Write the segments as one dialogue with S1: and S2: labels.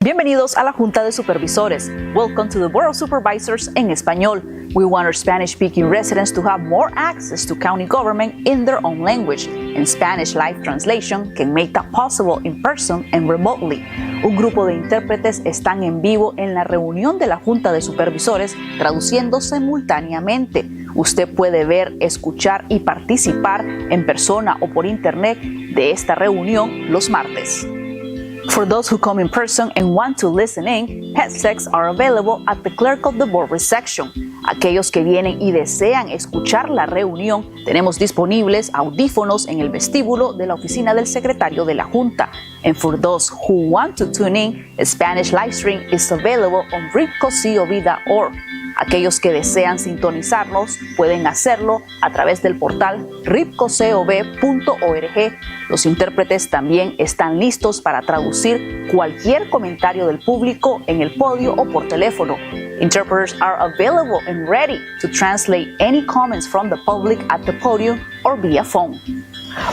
S1: Bienvenidos a la Junta de Supervisores. Welcome to the Board of Supervisors en español. We want our Spanish-speaking residents to have more access to county government in their own language, and Spanish live translation can make that possible in person and remotely. Un grupo de intérpretes están en vivo en la reunión de la Junta de Supervisores traduciendo simultáneamente. Usted puede ver, escuchar y participar en persona o por internet de esta reunión los martes. For those who come in person and want to listen in, headsets are available at the Clerk of the Board reception. Aquellos que vienen y desean escuchar la reunión, tenemos disponibles audífonos en el vestíbulo de la oficina del secretario de la Junta. And for those who want to tune in, a Spanish live stream is available on RivCo.org. Aquellos que desean sintonizarnos pueden hacerlo a través del portal RivCo.org. Los intérpretes también están listos para traducir cualquier comentario del público en el podio o por teléfono. Interpreters are available and ready to translate any comments from the public at the podium or via phone.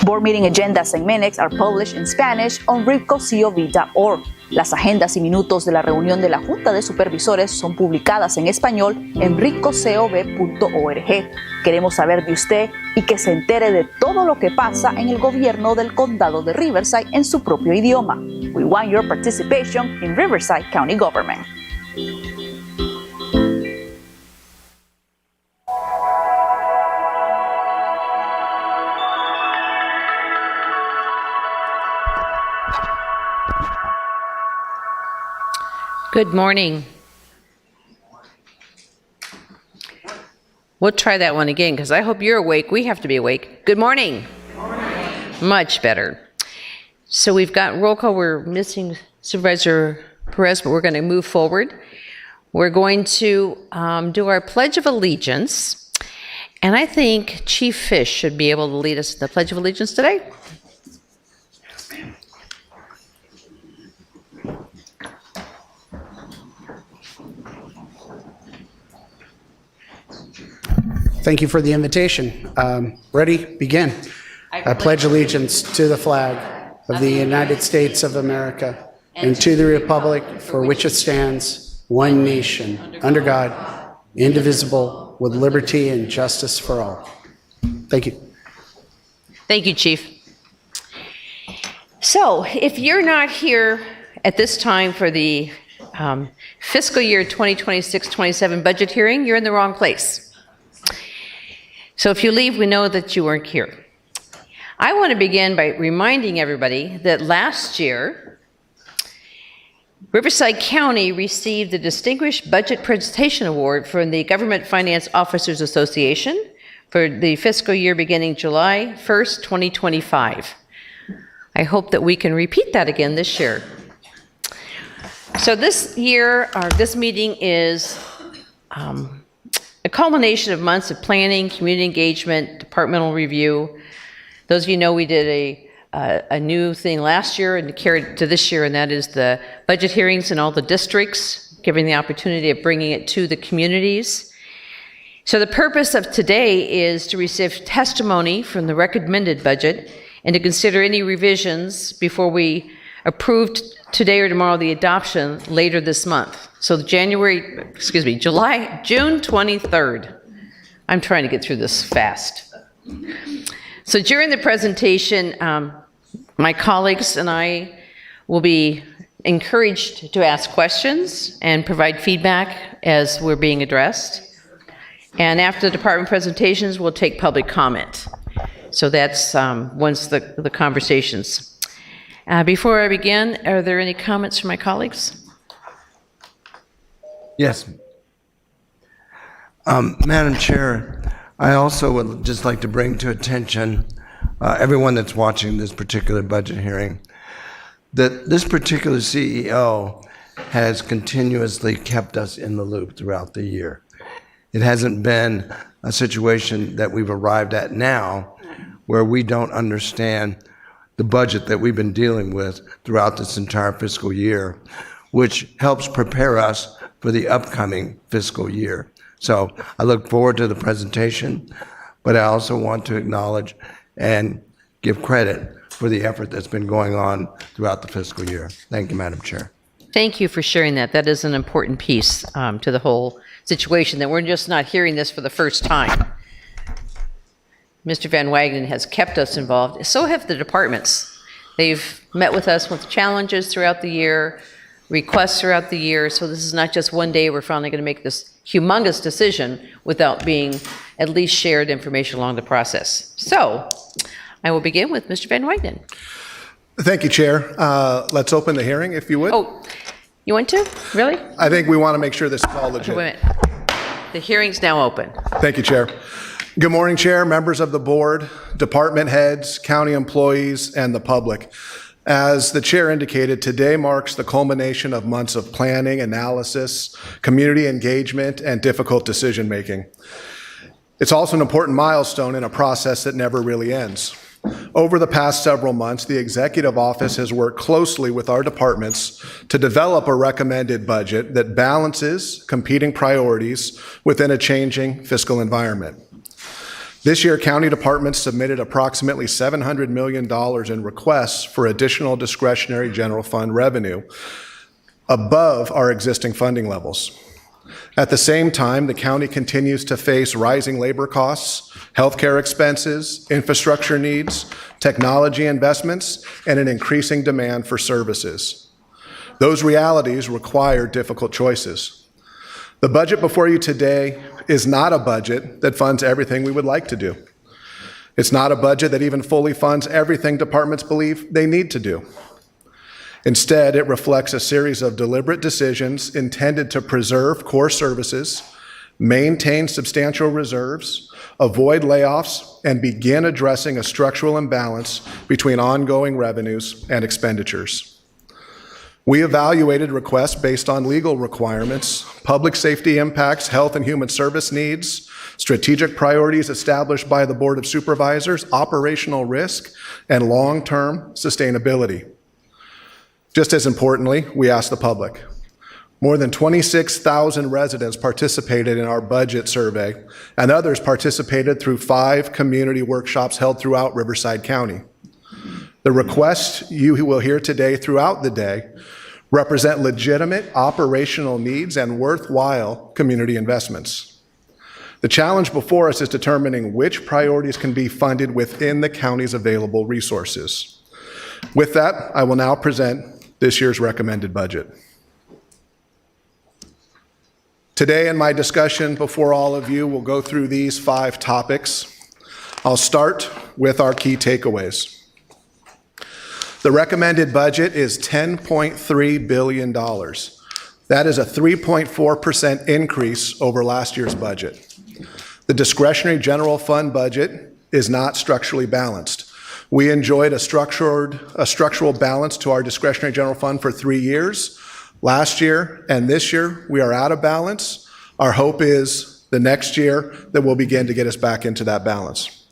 S1: Board meeting agendas and minutes are published in Spanish on RivCo.org. Las agendas y minutos de la reunión de la Junta de Supervisores son publicadas en español en RivCo.org. Queremos saber de usted y que se entere de todo lo que pasa en el gobierno del condado de Riverside en su propio idioma. We want your participation in Riverside County Government.
S2: Good morning. We'll try that one again because I hope you're awake. We have to be awake. Good morning.
S3: Good morning.
S2: Much better. So we've got roll call. We're missing Supervisor Perez, but we're going to move forward. We're going to do our Pledge of Allegiance. And I think Chief Fish should be able to lead us in the Pledge of Allegiance today.
S3: Thank you for the invitation. Ready? Begin. I pledge allegiance to the flag of the United States of America and to the republic for which it stands, one nation, under God, indivisible, with liberty and justice for all. Thank you.
S2: Thank you, Chief. So, if you're not here at this time for the fiscal year 2026-27 budget hearing, you're in the wrong place. So if you leave, we know that you weren't here. I want to begin by reminding everybody that last year, Riverside County received the Distinguished Budget Presentation Award from the Government Finance Officers Association for the fiscal year beginning July 1st, 2025. I hope that we can repeat that again this year. So this year, this meeting is a culmination of months of planning, community engagement, departmental review. Those of you know we did a new thing last year and carried to this year, and that is the budget hearings in all the districts, giving the opportunity of bringing it to the communities. So the purpose of today is to receive testimony from the recommended budget and to consider any revisions before we approve today or tomorrow the adoption later this month. So June 23rd. I'm trying to get through this fast. So during the presentation, my colleagues and I will be encouraged to ask questions and provide feedback as we're being addressed. And after the department presentations, we'll take public comment. So that's once the conversations. Before I begin, are there any comments from my colleagues?
S4: Yes. Madam Chair, I also would just like to bring to attention everyone that's watching this particular budget hearing that this particular CEO has continuously kept us in the loop throughout the year. It hasn't been a situation that we've arrived at now where we don't understand the budget that we've been dealing with throughout this entire fiscal year, which helps prepare us for the upcoming fiscal year. So I look forward to the presentation, but I also want to acknowledge and give credit for the effort that's been going on throughout the fiscal year. Thank you, Madam Chair.
S2: Thank you for sharing that. That is an important piece to the whole situation, that we're just not hearing this for the first time. Mr. Van Wagenen has kept us involved. So have the departments. They've met with us with challenges throughout the year, requests throughout the year. So this is not just one day we're finally going to make this humongous decision without being at least shared information along the process. So I will begin with Mr. Van Wagenen.
S5: Thank you, Chair. Let's open the hearing, if you would.
S2: Oh, you want to? Really?
S5: I think we want to make sure this is all legit.
S2: Wait a minute. The hearing's now open.
S5: Thank you, Chair. Good morning, Chair, members of the board, department heads, county employees, and the public. As the Chair indicated, today marks the culmination of months of planning, analysis, community engagement, and difficult decision-making. It's also an important milestone in a process that never really ends. Over the past several months, the Executive Office has worked closely with our departments to develop a recommended budget that balances competing priorities within a changing fiscal environment. This year, county departments submitted approximately $700 million in requests for additional discretionary general fund revenue above our existing funding levels. At the same time, the county continues to face rising labor costs, healthcare expenses, infrastructure needs, technology investments, and an increasing demand for services. Those realities require difficult choices. The budget before you today is not a budget that funds everything we would like to do. It's not a budget that even fully funds everything departments believe they need to do. Instead, it reflects a series of deliberate decisions intended to preserve core services, maintain substantial reserves, avoid layoffs, and begin addressing a structural imbalance between ongoing revenues and expenditures. We evaluated requests based on legal requirements, public safety impacts, health and human service needs, strategic priorities established by the Board of Supervisors, operational risk, and long-term sustainability. Just as importantly, we asked the public. More than 26,000 residents participated in our budget survey, and others participated through 5 community workshops held throughout Riverside County. The requests you will hear today throughout the day represent legitimate operational needs and worthwhile community investments. The challenge before us is determining which priorities can be funded within the county's available resources. With that, I will now present this year's recommended budget. Today in my discussion before all of you, we'll go through these 5 topics. I'll start with our key takeaways. The recommended budget is $10.3 billion. That is a 3.4% increase over last year's budget. The discretionary general fund budget is not structurally balanced. We enjoyed a structural balance to our discretionary general fund for 3 years. Last year and this year, we are out of balance. Our hope is the next year that we'll begin to get us back into that balance.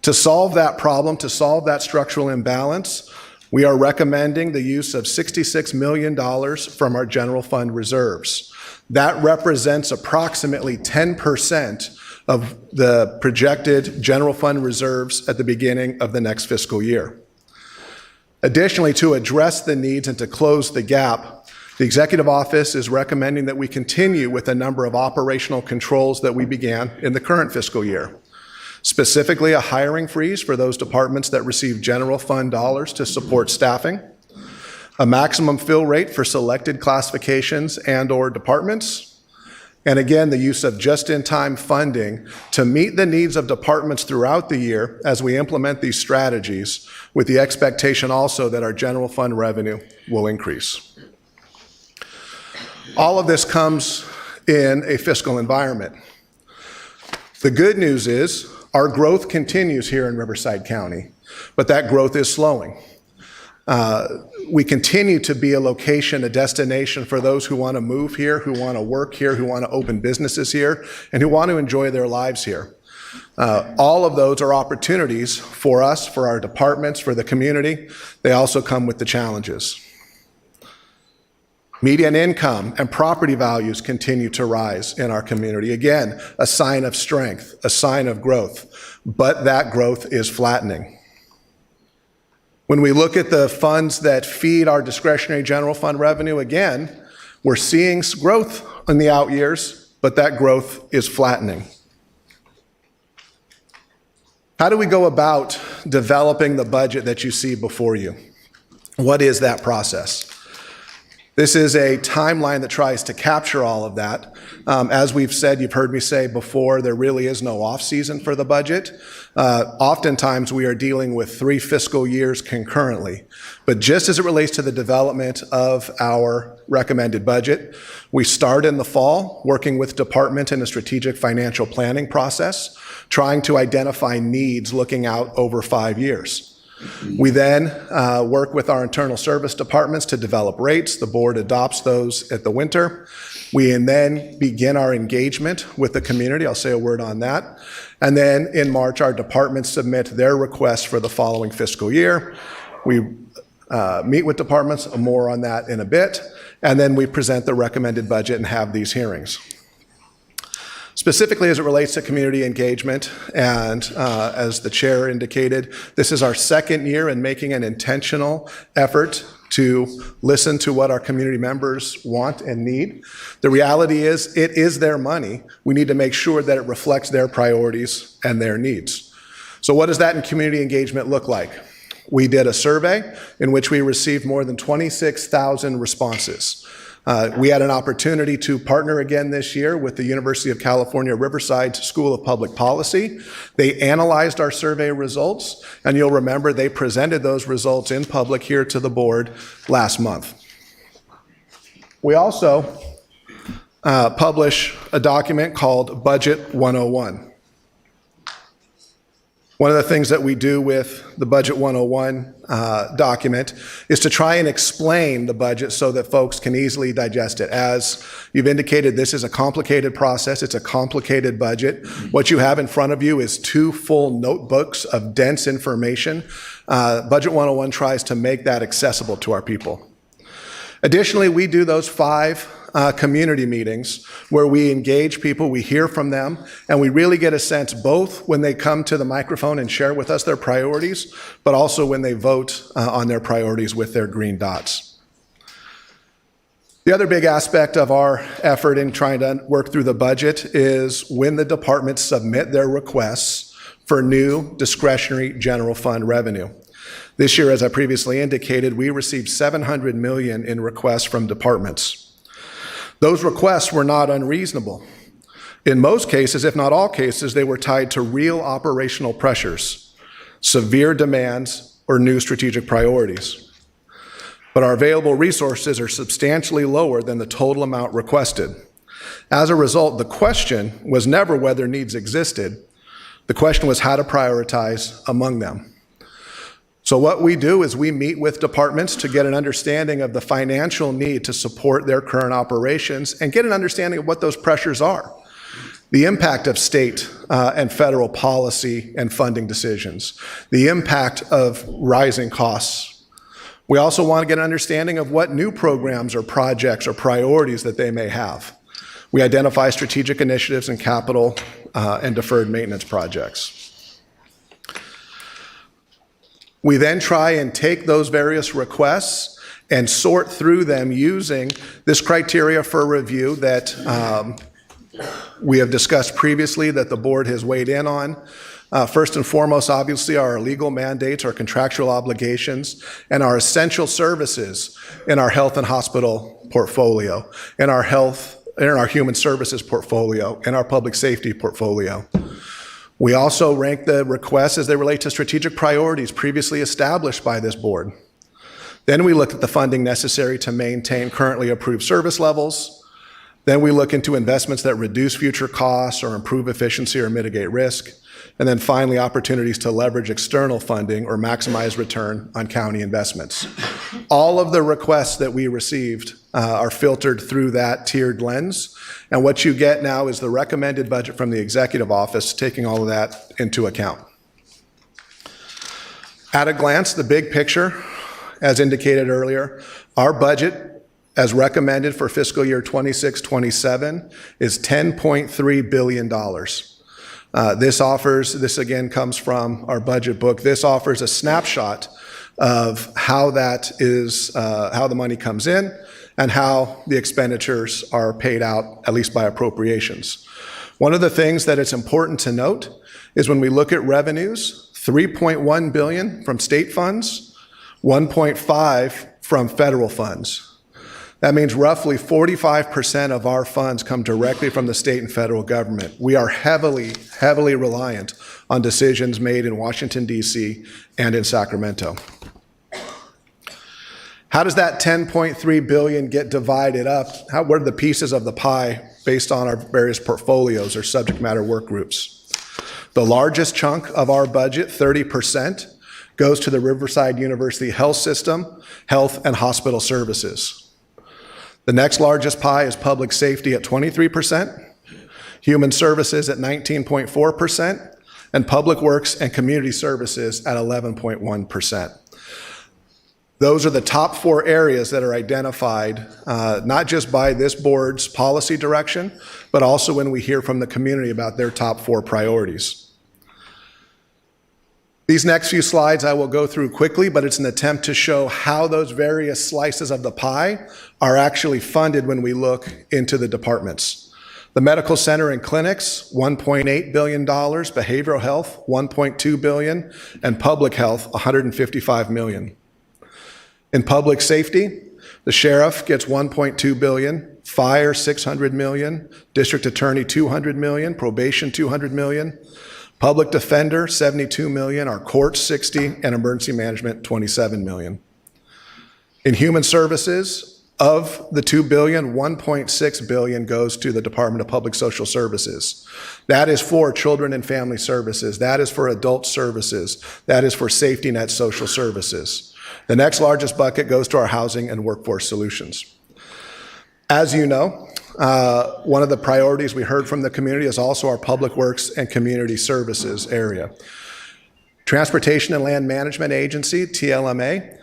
S5: To solve that problem, to solve that structural imbalance, we are recommending the use of $66 million from our general fund reserves. That represents approximately 10% of the projected general fund reserves at the beginning of the next fiscal year. Additionally, to address the needs and to close the gap, the Executive Office is recommending that we continue with a number of operational controls that we began in the current fiscal year. Specifically, a hiring freeze for those departments that receive general fund dollars to support staffing, a maximum fill rate for selected classifications and/or departments, and again, the use of just-in-time funding to meet the needs of departments throughout the year as we implement these strategies, with the expectation also that our general fund revenue will increase. All of this comes in a fiscal environment. The good news is our growth continues here in Riverside County, but that growth is slowing. We continue to be a location, a destination for those who want to move here, who want to work here, who want to open businesses here, and who want to enjoy their lives here. All of those are opportunities for us, for our departments, for the community. They also come with the challenges. Median income and property values continue to rise in our community. Again, a sign of strength, a sign of growth, but that growth is flattening. When we look at the funds that feed our discretionary general fund revenue, again, we're seeing growth in the out years, but that growth is flattening. How do we go about developing the budget that you see before you? What is that process? This is a timeline that tries to capture all of that. As we've said, you've heard me say before, there really is no off-season for the budget. Oftentimes, we are dealing with 3 fiscal years concurrently. But just as it relates to the development of our recommended budget, we start in the fall, working with department in a strategic financial planning process, trying to identify needs looking out over 5 years. We then work with our internal service departments to develop rates. The board adopts those at the winter. We then begin our engagement with the community. I'll say a word on that. And then in March, our departments submit their requests for the following fiscal year. We meet with departments, more on that in a bit, and then we present the recommended budget and have these hearings. Specifically as it relates to community engagement, and as the chair indicated, this is our second year in making an intentional effort to listen to what our community members want and need. The reality is, it is their money. We need to make sure that it reflects their priorities and their needs. So what does that in community engagement look like? We did a survey in which we received more than 26,000 responses. We had an opportunity to partner again this year with the University of California, Riverside School of Public Policy. They analyzed our survey results, and you'll remember they presented those results in public here to the board last month. We also publish a document called Budget 101. One of the things that we do with the Budget 101 document is to try and explain the budget so that folks can easily digest it. As you've indicated, this is a complicated process. It's a complicated budget. What you have in front of you is 2 full notebooks of dense information. Budget 101 tries to make that accessible to our people. Additionally, we do those 5 community meetings where we engage people, we hear from them, and we really get a sense both when they come to the microphone and share with us their priorities, but also when they vote on their priorities with their green dots. The other big aspect of our effort in trying to work through the budget is when the departments submit their requests for new discretionary general fund revenue. This year, as I previously indicated, we received $700 million in requests from departments. Those requests were not unreasonable. In most cases, if not all cases, they were tied to real operational pressures, severe demands, or new strategic priorities. But our available resources are substantially lower than the total amount requested. As a result, the question was never whether needs existed. The question was how to prioritize among them. So what we do is we meet with departments to get an understanding of the financial need to support their current operations and get an understanding of what those pressures are, the impact of state and federal policy and funding decisions, the impact of rising costs. We also want to get an understanding of what new programs or projects or priorities that they may have. We identify strategic initiatives and capital and deferred maintenance projects. We then try and take those various requests and sort through them using this criteria for review that we have discussed previously that the board has weighed in on. First and foremost, obviously, are our legal mandates, our contractual obligations, and our essential services in our health and hospital portfolio, in our human services portfolio, in our public safety portfolio. We also rank the requests as they relate to strategic priorities previously established by this board. Then we look at the funding necessary to maintain currently approved service levels. Then we look into investments that reduce future costs or improve efficiency or mitigate risk. And then finally, opportunities to leverage external funding or maximize return on county investments. All of the requests that we received are filtered through that tiered lens. And what you get now is the recommended budget from the executive office, taking all of that into account. At a glance, the big picture, as indicated earlier, our budget as recommended for fiscal year 26-27 is $10.3 billion. This again comes from our budget book. This offers a snapshot of how that is, how the money comes in and how the expenditures are paid out, at least by appropriations. One of the things that it's important to note is when we look at revenues, $3.1 billion from state funds, 1.5 from federal funds. That means roughly 45% of our funds come directly from the state and federal government. We are heavily, heavily reliant on decisions made in Washington, D.C. and in Sacramento. How does that $10.3 billion get divided up? What are the pieces of the pie based on our various portfolios or subject matter work groups? The largest chunk of our budget, 30%, goes to the Riverside University Health System, health and hospital services. The next largest pie is public safety at 23%, human services at 19.4%, and public works and community services at 11.1%. Those are the top 4 areas that are identified, not just by this board's policy direction, but also when we hear from the community about their top 4 priorities. These next few slides I will go through quickly, but it's an attempt to show how those various slices of the pie are actually funded when we look into the departments. The medical center and clinics, $1.8 billion, behavioral health, $1.2 billion, and public health, $155 million. In public safety, the sheriff gets $1.2 billion, fire $600 million, district attorney $200 million, probation $200 million, public defender $72 million, our courts $60, and emergency management $27 million. In human services, of the $2 billion, $1.6 billion goes to the Department of Public Social Services. That is for children and family services. That is for adult services. That is for safety net social services. The next largest bucket goes to our housing and workforce solutions. As you know, one of the priorities we heard from the community is also our public works and community services area. Transportation and Land Management Agency, TLMA,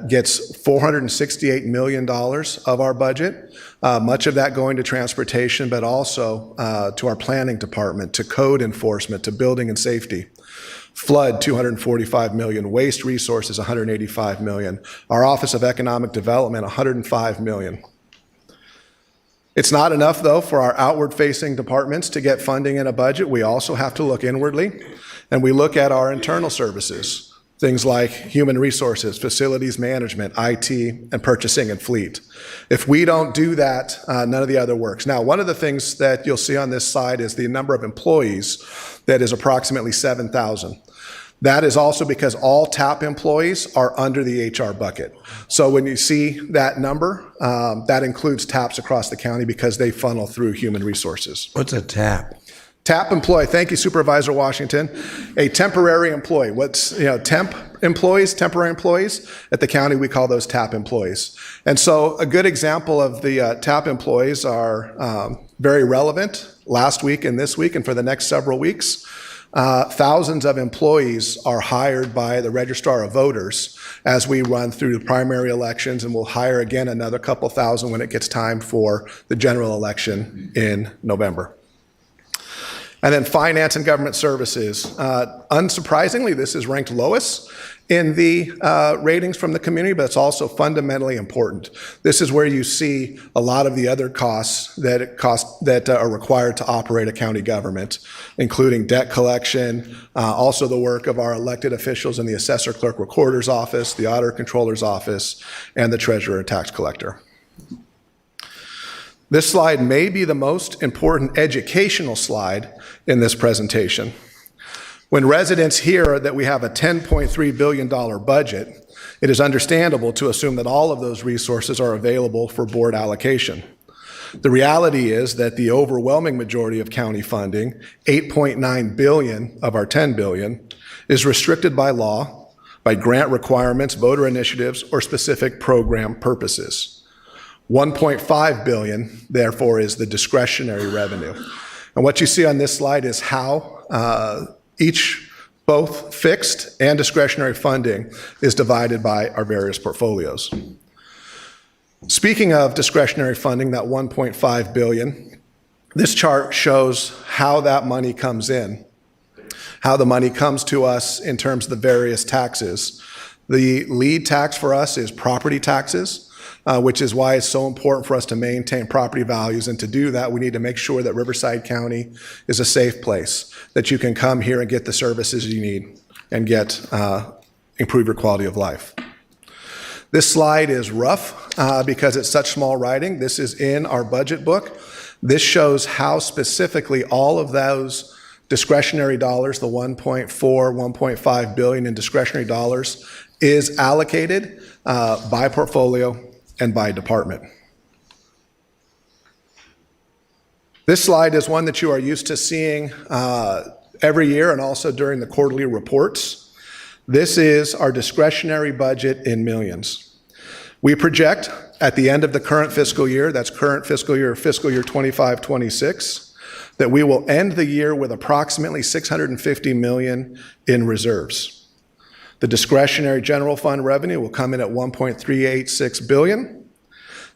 S5: gets $468 million of our budget, much of that going to transportation, but also to our planning department, to code enforcement, to building and safety. Flood, $245 million. Waste resources, $185 million. Our Office of Economic Development, $105 million. It's not enough, though, for our outward-facing departments to get funding in a budget. We also have to look inwardly, and we look at our internal services, things like human resources, facilities management, IT, and purchasing and fleet. If we don't do that, none of the other works. Now, one of the things that you'll see on this slide is the number of employees that is approximately 7,000. That is also because all TAP employees are under the HR bucket. So when you see that number, that includes TAPs across the county because they funnel through human resources.
S4: What's a TAP?
S5: TAP employee, thank you, Supervisor Washington. A temporary employee. What's, temp employees, temporary employees? At the county, we call those TAP employees. And so a good example of the TAP employees are very relevant last week and this week and for the next several weeks. Thousands of employees are hired by the Registrar of Voters as we run through the primary elections, and we'll hire again another couple thousand when it gets time for the general election in November. And then finance and government services. Unsurprisingly, this is ranked lowest in the ratings from the community, but it's also fundamentally important. This is where you see a lot of the other costs that are required to operate a county government, including debt collection, also the work of our elected officials in the assessor clerk recorder's office, the auditor controller's office, and the treasurer and tax collector. This slide may be the most important educational slide in this presentation. When residents hear that we have a $10.3 billion budget, it is understandable to assume that all of those resources are available for board allocation. The reality is that the overwhelming majority of county funding, $8.9 billion of our $10 billion, is restricted by law, by grant requirements, voter initiatives, or specific program purposes. $1.5 billion, therefore, is the discretionary revenue. And what you see on this slide is how both fixed and discretionary funding is divided by our various portfolios. Speaking of discretionary funding, that $1.5 billion, this chart shows how that money comes in, how the money comes to us in terms of the various taxes The lead tax for us is property taxes, which is why it's so important for us to maintain property values. And to do that, we need to make sure that Riverside County is a safe place, that you can come here and get the services you need and improve your quality of life. This slide is rough because it's such small writing. This is in our budget book. This shows how specifically all of those discretionary dollars, the 1.5 billion in discretionary dollars, is allocated by portfolio and by department. This slide is one that you are used to seeing every year and also during the quarterly reports. This is our discretionary budget in millions. We project at the end of the current fiscal year, that's current fiscal year 25-26, that we will end the year with approximately $650 million in reserves. The discretionary general fund revenue will come in at $1.386 billion.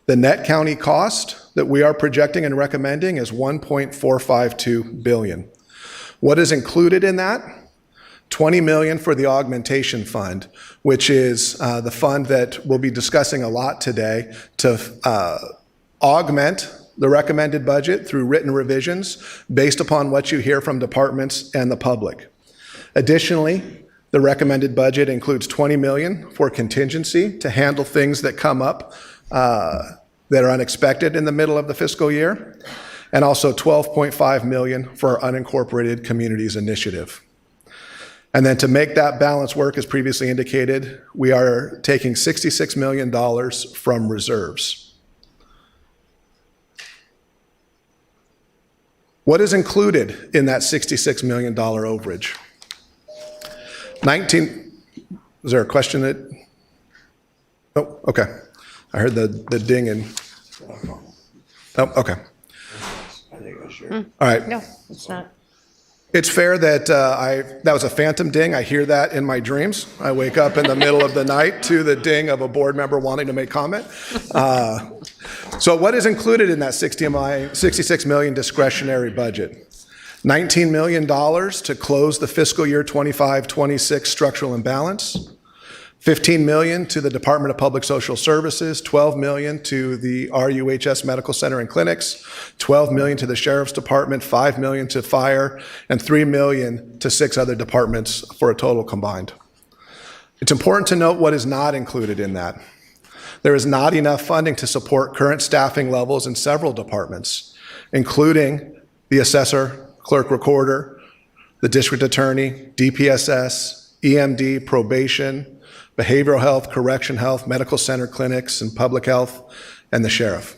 S5: The net county cost that we are projecting and recommending is $1.452 billion. What is included in that? $20 million for the augmentation fund, which is the fund that we'll be discussing a lot today to augment the recommended budget through written revisions based upon what you hear from departments and the public. Additionally, the recommended budget includes $20 million for contingency to handle things that come up that are unexpected in the middle of the fiscal year, and also $12.5 million for our unincorporated communities initiative. And then to make that balance work, as previously indicated, we are taking $66 million from reserves. What is included in that $66 million overage? Is there a question that? Oh, okay. I heard the ding and, oh, okay. All right.
S2: No, it's not.
S5: It's fair that that was a phantom ding. I hear that in my dreams. I wake up in the middle of the night to the ding of a board member wanting to make comment. So what is included in that $66 million discretionary budget? $19 million to close the fiscal year 25-26 structural imbalance. $15 million to the Department of Public Social Services, $12 million to the RUHS Medical Center and Clinics, $12 million to the Sheriff's Department, $5 million to Fire, and $3 million to 6 other departments for a total combined. It's important to note what is not included in that. There is not enough funding to support current staffing levels in several departments, including the assessor, clerk recorder, the district attorney, DPSS, EMD, probation, behavioral health, correction health, medical center clinics, and public health, and the sheriff.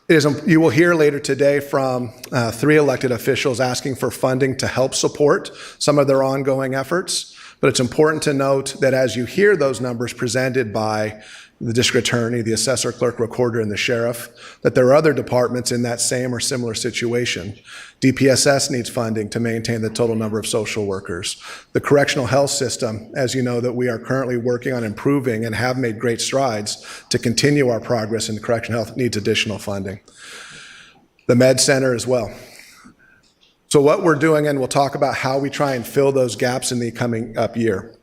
S5: You will hear later today from 3 elected officials asking for funding to help support some of their ongoing efforts, but it's important to note that as you hear those numbers presented by the district attorney, the assessor, clerk, recorder, and the sheriff, that there are other departments in that same or similar situation. DPSS needs funding to maintain the total number of social workers. The correctional health system, as you know, that we are currently working on improving and have made great strides to continue our progress in correctional health, needs additional funding. The med center as well. So what we're doing, and we'll talk about how we try and fill those gaps in the coming up year.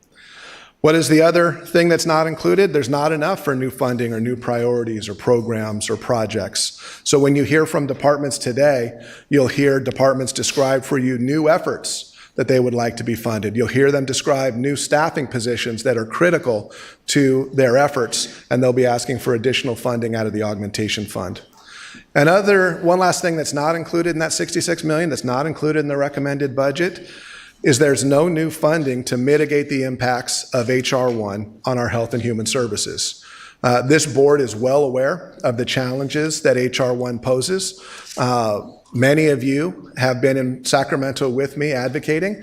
S5: What is the other thing that's not included? There's not enough for new funding or new priorities or programs or projects. So when you hear from departments today, you'll hear departments describe for you new efforts that they would like to be funded. You'll hear them describe new staffing positions that are critical to their efforts, and they'll be asking for additional funding out of the augmentation fund. And one last thing that's not included in that $66 million, that's not included in the recommended budget, is there's no new funding to mitigate the impacts of H.R. 1 on our health and human services. This board is well aware of the challenges that H.R. 1 poses. Many of you have been in Sacramento with me advocating.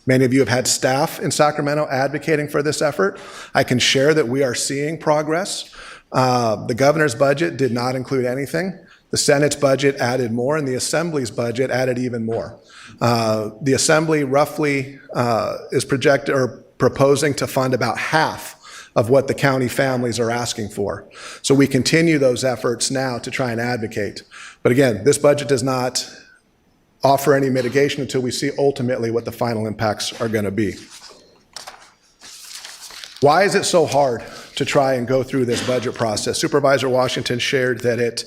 S5: Many of you have had staff in Sacramento advocating for this effort. I can share that we are seeing progress. The governor's budget did not include anything. The Senate's budget added more, and the Assembly's budget added even more. The Assembly roughly is proposing to fund about half of what the county families are asking for. So we continue those efforts now to try and advocate. But again, this budget does not offer any mitigation until we see ultimately what the final impacts are going to be. Why is it so hard to try and go through this budget process? Supervisor Washington shared that it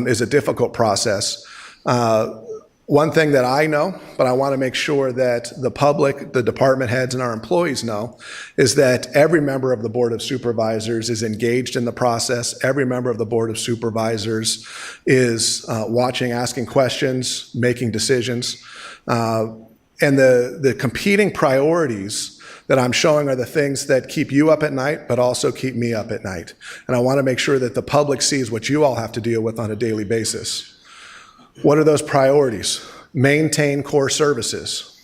S5: is a difficult process. One thing that I know, but I want to make sure that the public, the department heads, and our employees know, is that every member of the Board of Supervisors is engaged in the process. Every member of the Board of Supervisors is watching, asking questions, making decisions. And the competing priorities that I'm showing are the things that keep you up at night, but also keep me up at night. And I want to make sure that the public sees what you all have to deal with on a daily basis. What are those priorities? Maintain core services,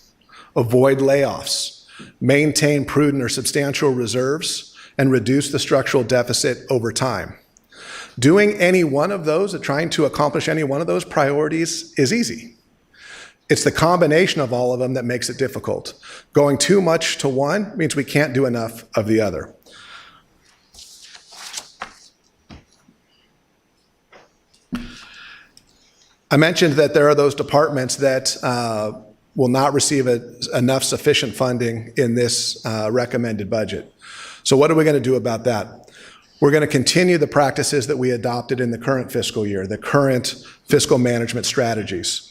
S5: avoid layoffs, maintain prudent or substantial reserves, and reduce the structural deficit over time. Doing any one of those, or trying to accomplish any one of those priorities is easy. It's the combination of all of them that makes it difficult. Going too much to one means we can't do enough of the other. I mentioned that there are those departments that will not receive enough sufficient funding in this recommended budget. So what are we going to do about that? We're going to continue the practices that we adopted in the current fiscal year, the current fiscal management strategies.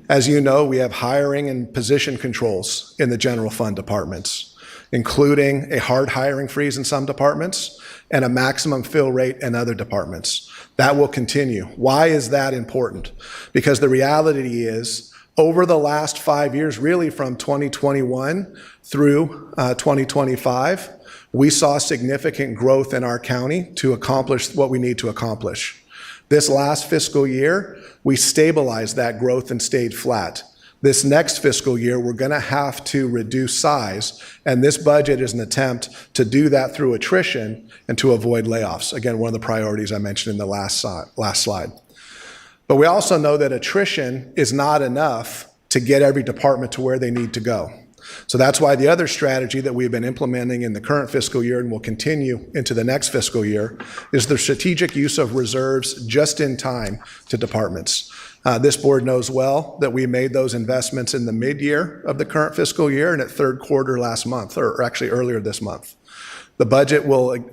S5: As you know, we have hiring and position controls in the general fund departments, including a hard hiring freeze in some departments and a maximum fill rate in other departments. That will continue. Why is that important? Because the reality is, over the last 5 years, really from 2021 through 2025, we saw significant growth in our county to accomplish what we need to accomplish. This last fiscal year, we stabilized that growth and stayed flat. This next fiscal year, we're going to have to reduce size, and this budget is an attempt to do that through attrition and to avoid layoffs. Again, one of the priorities I mentioned in the last slide. But we also know that attrition is not enough to get every department to where they need to go. So that's why the other strategy that we've been implementing in the current fiscal year and will continue into the next fiscal year is the strategic use of reserves just in time to departments. This board knows well that we made those investments in the mid-year of the current fiscal year and at third quarter last month, or actually earlier this month. The budget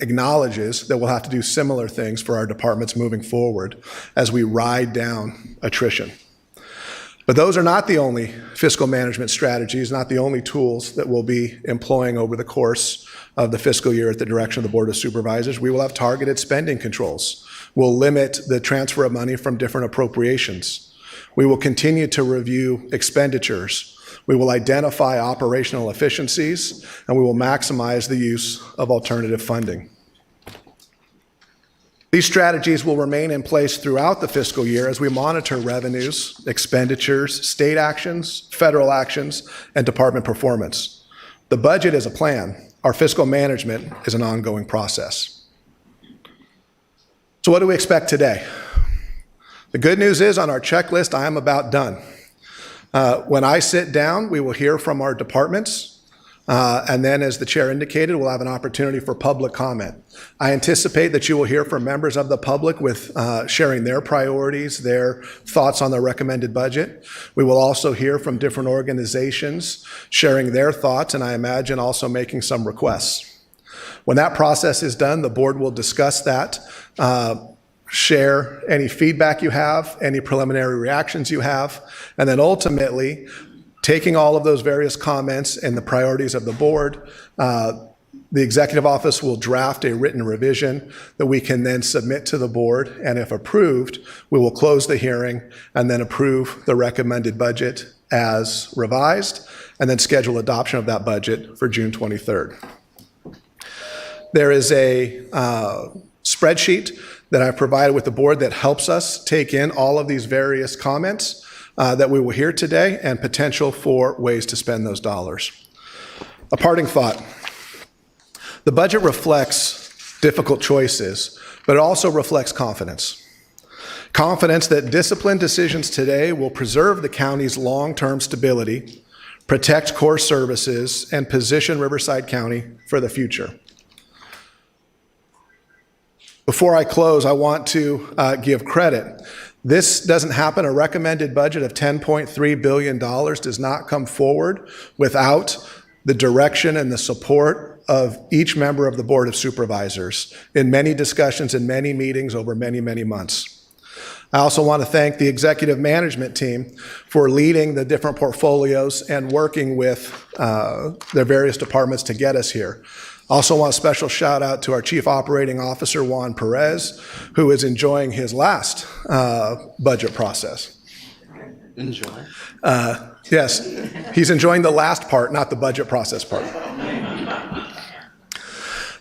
S5: acknowledges that we'll have to do similar things for our departments moving forward as we ride down attrition. But those are not the only fiscal management strategies, not the only tools that we'll be employing over the course of the fiscal year at the direction of the Board of Supervisors. We will have targeted spending controls. We'll limit the transfer of money from different appropriations. We will continue to review expenditures. We will identify operational efficiencies, and we will maximize the use of alternative funding. These strategies will remain in place throughout the fiscal year as we monitor revenues, expenditures, state actions, federal actions, and department performance. The budget is a plan. Our fiscal management is an ongoing process. So what do we expect today? The good news is on our checklist, I am about done. When I sit down, we will hear from our departments. And then, as the chair indicated, we'll have an opportunity for public comment. I anticipate that you will hear from members of the public with sharing their priorities, their thoughts on the recommended budget. We will also hear from different organizations sharing their thoughts, and I imagine also making some requests. When that process is done, the board will discuss that, share any feedback you have, any preliminary reactions you have, and then ultimately, taking all of those various comments and the priorities of the board, the executive office will draft a written revision that we can then submit to the board, and if approved, we will close the hearing and then approve the recommended budget as revised, and then schedule adoption of that budget for June 23rd. There is a spreadsheet that I've provided with the board that helps us take in all of these various comments that we will hear today and potential for ways to spend those dollars. A parting thought. The budget reflects difficult choices, but it also reflects confidence. Confidence that disciplined decisions today will preserve the county's long-term stability, protect core services, and position Riverside County for the future. Before I close, I want to give credit. This doesn't happen. A recommended budget of $10.3 billion does not come forward without the direction and the support of each member of the Board of Supervisors in many discussions and many meetings over many, many months. I also want to thank the executive management team for leading the different portfolios and working with their various departments to get us here. Also want a special shout out to our Chief Operating Officer, Juan Perez, who is enjoying his last budget process.
S4: Enjoy.
S5: Yes, he's enjoying the last part, not the budget process part.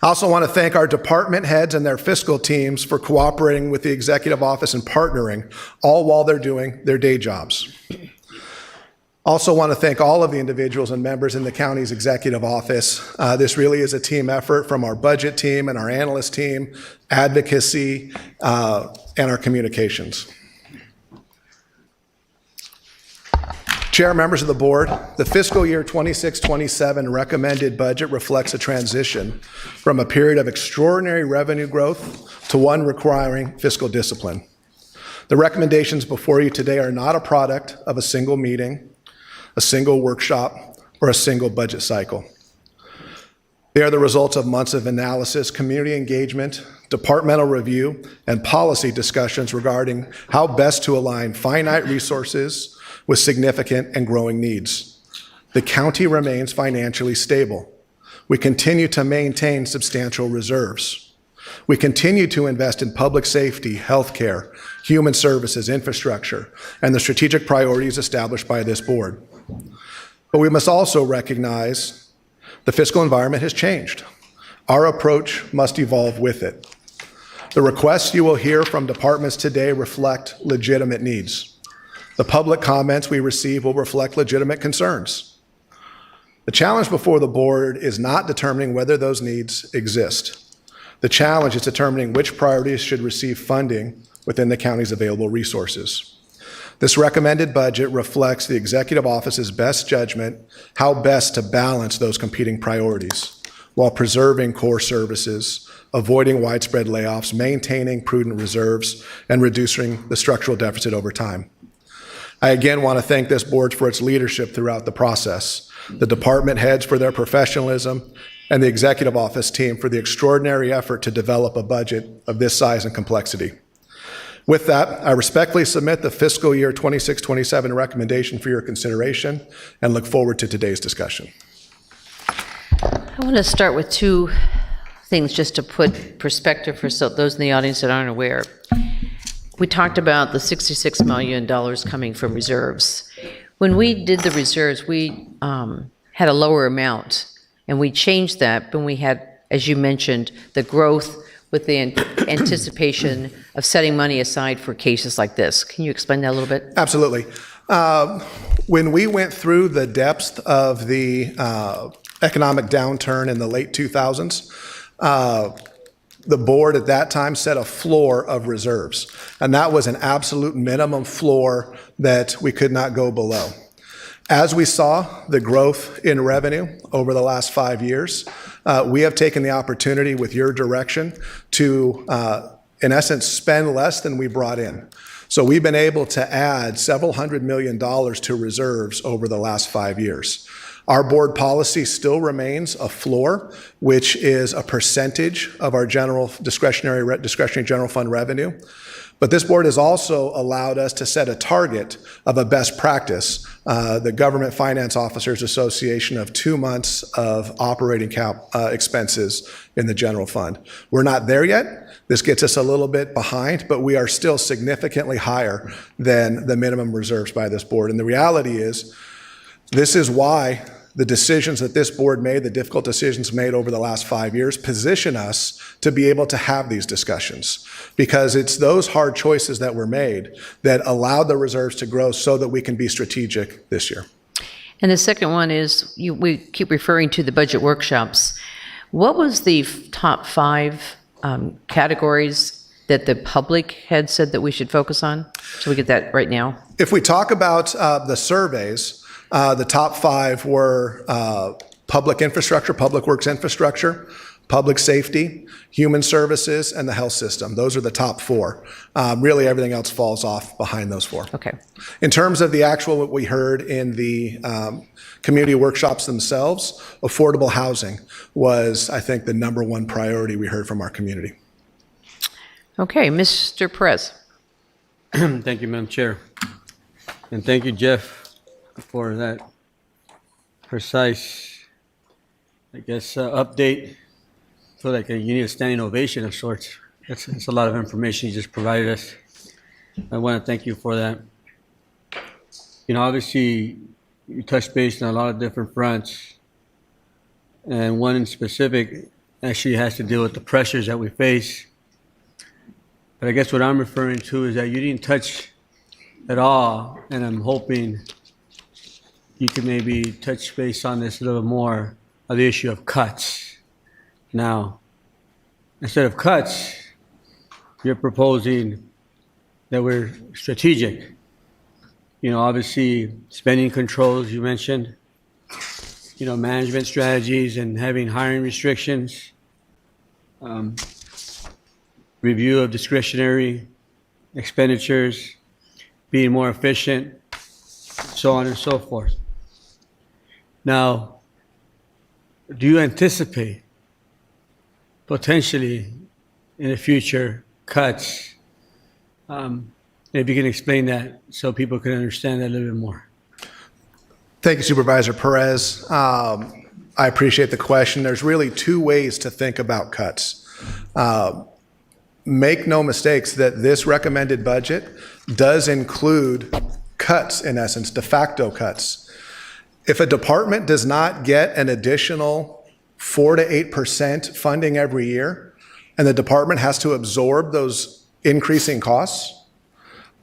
S5: I also want to thank our department heads and their fiscal teams for cooperating with the executive office and partnering, all while they're doing their day jobs. Also want to thank all of the individuals and members in the county's executive office. This really is a team effort from our budget team and our analyst team, advocacy, and our communications. Chair, members of the board, the fiscal year 26-27 recommended budget reflects a transition from a period of extraordinary revenue growth to one requiring fiscal discipline. The recommendations before you today are not a product of a single meeting, a single workshop, or a single budget cycle. They are the results of months of analysis, community engagement, departmental review, and policy discussions regarding how best to align finite resources with significant and growing needs. The county remains financially stable. We continue to maintain substantial reserves. We continue to invest in public safety, healthcare, human services, infrastructure, and the strategic priorities established by this board. But we must also recognize the fiscal environment has changed. Our approach must evolve with it. The requests you will hear from departments today reflect legitimate needs. The public comments we receive will reflect legitimate concerns. The challenge before the board is not determining whether those needs exist. The challenge is determining which priorities should receive funding within the county's available resources. This recommended budget reflects the executive office's best judgment how best to balance those competing priorities while preserving core services, avoiding widespread layoffs, maintaining prudent reserves, and reducing the structural deficit over time. I again want to thank this board for its leadership throughout the process, the department heads for their professionalism, and the executive office team for the extraordinary effort to develop a budget of this size and complexity. With that, I respectfully submit the fiscal year 26-27 recommendation for your consideration and look forward to today's discussion.
S2: I want to start with two things just to put perspective for those in the audience that aren't aware. We talked about the $66 million coming from reserves. When we did the reserves, we had a lower amount, and we changed that when we had, as you mentioned, the growth with the anticipation of setting money aside for cases like this. Can you explain that a little bit?
S5: Absolutely. When we went through the depths of the economic downturn in the late 2000s, the board at that time set a floor of reserves, and that was an absolute minimum floor that we could not go below. As we saw the growth in revenue over the last 5 years, we have taken the opportunity with your direction to, in essence, spend less than we brought in. So we've been able to add several $100 million to reserves over the last 5 years. Our board policy still remains a floor, which is a percentage of our general discretionary general fund revenue. But this board has also allowed us to set a target of a best practice, the Government Finance Officers Association, of 2 months of operating expenses in the general fund. We're not there yet. This gets us a little bit behind, but we are still significantly higher than the minimum reserves by this board. And the reality is, this is why the decisions that this board made, the difficult decisions made over the last 5 years, position us to be able to have these discussions. Because it's those hard choices that were made that allowed the reserves to grow so that we can be strategic this year.
S2: And the second one is, we keep referring to the budget workshops. What was the top 5 categories that the public had said that we should focus on? Should we get that right now?
S5: If we talk about the surveys, the top 5 were public infrastructure, public works infrastructure, public safety, human services, and the health system. Those are the top four. Really, everything else falls off behind those four.
S2: Okay.
S5: In terms of the actual, what we heard in the community workshops themselves, affordable housing was, I think, the number one priority we heard from our community.
S2: Okay, Mr. Perez.
S6: Thank you, Madam Chair. And thank you, Jeff, for that precise, update. I feel like you need a standing ovation of sorts. It's a lot of information you just provided us. I want to thank you for that. Obviously, you touched base on a lot of different fronts. And one in specific actually has to deal with the pressures that we face. But I guess what I'm referring to is that you didn't touch at all, and I'm hoping you could maybe touch base on this a little more, of the issue of cuts. Now, instead of cuts, you're proposing that we're strategic. Obviously, spending controls, you mentioned, management strategies and having hiring restrictions, review of discretionary expenditures, being more efficient, so on and so forth. Now, do you anticipate potentially in the future cuts? If you can explain that so people can understand that a little bit more.
S5: Thank you, Supervisor Perez. I appreciate the question. There's really two ways to think about cuts. Make no mistakes that this recommended budget does include cuts, in essence, de facto cuts. If a department does not get an additional 4 to 8% funding every year, and the department has to absorb those increasing costs,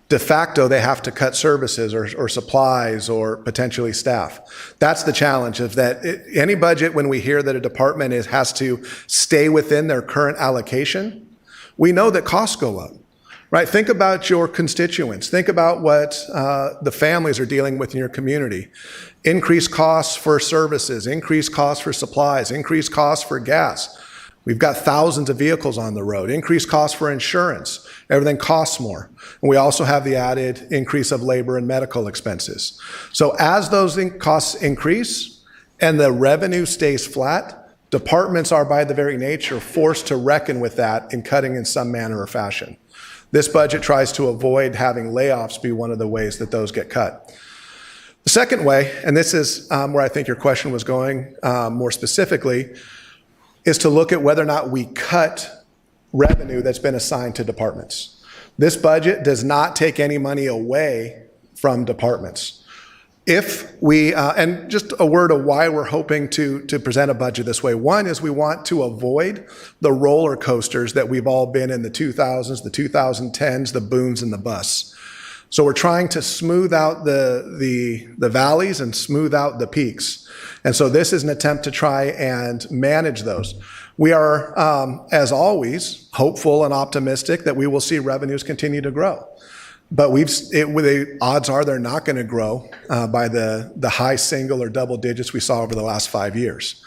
S5: de facto, they have to cut services or supplies or potentially staff. That's the challenge of that. Any budget, when we hear that a department has to stay within their current allocation, we know that costs go up, right? Think about your constituents. Think about what the families are dealing with in your community. Increased costs for services, increased costs for supplies, increased costs for gas. We've got thousands of vehicles on the road, increased costs for insurance. Everything costs more. And we also have the added increase of labor and medical expenses. So as those costs increase and the revenue stays flat, departments are by the very nature forced to reckon with that in cutting in some manner or fashion. This budget tries to avoid having layoffs be one of the ways that those get cut. The second way, and this is where I think your question was going more specifically, is to look at whether or not we cut revenue that's been assigned to departments. This budget does not take any money away from departments. If we, and just a word of why we're hoping to present a budget this way. One is we want to avoid the roller coasters that we've all been in the 2000s, the 2010s, the booms and the busts. So we're trying to smooth out the valleys and smooth out the peaks. And so this is an attempt to try and manage those. We are, as always, hopeful and optimistic that we will see revenues continue to grow. But the odds are they're not going to grow by the high single or double digits we saw over the last 5 years.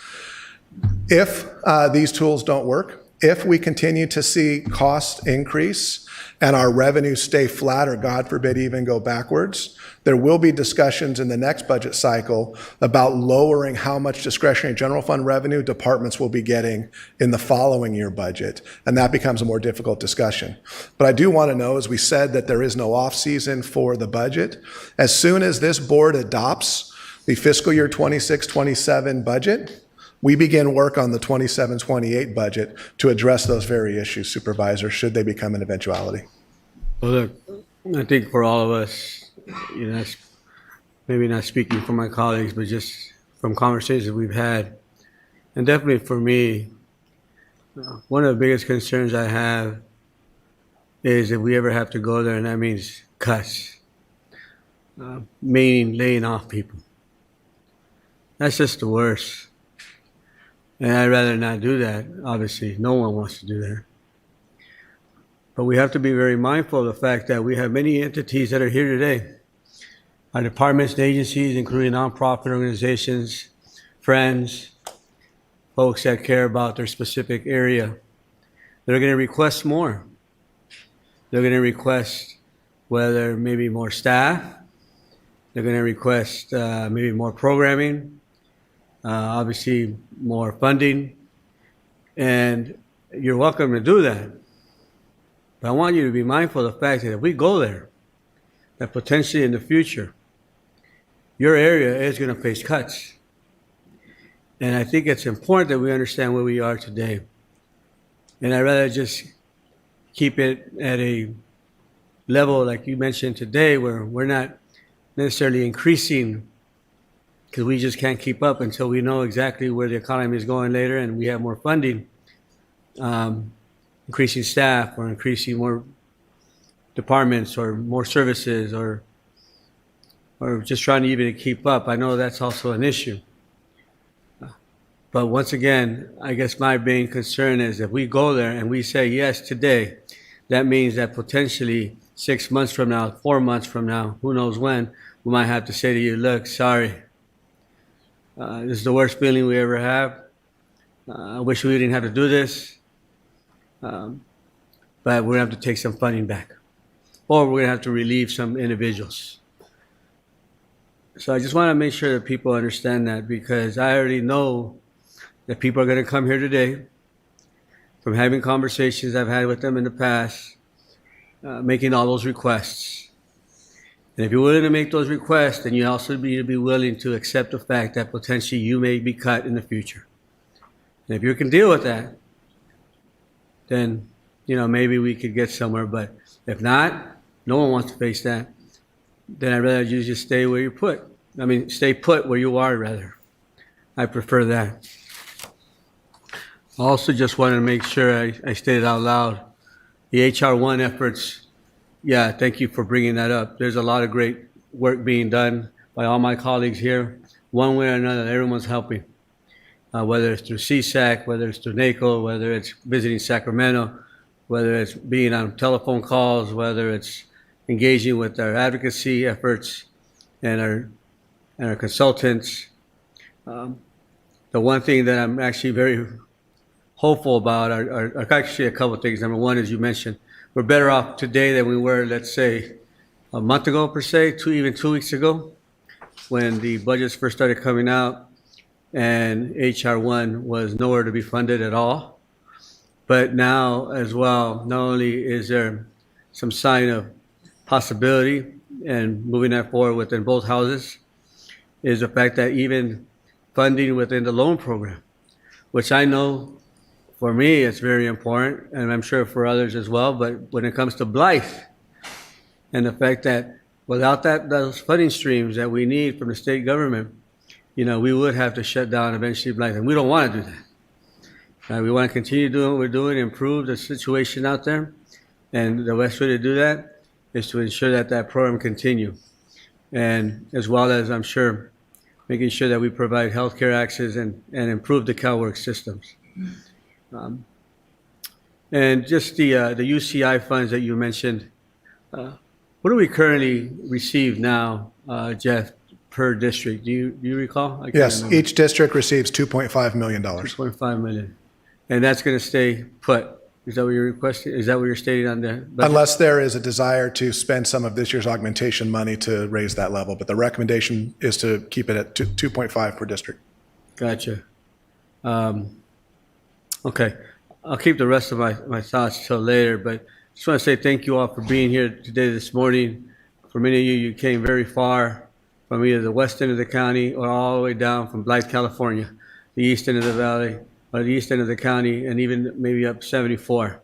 S5: If these tools don't work, if we continue to see costs increase and our revenues stay flat or, God forbid, even go backwards, there will be discussions in the next budget cycle about lowering how much discretionary general fund revenue departments will be getting in the following year budget, and that becomes a more difficult discussion. But I do want to know, as we said, that there is no off-season for the budget. As soon as this board adopts the fiscal year 26-27 budget, we begin work on the 27-28 budget to address those very issues, Supervisor, should they become an eventuality.
S6: Well, look, I think for all of us, maybe not speaking for my colleagues, but just from conversations we've had, and definitely for me, one of the biggest concerns I have is if we ever have to go there, and that means cuts, meaning laying off people. That's just the worst. And I'd rather not do that. Obviously, no one wants to do that. But we have to be very mindful of the fact that we have many entities that are here today. Our departments and agencies, including nonprofit organizations, friends, folks that care about their specific area. They're going to request more. They're going to request whether maybe more staff. They're going to request maybe more programming, obviously more funding, and you're welcome to do that. But I want you to be mindful of the fact that if we go there, that potentially in the future, your area is going to face cuts. And I think it's important that we understand where we are today. And I'd rather just keep it at a level like you mentioned today, where we're not necessarily increasing because we just can't keep up until we know exactly where the economy is going later and we have more funding, increasing staff or increasing more departments or more services or just trying to even keep up. I know that's also an issue. But once again, I guess my main concern is if we go there and we say yes today, that means that potentially 6 months from now, 4 months from now, who knows when, we might have to say to you, look, sorry, this is the worst feeling we ever have. I wish we didn't have to do this, but we're going to have to take some funding back, or we're going to have to relieve some individuals. So I just want to make sure that people understand that, because I already know that people are going to come here today from having conversations I've had with them in the past, making all those requests. And if you're willing to make those requests, then you also need to be willing to accept the fact that potentially you may be cut in the future. And if you can deal with that, then, maybe we could get somewhere. But if not, no one wants to face that. Then I'd rather you just stay where you're put. Stay put where you are, rather. I prefer that. I also just wanted to make sure I stated out loud the HR1 efforts. Yeah, thank you for bringing that up. There's a lot of great work being done by all my colleagues here. One way or another, everyone's helping, whether it's through CSAC, whether it's through NACO, whether it's visiting Sacramento, whether it's being on telephone calls, whether it's engaging with our advocacy efforts and our consultants. The one thing that I'm actually very hopeful about are actually a couple of things. Number one, as you mentioned, we're better off today than we were, let's say, a month ago, per se, even 2 weeks ago, when the budgets first started coming out and HR1 was nowhere to be funded at all. But now as well, not only is there some sign of possibility and moving that forward within both houses, is the fact that even funding within the loan program, which I know for me it's very important, and I'm sure for others as well, but when it comes to Blythe, and the fact that without those funding streams that we need from the state government, we would have to shut down eventually Blythe, and we don't want to do that. We want to continue doing what we're doing, improve the situation out there, and the best way to do that is to ensure that program continue, and as well as, I'm sure, making sure that we provide healthcare access and improve the CalWorks systems. And just the UCI funds that you mentioned, what do we currently receive now, Jeff, per district? Do you recall?
S5: Yes, each district receives $2.5 million.
S6: $2.5 million. And that's going to stay put. Is that what you're requesting? Is that what you're stating on the budget?
S5: Unless there is a desire to spend some of this year's augmentation money to raise that level. But the recommendation is to keep it at 2.5 per district.
S6: Gotcha. Okay. I'll keep the rest of my thoughts till later, but just want to say thank you all for being here today, this morning. For many of you, you came very far from either the west end of the county or all the way down from Blythe, California, the east end of the valley, or the east end of the county, and even maybe up 74.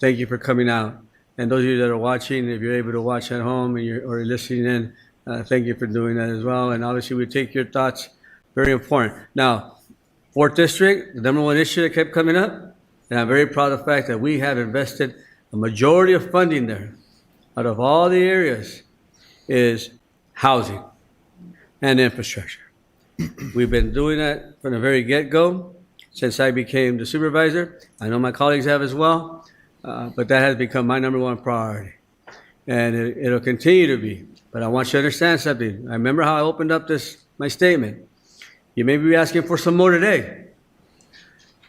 S6: Thank you for coming out. And those of you that are watching, if you're able to watch at home or you're listening in, thank you for doing that as well. And obviously, we take your thoughts, very important. Now, 4th District, the number one issue that kept coming up, and I'm very proud of the fact that we have invested a majority of funding there, out of all the areas, is housing and infrastructure. We've been doing that from the very get-go since I became the supervisor. I know my colleagues have as well, but that has become my number one priority. And it'll continue to be. But I want you to understand something. I remember how I opened up my statement. You may be asking for some more today.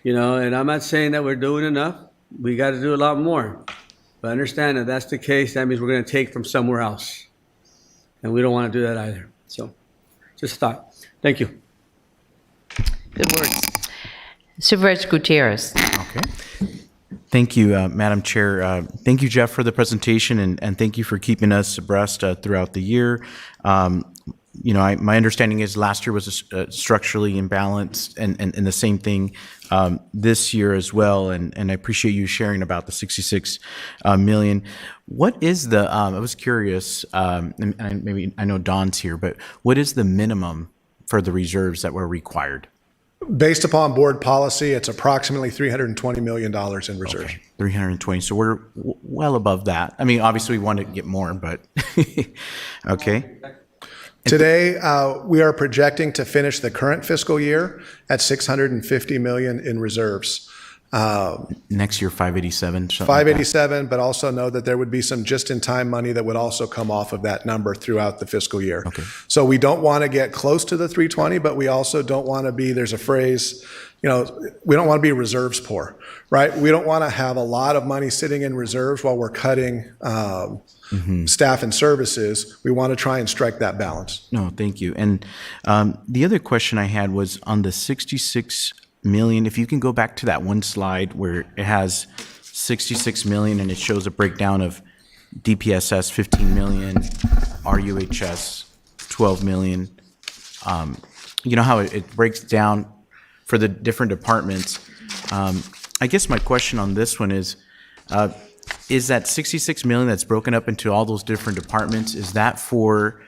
S6: And I'm not saying that we're doing enough. We got to do a lot more. But understand that that's the case. That means we're going to take from somewhere else. And we don't want to do that either. So just a thought. Thank you.
S2: Good words. Supervisor Gutierrez.
S7: Okay. Thank you, Madam Chair. Thank you, Jeff, for the presentation, and thank you for keeping us abreast throughout the year. My understanding is last year was structurally imbalanced, and the same thing this year as well. And I appreciate you sharing about the 66 million. What is the? I was curious, and maybe I know Don's here, but what is the minimum for the reserves that were required?
S5: Based upon board policy, it's approximately $320 million in reserves.
S7: Okay, 320. So we're well above that. I mean, obviously we want to get more, but okay.
S5: Today, we are projecting to finish the current fiscal year at $650 million in reserves.
S7: Next year, 587.
S5: 587, but also know that there would be some just-in-time money that would also come off of that number throughout the fiscal year.
S7: Okay.
S5: So we don't want to get close to the 320, but we also don't want to be, there's a phrase, we don't want to be reserves poor, right? We don't want to have a lot of money sitting in reserves while we're cutting staff and services. We want to try and strike that balance.
S7: No, thank you. And the other question I had was on the 66 million. If you can go back to that one slide where it has 66 million and it shows a breakdown of DPSS 15 million, RUHS 12 million. You know how it breaks down for the different departments. I guess my question on this one is that 66 million that's broken up into all those different departments, is that for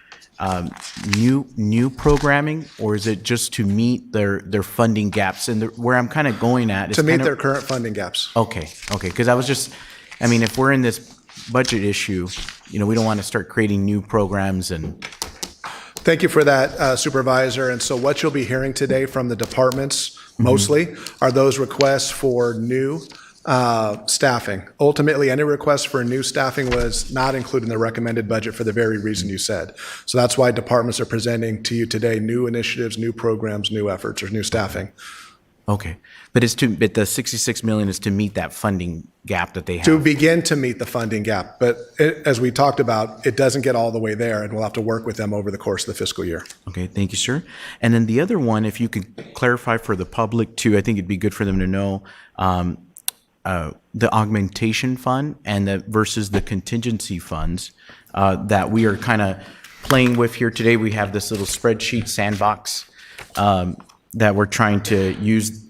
S7: new programming, or is it just to meet their funding gaps? And where I'm kind of going at is
S5: To meet their current funding gaps.
S7: Okay, because I was just, if we're in this budget issue, we don't want to start creating new programs and.
S5: Thank you for that, Supervisor. And so what you'll be hearing today from the departments mostly are those requests for new staffing. Ultimately, any request for new staffing was not included in the recommended budget for the very reason you said. So that's why departments are presenting to you today new initiatives, new programs, new efforts, or new staffing.
S7: Okay, but the 66 million is to meet that funding gap that they have.
S5: To begin to meet the funding gap. But as we talked about, it doesn't get all the way there, and we'll have to work with them over the course of the fiscal year.
S7: Okay, thank you, sir. And then the other one, if you could clarify for the public too, I think it'd be good for them to know the augmentation fund and versus the contingency funds that we are kind of playing with here today. We have this little spreadsheet sandbox that we're trying to use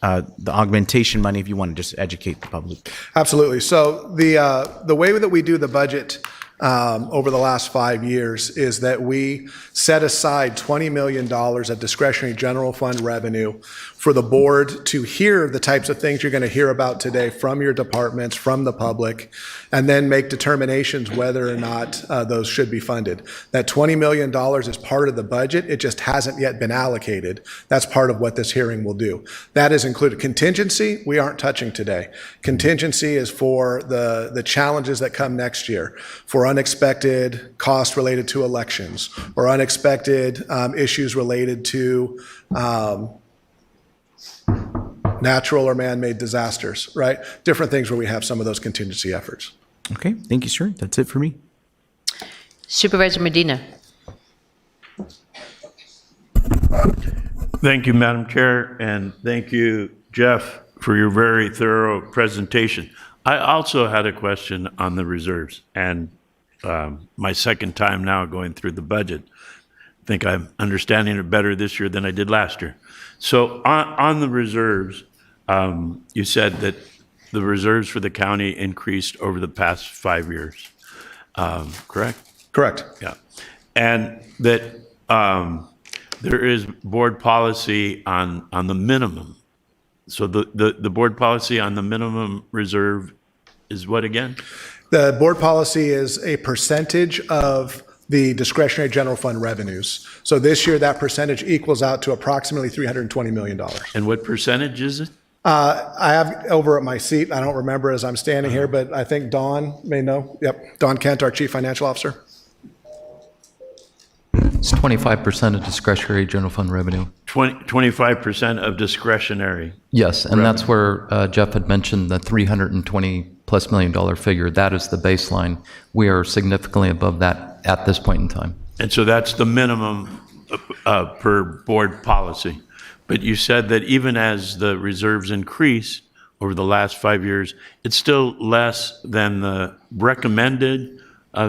S7: the augmentation money, if you want to just educate the public.
S5: Absolutely. So the way that we do the budget over the last 5 years is that we set aside $20 million of discretionary general fund revenue for the board to hear the types of things you're going to hear about today from your departments, from the public, and then make determinations whether or not those should be funded. That $20 million is part of the budget. It just hasn't yet been allocated. That's part of what this hearing will do. That is included. Contingency, we aren't touching today. Contingency is for the challenges that come next year, for unexpected costs related to elections, or unexpected issues related to natural or man-made disasters, right? Different things where we have some of those contingency efforts.
S7: Okay, thank you, sir. That's it for me.
S2: Supervisor Medina.
S8: Thank you, Madam Chair, and thank you, Jeff, for your very thorough presentation. I also had a question on the reserves, and my second time now going through the budget. I think I'm understanding it better this year than I did last year. So on the reserves, you said that the reserves for the county increased over the past 5 years, correct?
S5: Correct.
S8: Yeah. And that there is board policy on the minimum. So the board policy on the minimum reserve is what again?
S5: The board policy is a percentage of the discretionary general fund revenues. So this year, that percentage equals out to approximately $320 million.
S8: And what percentage is it?
S5: I have over at my seat, I don't remember as I'm standing here, but I think Dawn may know. Yep, Dawn Kent, our Chief Financial Officer.
S9: It's 25% of discretionary general fund revenue.
S8: 25% of discretionary.
S9: Yes, and that's where Jeff had mentioned the $320+ million figure. That is the baseline. We are significantly above that at this point in time.
S8: And so that's the minimum per board policy. But you said that even as the reserves increase over the last 5 years, it's still less than the recommended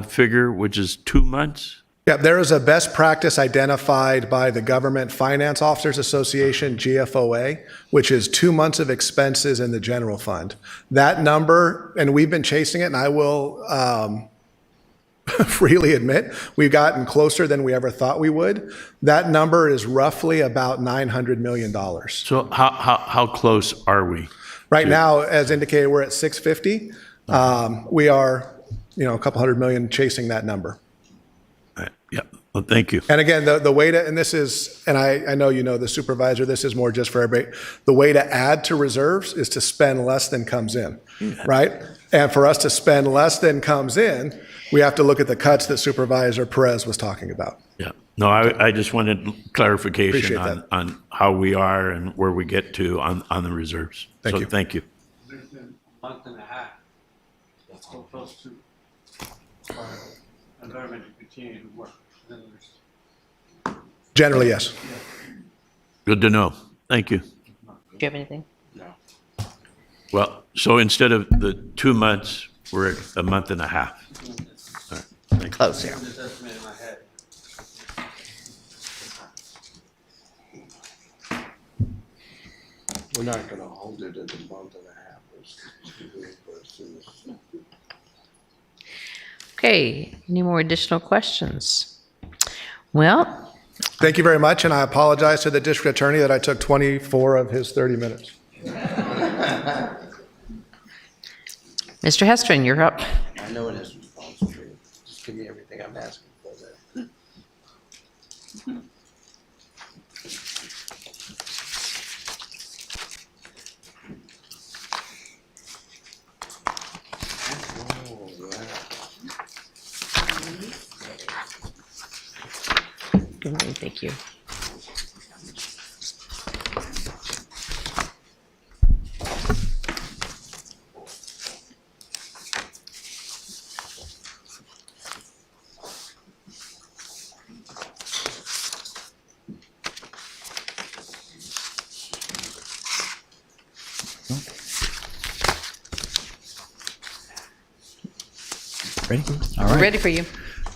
S8: figure, which is 2 months?
S5: Yeah, there is a best practice identified by the Government Finance Officers Association, GFOA, which is 2 months of expenses in the general fund. That number, and we've been chasing it, and I will freely admit, we've gotten closer than we ever thought we would. That number is roughly about $900 million.
S8: So how close are we?
S5: Right now, as indicated, we're at 650. We are, a couple hundred million chasing that number.
S8: Yeah, well, thank you.
S5: And again, the way to, and this is, and I know you know the supervisor, this is more just for everybody, the way to add to reserves is to spend less than comes in, right? And for us to spend less than comes in, we have to look at the cuts that Supervisor Perez was talking about.
S8: Yeah, no, I just wanted clarification
S5: Appreciate that.
S8: on how we are and where we get to on the reserves.
S5: Thank you.
S8: Thank you.
S6: There's been a month and a half. That's so close to the government to continue to work. In other words,
S5: Generally, yes.
S8: Good to know. Thank you.
S2: Do you have anything?
S6: no.
S8: Well, so instead of the 2 months, we're at a month and a half. All right, thank you.
S2: Close, yeah.
S6: This estimate in my head.
S4: We're not going to hold it at a month and a half.
S2: Okay, any more additional questions? Well,
S5: Thank you very much, and I apologize to the district attorney that I took 24 of his 30 minutes.
S2: Mr. Hestron, you're up.
S4: I know it is responsibility. Just give me everything I'm asking for there.
S2: Good morning, thank you.
S10: Ready? All
S2: We're
S10: right.
S2: ready for you.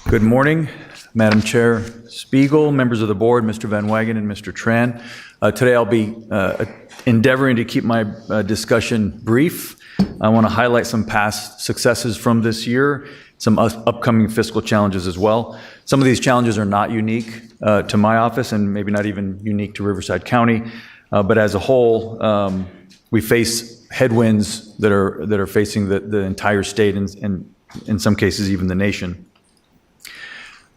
S10: Good morning, Madam Chair Spiegel, members of the board, Mr. Van Wagen and Mr. Tran. Today I'll be endeavoring to keep my discussion brief. I want to highlight some past successes from this year, some upcoming fiscal challenges as well. Some of these challenges are not unique to my office and maybe not even unique to Riverside County, but as a whole, we face headwinds that are facing the entire state and in some cases even the nation.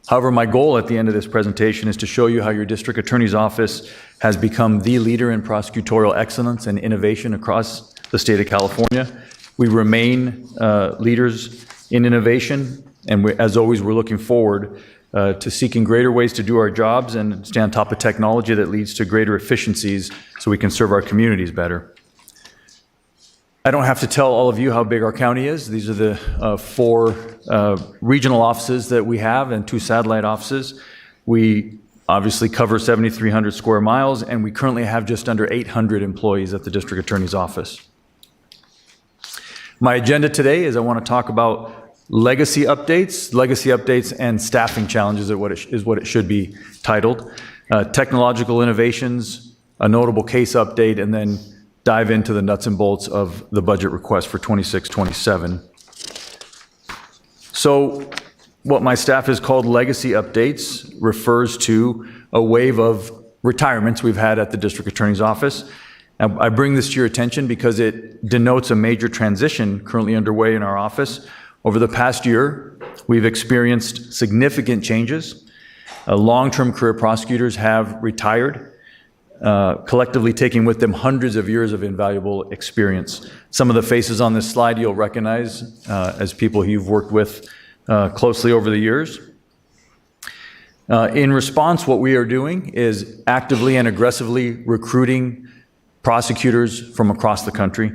S10: However, my goal at the end of this presentation is to show you how your district attorney's office has become the leader in prosecutorial excellence and innovation across the state of California. We remain leaders in innovation, and as always, we're looking forward to seeking greater ways to do our jobs and stay on top of technology that leads to greater efficiencies so we can serve our communities better. I don't have to tell all of you how big our county is. These are the 4 regional offices that we have and 2 satellite offices. We obviously cover 7,300 square miles, and we currently have just under 800 employees at the district attorney's office. My agenda today is I want to talk about legacy updates and staffing challenges is what it should be titled, technological innovations, a notable case update, and then dive into the nuts and bolts of the budget request for 26-27. So what my staff has called legacy updates refers to a wave of retirements we've had at the district attorney's office. I bring this to your attention because it denotes a major transition currently underway in our office. Over the past year, we've experienced significant changes. Long-term career prosecutors have retired, collectively taking with them hundreds of years of invaluable experience. Some of the faces on this slide you'll recognize as people you've worked with closely over the years. In response, what we are doing is actively and aggressively recruiting prosecutors from across the country.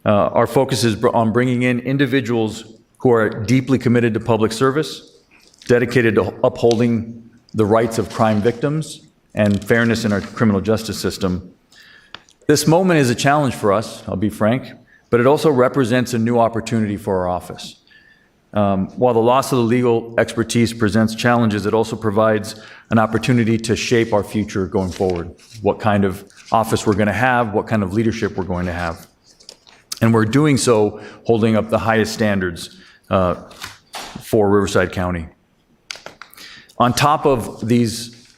S10: Our focus is on bringing in individuals who are deeply committed to public service, dedicated to upholding the rights of crime victims and fairness in our criminal justice system. This moment is a challenge for us, I'll be frank, but it also represents a new opportunity for our office. While the loss of the legal expertise presents challenges, it also provides an opportunity to shape our future going forward, what kind of office we're going to have, what kind of leadership we're going to have. And we're doing so holding up the highest standards for Riverside County. On top of these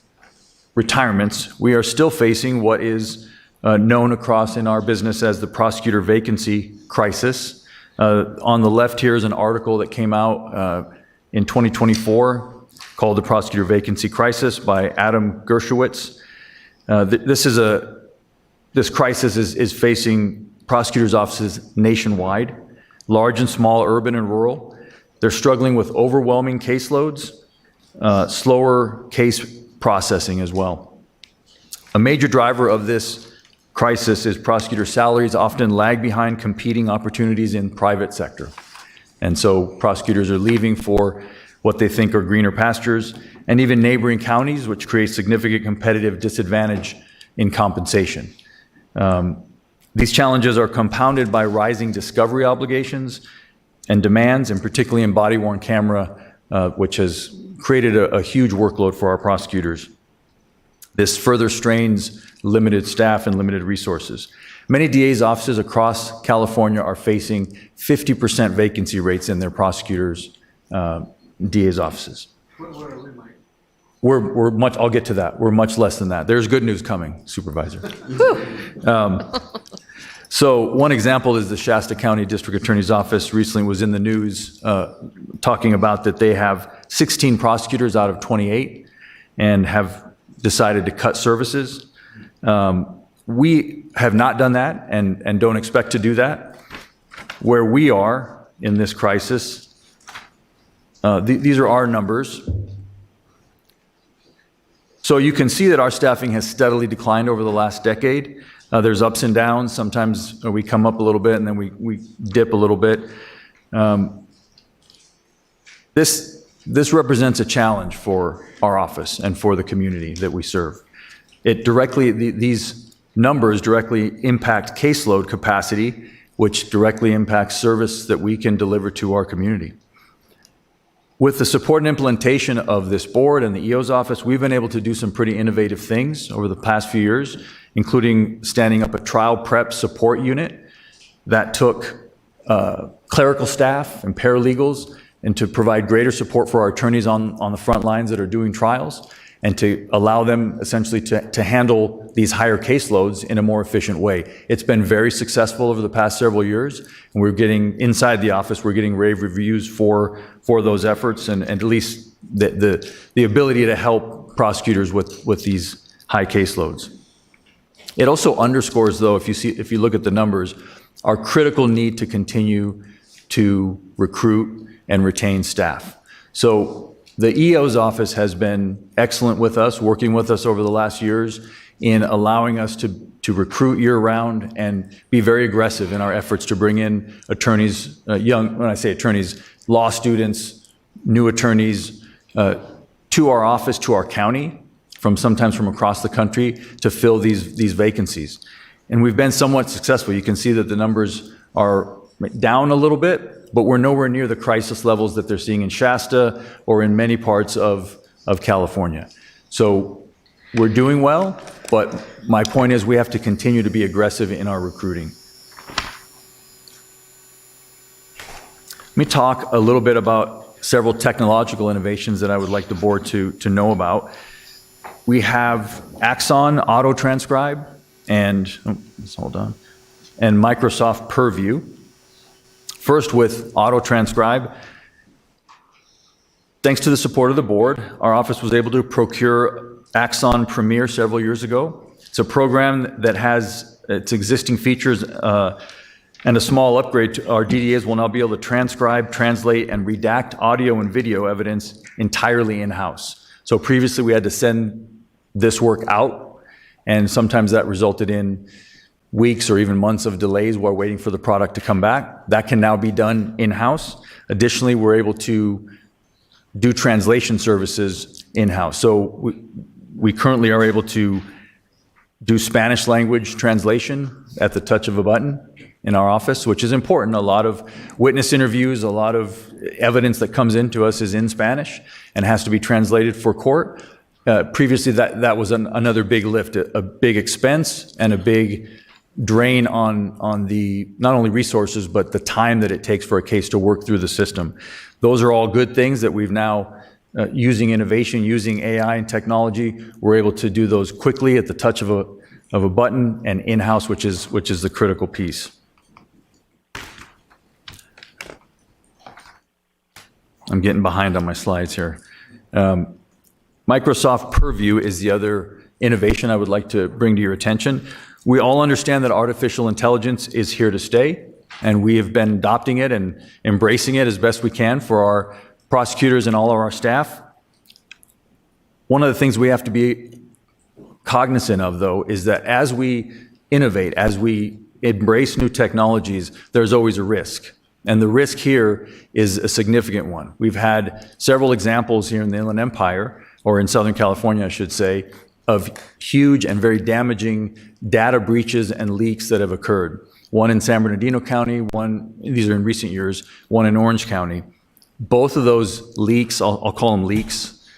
S10: retirements, we are still facing what is known across in our business as the prosecutor vacancy crisis. On the left here is an article that came out in 2024 called The Prosecutor Vacancy Crisis by Adam Gershowitz. This crisis is facing prosecutors' offices nationwide, large and small, urban and rural. They're struggling with overwhelming caseloads, slower case processing as well. A major driver of this crisis is prosecutor salaries often lag behind competing opportunities in private sector. And so prosecutors are leaving for what they think are greener pastures and even neighboring counties, which creates significant competitive disadvantage in compensation. These challenges are compounded by rising discovery obligations and demands, and particularly in body-worn camera, which has created a huge workload for our prosecutors. This further strains limited staff and limited resources. Many DA's offices across California are facing 50% vacancy rates in their prosecutors' DA's offices. We're much, I'll get to that. We're much less than that. There's good news coming, Supervisor. So one example is the Shasta County District Attorney's Office recently was in the news talking about that they have 16 prosecutors out of 28 and have decided to cut services. We have not done that and don't expect to do that. Where we are in this crisis, these are our numbers. So you can see that our staffing has steadily declined over the last decade. There's ups and downs. Sometimes we come up a little bit and then we dip a little bit. This represents a challenge for our office and for the community that we serve. These numbers directly impact caseload capacity, which directly impacts service that we can deliver to our community. With the support and implementation of this board and the EO's office, we've been able to do some pretty innovative things over the past few years, including standing up a trial prep support unit that took clerical staff and paralegals and to provide greater support for our attorneys on the front lines that are doing trials, and to allow them essentially to handle these higher caseloads in a more efficient way. It's been very successful over the past several years, and we're getting, inside the office, we're getting rave reviews for those efforts and at least the ability to help prosecutors with these high caseloads. It also underscores, though, if you look at the numbers, our critical need to continue to recruit and retain staff. So the EO's office has been excellent with us, working with us over the last years in allowing us to recruit year-round and be very aggressive in our efforts to bring in attorneys, when I say attorneys, law students, new attorneys, to our office, to our county, sometimes from across the country, to fill these vacancies. And we've been somewhat successful. You can see that the numbers are down a little bit, but we're nowhere near the crisis levels that they're seeing in Shasta or in many parts of California. So we're doing well, but my point is we have to continue to be aggressive in our recruiting. Let me talk a little bit about several technological innovations that I would like the board to know about. We have Axon Auto Transcribe and Microsoft Purview. First, with Auto Transcribe, thanks to the support of the board, our office was able to procure Axon Premier several years ago. It's a program that has its existing features and a small upgrade. Our DDAs will now be able to transcribe, translate, and redact audio and video evidence entirely in-house. So previously, we had to send this work out, and sometimes that resulted in weeks or even months of delays while waiting for the product to come back. That can now be done in-house. Additionally, we're able to do translation services in-house. So we currently are able to do Spanish language translation at the touch of a button in our office, which is important. A lot of witness interviews, a lot of evidence that comes into us is in Spanish and has to be translated for court. Previously, that was another big lift, a big expense and a big drain on the not only resources, but the time that it takes for a case to work through the system. Those are all good things that we've now, using innovation, using AI and technology, we're able to do those quickly at the touch of a button and in-house, which is the critical piece. I'm getting behind on my slides here. Microsoft Purview is the other innovation I would like to bring to your attention. We all understand that artificial intelligence is here to stay, and we have been adopting it and embracing it as best we can for our prosecutors and all of our staff. One of the things we have to be cognizant of, though, is that as we innovate, as we embrace new technologies, there's always a risk. And the risk here is a significant one. We've had several examples here in the Inland Empire, or in Southern California, I should say, of huge and very damaging data breaches and leaks that have occurred. One in San Bernardino County, these are in recent years, one in Orange County. Both of those leaks, I'll call them leaks,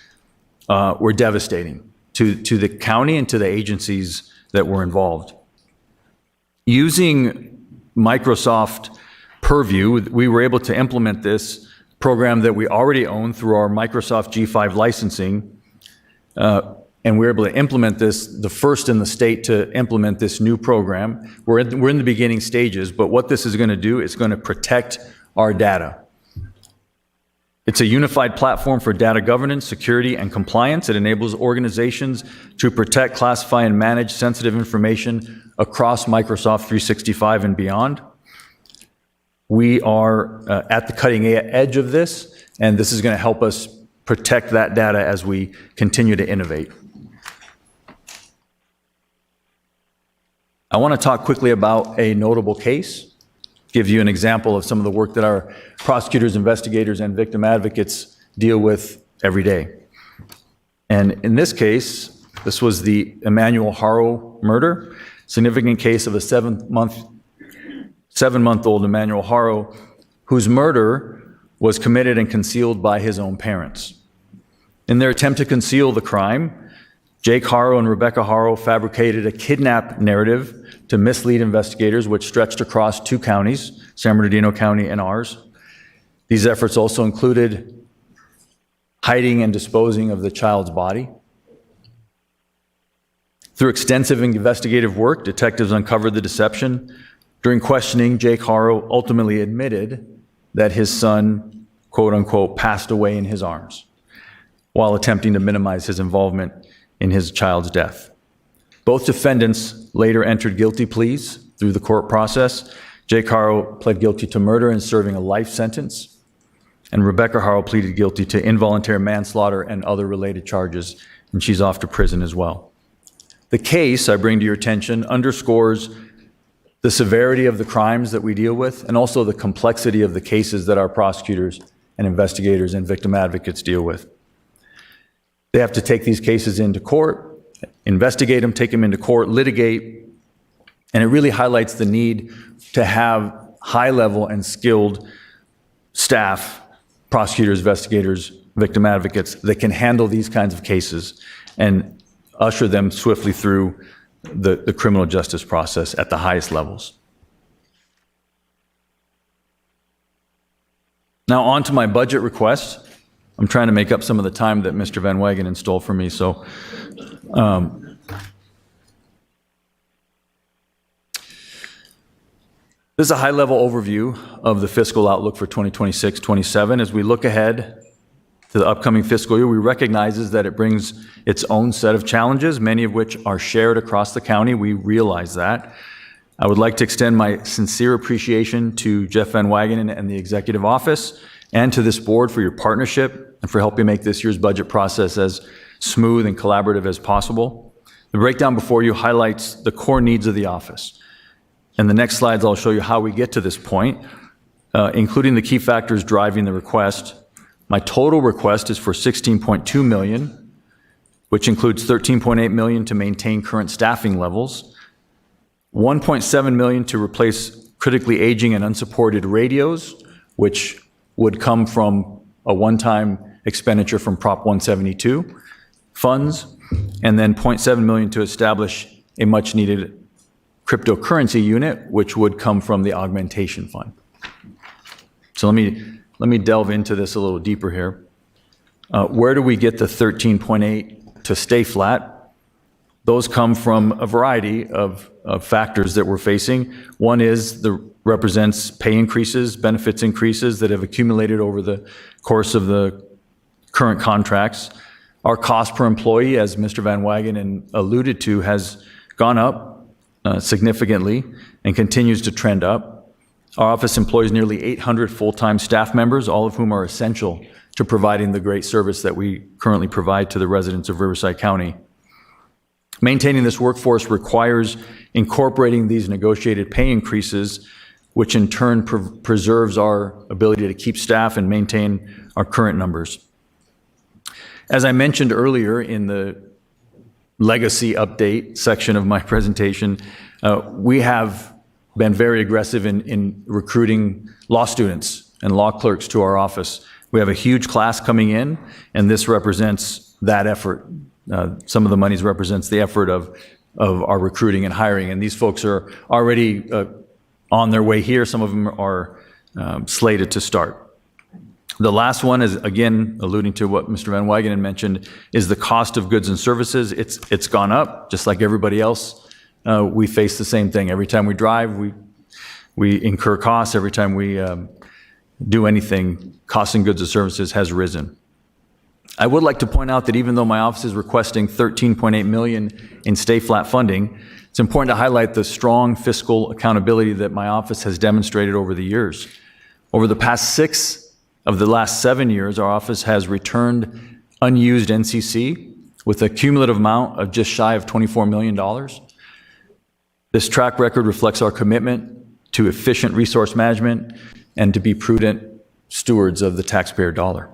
S10: were devastating to the county and to the agencies that were involved. Using Microsoft Purview, we were able to implement this program that we already own through our Microsoft G5 licensing, and we were able to implement this, the first in the state to implement this new program. We're in the beginning stages, but what this is going to do is going to protect our data. It's a unified platform for data governance, security, and compliance. It enables organizations to protect, classify, and manage sensitive information across Microsoft 365 and beyond. We are at the cutting edge of this, and this is going to help us protect that data as we continue to innovate. I want to talk quickly about a notable case, give you an example of some of the work that our prosecutors, investigators, and victim advocates deal with every day. And in this case, this was the Emmanuel Haro murder, significant case of a seven-month-old Emmanuel Haro, whose murder was committed and concealed by his own parents. In their attempt to conceal the crime, Jake Haro and Rebecca Haro fabricated a kidnap narrative to mislead investigators, which stretched across two counties, San Bernardino County and ours. These efforts also included hiding and disposing of the child's body. Through extensive investigative work, detectives uncovered the deception. During questioning, Jake Haro ultimately admitted that his son, quote unquote, passed away in his arms while attempting to minimize his involvement in his child's death. Both defendants later entered guilty pleas through the court process. Jake Haro pled guilty to murder and serving a life sentence, and Rebecca Haro pleaded guilty to involuntary manslaughter and other related charges, and she's off to prison as well. The case I bring to your attention underscores the severity of the crimes that we deal with, and also the complexity of the cases that our prosecutors and investigators and victim advocates deal with. They have to take these cases into court, investigate them, take them into court, litigate, and it really highlights the need to have high-level and skilled staff, prosecutors, investigators, victim advocates that can handle these kinds of cases and usher them swiftly through the criminal justice process at the highest levels. Now on to my budget request. I'm trying to make up some of the time that Mr. Van Wagenen stole from me, so this is a high-level overview of the fiscal outlook for 2026-27. As we look ahead to the upcoming fiscal year, we recognize that it brings its own set of challenges, many of which are shared across the county. We realize that. I would like to extend my sincere appreciation to Jeff Van Wagenen and the Executive Office and to this board for your partnership and for helping make this year's budget process as smooth and collaborative as possible. The breakdown before you highlights the core needs of the office. In the next slides, I'll show you how we get to this point, including the key factors driving the request. My total request is for $16.2 million, which includes $13.8 million to maintain current staffing levels, $1.7 million to replace critically aging and unsupported radios, which would come from a one-time expenditure from Prop 172 funds, and then $0.7 million to establish a much-needed cryptocurrency unit, which would come from the augmentation fund. So let me delve into this a little deeper here. Where do we get the 13.8 to stay flat? Those come from a variety of factors that we're facing. One is represents pay increases, benefits increases that have accumulated over the course of the current contracts. Our cost per employee, as Mr. Van Wagenen alluded to, has gone up significantly and continues to trend up. Our office employs nearly 800 full-time staff members, all of whom are essential to providing the great service that we currently provide to the residents of Riverside County. Maintaining this workforce requires incorporating these negotiated pay increases, which in turn preserves our ability to keep staff and maintain our current numbers. As I mentioned earlier in the legacy update section of my presentation, we have been very aggressive in recruiting law students and law clerks to our office. We have a huge class coming in, and this represents that effort. Some of the monies represents the effort of our recruiting and hiring, and these folks are already on their way here. Some of them are slated to start. The last one is, again, alluding to what Mr. Van Wagenen mentioned, is the cost of goods and services. It's gone up, just like everybody else. We face the same thing. Every time we drive, we incur costs. Every time we do anything, cost in goods and services has risen. I would like to point out that even though my office is requesting $13.8 million in stay flat funding, it's important to highlight the strong fiscal accountability that my office has demonstrated over the years. Over the past 6 of the last 7 years, our office has returned unused NCC with a cumulative amount of just shy of $24 million. This track record reflects our commitment to efficient resource management and to be prudent stewards of the taxpayer dollar.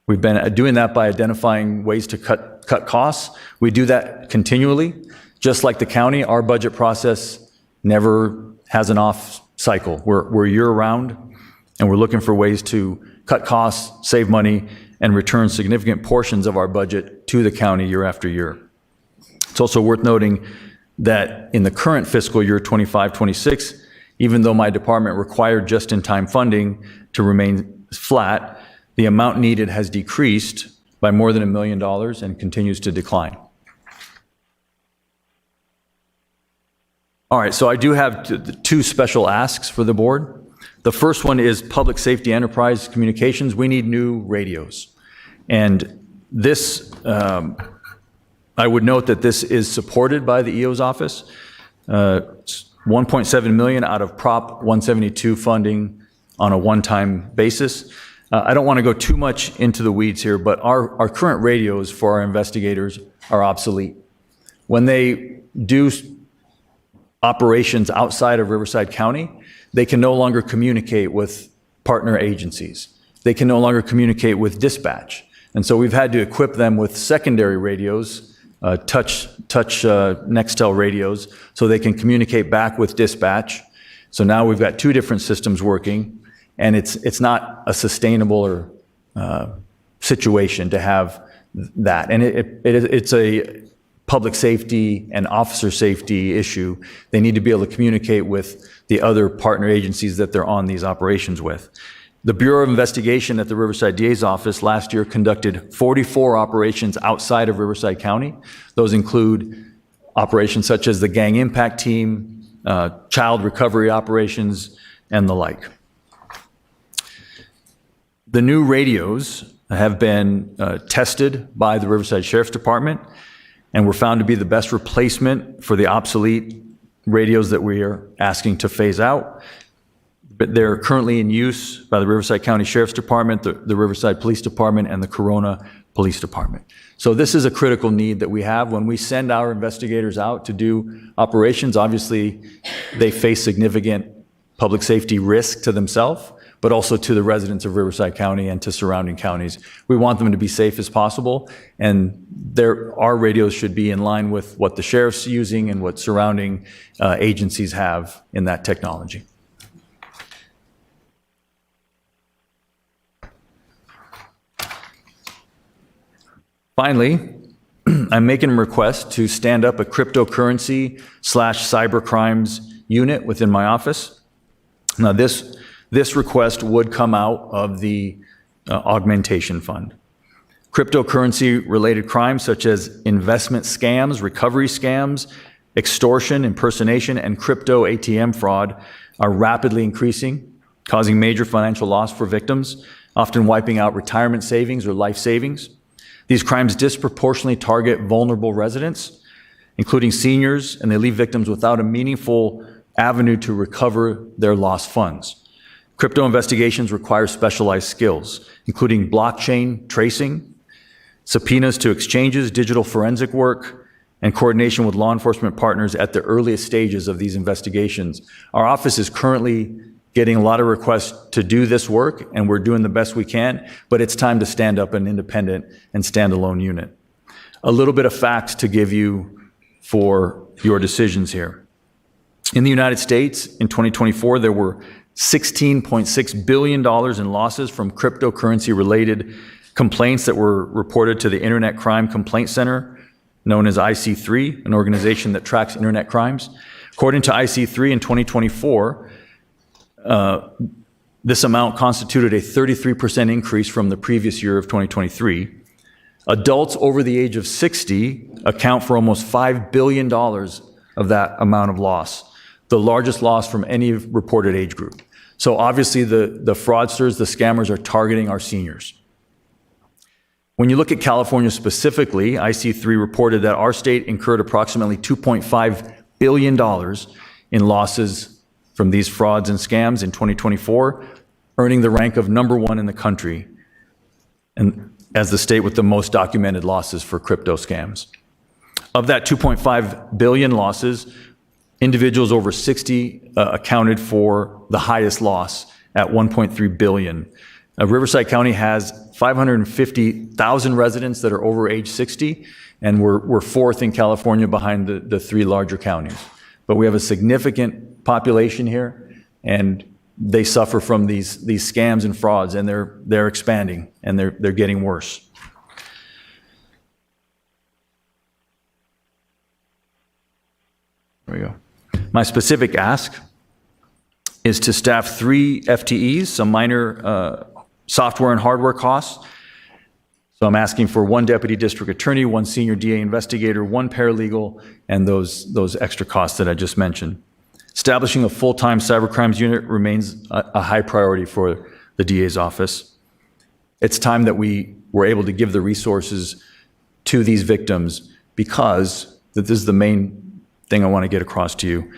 S10: We've been doing that by identifying ways to cut costs. We do that continually. Just like the county, our budget process never has an off cycle. We're year-round, and we're looking for ways to cut costs, save money, and return significant portions of our budget to the county year after year. It's also worth noting that in the current fiscal year 25-26, even though my department required just-in-time funding to remain flat, the amount needed has decreased by more than $1 million and continues to decline. All right, so I do have two special asks for the board. The first one is public safety enterprise communications. We need new radios. And this, I would note that this is supported by the EO's office. $1.7 million out of Prop 172 funding on a one-time basis. I don't want to go too much into the weeds here, but our current radios for our investigators are obsolete. When they do operations outside of Riverside County, they can no longer communicate with partner agencies. They can no longer communicate with dispatch. And so we've had to equip them with secondary radios, touch Nextel radios, so they can communicate back with dispatch. So now we've got two different systems working, and it's not a sustainable situation to have that. And it's a public safety and officer safety issue. They need to be able to communicate with the other partner agencies that they're on these operations with. The Bureau of Investigation at the Riverside DA's office last year conducted 44 operations outside of Riverside County. Those include operations such as the Gang Impact Team, child recovery operations, and the like. The new radios have been tested by the Riverside Sheriff's Department and were found to be the best replacement for the obsolete radios that we are asking to phase out. But they're currently in use by the Riverside County Sheriff's Department, the Riverside Police Department, and the Corona Police Department. So this is a critical need that we have. When we send our investigators out to do operations, obviously they face significant public safety risk to themselves, but also to the residents of Riverside County and to surrounding counties. We want them to be safe as possible, and our radios should be in line with what the sheriff's using and what surrounding agencies have in that technology. Finally, I'm making a request to stand up a cryptocurrency/cyber crimes unit within my office. Now, this request would come out of the augmentation fund. Cryptocurrency-related crimes such as investment scams, recovery scams, extortion, impersonation, and crypto ATM fraud are rapidly increasing, causing major financial loss for victims, often wiping out retirement savings or life savings. These crimes disproportionately target vulnerable residents, including seniors, and they leave victims without a meaningful avenue to recover their lost funds. Crypto investigations require specialized skills, including blockchain tracing, subpoenas to exchanges, digital forensic work, and coordination with law enforcement partners at the earliest stages of these investigations. Our office is currently getting a lot of requests to do this work, and we're doing the best we can, but it's time to stand up an independent and standalone unit. A little bit of facts to give you for your decisions here. In the United States, in 2024, there were $16.6 billion in losses from cryptocurrency-related complaints that were reported to the Internet Crime Complaint Center, known as IC3, an organization that tracks internet crimes. According to IC3, in 2024, this amount constituted a 33% increase from the previous year of 2023. Adults over the age of 60 account for almost $5 billion of that amount of loss, the largest loss from any reported age group. So obviously the fraudsters, the scammers are targeting our seniors. When you look at California specifically, IC3 reported that our state incurred approximately $2.5 billion in losses from these frauds and scams in 2024, earning the rank of #1 in the country, and as the state with the most documented losses for crypto scams. Of that 2.5 billion losses, individuals over 60 accounted for the highest loss at 1.3 billion. Riverside County has 550,000 residents that are over age 60, and we're fourth in California behind the three larger counties. But we have a significant population here, and they suffer from these scams and frauds, and they're expanding, and they're getting worse. There we go. My specific ask is to staff 3 FTEs, some minor software and hardware costs. So I'm asking for 1 deputy district attorney, 1 senior DA investigator, 1 paralegal, and those extra costs that I just mentioned. Establishing a full-time cybercrimes unit remains a high priority for the DA's office. It's time that we were able to give the resources to these victims, because this is the main thing I want to get across to you.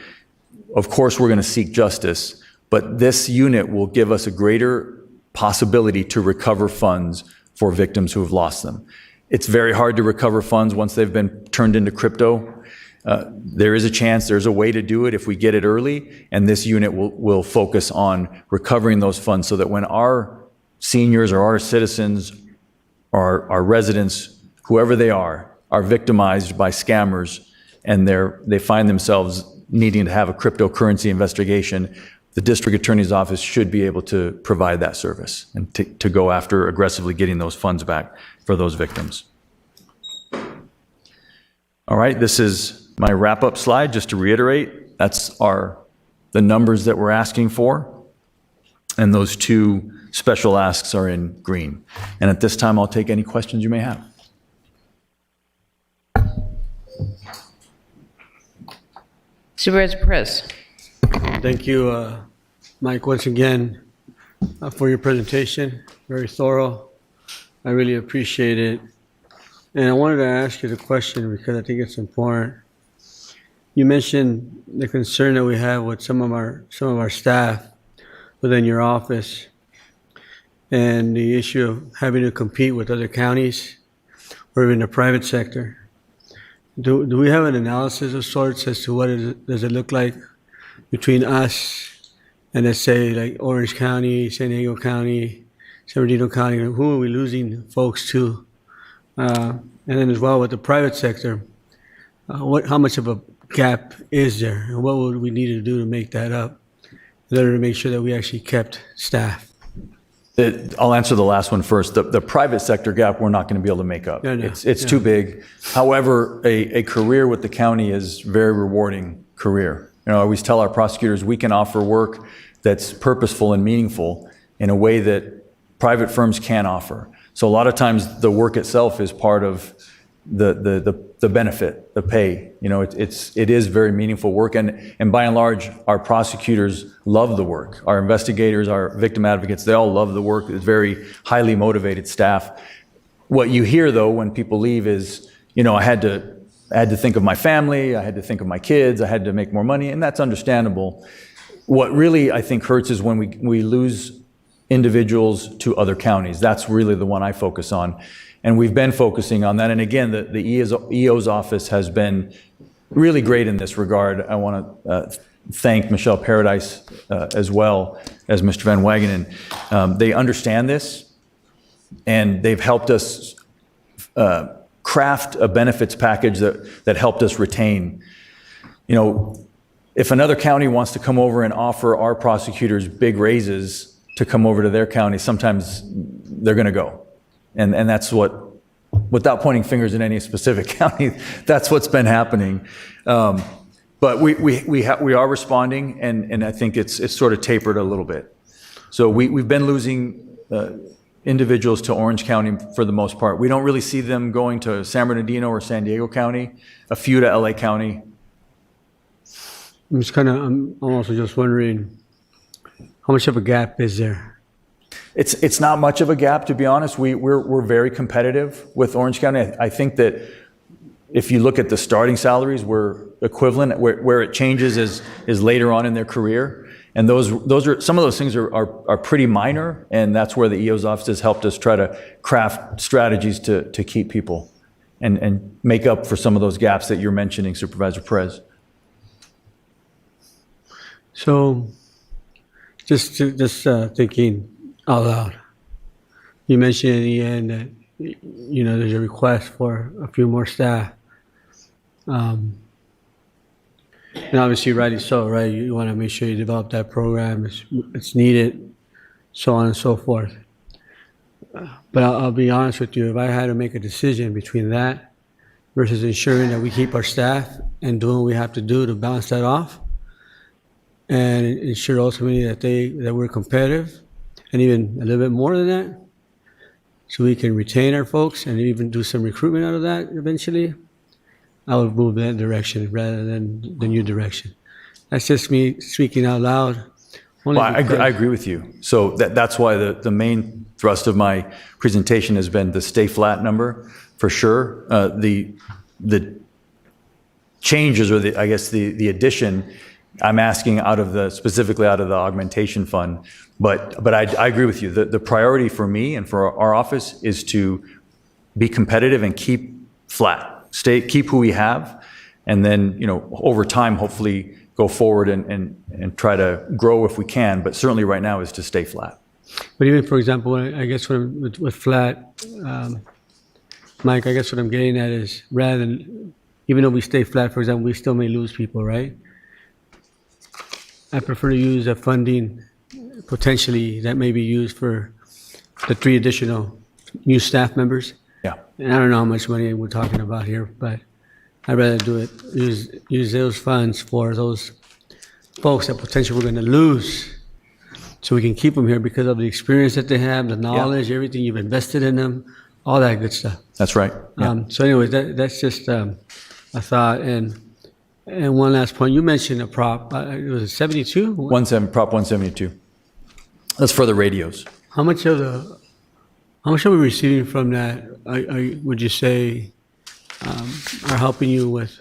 S10: Of course, we're going to seek justice, but this unit will give us a greater possibility to recover funds for victims who have lost them. It's very hard to recover funds once they've been turned into crypto. There is a chance, there's a way to do it if we get it early, and this unit will focus on recovering those funds so that when our seniors or our citizens or our residents, whoever they are victimized by scammers and they find themselves needing to have a cryptocurrency investigation, the district attorney's office should be able to provide that service and to go after aggressively getting those funds back for those victims. All right, this is my wrap-up slide. Just to reiterate, that's the numbers that we're asking for, and those 2 special asks are in green. And at this time, I'll take any questions you may have.
S2: Supervisor Perez.
S6: Thank you, Mike, once again for your presentation. Very thorough. I really appreciate it. And I wanted to ask you the question because I think it's important. You mentioned the concern that we have with some of our staff within your office and the issue of having to compete with other counties or even the private sector. Do we have an analysis of sorts as to what does it look like between us and, let's say, like Orange County, San Diego County, San Bernardino County? Who are we losing folks to? And then as well with the private sector, how much of a gap is there, and what would we need to do to make that up in order to make sure that we actually kept staff?
S10: I'll answer the last one first. The private sector gap, we're not going to be able to make up.
S6: No.
S10: It's too big. However, a career with the county is a very rewarding career. I always tell our prosecutors we can offer work that's purposeful and meaningful in a way that private firms can't offer. So a lot of times the work itself is part of the benefit, the pay. It is very meaningful work, and by and large, our prosecutors love the work. Our investigators, our victim advocates, they all love the work. It's very highly motivated staff. What you hear though when people leave is, I had to think of my family, I had to think of my kids, I had to make more money, and that's understandable. What really I think hurts is when we lose individuals to other counties. That's really the one I focus on. And we've been focusing on that. And again, the EO's office has been really great in this regard. I want to thank Michelle Paradise as well as Mr. Van Wagenen. They understand this, and they've helped us craft a benefits package that helped us retain. If another county wants to come over and offer our prosecutors big raises to come over to their county, sometimes they're going to go. And that's without pointing fingers in any specific county, that's what's been happening. But we are responding, and I think it's sort of tapered a little bit. So we've been losing individuals to Orange County for the most part. We don't really see them going to San Bernardino or San Diego County, a few to LA County.
S6: I'm also just wondering, how much of a gap is there?
S10: It's not much of a gap, to be honest. We're very competitive with Orange County. I think that if you look at the starting salaries, we're equivalent. Where it changes is later on in their career, and those are some of those things are pretty minor, and that's where the EO's office has helped us try to craft strategies to keep people and make up for some of those gaps that you're mentioning, Supervisor Perez.
S6: So, just thinking out loud, you mentioned in the end that there's a request for a few more staff, and obviously rightly so, right? You want to make sure you develop that program. It's needed, so on and so forth. But I'll be honest with you, if I had to make a decision between that versus ensuring that we keep our staff and doing what we have to do to balance that off, and ensure ultimately that we're competitive, and even a little bit more than that, so we can retain our folks and even do some recruitment out of that eventually, I would move in that direction rather than the new direction. That's just me speaking out loud.
S10: Well, I agree with you. So that's why the main thrust of my presentation has been the stay flat number, for sure. The changes, or the addition, I'm asking specifically out of the augmentation fund. But I agree with you. The priority for me and for our office is to be competitive and keep flat. Keep who we have, and then over time, hopefully go forward and try to grow if we can. But certainly right now is to stay flat.
S6: But even, for example, I guess with flat, Mike, I guess what I'm getting at is, rather than, even though we stay flat, for example, we still may lose people, right? I prefer to use a funding potentially that may be used for the 3 additional new staff members.
S10: Yeah.
S6: And I don't know how much money we're talking about here, but I'd rather use those funds for those folks that potentially we're going to lose, so we can keep them here because of the experience that they have, the knowledge, everything you've invested in them, all that good stuff.
S10: That's right. Yeah.
S6: So anyways, that's just a thought. And one last point, you mentioned a prop, it was 72?
S10: Prop 172. That's for the radios.
S6: How much are we receiving from that? Would you say are helping you with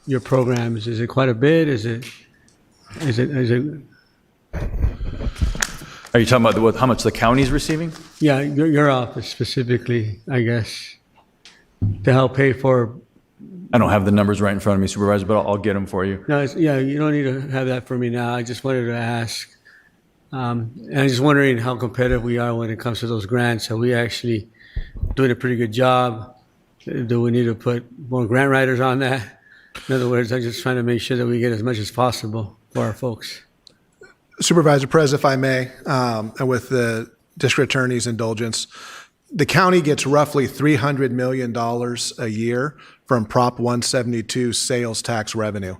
S6: your programs? Is it quite a bit? Is it?
S10: Are you talking about how much the county's receiving?
S6: Yeah, your office specifically, I guess, to help pay for.
S10: I don't have the numbers right in front of me, Supervisor, but I'll get them for you.
S6: No, yeah, you don't need to have that for me now. I just wanted to ask. And I'm just wondering how competitive we are when it comes to those grants. Are we actually doing a pretty good job? Do we need to put more grant writers on that? In other words, I'm just trying to make sure that we get as much as possible for our folks.
S5: Supervisor Perez, if I may, and with the district attorney's indulgence, the county gets roughly $300 million a year from Prop 172 sales tax revenue.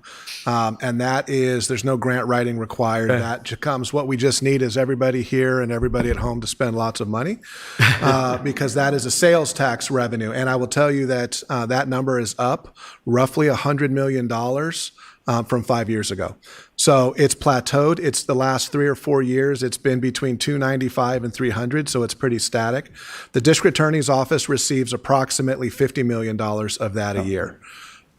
S5: And that is, there's no grant writing required.
S6: Okay.
S5: That comes, what we just need is everybody here and everybody at home to spend lots of money because that is a sales tax revenue. And I will tell you that that number is up roughly $100 million from 5 years ago. So it's plateaued. It's the last 3 or 4 years. It's been between 295 and 300, so it's pretty static. The district attorney's office receives approximately $50 million of that a year.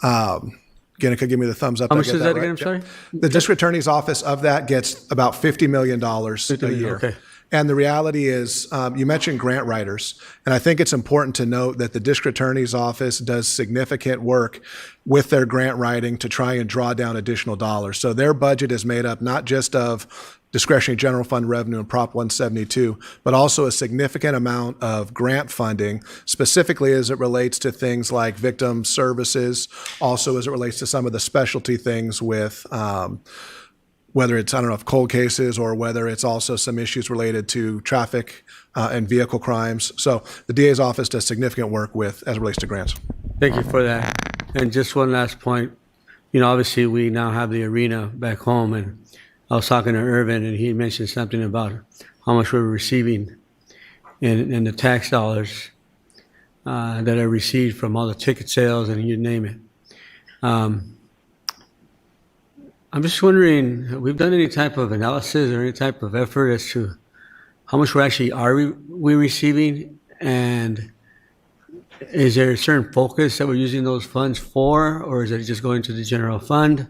S5: Again, could give me the thumbs up.
S6: How much is that again? I'm sorry.
S5: The district attorney's office of that gets about $50 million a year.
S6: Okay.
S5: And the reality is, you mentioned grant writers, and I think it's important to note that the district attorney's office does significant work with their grant writing to try and draw down additional dollars. So their budget is made up not just of discretionary general fund revenue and Prop 172, but also a significant amount of grant funding, specifically as it relates to things like victim services, also as it relates to some of the specialty things with whether it's, I don't know, if cold cases or whether it's also some issues related to traffic and vehicle crimes. So the DA's office does significant work with as it relates to grants.
S6: Thank you for that. And just one last point. You know, obviously we now have the arena back home, and I was talking to Irvin, and he mentioned something about how much we're receiving in the tax dollars that are received from all the ticket sales and you name it. I'm just wondering, have we done any type of analysis or any type of effort as to how much we receiving, and is there a certain focus that we're using those funds for, or is it just going to the general fund?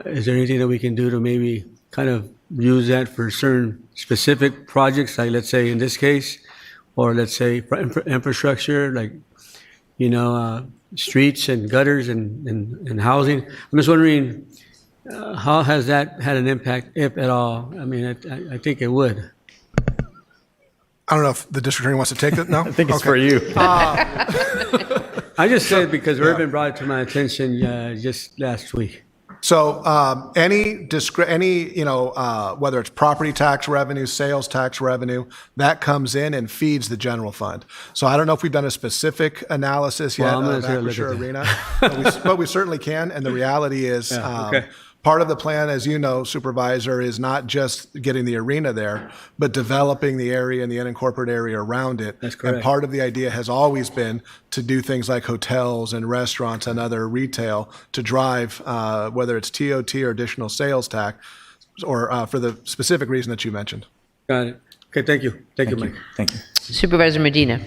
S6: Is there anything that we can do to maybe kind of use that for certain specific projects, like let's say in this case, or let's say for infrastructure, like, you know, streets and gutters and housing? I'm just wondering, how has that had an impact, if at all? I mean, I think it would.
S5: I don't know if the district attorney wants to take it. No?
S10: I think it's for you.
S6: I just said because Irvin brought it to my attention just last week.
S5: So any whether it's property tax revenue, sales tax revenue, that comes in and feeds the general fund. So I don't know if we've done a specific analysis yet
S6: Well, I'm
S5: of
S6: gonna
S5: that
S6: take a look
S5: Arena,
S6: at
S5: but we certainly can. And the reality is,
S6: okay.
S5: part of the plan, as you know, Supervisor, is not just getting the arena there, but developing the area and the unincorporated area around it.
S6: That's correct.
S5: And part of the idea has always been to do things like hotels and restaurants and other retail to drive, whether it's TOT or additional sales tax, or for the specific reason that you mentioned.
S6: Got it. Okay, thank you. Thank you, Mike.
S10: Thank you.
S2: Supervisor Medina.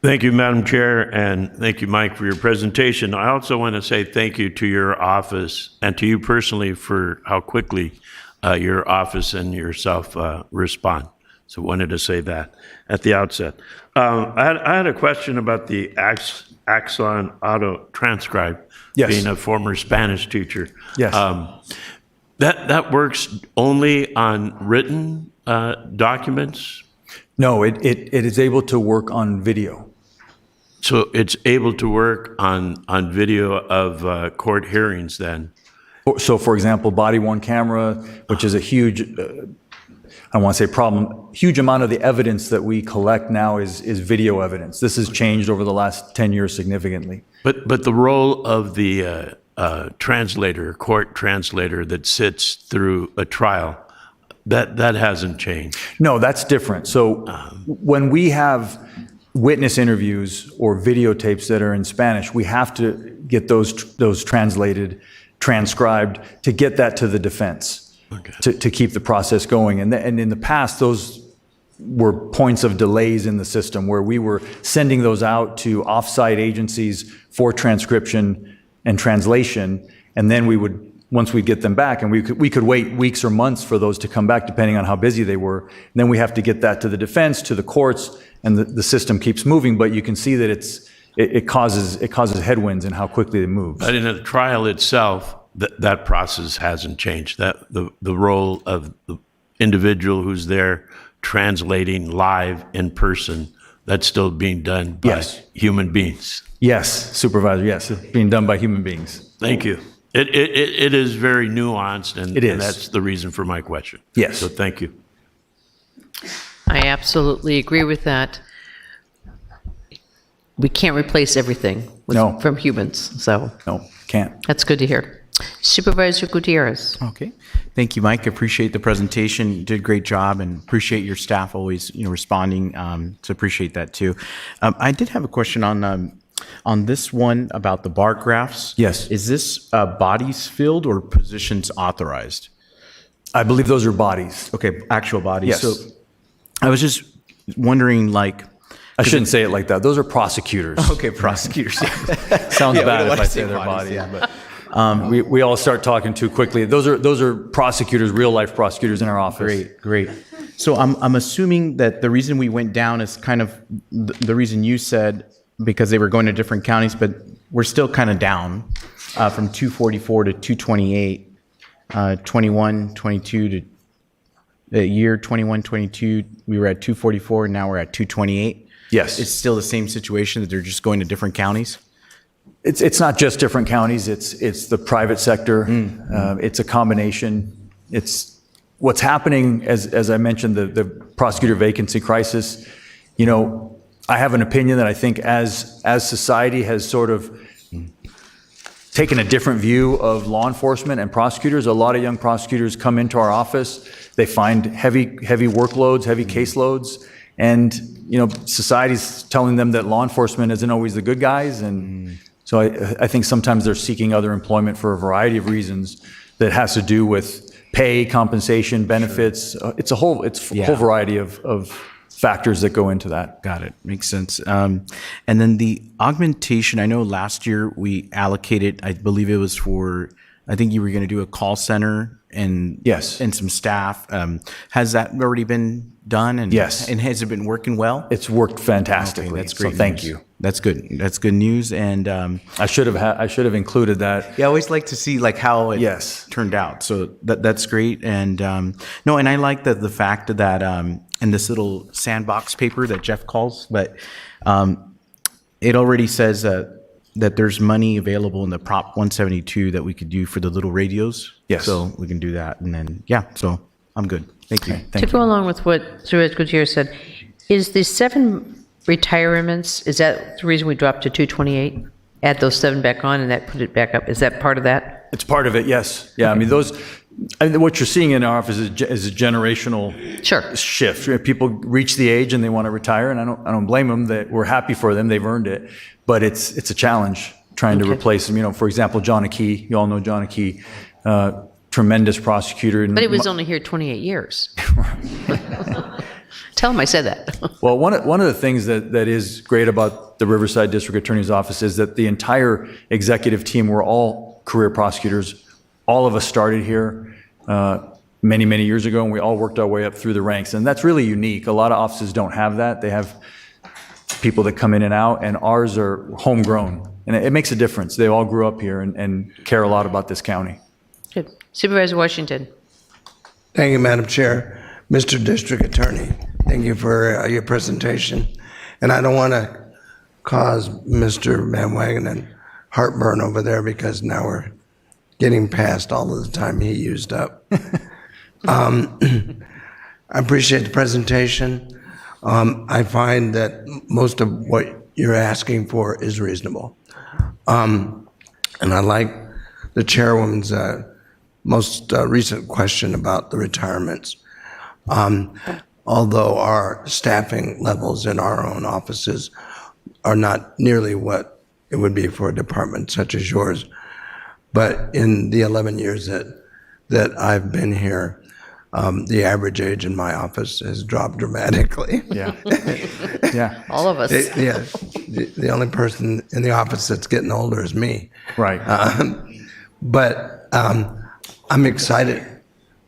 S8: Thank you, Madam Chair, and thank you, Mike, for your presentation. I also want to say thank you to your office and to you personally for how quickly your office and yourself respond. So wanted to say that at the outset. I had a question about the Axon Auto Transcribe,
S10: Yes.
S8: being a former Spanish teacher.
S10: Yes.
S8: That works only on written documents?
S10: No, it is able to work on video.
S8: So it's able to work on video of court hearings then?
S10: So, for example, body-worn camera, which is a huge, I don't want to say problem, huge amount of the evidence that we collect now is video evidence. This has changed over the last 10 years significantly.
S8: But the role of the translator, court translator that sits through a trial, that hasn't changed?
S10: No, that's different. So when we have witness interviews or videotapes that are in Spanish, we have to get those translated, transcribed, to get that to the defense, okay, to keep the process going. And in the past, those were points of delays in the system where we were sending those out to offsite agencies for transcription and translation, and then we would once we get them back, and we could wait weeks or months for those to come back, depending on how busy they were. And then we have to get that to the defense, to the courts, and the system keeps moving. But you can see that it causes headwinds in how quickly it moves.
S8: But in the trial itself, that process hasn't changed. That the role of the individual who's there translating live in person, that's still being done by human beings.
S10: Yes, Supervisor, yes, it's being done by human beings.
S8: Thank you. It is very nuanced, and,
S10: It is.
S8: and that's the reason for my question.
S10: Yes.
S8: So thank you.
S2: I absolutely agree with that. We can't replace everything
S10: No.
S2: from humans, so
S10: No, can't.
S2: that's good to hear. Supervisor Gutierrez.
S7: Okay. Thank you, Mike. Appreciate the presentation. You did a great job, and appreciate your staff always, responding. So appreciate that too. I did have a question on this one about the bar graphs.
S10: Yes.
S7: Is this bodies filled or positions authorized?
S10: I believe those are bodies.
S7: Okay, actual bodies.
S10: Yes.
S7: So I was just wondering, like.
S10: I shouldn't say it like that. Those are prosecutors.
S7: Okay, prosecutors.
S10: Sounds
S7: Yeah, we
S10: bad
S7: don't
S10: if
S7: like
S10: I
S7: to
S10: say
S7: say
S10: their
S7: bodies,
S10: bodies,
S7: yeah.
S10: but we all start talking too quickly. Those are prosecutors, real life prosecutors in our office.
S7: Great. So I'm assuming that the reason we went down is kind of the reason you said, because they were going to different counties, but we're still kind of down from 244 to 228, 21, 22 to the year 21, 22, we were at 244, and now we're at 228.
S10: Yes.
S7: It's still the same situation that they're just going to different counties?
S10: It's not just different counties. It's the private sector. It's a combination. It's what's happening, as I mentioned, the prosecutor vacancy crisis. I have an opinion that I think as society has sort of taken a different view of law enforcement and prosecutors, a lot of young prosecutors come into our office. They find heavy workloads, heavy caseloads, and society's telling them that law enforcement isn't always the good guys, and so I think sometimes they're seeking other employment for a variety of reasons that has to do with pay, compensation, benefits. It's a whole variety of factors that go into that.
S7: Got it. Makes sense. And then the augmentation, I know last year we allocated, I believe it was I think you were going to do a call center and
S10: Yes.
S7: and some staff. Has that already been done? And
S10: Yes.
S7: And has it been working well?
S10: It's worked fantastically.
S7: Okay, that's great.
S10: So thank
S7: news.
S10: you.
S7: That's good. That's good news. And
S10: I should have included that.
S7: yeah, I always like to see like how it
S10: Yes.
S7: turned out. So that's great. And no, and I like the fact that in this little sandbox paper that Jeff calls, but it already says that there's money available in the Prop 172 that we could do for the little radios.
S10: Yes.
S7: So we can do that. And then, so I'm good. Thank you.
S2: To go along with what Supervisor Gutierrez said, is the 7 retirements, is that the reason we dropped to 228? Add those 7 back on and that put it back up? Is that part of that?
S10: It's part of it, yes. Yeah, what you're seeing in our office is a generational
S2: Sure.
S10: shift. People reach the age and they want to retire, and I don't blame them. That we're happy for them; they've earned it. But it's a challenge trying to replace them. For example, John Akey. You all know John Akey, tremendous prosecutor.
S2: But he was only here 28 years. Tell him I said that.
S10: Well, one of the things that is great about the Riverside District Attorney's Office is that the entire executive team were all career prosecutors. All of us started here many, many years ago, and we all worked our way up through the ranks. And that's really unique. A lot of offices don't have that. They have people that come in and out, and ours are homegrown. And it makes a difference. They all grew up here and care a lot about this county.
S2: Good. Supervisor Washington.
S4: Thank you, Madam Chair. Mr. District Attorney, thank you for your presentation. And I don't want to cause Mr. Van Wagenen heartburn over there, because now we're getting past all of the time he used up. I appreciate the presentation. I find that most of what you're asking for is reasonable. And I like the chairwoman's most recent question about the retirements. Although our staffing levels in our own offices are not nearly what it would be for a department such as yours, but in the 11 years that I've been here, the average age in my office has dropped dramatically.
S10: Yeah. Yeah.
S2: All of us.
S4: The only person in the office that's getting older is me.
S10: Right.
S4: But I'm excited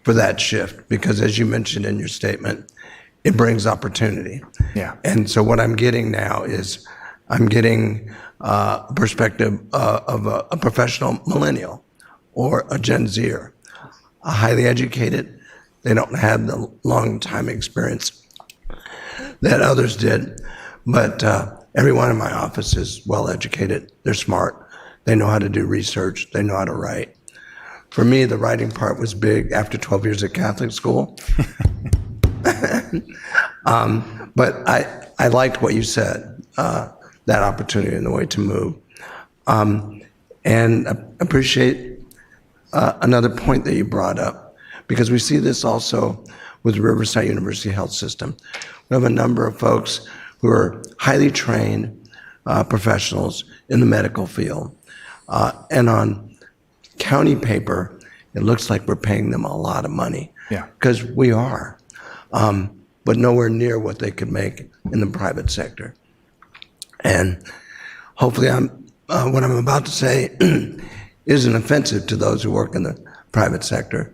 S4: for that shift because, as you mentioned in your statement, it brings opportunity.
S7: Yeah.
S4: And so what I'm getting now is I'm getting a perspective of a professional millennial or a Gen Zer, a highly educated. They don't have the long time experience that others did, but everyone in my office is well educated. They're smart. They know how to do research. They know how to write. For me, the writing part was big after 12 years at Catholic school. But I liked what you said, that opportunity and the way to move. And appreciate another point that you brought up, because we see this also with Riverside University Health System. We have a number of folks who are highly trained professionals in the medical field. And on county paper, it looks like we're paying them a lot of money.
S7: Yeah.
S4: Because we are, but nowhere near what they could make in the private sector. And hopefully what I'm about to say isn't offensive to those who work in the private sector,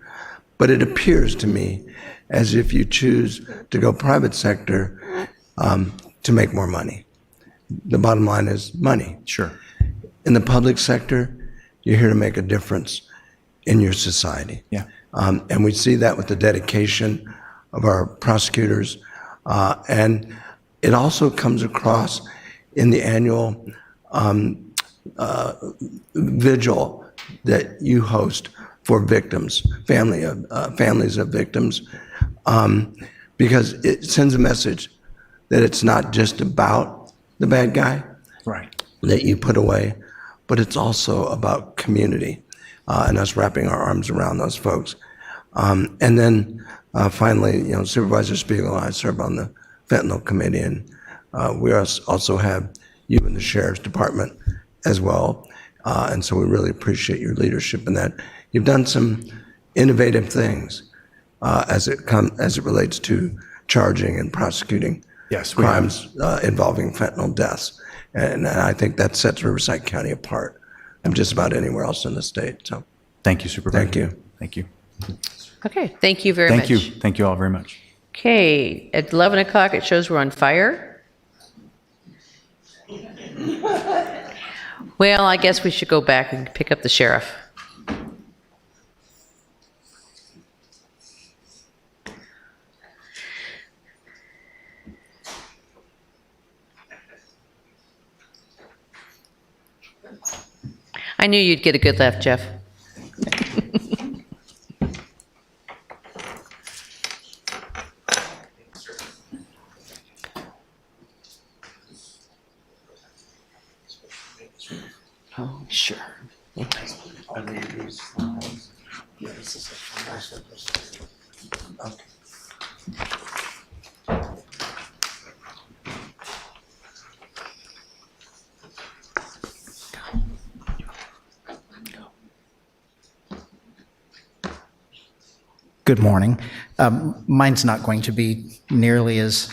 S4: but it appears to me as if you choose to go private sector to make more money. The bottom line is money.
S7: Sure.
S4: In the public sector, you're here to make a difference in your society.
S7: Yeah.
S4: And we see that with the dedication of our prosecutors. And it also comes across in the annual vigil that you host for victims, families of victims, because it sends a message that it's not just about the bad guy
S7: Right.
S4: that you put away, but it's also about community and us wrapping our arms around those folks. And then finally, Supervisor Spiegel and I serve on the fentanyl committee, and we also have you in the Sheriff's Department as well. And so we really appreciate your leadership in that. You've done some innovative things as it relates to charging and prosecuting
S7: Yes, we have.
S4: crimes involving fentanyl deaths. And I think that sets Riverside County apart from just about anywhere else in the state. So
S7: Thank you, Supervisor.
S4: Thank you.
S7: Thank you.
S2: Okay, thank you very much.
S7: Thank you. Thank you all very much.
S2: Okay, at 11 o'clock, it shows we're on fire. Well, I guess we should go back and pick up the sheriff. I knew you'd get a good laugh, Jeff. Oh, sure.
S11: Good morning. Mine's not going to be nearly as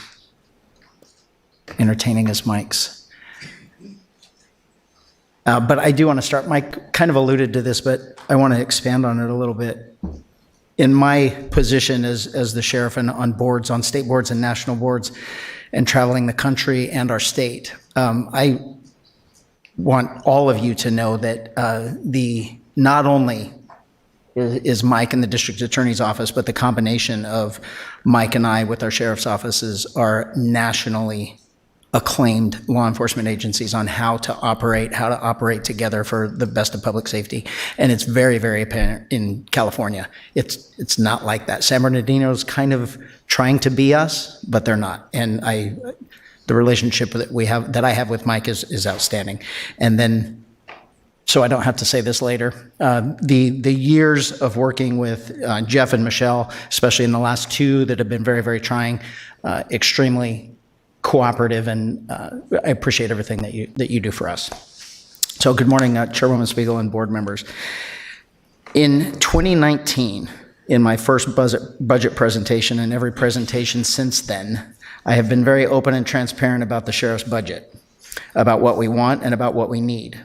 S11: entertaining as Mike's. But I do want to start. Mike kind of alluded to this, but I want to expand on it a little bit. In my position as the sheriff and on boards, on state boards and national boards, and traveling the country and our state, I want all of you to know that not only is Mike in the district attorney's office, but the combination of Mike and I with our sheriff's offices are nationally acclaimed law enforcement agencies on how to operate together for the best of public safety. And it's very, very apparent in California. It's not like that. San Bernardino's kind of trying to be us, but they're not. And the relationship that I have with Mike is outstanding. And then, so I don't have to say this later, the years of working with Jeff and Michelle, especially in the last two that have been very, very trying, extremely cooperative, and I appreciate everything that you do for us. So good morning, Chairwoman Spiegel and board members. In 2019, in my first budget presentation and every presentation since then, I have been very open and transparent about the sheriff's budget, about what we want and about what we need.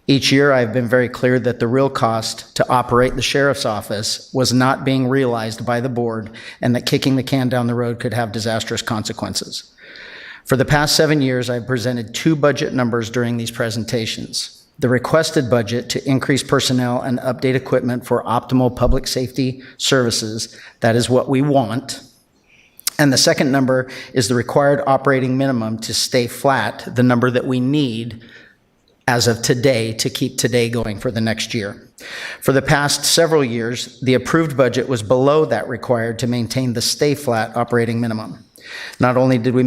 S11: Each year, I've been very clear that the real cost to operate the sheriff's office was not being realized by the board and that kicking the can down the road could have disastrous consequences. For the past 7 years, I've presented 2 budget numbers during these presentations. The requested budget to increase personnel and update equipment for optimal public safety services, that is what we want. And the second number is the required operating minimum to stay flat, the number that we need as of today to keep today going for the next year. For the past several years, the approved budget was below that required to maintain the stay flat operating minimum. Not only did we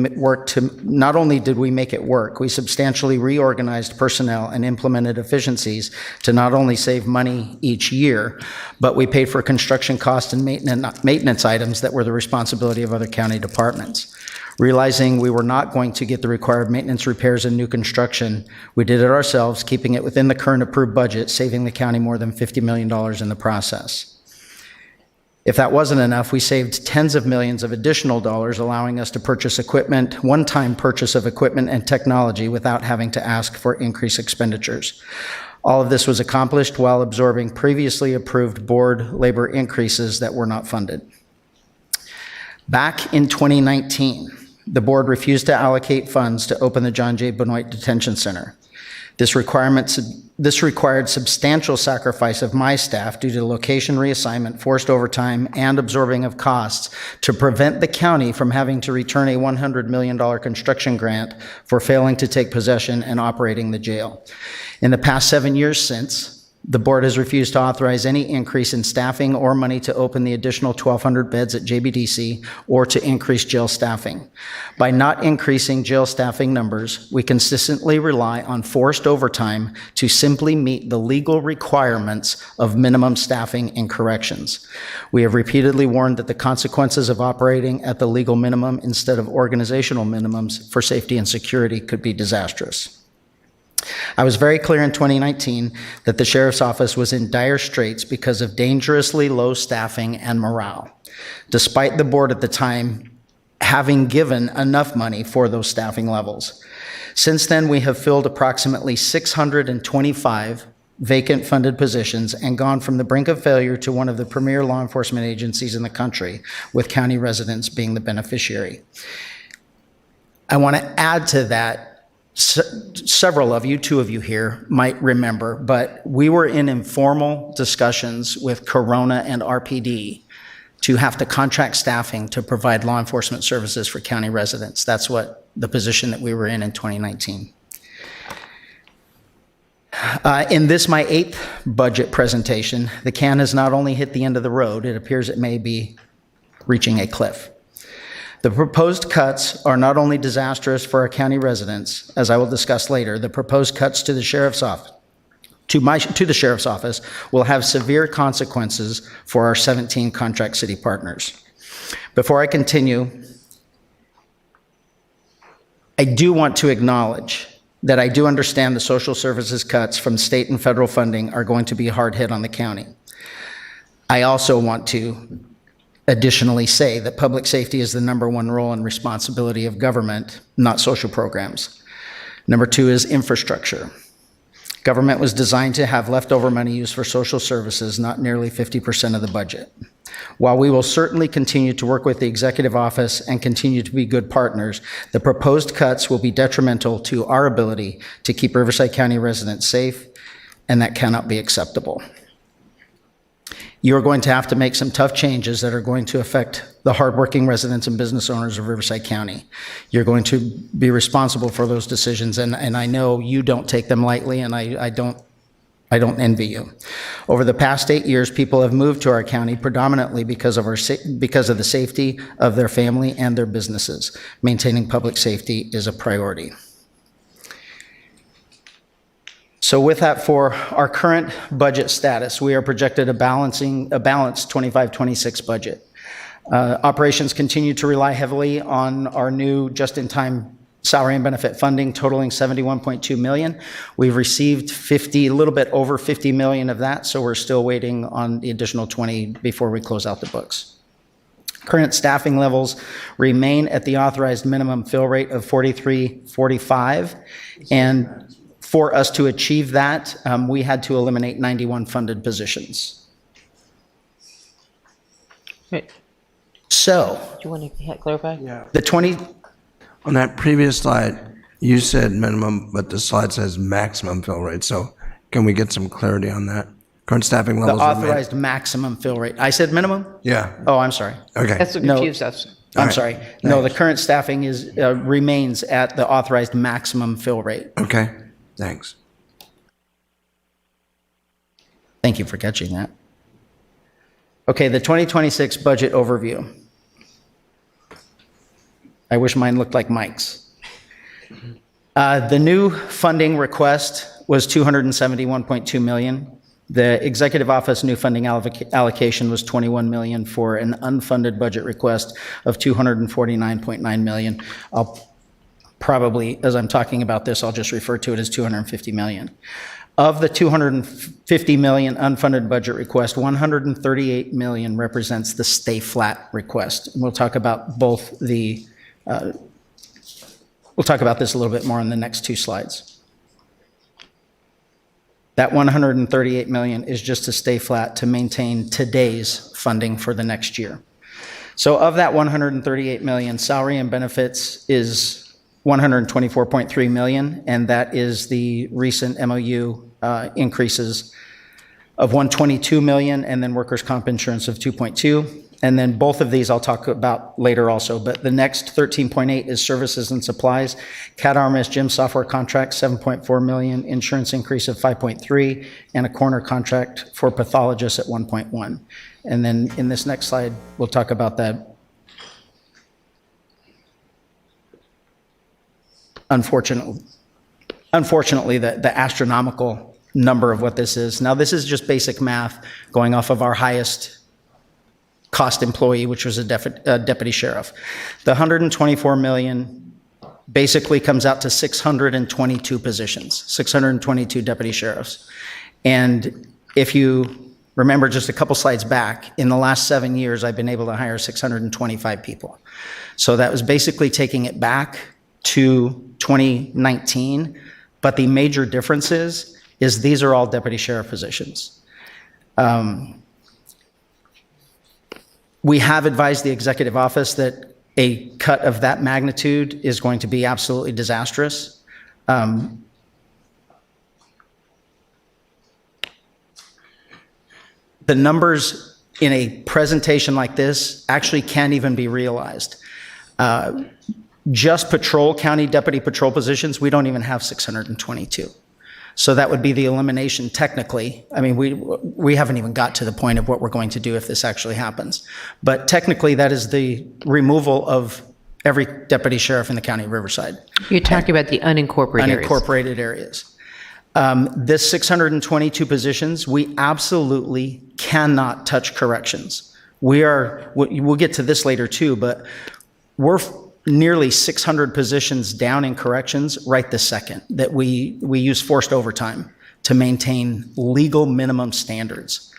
S11: make it work, we substantially reorganized personnel and implemented efficiencies to not only save money each year, but we paid for construction costs and maintenance items that were the responsibility of other county departments. Realizing we were not going to get the required maintenance, repairs, and new construction, we did it ourselves, keeping it within the current approved budget, saving the county more than $50 million in the process. If that wasn't enough, we saved tens of millions of additional dollars, allowing us to purchase equipment, one-time purchase of equipment and technology without having to ask for increased expenditures. All of this was accomplished while absorbing previously approved board labor increases that were not funded. Back in 2019, the board refused to allocate funds to open the John J. Benoit Detention Center. This required substantial sacrifice of my staff due to location reassignment, forced overtime, and absorbing of costs to prevent the county from having to return a $100 million construction grant for failing to take possession and operating the jail. In the past 7 years since, the board has refused to authorize any increase in staffing or money to open the additional 1,200 beds at JBDC or to increase jail staffing. By not increasing jail staffing numbers, we consistently rely on forced overtime to simply meet the legal requirements of minimum staffing in corrections. We have repeatedly warned that the consequences of operating at the legal minimum instead of organizational minimums for safety and security could be disastrous. I was very clear in 2019 that the sheriff's office was in dire straits because of dangerously low staffing and morale, despite the board at the time having given enough money for those staffing levels. Since then, we have filled approximately 625 vacant funded positions and gone from the brink of failure to one of the premier law enforcement agencies in the country, with county residents being the beneficiary. I want to add to that. Several of you, 2 of you here, might remember, but we were in informal discussions with Corona and RPD to have to contract staffing to provide law enforcement services for county residents. That's what the position that we were in 2019. In this, my 8th budget presentation, the can has not only hit the end of the road, it appears it may be reaching a cliff. The proposed cuts are not only disastrous for our county residents, as I will discuss later, the proposed cuts to the sheriff's office, to the sheriff's office will have severe consequences for our 17 contract city partners. Before I continue, I do want to acknowledge that I do understand the social services cuts from state and federal funding are going to be a hard hit on the county. I also want to additionally say that public safety is the #1 role and responsibility of government, not social programs. Number 2 is infrastructure. Government was designed to have leftover money used for social services, not nearly 50% of the budget. While we will certainly continue to work with the executive office and continue to be good partners, the proposed cuts will be detrimental to our ability to keep Riverside County residents safe, and that cannot be acceptable. You're going to have to make some tough changes that are going to affect the hardworking residents and business owners of Riverside County. You're going to be responsible for those decisions, and I know you don't take them lightly, and I don't envy you. Over the past 8 years, people have moved to our county predominantly because of the safety of their family and their businesses. Maintaining public safety is a priority. So with that, for our current budget status, we are projected a balanced 25-26 budget. Operations continue to rely heavily on our new just-in-time salary and benefit funding totaling $71.2 million. We've received a little bit over $50 million of that, so we're still waiting on the additional 20 before we close out the books. Current staffing levels remain at the authorized minimum fill rate of 43.45 and For us to achieve that, we had to eliminate 91 funded positions.
S2: Wait,
S11: So
S2: do you want to clarify?
S11: the 20,
S4: On that previous slide, you said minimum, but the slide says maximum fill rate. So can we get some clarity on that? Current staffing
S11: the
S4: levels remain-
S11: authorized maximum fill rate. I said minimum?
S4: Yeah,
S11: Oh, I'm sorry.
S4: okay.
S2: That's what
S11: No.
S2: confused us.
S11: I'm
S4: right.
S11: sorry. No, the current staffing remains at the authorized maximum fill rate.
S4: Okay, thanks.
S11: Thank you for catching that. Okay, the 2026 budget overview. I wish mine looked like Mike's. The new funding request was $271.2 million. The executive office new funding allocation was $21 million for an unfunded budget request of $249.9 million. I'll probably, as I'm talking about this, I'll just refer to it as $250 million. Of the $250 million unfunded budget request, $138 million represents the stay flat request. And we'll talk about both the, we'll talk about this a little bit more in the next two slides. That $138 million is just to stay flat to maintain today's funding for the next year. So of that $138 million, salary and benefits is $124.3 million, and that is the recent MOU increases of $122 million, and then workers' comp insurance of $2.2. And then both of these I'll talk about later also, but the next 13.8 is services and supplies. CAT RMS gym software contract, 7.4 million, insurance increase of 5.3, and a corner contract for pathologists at 1.1. And then in this next slide, we'll talk about that. Unfortunately, the astronomical number of what this is. Now, this is just basic math going off of our highest cost employee, which was a deputy sheriff. The 124 million basically comes out to 622 positions, 622 deputy sheriffs. And if you remember just a couple slides back, in the last 7 years, I've been able to hire 625 people. So that was basically taking it back to 2019. But the major difference is these are all deputy sheriff positions. We have advised the executive office that a cut of that magnitude is going to be absolutely disastrous. The numbers in a presentation like this actually can't even be realized. Just county deputy patrol positions, we don't even have 622. So that would be the elimination technically. I mean, we haven't even got to the point of what we're going to do if this actually happens. But technically, that is the removal of every deputy sheriff in the county of Riverside.
S2: You're talking about the unincorporated areas.
S11: Unincorporated areas. This 622 positions, we absolutely cannot touch corrections. We'll get to this later too, but we're nearly 600 positions down in corrections right this second that we use forced overtime to maintain legal minimum standards.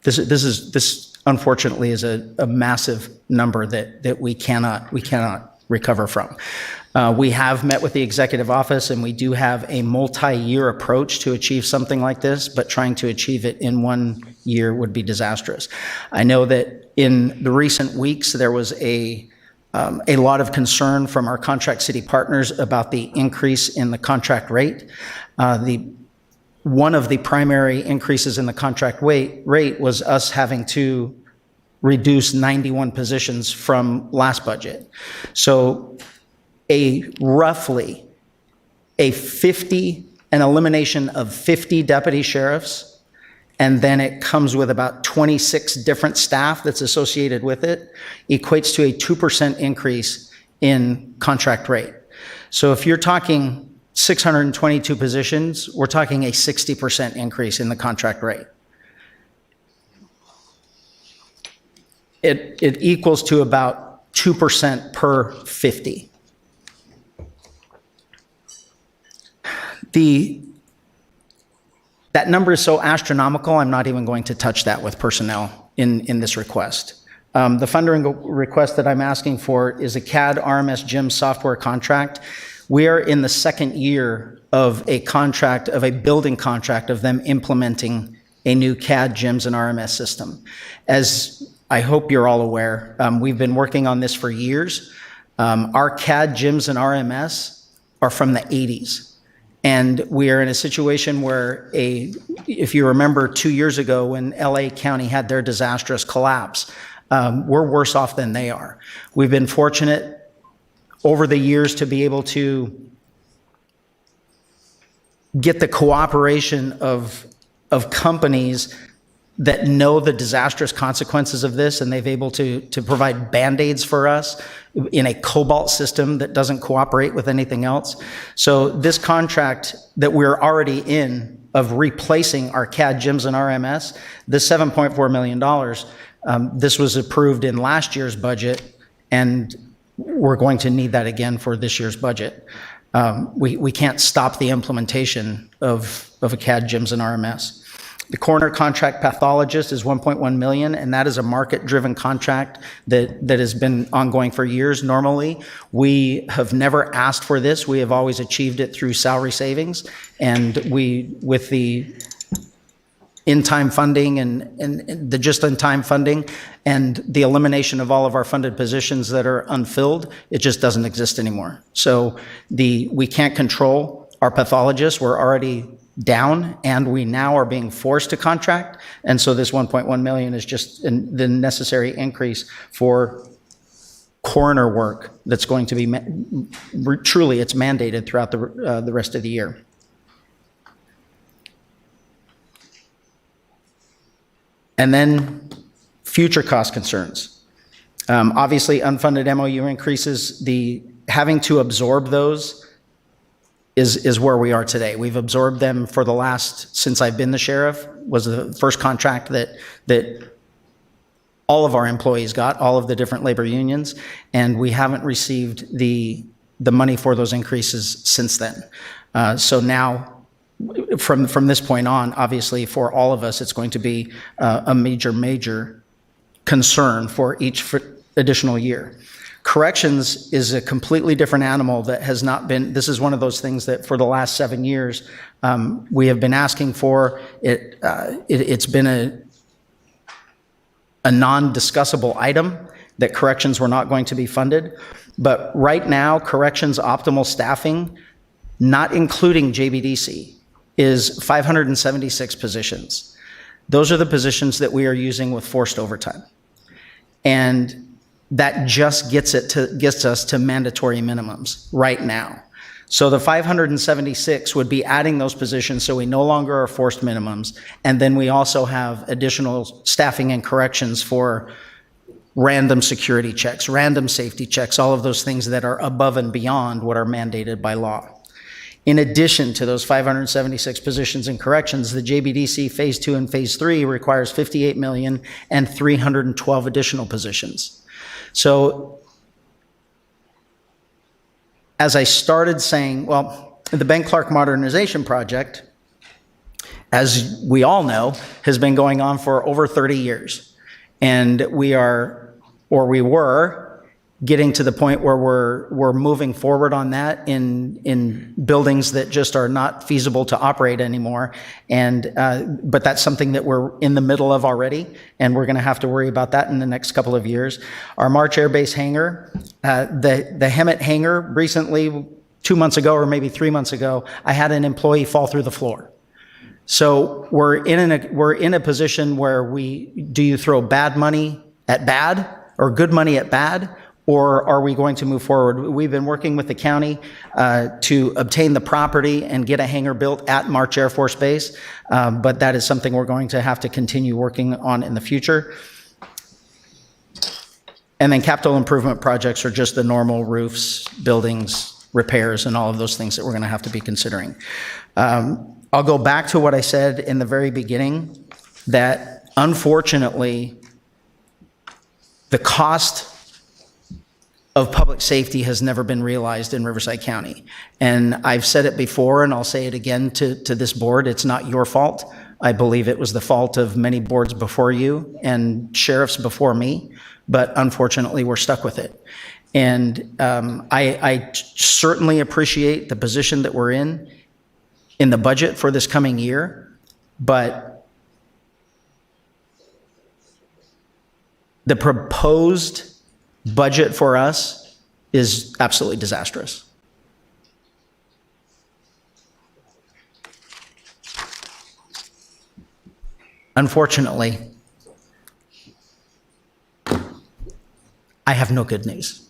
S11: This unfortunately is a massive number that we cannot recover from. We have met with the executive office, and we do have a multi-year approach to achieve something like this, but trying to achieve it in 1 year would be disastrous. I know that in the recent weeks, there was a lot of concern from our contract city partners about the increase in the contract rate. One of the primary increases in the contract rate was us having to reduce 91 positions from last budget. So roughly an elimination of 50 deputy sheriffs, and then it comes with about 26 different staff that's associated with it, equates to a 2% increase in contract rate. So if you're talking 622 positions, we're talking a 60% increase in the contract rate. It equals to about 2% per 50. That number is so astronomical, I'm not even going to touch that with personnel in this request. The funding request that I'm asking for is a CAD RMS GIM software contract. We are in the second year of a contract, of a building contract of them implementing a new CAD GIMS and RMS system. As I hope you're all aware, we've been working on this for years. Our CAD GIMS and RMS are from the 80s. And we are in a situation where if you remember 2 years ago when LA County had their disastrous collapse, we're worse off than they are. We've been fortunate over the years to be able to get the cooperation of companies that know the disastrous consequences of this, and they've able to provide Band-Aids for us in a cobalt system that doesn't cooperate with anything else. So this contract that we're already in of replacing our CAD GIMS and RMS, this $7.4 million, this was approved in last year's budget, and we're going to need that again for this year's budget. We can't stop the implementation of a CAD GIMS and RMS. The coroner contract pathologist is $1.1 million, and that is a market-driven contract that has been ongoing for years. Normally, we have never asked for this. We have always achieved it through salary savings, and with the in-time funding and the just-in-time funding and the elimination of all of our funded positions that are unfilled, it just doesn't exist anymore. So we can't control our pathologists. We're already down, and we now are being forced to contract. And so this 1.1 million is just the necessary increase for coroner work that's going to be truly, it's mandated throughout the rest of the year. And then future cost concerns. Obviously, unfunded MOU increases, having to absorb those is where we are today. We've absorbed them for the since I've been the sheriff, was the first contract that all of our employees got, all of the different labor unions, and we haven't received the money for those increases since then. So now, from this point on, obviously for all of us, it's going to be a major concern for each additional year. Corrections is a completely different animal that has not been, this is one of those things that for the last 7 years, we have been asking for. It's been a non-discussable item that corrections were not going to be funded. But right now, corrections optimal staffing, not including JBDC, is 576 positions. Those are the positions that we are using with forced overtime. And that just gets us to mandatory minimums right now. So the 576 would be adding those positions so we no longer are forced minimums. And then we also have additional staffing and corrections for random security checks, random safety checks, all of those things that are above and beyond what are mandated by law. In addition to those 576 positions in corrections, the JBDC Phase 2 and Phase 3 requires $58 million and 312 additional positions. So as I started saying, well, the Ben Clark Modernization Project, as we all know, has been going on for over 30 years. And we were getting to the point where we're moving forward on that in buildings that just are not feasible to operate anymore. And but that's something that we're in the middle of already, and we're going to have to worry about that in the next couple of years. Our March Air Base hangar, the Hemet hangar, recently, 2 months ago or maybe 3 months ago, I had an employee fall through the floor. So we're in a position where do you throw bad money at bad or good money at bad? Or are we going to move forward? We've been working with the county to obtain the property and get a hangar built at March Air Force Base, but that is something we're going to have to continue working on in the future. And then capital improvement projects are just the normal roofs, buildings, repairs, and all of those things that we're going to have to be considering. I'll go back to what I said in the very beginning, that unfortunately, the cost of public safety has never been realized in Riverside County. And I've said it before, and I'll say it again to this board, it's not your fault. I believe it was the fault of many boards before you and sheriffs before me, but unfortunately, we're stuck with it. And I certainly appreciate the position that we're in the budget for this coming year, but the proposed budget for us is absolutely disastrous. Unfortunately, I have no good news.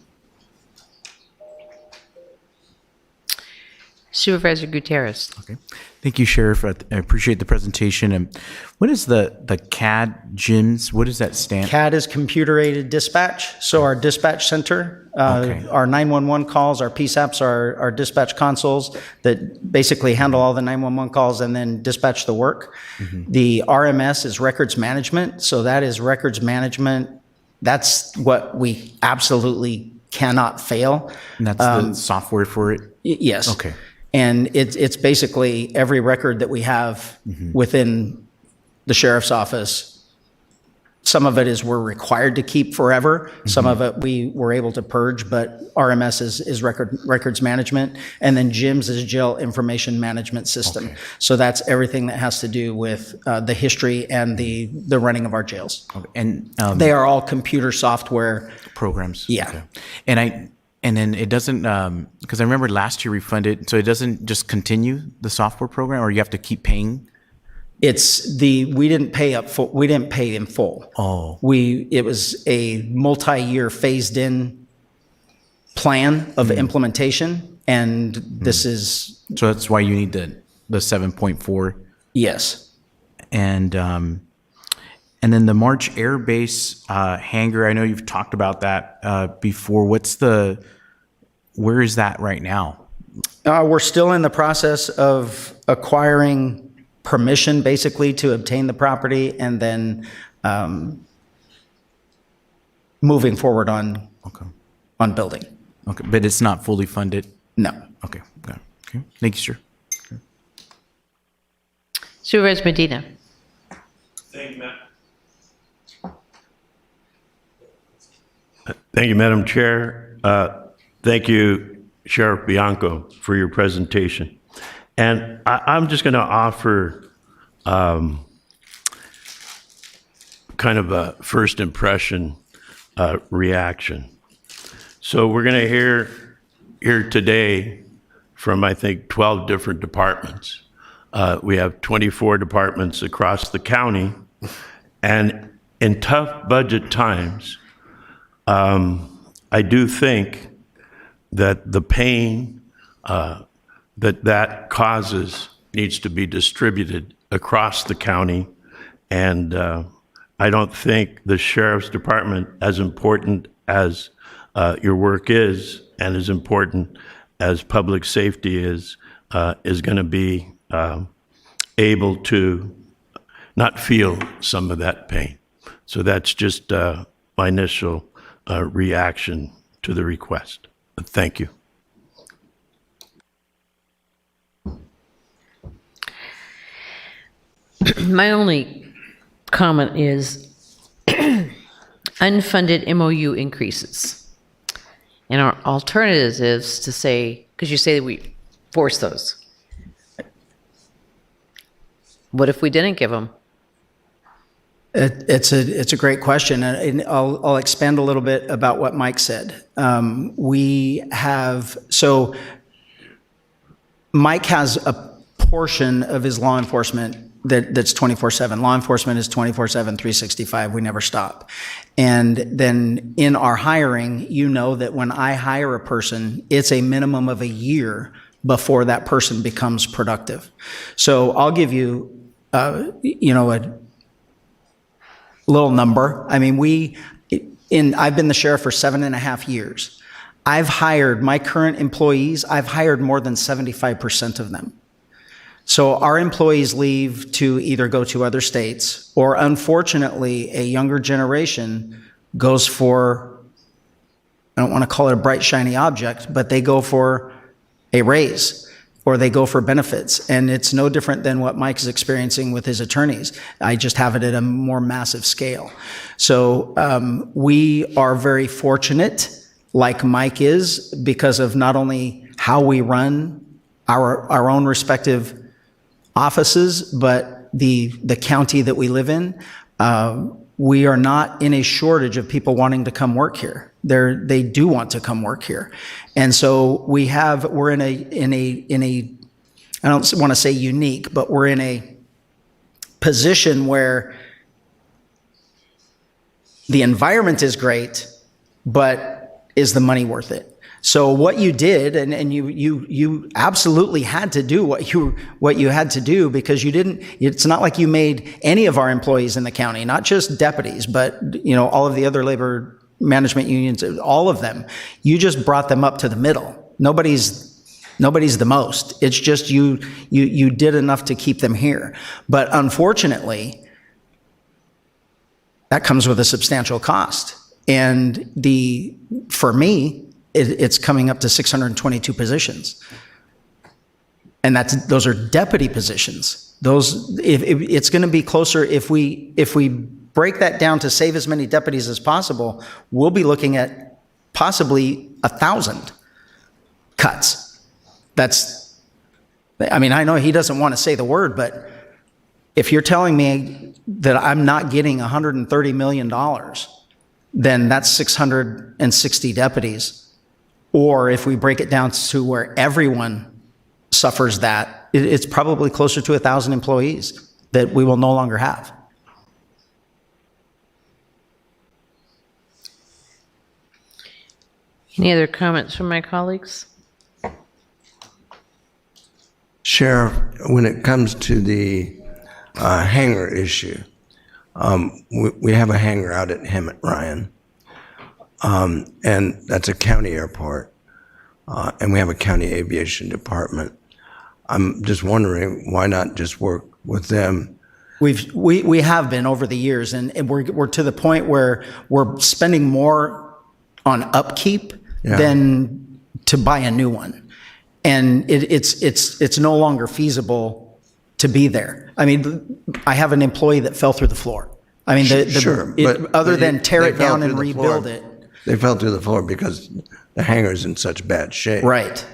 S2: Supervisor Gutierrez.
S7: Okay. Thank you, Sheriff. I appreciate the presentation. And what is the CAD GIMS? What does that stand?
S11: CAD is computer-aided dispatch. So our dispatch center,
S7: Okay.
S11: our 911 calls, our PSAPs, our dispatch consoles that basically handle all the 911 calls and then dispatch the work. The RMS is records management. So that is records management. That's what we absolutely cannot fail.
S7: And that's the software for it?
S11: Yes.
S7: Okay.
S11: And it's basically every record that we have within the sheriff's office. Some of it is we're required to keep forever. Some of it we were able to purge, but RMS is records management. And then JIMS is jail information management system.
S7: Okay.
S11: So that's everything that has to do with the history and the running of our jails.
S7: Okay. And
S11: They are all computer software.
S7: programs?
S11: Yeah.
S7: Okay. And then it doesn't, because I remember last year we funded, so it doesn't just continue the software program, or you have to keep paying?
S11: We didn't pay in full.
S7: Oh.
S11: It was a multi-year phased in plan of implementation, and this is,
S7: So that's why you need the 7.4?
S11: yes.
S7: And then the March Air Base hangar, I know you've talked about that before. Where is that right now?
S11: We're still in the process of acquiring permission, basically, to obtain the property, and then moving forward on building.
S7: Okay, but it's not fully funded?
S11: No.
S7: Okay, got it. Okay, thank you, sir.
S2: Supervisor Medina.
S8: Thank you, Madam Chair. Thank you, Sheriff Bianco, for your presentation. And I'm just going to offer kind of a first impression reaction. So we're going to hear today from, I think, 12 different departments. We have 24 departments across the county. And in tough budget times, I do think that the pain that causes needs to be distributed across the county. And I don't think the sheriff's department, as important as your work is, and as important as public safety is going to be able to not feel some of that pain. So that's just my initial reaction to the request. Thank you.
S2: My only comment is unfunded MOU increases. And our alternative is to say, because you say that we force those. What if we didn't give them?
S11: It's a great question, and I'll expand a little bit about what Mike said. Mike has a portion of his law enforcement that's 24/7. Law enforcement is 24/7, 365. We never stop. And then in our hiring, you know that when I hire a person, it's a minimum of a year before that person becomes productive. So I'll give you, a little number. I mean, I've been the sheriff for 7.5 years. My current employees, I've hired more than 75% of them. So our employees leave to either go to other states, or unfortunately, a younger generation goes for, I don't want to call it a bright, shiny object, but they go for a raise. or they go for benefits. And it's no different than what Mike's experiencing with his attorneys. I just have it at a more massive scale. So we are very fortunate, like Mike is, because of not only how we run our own respective offices, but the county that we live in. We are not in a shortage of people wanting to come work here. They do want to come work here. And so we're in a I don't want to say unique, but we're in a position where the environment is great, but is the money worth it? So what you did, and you absolutely had to do what you had to do, because it's not like you made any of our employees in the county, not just deputies, but all of the other labor management unions, all of them, you just brought them up to the middle. Nobody's the most. It's just you did enough to keep them here. But unfortunately, that comes with a substantial cost. And for me, it's coming up to 622 positions. And those are deputy positions. It's going to be closer if we break that down to save as many deputies as possible. We'll be looking at possibly 1,000 cuts. I know he doesn't want to say the word, but if you're telling me that I'm not getting $130 million, then that's 660 deputies. Or if we break it down to where everyone suffers that, it's probably closer to 1,000 employees that we will no longer have.
S2: Any other comments from my colleagues?
S4: Sheriff, when it comes to the hangar issue, we have a hangar out at Hemet Ryan, and that's a county airport, and we have a county aviation department. I'm just wondering, why not just work with them?
S11: We have been over the years, and we're to the point where we're spending more on upkeep than to buy a new one. And it's no longer feasible to be there. I mean, I have an employee that fell through the floor. I mean, other than tear it down and rebuild it.
S4: They fell through the floor because the hangar's in such bad shape.
S11: Right.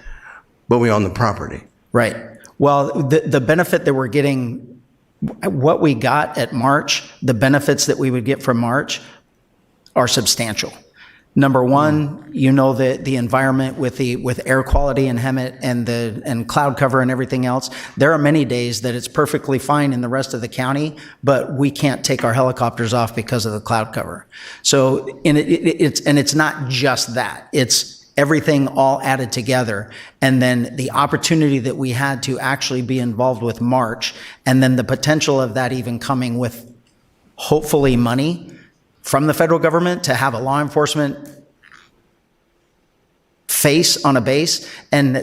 S4: But we own the property.
S11: Right. Well, the benefit that we're getting, what we got at March, the benefits that we would get from March are substantial. Number one, the environment with air quality in Hemet and cloud cover and everything else. There are many days that it's perfectly fine in the rest of the county, but we can't take our helicopters off because of the cloud cover. So it's not just that. It's everything all added together. And then the opportunity that we had to actually be involved with March, and then the potential of that even coming with hopefully money from the federal government to have a law enforcement face on a base. And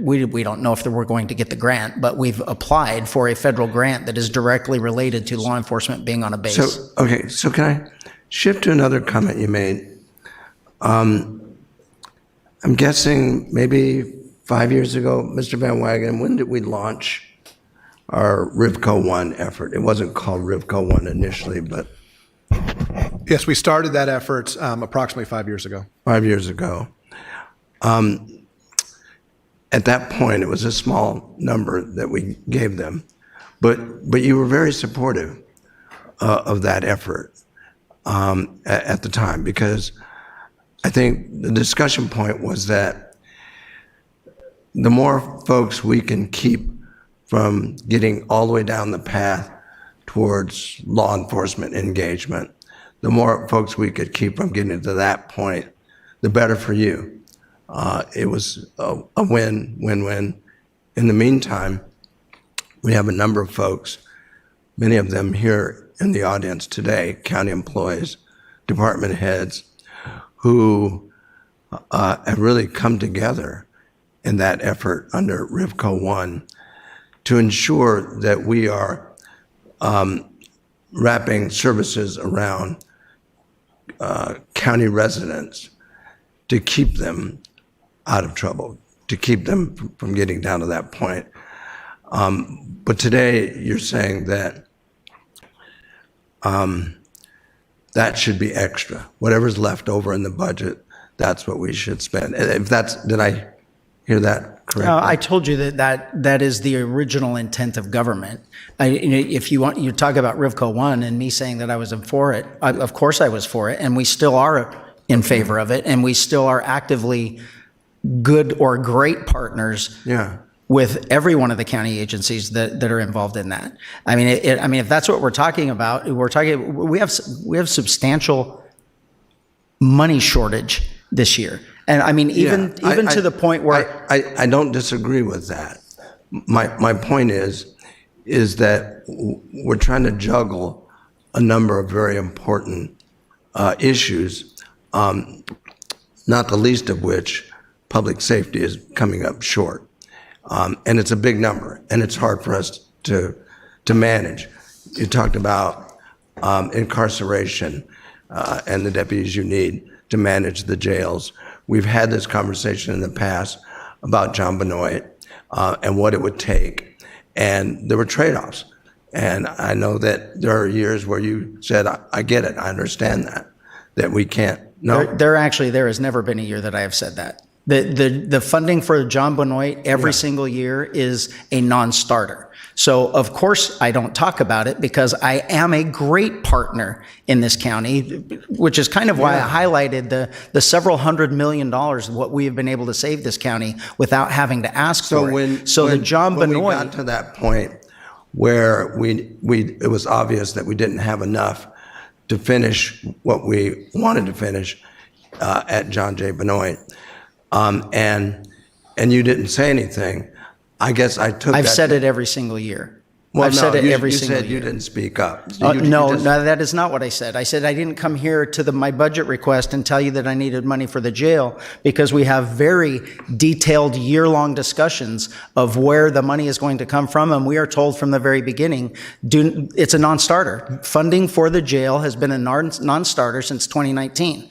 S11: we don't know if we're going to get the grant, but we've applied for a federal grant that is directly related to law enforcement being on a base.
S4: So can I shift to another comment you made? I'm guessing maybe 5 years ago, Mr. Van Wagen, when did we launch our RivCo 1 effort? It wasn't called RivCo 1 initially, but
S5: Yes, we started that effort approximately 5 years ago.
S4: 5 years ago. At that point, it was a small number that we gave them, but you were very supportive of that effort at the time, because I think the discussion point was that the more folks we can keep from getting all the way down the path towards law enforcement engagement, the more folks we could keep from getting to that point, the better for you. It was a win-win-win. In the meantime, we have a number of folks, many of them here in the audience today, county employees, department heads, who have really come together in that effort under RivCo 1 to ensure that we are wrapping services around county residents to keep them out of trouble, to keep them from getting down to that point. But today, you're saying that that should be extra. Whatever's left over in the budget, that's what we should spend. If that's, did I hear that correctly?
S11: I told you that is the original intent of government. If you want, you talk about RivCo 1 and me saying that I was for it, of course I was for it, and we still are in favor of it, and we still are actively good or great partners with every one of the county agencies that are involved in that. I mean, if that's what we're talking about, we have substantial money shortage this year. And I mean, even to the point where
S4: I don't disagree with that. My point is that we're trying to juggle a number of very important issues, not the least of which public safety is coming up short. And it's a big number, and it's hard for us to manage. You talked about incarceration and the deputies you need to manage the jails. We've had this conversation in the past about John Benoit and what it would take, and there were trade-offs. And I know that there are years where you said, I get it, I understand that we can't. No,
S11: there has never been a year that I have said that. The funding for John Benoit every single year is a non-starter. So of course I don't talk about it because I am a great partner in this county, which is kind of why I highlighted the several $100 million of what we have been able to save this county without having to ask for it. So the John Benoit,
S4: when we got to that point where it was obvious that we didn't have enough to finish what we wanted to finish at John J. Benoit. And you didn't say anything. I guess I took
S11: I've said it every single year.
S4: Well,
S11: I've said it every single year.
S4: You said you didn't speak up.
S11: No, that is not what I said. I said I didn't come here to my budget request and tell you that I needed money for the jail because we have very detailed year-long discussions of where the money is going to come from, and we are told from the very beginning, it's a non-starter. Funding for the jail has been a non-starter since 2019.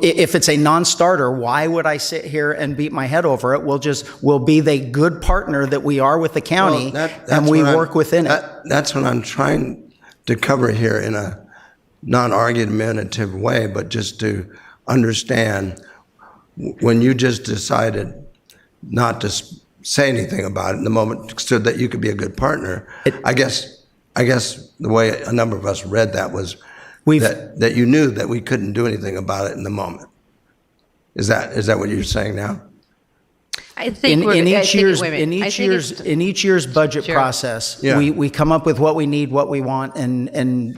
S11: If it's a non-starter, why would I sit here and beat my head over it? We'll be the good partner that we are with the county, and we work within it.
S4: That's what I'm trying to cover here in a non-argumentative way, but just to understand when you just decided not to say anything about it in the moment so that you could be a good partner. I guess the way a number of us read that was that you knew that we couldn't do anything about it in the moment. Is that what you're saying now?
S2: I think
S11: in each year's budget process, we come up with what we need, what we want, and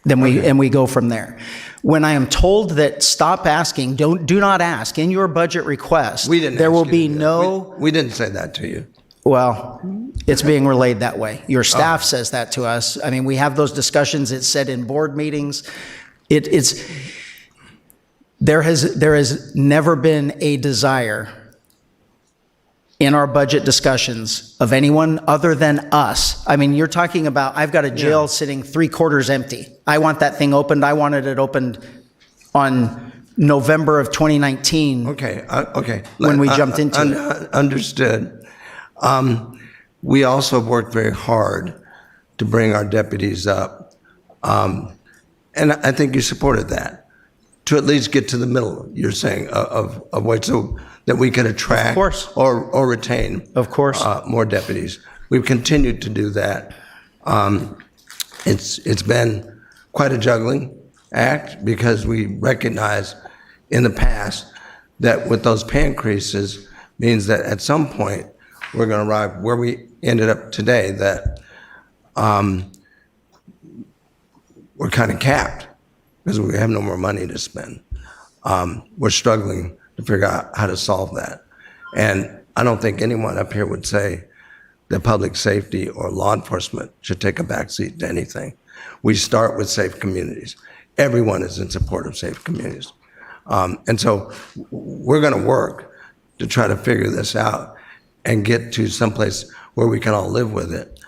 S11: then we go from there. When I am told that stop asking, do not ask in your budget request, there will be no.
S4: We didn't say that to you.
S11: Well, it's being relayed that way. Your staff says that to us. I mean, we have those discussions. It's said in board meetings. There has never been a desire in our budget discussions of anyone other than us. I mean, you're talking about, I've got a jail sitting 3/4 empty. I want that thing opened. I wanted it opened on November of 2019.
S4: Okay.
S11: When we jumped into it.
S4: Understood. We also have worked very hard to bring our deputies up. And I think you supported that, to at least get to the middle, you're saying, of weight, so that we can attract or retain more deputies. We've continued to do that. It's been quite a juggling act because we recognize in the past that with those pay increases means that at some point we're going to arrive where we ended up today, that we're kind of capped because we have no more money to spend. We're struggling to figure out how to solve that. And I don't think anyone up here would say that public safety or law enforcement should take a backseat to anything. We start with safe communities. Everyone is in support of safe communities. And so we're going to work to try to figure this out and get to someplace where we can all live with it.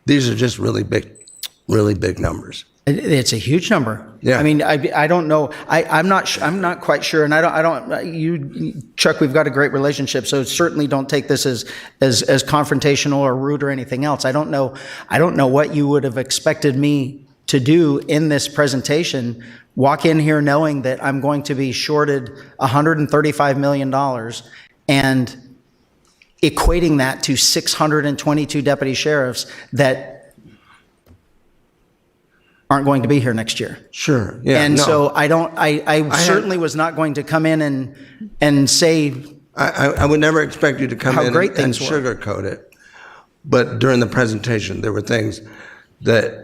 S4: These are just really big really big numbers.
S11: It's a huge number.
S4: Yeah.
S11: I mean, I don't know. I'm not quite sure. And I don't, you, Chuck, we've got a great relationship. So certainly don't take this as confrontational or rude or anything else. I don't know what you would have expected me to do in this presentation. Walk in here knowing that I'm going to be shorted $135 million and equating that to 622 deputy sheriffs that aren't going to be here next year.
S4: Sure. Yeah.
S11: And
S4: no.
S11: so I certainly was not going to come in and say
S4: I would never expect you to come
S11: how
S4: in
S11: great
S4: and
S11: things were.
S4: sugarcoat it. But during the presentation, there were things that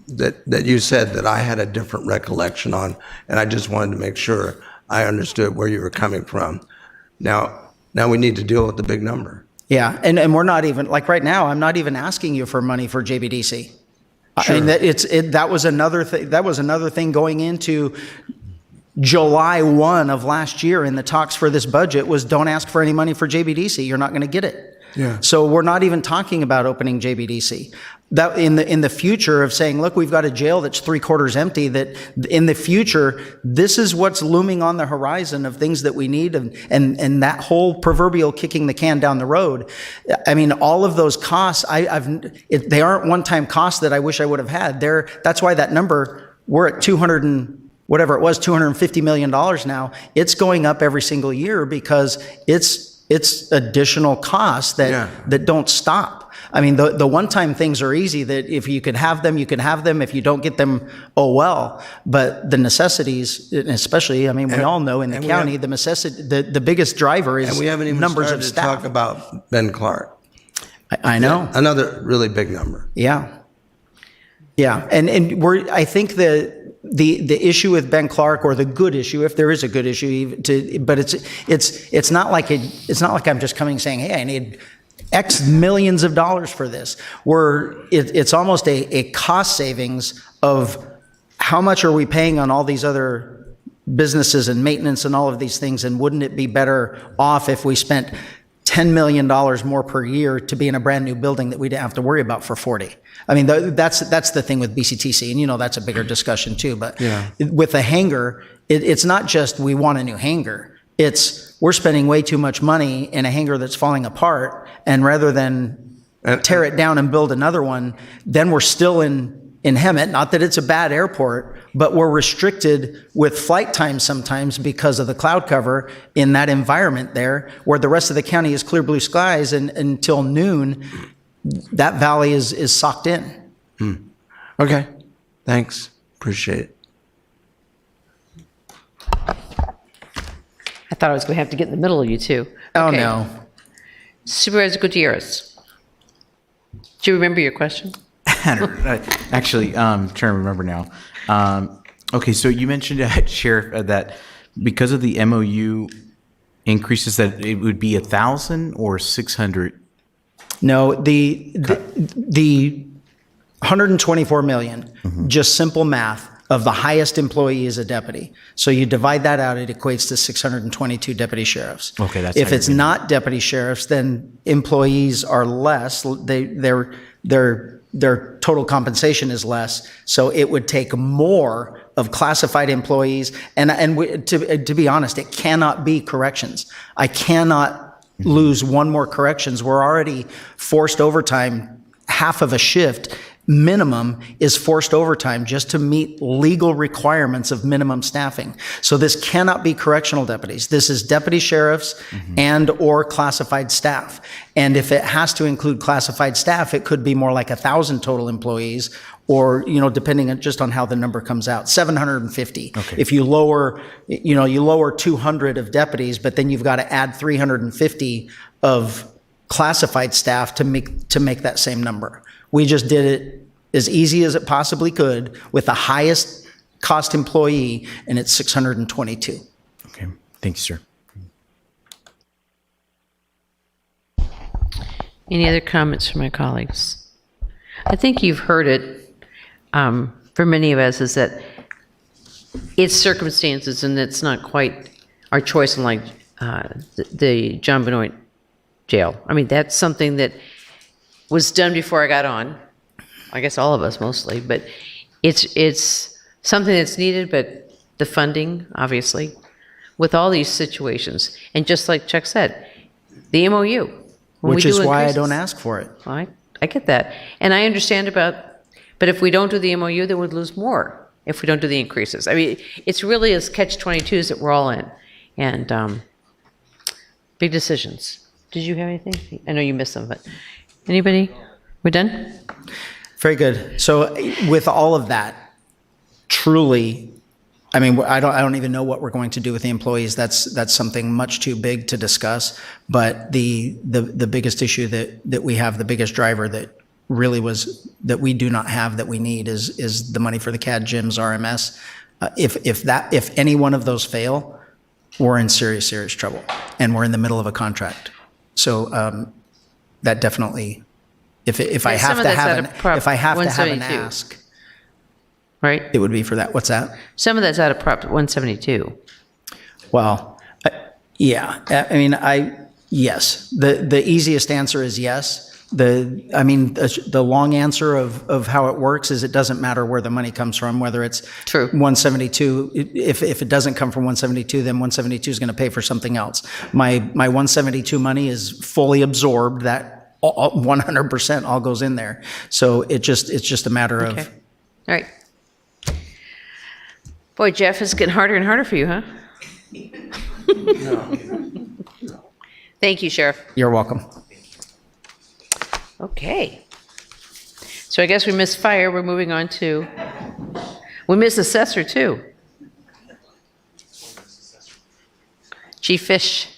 S4: that you said that I had a different recollection on, and I just wanted to make sure I understood where you were coming from. Now we need to deal with the big number.
S11: Yeah, and we're not even, like right now, I'm not even asking you for money for JBDC.
S4: Sure.
S11: I mean, that was another thing. That was another thing going into July 1 of last year in the talks for this budget was don't ask for any money for JBDC. You're not going to get it.
S4: Yeah.
S11: So we're not even talking about opening JBDC. That in the future of saying, look, we've got a jail that's 3/4 empty, that in the future, this is what's looming on the horizon of things that we need, and that whole proverbial kicking the can down the road. I mean, all of those costs, they aren't one-time costs that I wish I would have had. That's why that number, we're at $250 million now. It's going up every single year because it's additional costs that don't stop. I mean, the one-time things are easy, that if you can have them, you can have them. If you don't get them, oh well. But the necessities, especially, I mean, we all know in the county, the biggest driver is
S4: and we haven't even
S11: numbers
S4: started
S11: of
S4: to
S11: staff.
S4: talk about Ben Clark.
S11: I know.
S4: Yeah, another really big number.
S11: Yeah. Yeah. And I think the issue with Ben Clark, or the good issue, if there is a good issue, but it's not like I'm just coming saying, hey, I need X millions of dollars for this. It's almost a cost savings of how much are we paying on all these other businesses and maintenance and all of these things, and wouldn't it be better off if we spent $10 million more per year to be in a brand new building that we didn't have to worry about for 40? I mean, that's the thing with BCTC, and that's a bigger discussion too. But with the hangar, it's not just we want a new hangar. It's we're spending way too much money in a hangar that's falling apart, and rather than tear it down and build another one, then we're still in Hemet. Not that it's a bad airport, but we're restricted with flight time sometimes because of the cloud cover in that environment there, where the rest of the county is clear blue skies, and until noon, that valley is socked in.
S4: Okay, thanks. Appreciate it.
S2: I thought I was going to have to get in the middle of you two.
S11: Oh,
S2: Okay.
S11: no.
S2: Supervisor Gutierrez. Do you remember your question?
S7: Actually, trying to remember now. Okay, so you mentioned, Sheriff, that because of the MOU increases, that it would be 1,000 or 600.
S11: No, the 124 million, just simple math, of the highest employee is a deputy. So you divide that out, it equates to 622 deputy sheriffs.
S7: Okay, that's
S11: if
S7: how
S11: it's
S7: you're
S11: not deputy sheriffs, then employees are less. Their total compensation is less. So it would take more of classified employees. To be honest, it cannot be corrections. I cannot lose one more corrections. We're already forced overtime. Half of a shift minimum is forced overtime just to meet legal requirements of minimum staffing. So this cannot be correctional deputies. This is deputy sheriffs and or classified staff. And if it has to include classified staff, it could be more like 1,000 total employees, or, depending on just on how the number comes out, 750.
S7: Okay.
S11: If you lower, you lower 200 of deputies, but then you've got to add 350 of classified staff to make that same number. We just did it as easy as it possibly could with the highest cost employee, and it's 622.
S7: Okay, thank you, sir.
S2: Any other comments from my colleagues? I think you've heard it for many of us, is that it's circumstances, and it's not quite our choice in like the John Benoit jail. I mean, that's something that was done before I got on. I guess all of us mostly, but it's something that's needed, but the funding, obviously, with all these situations. And just like Chuck said, the MOU. when we
S11: Which is
S2: do
S11: why I
S2: increases.
S11: don't ask for it.
S2: I get that. And I understand but if we don't do the MOU, then we'd lose more if we don't do the increases. I mean, it's really as catch-22s that we're all in. And big decisions. Did you have anything? I know you missed some, but anybody? We're done?
S11: Very good. So with all of that, truly, I mean, I don't even know what we're going to do with the employees. That's something much too big to discuss. But the biggest issue that we have, the biggest driver that really was that we do not have that we need is the money for the CAD, gyms, RMS. If any one of those fail, we're in serious trouble, and we're in the middle of a contract. So that definitely, if I have to have an ask.
S2: Right?
S11: It would be for that. What's that?
S2: Some of that's out of Prop 172.
S11: Well, yeah. I mean, yes. The easiest answer is yes. The long answer of how it works is it doesn't matter where the money comes from, whether it's
S2: True.
S11: 172. If it doesn't come from 172, then 172 is going to pay for something else. My 172 money is fully absorbed. That 100% all goes in there. So it's just a matter
S2: Okay.
S11: of.
S2: All right. Boy, Jeff, it's getting harder and harder for you, huh? Thank you, Sheriff.
S11: You're welcome.
S2: Okay. So I guess we missed fire. We're moving on to, we missed assessor too. Chief Fish.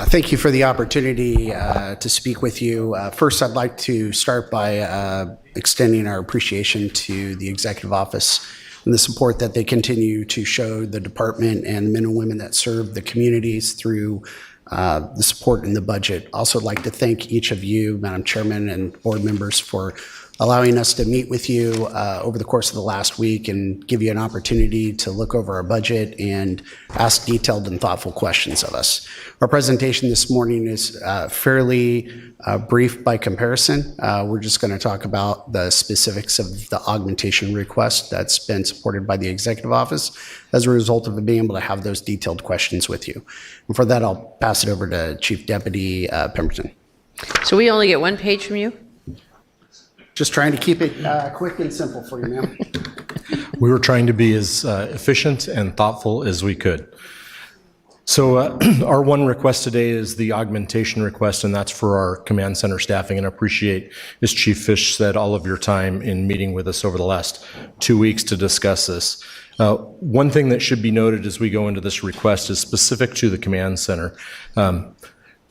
S3: Thank you for the opportunity to speak with you. First, I'd like to start by extending our appreciation to the Executive Office and the support that they continue to show the department and the men and women that serve the communities through the support in the budget. Also, I'd like to thank each of you, Madam Chairman and board members, for allowing us to meet with you over the course of the last week and give you an opportunity to look over our budget and ask detailed and thoughtful questions of us. Our presentation this morning is fairly brief by comparison. We're just going to talk about the specifics of the augmentation request that's been supported by the Executive Office as a result of being able to have those detailed questions with you. And for that, I'll pass it over to Chief Deputy Pemberton.
S2: So we only get one page from you?
S3: Just trying to keep it quick and simple for you, ma'am.
S12: We were trying to be as efficient and thoughtful as we could. So our one request today is the augmentation request, and that's for our command center staffing. And I appreciate, as Chief Fish said, all of your time in meeting with us over the last 2 weeks to discuss this. One thing that should be noted as we go into this request is specific to the command center.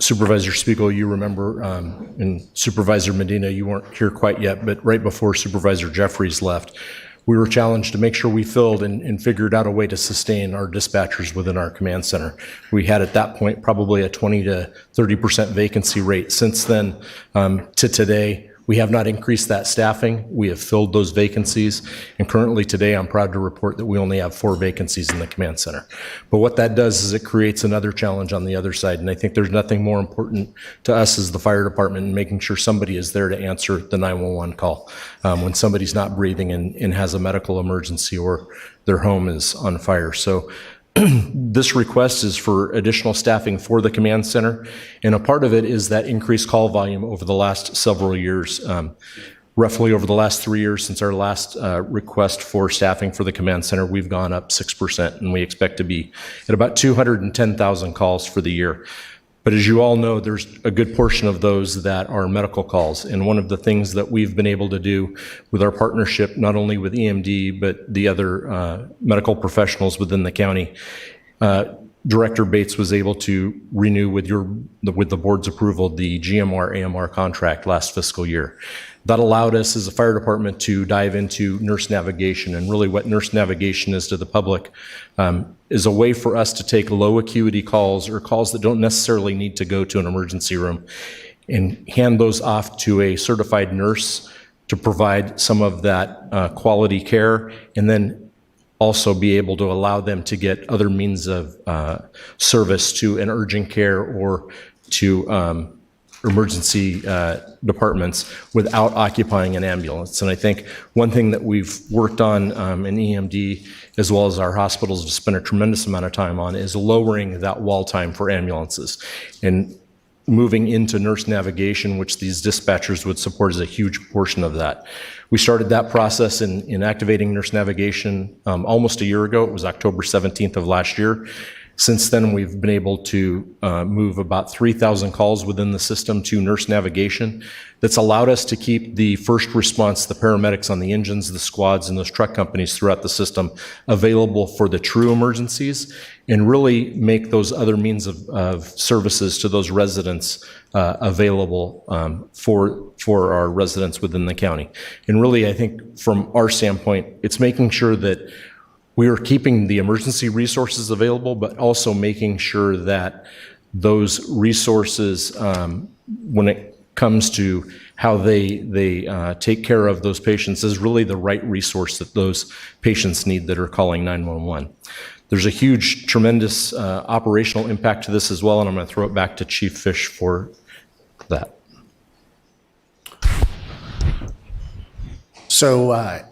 S12: Supervisor Spiegel, you remember, and Supervisor Medina, you weren't here quite yet, but right before Supervisor Jeffries left, we were challenged to make sure we filled and figured out a way to sustain our dispatchers within our command center. We had at that point probably a 20 to 30% vacancy rate. Since then to today, we have not increased that staffing. We have filled those vacancies. And currently today, I'm proud to report that we only have 4 vacancies in the command center. But what that does is it creates another challenge on the other side. And I think there's nothing more important to us as the fire department in making sure somebody is there to answer the 911 call when somebody's not breathing and has a medical emergency or their home is on fire. So this request is for additional staffing for the command center, and a part of it is that increased call volume over the last several years. Roughly over the last 3 years since our last request for staffing for the command center, we've gone up 6%, and we expect to be at about 210,000 calls for the year. But as you all know, there's a good portion of those that are medical calls. And one of the things that we've been able to do with our partnership, not only with EMD, but the other medical professionals within the county, Director Bates was able to renew with the board's approval the GMR AMR contract last fiscal year. That allowed us as a fire department to dive into nurse navigation, and really what nurse navigation is to the public is a way for us to take low acuity calls or calls that don't necessarily need to go to an emergency room and hand those off to a certified nurse to provide some of that quality care, and then also be able to allow them to get other means of service to an urgent care or to emergency departments without occupying an ambulance. And I think one thing that we've worked on in EMD, as well as our hospitals have spent a tremendous amount of time on, is lowering that wall time for ambulances and moving into nurse navigation, which these dispatchers would support, is a huge portion of that. We started that process in activating nurse navigation almost a year ago. It was October 17th of last year. Since then, we've been able to move about 3,000 calls within the system to nurse navigation. That's allowed us to keep the first response, the paramedics on the engines, the squads, and those truck companies throughout the system available for the true emergencies, and really make those other means of services to those residents available for our residents within the county. And really, I think from our standpoint, it's making sure that we are keeping the emergency resources available, but also making sure that those resources, when it comes to how they take care of those patients, is really the right resource that those patients need that are calling 911. There's a huge, tremendous operational impact to this as well, and I'm going to throw it back to Chief Fish for that.
S3: So,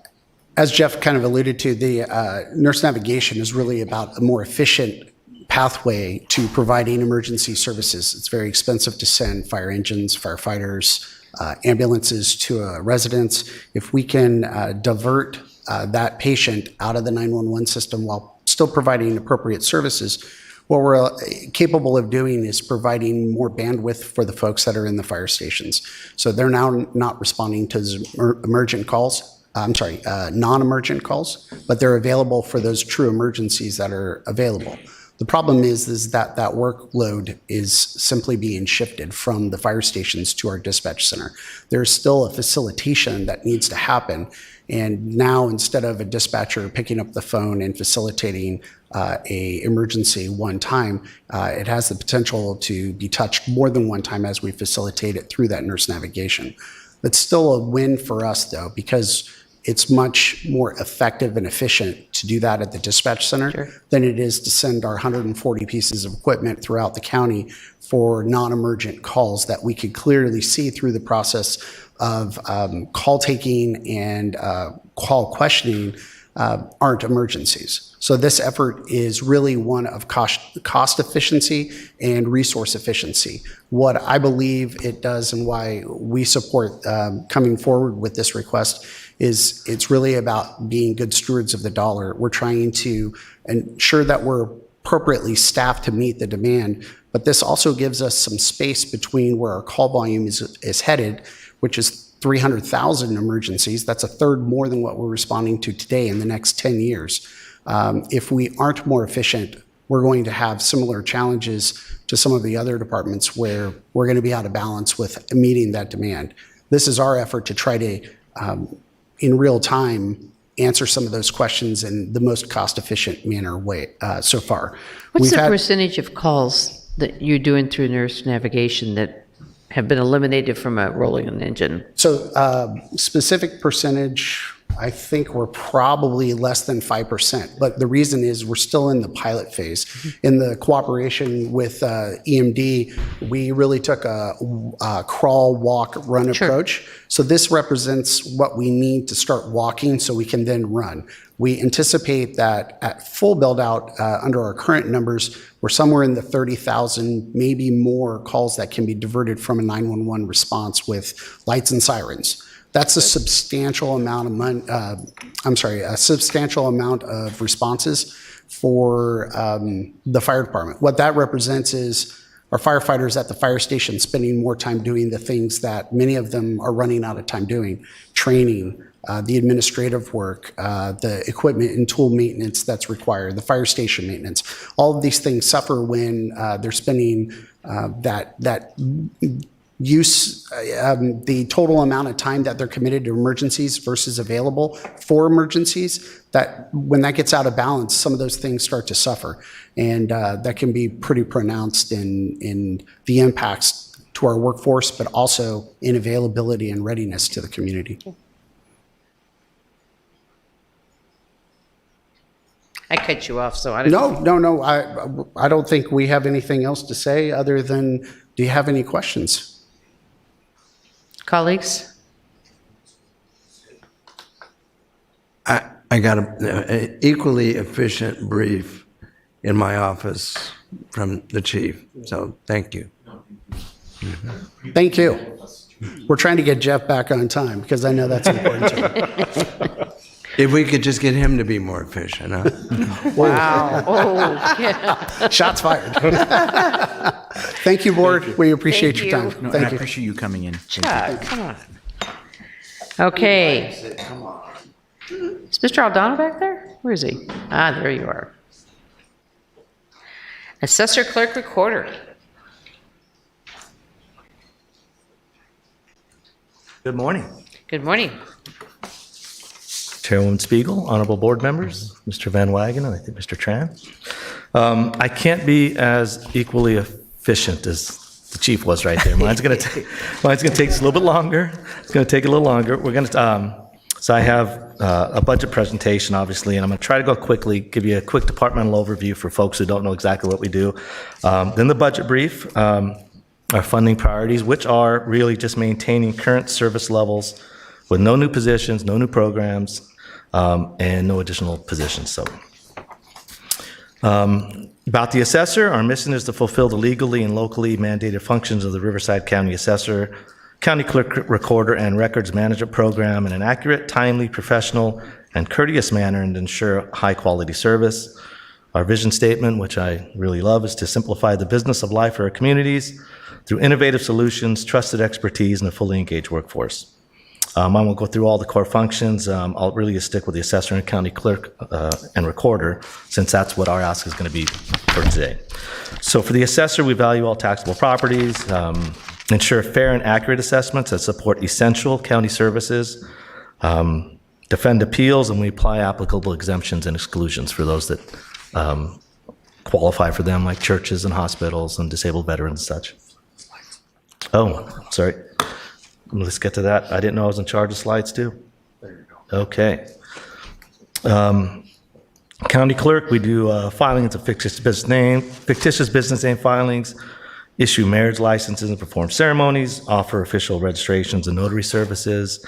S3: as Jeff kind of alluded to, the nurse navigation is really about a more efficient pathway to providing emergency services. It's very expensive to send fire engines, firefighters, ambulances to a residence. If we can divert that patient out of the 911 system while still providing appropriate services, what we're capable of doing is providing more bandwidth for the folks that are in the fire stations. So they're now not responding to emergent calls. Non-emergent calls, but they're available for those true emergencies that are available. The problem is that that workload is simply being shifted from the fire stations to our dispatch center. There's still a facilitation that needs to happen, and now instead of a dispatcher picking up the phone and facilitating a emergency one time, it has the potential to be touched more than one time as we facilitate it through that nurse navigation. It's still a win for us, though, because it's much more effective and efficient to do that at the dispatch center than it is to send our 140 pieces of equipment throughout the county for non-emergent calls that we could clearly see through the process of call taking and call questioning aren't emergencies. So this effort is really one of cost efficiency and resource efficiency. What I believe it does and why we support coming forward with this request is it's really about being good stewards of the dollar. We're trying to ensure that we're appropriately staffed to meet the demand, but this also gives us some space between where our call volume is headed, which is 300,000 emergencies. That's a third more than what we're responding to today in the next 10 years. If we aren't more efficient, we're going to have similar challenges to some of the other departments where we're going to be out of balance with meeting that demand. This is our effort to try to, in real time, answer some of those questions in the most cost-efficient manner way so far.
S2: What's the percentage of calls that you're doing through nurse navigation that have been eliminated from a rolling an engine?
S3: So specific percentage, I think we're probably less than 5%, but the reason is we're still in the pilot phase. In the cooperation with EMD, we really took a crawl, walk, run approach. So this represents what we need to start walking so we can then run. We anticipate that at full build out under our current numbers, we're somewhere in the 30,000, maybe more calls that can be diverted from a 911 response with lights and sirens. That's a substantial amount of a substantial amount of responses for the fire department. What that represents is our firefighters at the fire station spending more time doing the things that many of them are running out of time doing, training, the administrative work, the equipment and tool maintenance that's required, the fire station maintenance. All of these things suffer when they're spending that use, the total amount of time that they're committed to emergencies versus available for emergencies, that when that gets out of balance, some of those things start to suffer. And that can be pretty pronounced in the impacts to our workforce, but also in availability and readiness to the community.
S2: I cut you off, so I don't.
S3: No. I don't think we have anything else to say other than, do you have any questions?
S2: Colleagues?
S4: I got an equally efficient brief in my office from the chief, so thank you.
S3: Thank you. We're trying to get Jeff back on time because I know that's important to him.
S4: If we could just get him to be more efficient, huh?
S2: Wow. Oh, yeah.
S3: Shots fired. Thank you, board. We appreciate
S2: Thank
S3: your
S2: you.
S3: time.
S7: No, and I
S3: Thank you.
S7: appreciate you coming in. Thank you.
S2: Chuck, come on. Okay. Is Mr. Aldana back there? Where is he? Ah, there you are. Assessor Clerk Recorder.
S13: Good morning.
S2: Good morning.
S13: Chairwoman Spiegel, honorable board members, Mr. Van Wagen, and I think Mr. Tran. I can't be as equally efficient as the chief was right there. Mine's going to take us a little bit longer. It's going to take a little longer. We're going to, so I have a budget presentation, obviously, and I'm going to try to go quickly, give you a quick departmental overview for folks who don't know exactly what we do. Then the budget brief, our funding priorities, which are really just maintaining current service levels with no new positions, no new programs, and no additional positions. So, about the assessor, our mission is to fulfill the legally and locally mandated functions of the Riverside County Assessor, County Clerk Recorder, and Records Management Program in an accurate, timely, professional, and courteous manner and ensure high-quality service. Our vision statement, which I really love, is to simplify the business of life for our communities through innovative solutions, trusted expertise, and a fully engaged workforce. I won't go through all the core functions. I'll really just stick with the assessor and county clerk and recorder, since that's what our ask is going to be for today. So for the assessor, we value all taxable properties, ensure fair and accurate assessments that support essential county services, defend appeals, and we apply applicable exemptions and exclusions for those that qualify for them, like churches and hospitals and disabled veterans and such. Oh, sorry. Let's get to that. I didn't know I was in charge of slides too. There you go. Okay. County clerk, we do filings of fictitious business name filings, issue marriage licenses and perform ceremonies, offer official registrations and notary services,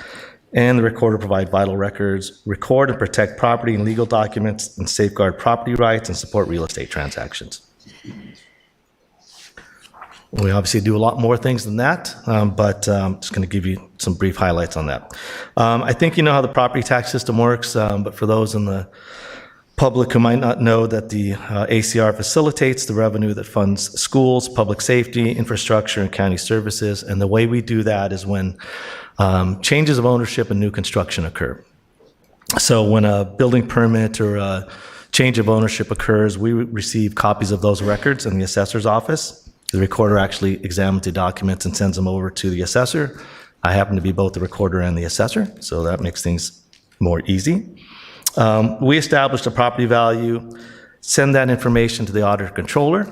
S13: and the recorder provide vital records, record and protect property and legal documents, and safeguard property rights and support real estate transactions. We obviously do a lot more things than that, but I'm just going to give you some brief highlights on that. I think you know how the property tax system works, but for those in the public who might not know, that the ACR facilitates the revenue that funds schools, public safety, infrastructure, and county services. And the way we do that is when changes of ownership and new construction occur. So when a building permit or a change of ownership occurs, we receive copies of those records in the assessor's office. The recorder actually examines the documents and sends them over to the assessor. I happen to be both the recorder and the assessor, so that makes things more easy. We establish the property value, send that information to the auditor controller,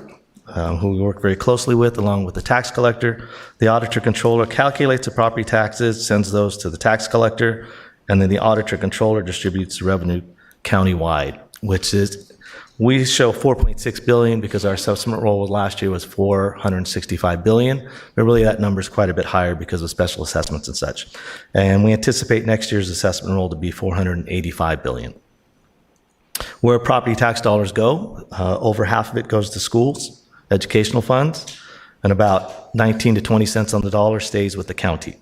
S13: who we work very closely with, along with the tax collector. The auditor controller calculates the property taxes, sends those to the tax collector, and then the auditor controller distributes the revenue countywide, which is, we show 4.6 billion because our assessment roll last year was 465 billion, but really that number is quite a bit higher because of special assessments and such. And we anticipate next year's assessment roll to be 485 billion. Where property tax dollars go, over half of it goes to schools, educational funds, and about 19 to 20 cents on the dollar stays with the county.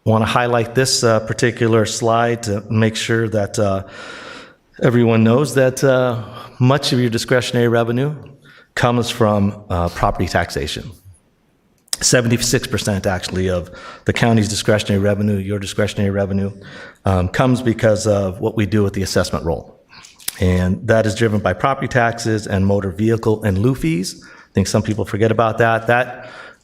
S13: I want to highlight this particular slide to make sure that everyone knows that much of your discretionary revenue comes from property taxation. 76% actually of the county's discretionary revenue, your discretionary revenue, comes because of what we do with the assessment roll. And that is driven by property taxes and motor vehicle and lieu fees. I think some people forget about that.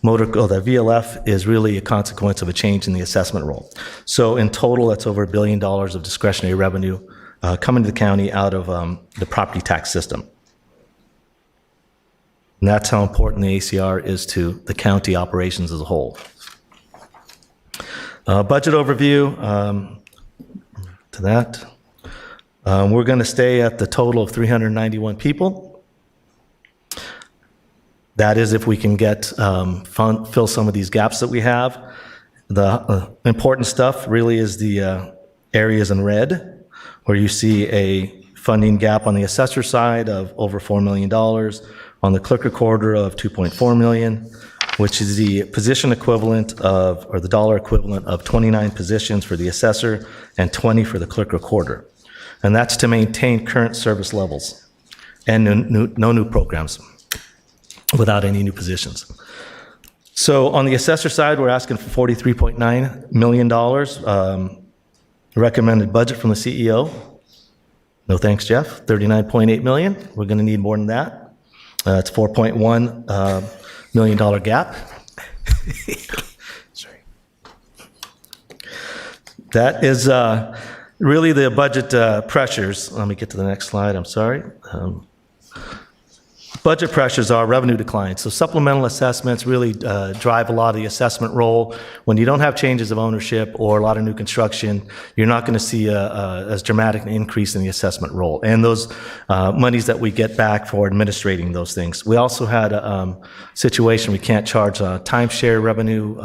S13: The VLF is really a consequence of a change in the assessment roll. So in total, that's over $1 billion of discretionary revenue coming to the county out of the property tax system. And that's how important the ACR is to the county operations as a whole. Budget overview, to that. We're going to stay at the total of 391 people. That is if we can get, fill some of these gaps that we have. The important stuff really is the areas in red, where you see a funding gap on the assessor side of over $4 million, on the clerk recorder of $2.4 million, which is the position equivalent of, or the dollar equivalent of 29 positions for the assessor and 20 for the clerk recorder. And that's to maintain current service levels and no new programs without any new positions. So on the assessor side, we're asking for $43.9 million. Recommended budget from the CEO. No thanks, Jeff. $39.8 million. We're going to need more than that. It's $4.1 million gap. Sorry. That is really the budget pressures. Let me get to the next slide. I'm sorry. Budget pressures are revenue declines. So supplemental assessments really drive a lot of the assessment role. When you don't have changes of ownership or a lot of new construction, you're not going to see as dramatic an increase in the assessment role. And those monies that we get back for administrating those things. We also had a situation we can't charge timeshare revenue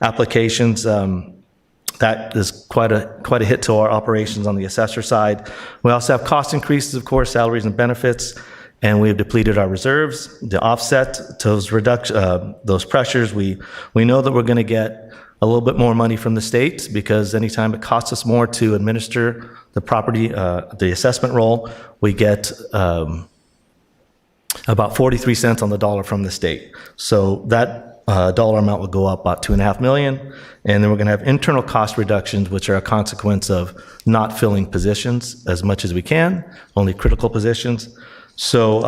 S13: applications. That is quite a hit to our operations on the assessor side. We also have cost increases, of course, salaries and benefits. And we have depleted our reserves. To offset those those pressures, we know that we're going to get a little bit more money from the state, because anytime it costs us more to administer the property, the assessment roll, we get about 43 cents on the dollar from the state. So that dollar amount will go up about $2.5 million. And then we're going to have internal cost reductions, which are a consequence of not filling positions as much as we can, only critical positions. So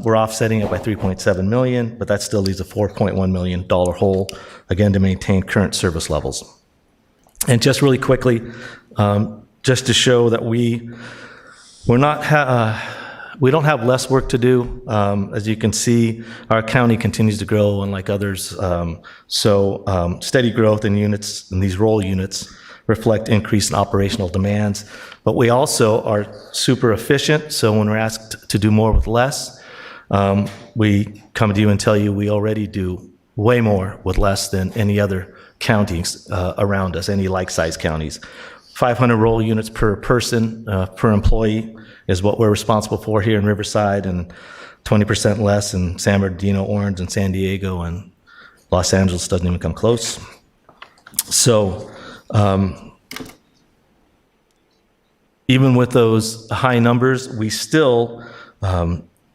S13: we're offsetting it by $3.7 million, but that still leaves a $4.1 million hole, again, to maintain current service levels. And just really quickly, just to show that we don't have less work to do. As you can see, our county continues to grow, unlike others. So steady growth in units, in these roll units, reflect increase in operational demands. But we also are super efficient, so when we're asked to do more with less, we come to you and tell you we already do way more with less than any other counties around us, any like-sized counties. 500 roll units per person, per employee is what we're responsible for here in Riverside, and 20% less in San Bernardino, Orange, and San Diego, and Los Angeles doesn't even come close. So, even with those high numbers, we still,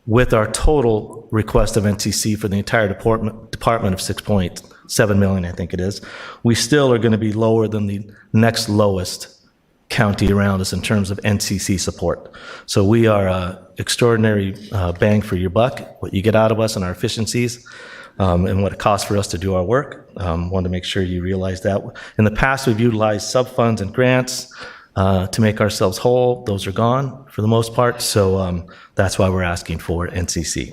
S13: with our total request of NCC for the entire department of $6.7 million, I think it is, we still are going to be lower than the next lowest county around us in terms of NCC support. So we are extraordinary bang for your buck, what you get out of us and our efficiencies, and what it costs for us to do our work. Wanted to make sure you realize that. In the past, we've utilized sub-funds and grants to make ourselves whole. Those are gone for the most part, so that's why we're asking for NCC.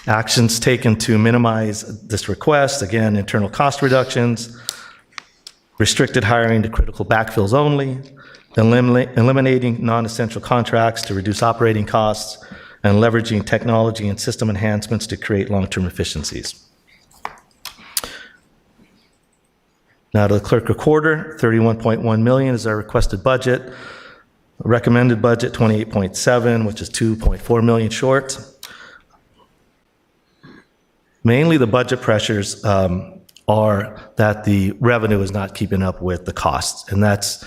S13: Actions taken to minimize this request, again, internal cost reductions, restricted hiring to critical backfills only, eliminating non-essential contracts to reduce operating costs, and leveraging technology and system enhancements to create long-term efficiencies. Now to the clerk recorder, $31.1 million is our requested budget. Recommended budget, $28.7, which is $2.4 million short. Mainly the budget pressures are that the revenue is not keeping up with the costs. And that's,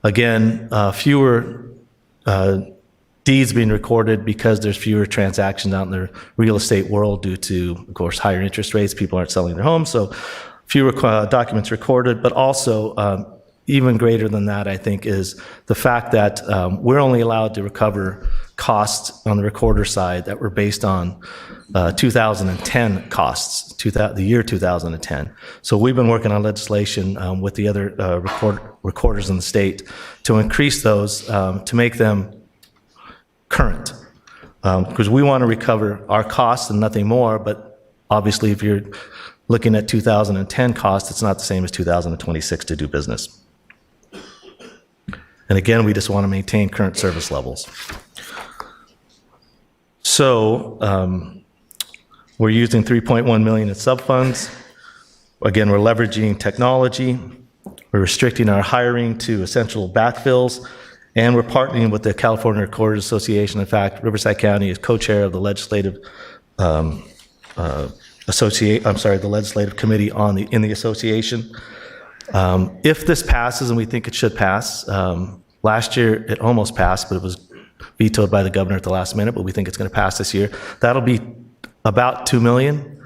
S13: again, fewer deeds being recorded because there's fewer transactions out in the real estate world due to, of course, higher interest rates. People aren't selling their homes, so fewer documents recorded. But also, even greater than that, I think, is the fact that we're only allowed to recover costs on the recorder side that were based on 2010 costs, the year 2010. So we've been working on legislation with the other recorders in the state to increase those, to make them current. Because we want to recover our costs and nothing more, but Obviously, if you're looking at 2010 costs, it's not the same as 2026 to do business. And again, we just want to maintain current service levels. So we're using 3.1 million in subfunds. Again, we're leveraging technology. We're restricting our hiring to essential backfills, and we're partnering with the California Recorders Association. In fact, Riverside County is co-chair of the legislative the legislative committee in the association. If this passes, and we think it should pass, last year it almost passed, but it was vetoed by the governor at the last minute, but we think it's going to pass this year. That'll be about $2 million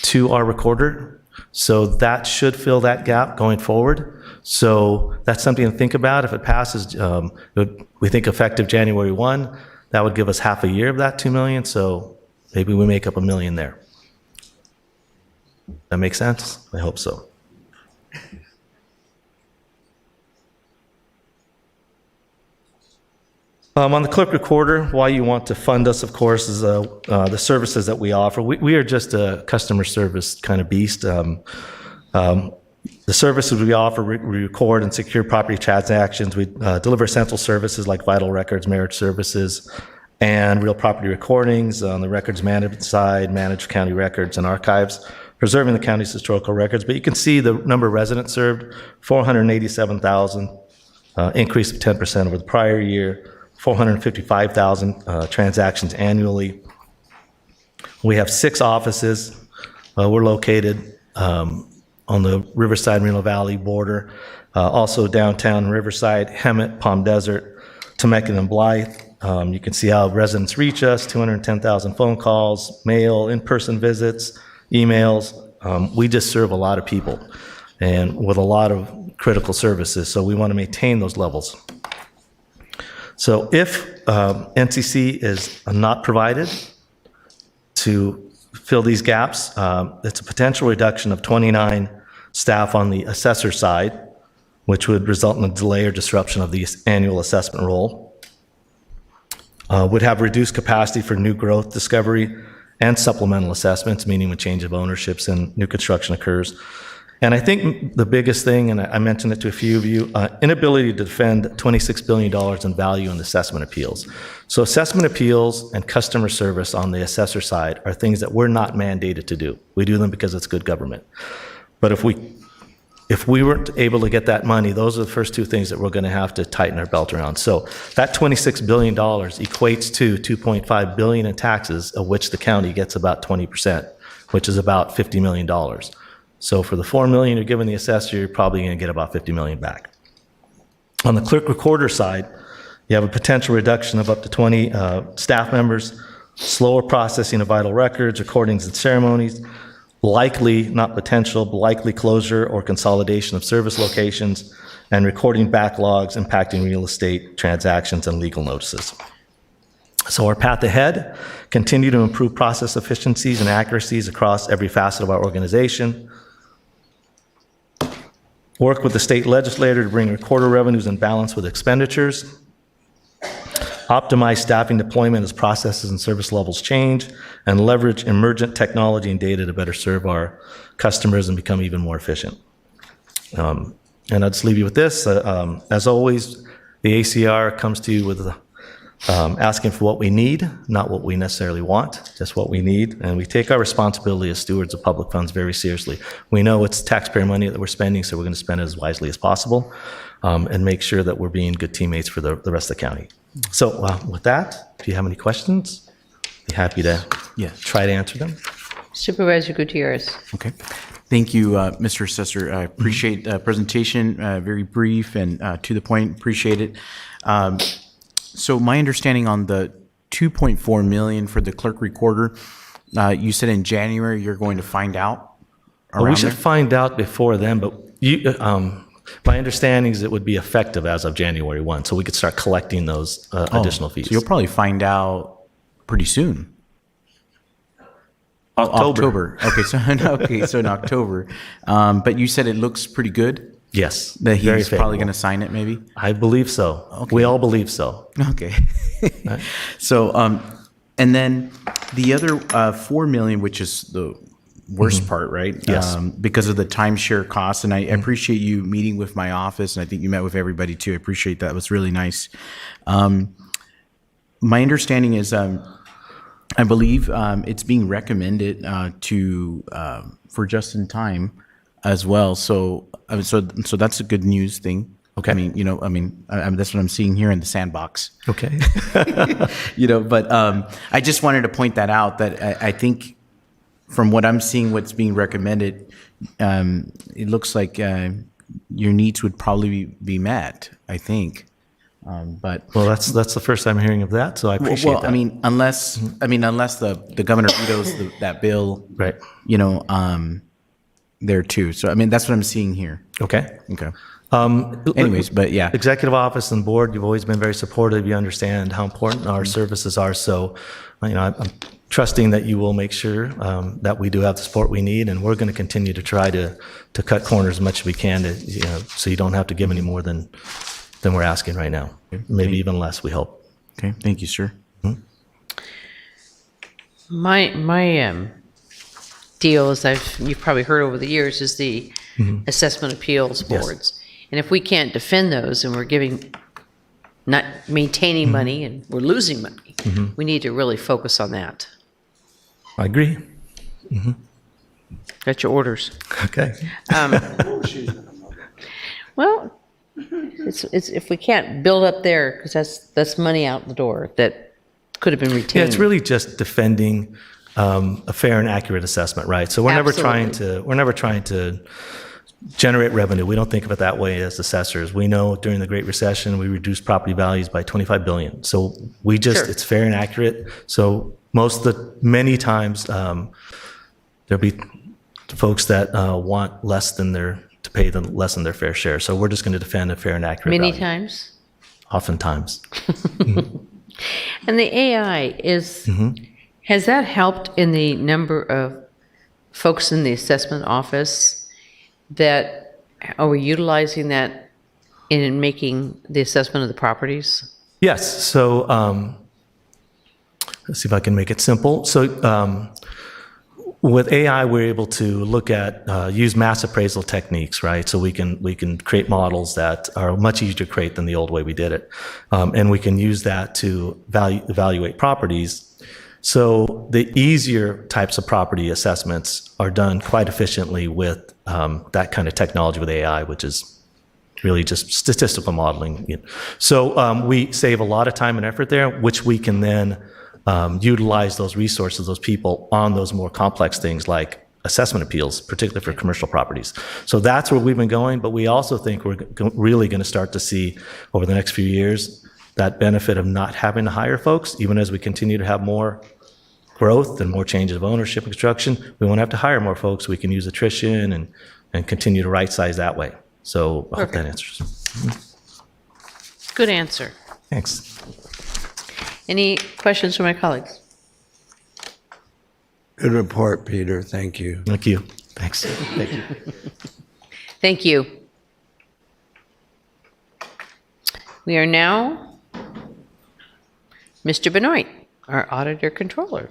S13: to our recorder. So that should fill that gap going forward. So that's something to think about. If it passes, we think effective January 1, that would give us half a year of that $2 million. So maybe we make up $1 million there. That makes sense? I hope so. On the clerk recorder, why you want to fund us, of course, is the services that we offer. We are just a customer service kind of beast. The services we offer, we record and secure property transactions. We deliver essential services like vital records, marriage services, and real property recordings. On the records management side, manage county records and archives, preserving the county's historical records. But you can see the number of residents served, 487,000, increase of 10% over the prior year. 455,000 transactions annually. We have 6 offices. We're located on the Riverside Reno Valley border, also downtown Riverside, Hemet, Palm Desert, Temecula, and Blythe. You can see how residents reach us, 210,000 phone calls, mail, in-person visits, emails. We just serve a lot of people and with a lot of critical services, so we want to maintain those levels. So if NCC is not provided to fill these gaps, it's a potential reduction of 29 staff on the assessor side, which would result in a delay or disruption of the annual assessment roll. Would have reduced capacity for new growth discovery and supplemental assessments, meaning when change of ownerships and new construction occurs. And I think the biggest thing, and I mentioned it to a few of you, inability to defend $26 billion in value in assessment appeals. So assessment appeals and customer service on the assessor side are things that we're not mandated to do. We do them because it's good government. But if we weren't able to get that money, those are the first 2 things that we're going to have to tighten our belt around. So that $26 billion equates to $2.5 billion in taxes, of which the county gets about 20%, which is about $50 million. So for the $4 million you're giving the assessor, you're probably going to get about $50 million back. On the clerk recorder side, you have a potential reduction of up to 20 staff members, slower processing of vital records, recordings, and ceremonies, likely, not potential, but likely closure or consolidation of service locations, and recording backlogs impacting real estate transactions and legal notices. So our path ahead, continue to improve process efficiencies and accuracies across every facet of our organization. Work with the state legislator to bring recorder revenues in balance with expenditures. Optimize staffing deployment as processes and service levels change, and leverage emergent technology and data to better serve our customers and become even more efficient. And I'll just leave you with this. As always, the ACR comes to you with asking for what we need, not what we necessarily want, just what we need. And we take our responsibility as stewards of public funds very seriously. We know it's taxpayer money that we're spending, so we're going to spend it as wisely as possible and make sure that we're being good teammates for the rest of the county. So with that, if you have any questions, I'd be happy to try to answer them.
S2: Supervisor Gutierrez.
S7: Okay. Thank you, Mr. Assessor. I appreciate the presentation, very brief and to the point. Appreciate it. So my understanding on the $2.4 million for the clerk recorder, you said in January you're going to find out around
S13: We should
S7: there?
S13: find out before then, but my understanding is it would be effective as of January 1, so we could start collecting those additional fees.
S7: So you'll probably find out pretty soon.
S13: October.
S7: Okay, so in October. But you said it looks pretty good?
S13: Yes.
S7: That
S13: very
S7: he's probably
S13: favorable.
S7: going to sign it, maybe?
S13: I believe so.
S7: Okay.
S13: We all believe so.
S7: Okay. So, and then the other $4 million, which is the worst part, right?
S13: Yes.
S7: Because of the timeshare costs. And I appreciate you meeting with my office, and I think you met with everybody too. I appreciate that. It was really nice. My understanding is, I believe it's being recommended for just in time as well. So that's a good news thing.
S13: Okay.
S7: I mean, that's what I'm seeing here in the sandbox.
S13: Okay.
S7: But I just wanted to point that out, that I think from what I'm seeing, what's being recommended, it looks like your needs would probably be met, I think. But
S13: Well, that's the first time hearing of that, so I appreciate that.
S7: I mean, unless the governor vetoes that bill,
S13: Right.
S7: There too. So I mean, that's what I'm seeing here.
S13: Okay.
S7: Okay. Anyways, but yeah.
S13: Executive office and board, you've always been very supportive. You understand how important our services are. So, I'm trusting that you will make sure that we do have the support we need, and we're going to continue to try to cut corners as much as we can so you don't have to give any more than we're asking right now. Maybe even less, we hope.
S7: Okay. Thank you, sir.
S2: My deal, as you've probably heard over the years, is the assessment appeals boards. And if we can't defend those, and we're not maintaining money and we're losing money, we need to really focus on that.
S13: I agree.
S2: Got your orders.
S13: Okay.
S2: Well, it's if we can't build up there, because that's money out the door that could have been retained.
S13: Yeah, it's really just defending a fair and accurate assessment, right? So we're never trying to generate revenue. We don't think of it that way as assessors. We know during the Great Recession, we reduced property values by $25 billion. So it's fair and accurate. So many times, there'll be folks that want less than to pay less than their fair share. So we're just going to defend a fair and accurate
S2: Many
S13: value.
S2: times.
S13: Oftentimes.
S2: And the AI has that helped in the number of folks in the assessment office that are we utilizing that in making the assessment of the properties?
S13: Yes. So let's see if I can make it simple. So with AI, we're able to look at use mass appraisal techniques, right? So we can create models that are much easier to create than the old way we did it, and we can use that to evaluate properties. So the easier types of property assessments are done quite efficiently with that kind of technology with AI, which is really just statistical modeling. So we save a lot of time and effort there, which we can then utilize those resources, those people on those more complex things like assessment appeals, particularly for commercial properties. So that's where we've been going, but we also think we're really going to start to see over the next few years that benefit of not having to hire folks, even as we continue to have more growth and more changes of ownership and construction. We won't have to hire more folks. We can use attrition and continue to right size that way. So I hope that answers.
S2: Good answer.
S13: Thanks.
S2: Any questions from my colleagues?
S4: Good report, Peter. Thank you.
S13: Thank you. Thanks.
S2: Thank you. Thank you. We are now Mr. Benoit, our auditor controller.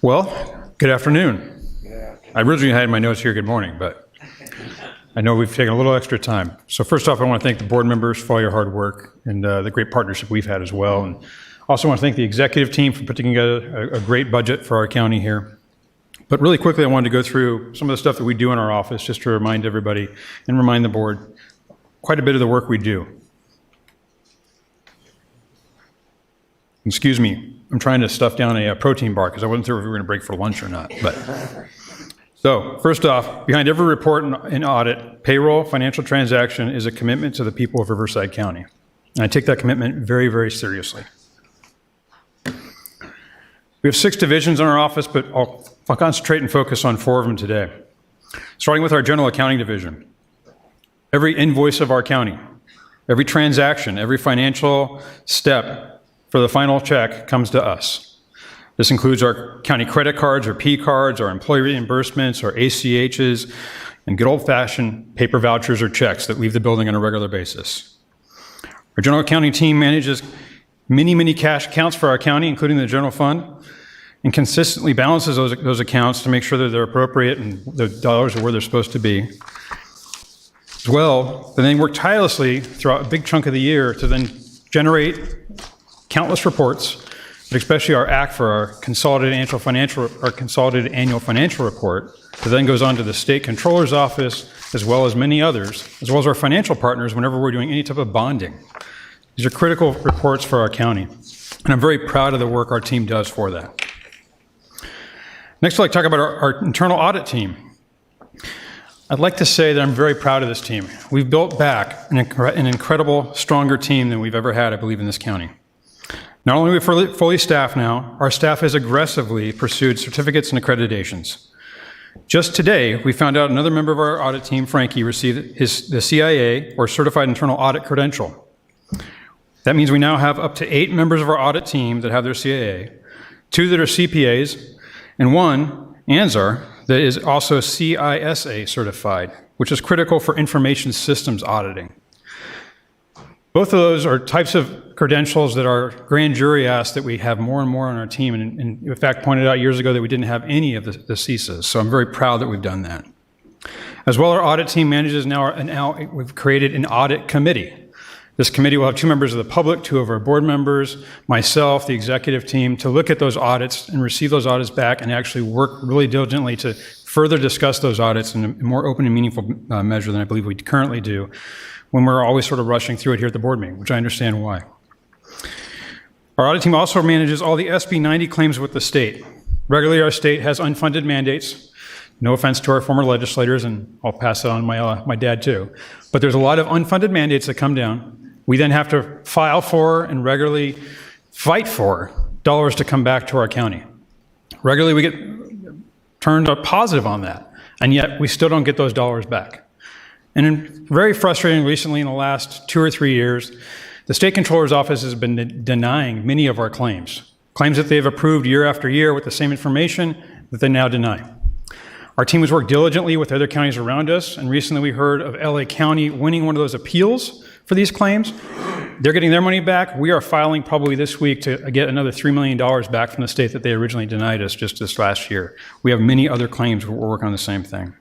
S14: Well, good afternoon. I originally had in my notes here, good morning, but I know we've taken a little extra time. So first off, I want to thank the board members for all your hard work and the great partnership we've had as well. And also want to thank the executive team for putting together a great budget for our county here. But really quickly, I wanted to go through some of the stuff that we do in our office just to remind everybody and remind the board quite a bit of the work we do. Excuse me, I'm trying to stuff down a protein bar because I wasn't sure if we were going to break for lunch or not. But so first off, behind every report and audit, payroll, financial transaction is a commitment to the people of Riverside County. And I take that commitment very, very seriously. We have 6 divisions in our office, but I'll concentrate and focus on 4 of them today. Starting with our general accounting division. Every invoice of our county, every transaction, every financial step for the final check comes to us. This includes our county credit cards, our P cards, our employee reimbursements, our ACHs, and good old-fashioned paper vouchers or checks that leave the building on a regular basis. Our general accounting team manages many cash accounts for our county, including the general fund, and consistently balances those accounts to make sure that they're appropriate and the dollars are where they're supposed to be. As well, they then work tirelessly throughout a big chunk of the year to then generate countless reports, but especially our ACT for our consolidated annual financial report that then goes on to the state controller's office, as well as many others, as well as our financial partners whenever we're doing any type of bonding. These are critical reports for our county, and I'm very proud of the work our team does for that. Next, I'd like to talk about our internal audit team. I'd like to say that I'm very proud of this team. We've built back an incredible, stronger team than we've ever had, I believe, in this county. Not only are we fully staffed now, our staff has aggressively pursued certificates and accreditations. Just today, we found out another member of our audit team, Frankie, received the CIA, or Certified Internal Audit Credential. That means we now have up to 8 members of our audit team that have their CIA, 2 that are CPAs, and 1, Anzar, that is also CISA certified, which is critical for information systems auditing. Both of those are types of credentials that our grand jury asked that we have more and more on our team, and in fact pointed out years ago that we didn't have any of the CISAs, so I'm very proud that we've done that. As well, our audit team manages we've created an audit committee. This committee will have 2 members of the public, 2 of our board members, myself, the executive team, to look at those audits and receive those audits back and actually work really diligently to further discuss those audits in a more open and meaningful measure than I believe we currently do when we're always sort of rushing through it here at the board meeting, which I understand why. Our audit team also manages all the SB 90 claims with the state. Regularly, our state has unfunded mandates. No offense to our former legislators, and I'll pass it on to my dad too. But there's a lot of unfunded mandates that come down. We then have to file for and regularly fight for dollars to come back to our county. Regularly, we get turned positive on that, and yet we still don't get those dollars back. And very frustrating recently in the last 2 or 3 years, the State Controller's Office has been denying many of our claims that they've approved year after year with the same information that they now deny. Our team has worked diligently with other counties around us, and recently we heard of LA County winning one of those appeals for these claims. They're getting their money back. We are filing probably this week to get another $3 million back from the state that they originally denied us just this last year. We have many other claims where we're working on the same thing.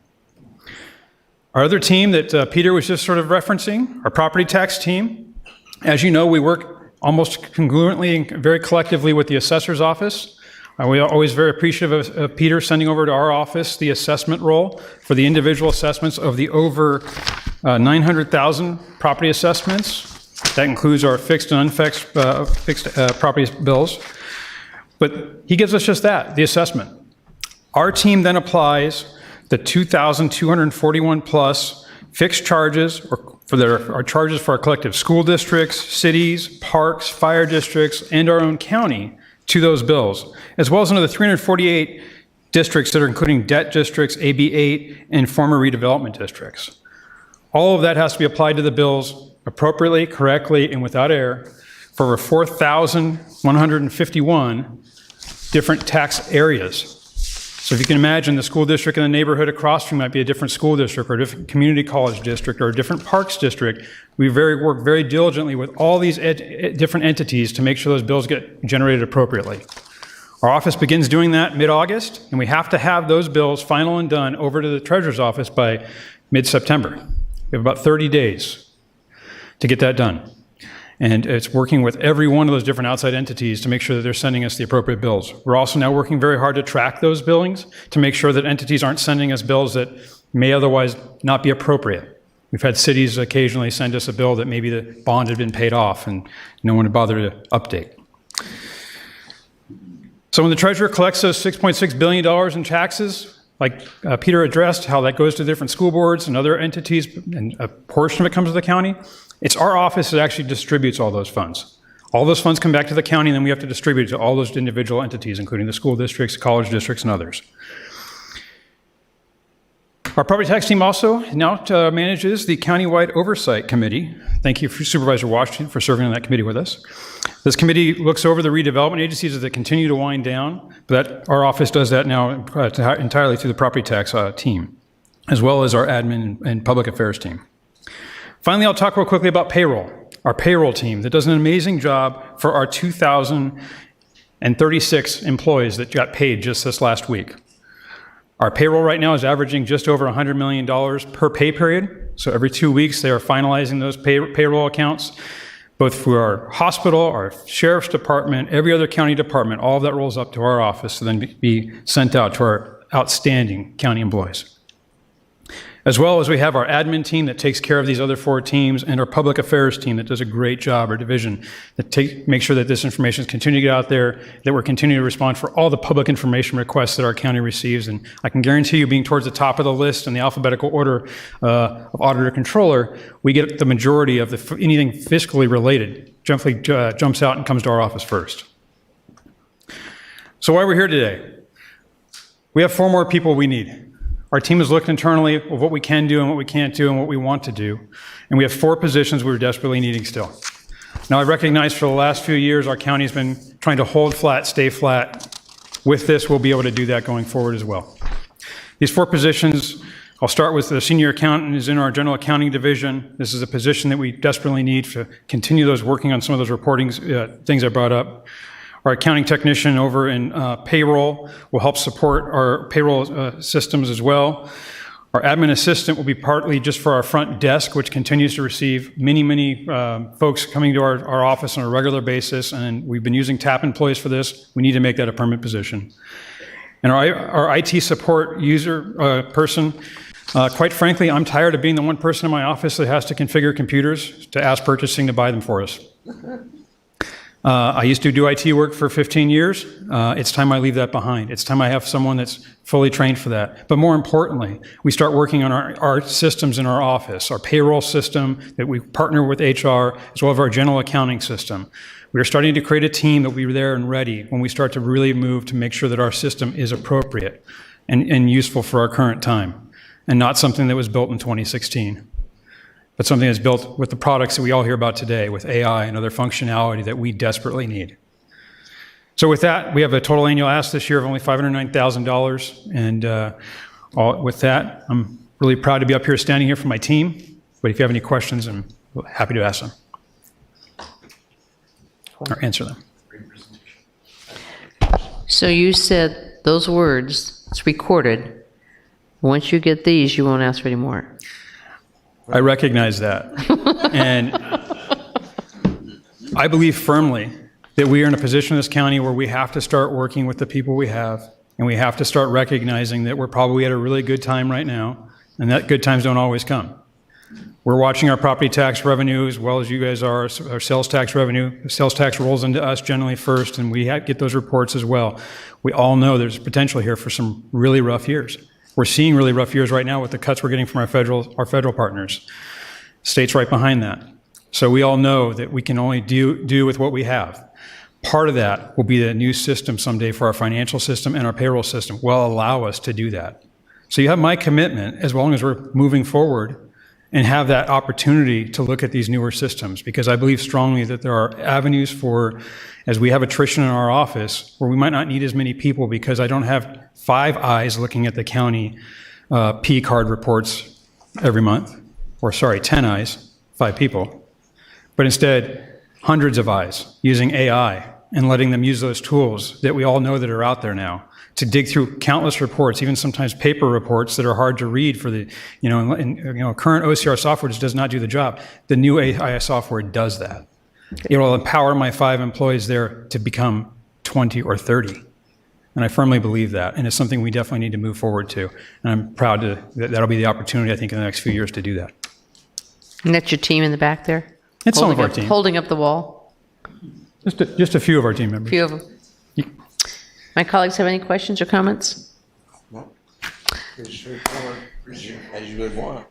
S14: Our other team that Peter was just sort of referencing, our property tax team. As you know, we work almost congruently and very collectively with the assessor's office. We are always very appreciative of Peter sending over to our office the assessment roll for the individual assessments of the over 900,000 property assessments. That includes our fixed and unfixed property bills. But he gives us just that, the assessment. Our team then applies the 2,241 plus fixed charges our charges for our collective school districts, cities, parks, fire districts, and our own county to those bills, as well as another 348 districts that are including debt districts, AB 8, and former redevelopment districts. All of that has to be applied to the bills appropriately, correctly, and without error for over 4,151 different tax areas. So if you can imagine, the school district in the neighborhood across from you might be a different school district or a different community college district or a different parks district. We work very diligently with all these different entities to make sure those bills get generated appropriately. Our office begins doing that mid-August, and we have to have those bills final and done over to the treasurer's office by mid-September. We have about 30 days to get that done. And it's working with every one of those different outside entities to make sure that they're sending us the appropriate bills. We're also now working very hard to track those billings to make sure that entities aren't sending us bills that may otherwise not be appropriate. We've had cities occasionally send us a bill that maybe the bond had been paid off and no one had bothered to update. So when the treasurer collects those $6.6 billion in taxes, like Peter addressed, how that goes to different school boards and other entities, and a portion of it comes to the county, it's our office that actually distributes all those funds. All those funds come back to the county, and then we have to distribute it to all those individual entities, including the school districts, college districts, and others. Our property tax team also now manages the countywide oversight committee. Thank you, Supervisor Washington, for serving on that committee with us. This committee looks over the redevelopment agencies as they continue to wind down, but our office does that now entirely through the property tax team. as well as our admin and public affairs team. Finally, I'll talk real quickly about payroll, our payroll team that does an amazing job for our 2,036 employees that got paid just this last week. Our payroll right now is averaging just over $100 million per pay period. So every 2 weeks, they are finalizing those payroll accounts, both for our hospital, our sheriff's department, every other county department. All of that rolls up to our office to then be sent out to our outstanding county employees. As well as we have our admin team that takes care of these other 4 teams, and our public affairs team that does a great job, our division, that make sure that this information is continuing to get out there, that we're continuing to respond for all the public information requests that our county receives. And I can guarantee you, being towards the top of the list in the alphabetical order of auditor controller, we get the majority of anything fiscally related jumps out and comes to our office first. So why we're here today? We have 4 more people we need. Our team has looked internally of what we can do and what we can't do and what we want to do. And we have 4 positions we're desperately needing still. Now, I recognize for the last few years, our county's been trying to hold flat, stay flat. With this, we'll be able to do that going forward as well. These 4 positions, I'll start with the senior accountant is in our general accounting division. This is a position that we desperately need to continue working on some of those reporting things I brought up. Our accounting technician over in payroll will help support our payroll systems as well. Our admin assistant will be partly just for our front desk, which continues to receive many folks coming to our office on a regular basis, and we've been using TAP employees for this. We need to make that a permanent position. And our IT support person, quite frankly, I'm tired of being the one person in my office that has to configure computers to ask purchasing to buy them for us. I used to do IT work for 15 years. It's time I leave that behind. It's time I have someone that's fully trained for that. But more importantly, we start working on our systems in our office, our payroll system that we partner with HR, as well as our general accounting system. We are starting to create a team that will be there and ready when we start to really move to make sure that our system is appropriate and useful for our current time, and not something that was built in 2016. But something that's built with the products that we all hear about today, with AI and other functionality that we desperately need. So with that, we have a total annual ask this year of only $509,000. And with that, I'm really proud to be up here standing here for my team. But if you have any questions, I'm happy to ask them or answer them.
S2: So you said those words, it's recorded. Once you get these, you won't ask for any more.
S14: I recognize that. And I believe firmly that we are in a position in this county where we have to start working with the people we have, and we have to start recognizing that we're probably at a really good time right now, and that good times don't always come. We're watching our property tax revenue as well as you guys are, our sales tax revenue. The sales tax rolls into us generally first, and we get those reports as well. We all know there's potential here for some really rough years. We're seeing really rough years right now with the cuts we're getting from our federal partners. State's right behind that. So we all know that we can only do with what we have. Part of that will be the new system someday for our financial system, and our payroll system will allow us to do that. So you have my commitment as long as we're moving forward and have that opportunity to look at these newer systems, because I believe strongly that there are avenues for, as we have attrition in our office, where we might not need as many people because I don't have 5 eyes looking at the county P card reports every month, or 10 eyes, 5 people, but instead hundreds of eyes using AI and letting them use those tools that we all know that are out there now to dig through countless reports, even sometimes paper reports that are hard to read for the, current OCR software just does not do the job. The new AI software does that. It will empower my 5 employees there to become 20 or 30. And I firmly believe that. And it's something we definitely need to move forward to. And I'm proud that'll be the opportunity, I think, in the next few years to do that.
S2: And that's your team in the back there?
S14: It's some of our team.
S2: Holding up the wall?
S14: Just a few of our team members.
S2: A few of them. My colleagues have any questions or comments?
S4: As you would want.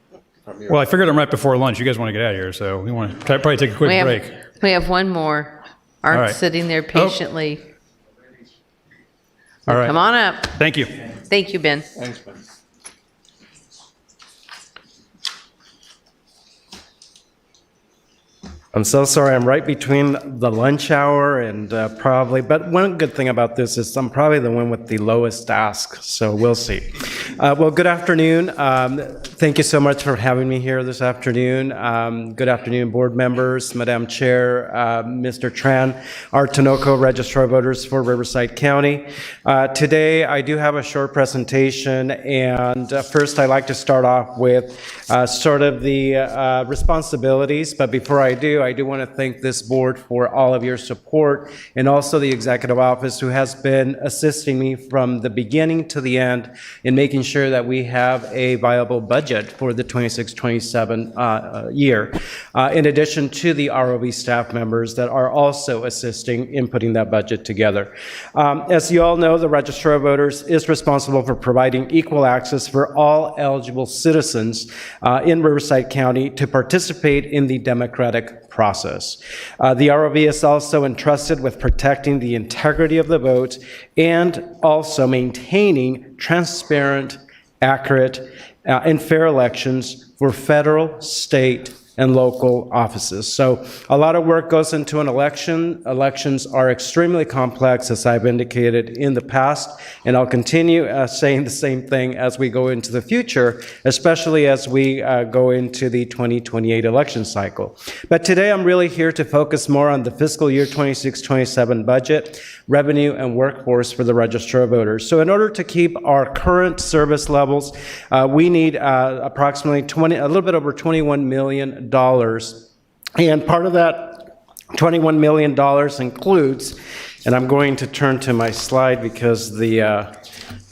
S14: Well, I figured I'm right before lunch. You guys want to get out of here, so we want to probably take a quick break.
S2: We have one more. Art
S14: right.
S2: sitting there patiently.
S14: All right.
S2: Come on up.
S14: Thank you.
S2: Thank you, Ben.
S4: Thanks, Ben.
S15: I'm so sorry, I'm right between the lunch hour and but one good thing about this is I'm probably the one with the lowest ask, so we'll see. Well, good afternoon. Thank you so much for having me here this afternoon. Good afternoon, board members, Madam Chair, Mr. Tran, our Tinoco Registrar of Voters for Riverside County. Today, I do have a short presentation, and first, I'd like to start off with sort of the responsibilities. But before I do want to thank this board for all of your support, and also the executive office who has been assisting me from the beginning to the end in making sure that we have a viable budget for the 26-27 year, in addition to the ROV staff members that are also assisting in putting that budget together. As you all know, the Registrar of Voters is responsible for providing equal access for all eligible citizens in Riverside County to participate in the democratic process. The ROV is also entrusted with protecting the integrity of the vote and also maintaining transparent, accurate, and fair elections for federal, state, and local offices. So a lot of work goes into an election. Elections are extremely complex, as I've indicated in the past, and I'll continue saying the same thing as we go into the future, especially as we go into the 2028 election cycle. But today I'm really here to focus more on the fiscal year 26-27 budget, revenue, and workforce for the Register of Voters. So in order to keep our current service levels, we need approximately a little bit over $21 million. And part of that $21 million includes, and I'm going to turn to my slide because the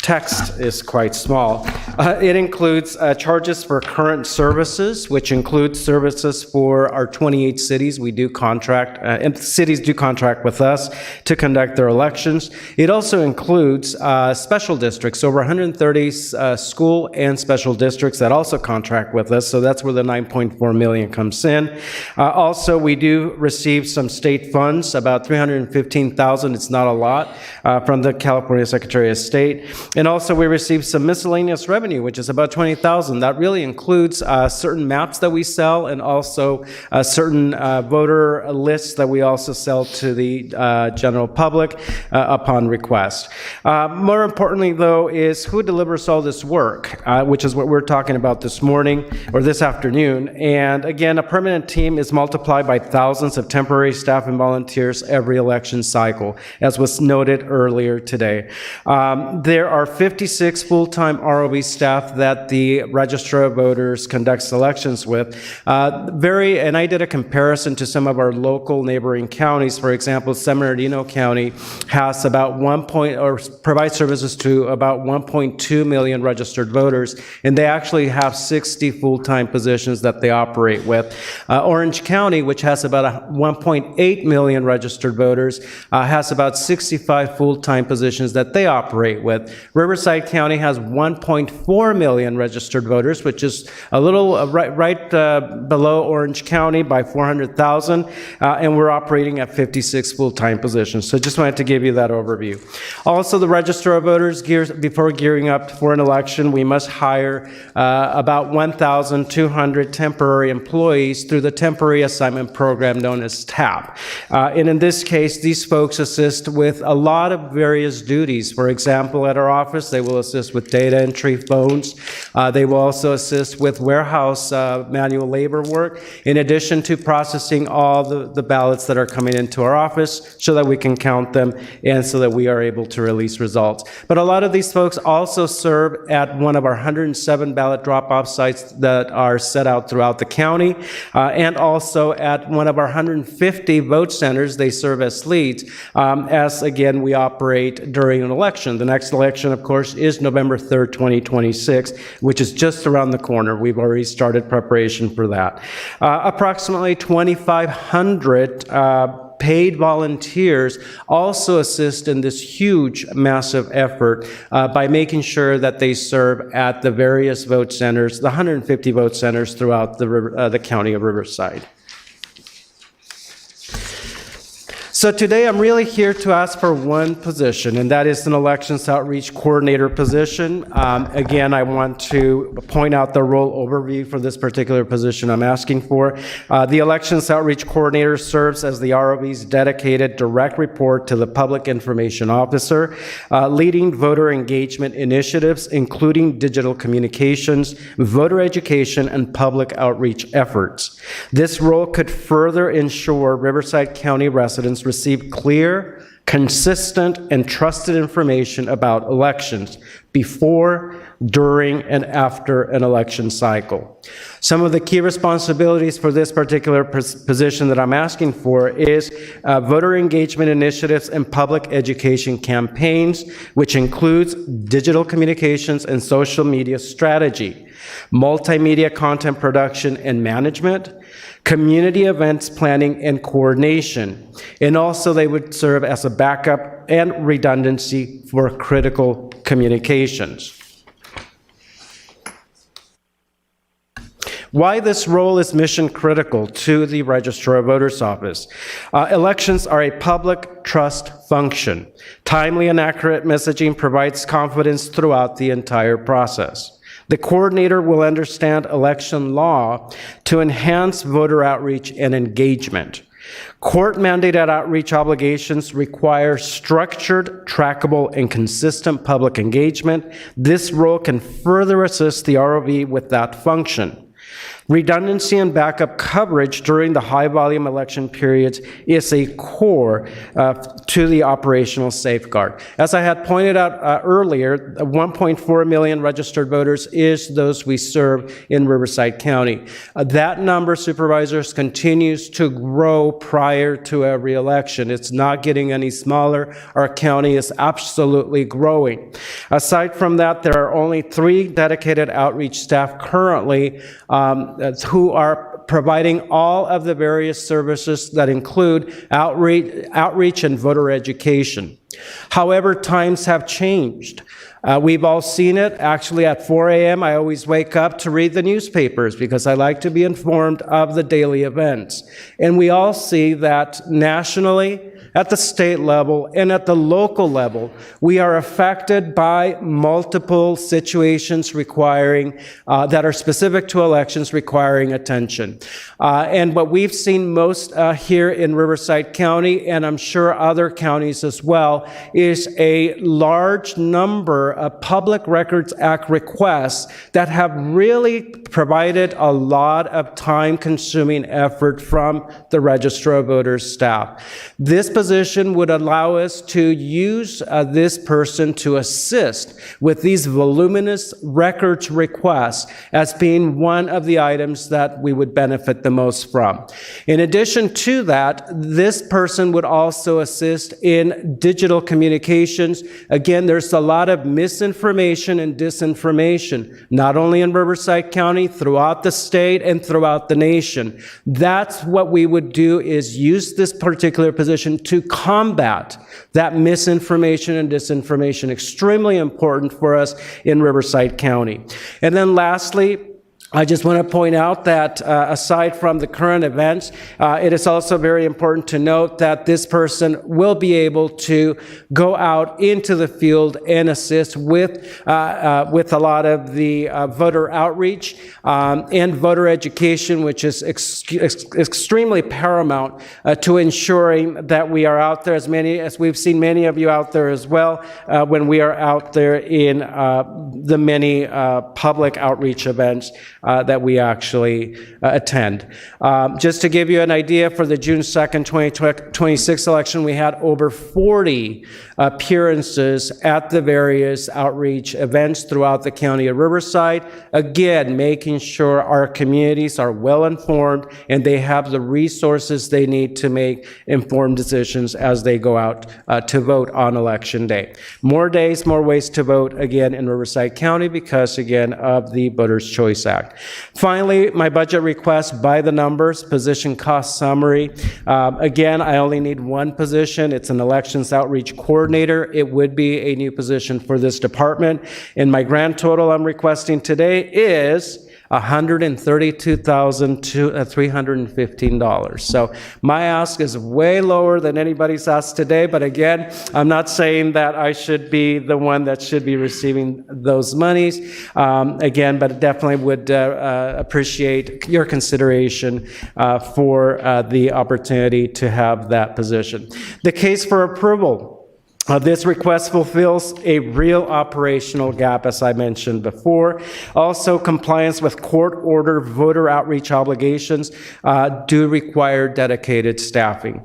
S15: text is quite small. It includes charges for current services, which includes services for our 28 cities. We do contract, and cities do contract with us to conduct their elections. It also includes special districts, over 130 school and special districts that also contract with us, so that's where the $9.4 million comes in. Also, we do receive some state funds, about $315,000, it's not a lot, from the California Secretary of State. And also we receive some miscellaneous revenue, which is about $20,000. That really includes certain maps that we sell and also certain voter lists that we also sell to the general public upon request. More importantly, though, is who delivers all this work, which is what we're talking about this morning or this afternoon. And again, a permanent team is multiplied by thousands of temporary staff and volunteers every election cycle, as was noted earlier today. There are 56 full-time ROV staff that the Register of Voters conducts elections with. And I did a comparison to some of our local neighboring counties. For example, San Bernardino County has about provides services to about 1.2 million registered voters, and they actually have 60 full-time positions that they operate with. Orange County, which has about 1.8 million registered voters, has about 65 full-time positions that they operate with. Riverside County has 1.4 million registered voters, which is a little right below Orange County by 400,000, and we're operating at 56 full-time positions. So just wanted to give you that overview. Also, the Register of Voters, before gearing up for an election, we must hire about 1,200 temporary employees through the Temporary Assignment Program known as TAP. And in this case, these folks assist with a lot of various duties. For example, at our office, they will assist with data entry, phones. They will also assist with warehouse manual labor work, in addition to processing all the ballots that are coming into our office so that we can count them and so that we are able to release results. But a lot of these folks also serve at one of our 107 ballot drop-off sites that are set out throughout the county, and also at one of our 150 vote centers. They serve as leads, as again we operate during an election. The next election, of course, is November 3rd, 2026, which is just around the corner. We've already started preparation for that. Approximately 2,500 paid volunteers also assist in this huge, massive effort by making sure that they serve at the various vote centers, the 150 vote centers throughout the county of Riverside. So today I'm really here to ask for one position, and that is an elections outreach coordinator position. Again, I want to point out the role overview for this particular position I'm asking for. The elections outreach coordinator serves as the ROV's dedicated direct report to the public information officer, leading voter engagement initiatives, including digital communications, voter education, and public outreach efforts. This role could further ensure Riverside County residents receive clear, consistent, and trusted information about elections before, during, and after an election cycle. Some of the key responsibilities for this particular position that I'm asking for is voter engagement initiatives and public education campaigns, which includes digital communications and social media strategy, multimedia content production and management, community events planning and coordination, and also they would serve as a backup and redundancy for critical communications. Why this role is mission critical to the Registrar of Voters Office. Elections are a public trust function. Timely and accurate messaging provides confidence throughout the entire process. The coordinator will understand election law to enhance voter outreach and engagement. Court-mandated outreach obligations require structured, trackable, and consistent public engagement. This role can further assist the ROV with that function. Redundancy and backup coverage during the high-volume election periods is a core to the operational safeguard. As I had pointed out earlier, 1.4 million registered voters is those we serve in Riverside County. That number, supervisors, continues to grow prior to every election. It's not getting any smaller. Our county is absolutely growing. Aside from that, there are only 3 dedicated outreach staff currently who are providing all of the various services that include outreach and voter education. However, times have changed. We've all seen it. Actually, at 4 a.m., I always wake up to read the newspapers because I like to be informed of the daily events. And we all see that nationally, at the state level, and at the local level, we are affected by multiple situations requiring, that are specific to elections requiring attention. And what we've seen most here in Riverside County, and I'm sure other counties as well, is a large number of Public Records Act requests that have really provided a lot of time-consuming effort from the Registrar of Voters staff. This position would allow us to use this person to assist with these voluminous records requests as being one of the items that we would benefit the most from. In addition to that, this person would also assist in digital communications. Again, there's a lot of misinformation and disinformation, not only in Riverside County, throughout the state and throughout the nation. That's what we would do, is use this particular position to combat that misinformation and disinformation. Extremely important for us in Riverside County. And then lastly, I just want to point out that aside from the current events, it is also very important to note that this person will be able to go out into the field and assist with a lot of the voter outreach and voter education, which is extremely paramount to ensuring that we are out there, as we've seen many of you out there as well, when we are out there in the many public outreach events that we actually attend. Just to give you an idea, for the June 2nd, 2026 election, we had over 40 appearances at the various outreach events throughout the county of Riverside. Again, making sure our communities are well informed and they have the resources they need to make informed decisions as they go out to vote on election day. More days, more ways to vote, again, in Riverside County because, again, of the Voters' Choice Act. Finally, my budget request by the numbers, position cost summary. Again, I only need one position. It's an elections outreach coordinator. It would be a new position for this department. And my grand total I'm requesting today is $132,315. So my ask is way lower than anybody's ask today, but again, I'm not saying that I should be the one that should be receiving those monies. Again, but definitely would appreciate your consideration for the opportunity to have that position. The case for approval. This request fulfills a real operational gap, as I mentioned before. Also, compliance with court order voter outreach obligations do require dedicated staffing.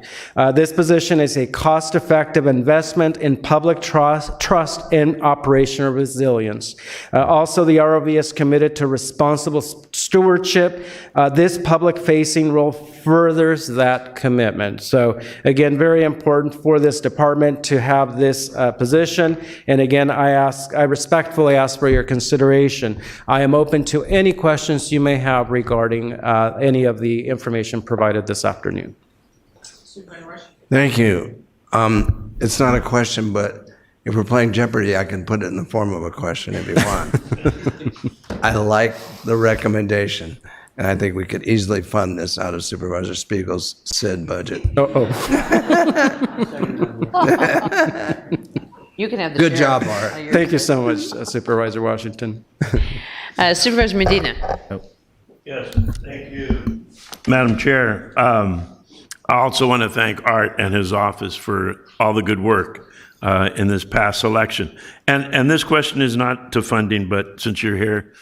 S15: This position is a cost-effective investment in public trust and operational resilience. Also, the ROV is committed to responsible stewardship. This public-facing role furthers that commitment. So, again, very important for this department to have this position. And again, I respectfully ask for your consideration. I am open to any questions you may have regarding any of the information provided this afternoon.
S4: Thank you. It's not a question, but if we're playing Jeopardy, I can put it in the form of a question if you want. I like the recommendation, and I think we could easily fund this out of Supervisor Spiegel's SID budget.
S2: You can have the
S4: Good
S2: chair.
S4: job, Art.
S15: Thank you so much, Supervisor Washington.
S2: Supervisor Medina.
S8: Yes, thank you. Madam Chair, I also want to thank Art and his office for all the good work in this past election. And this question is not to funding, but since you're here,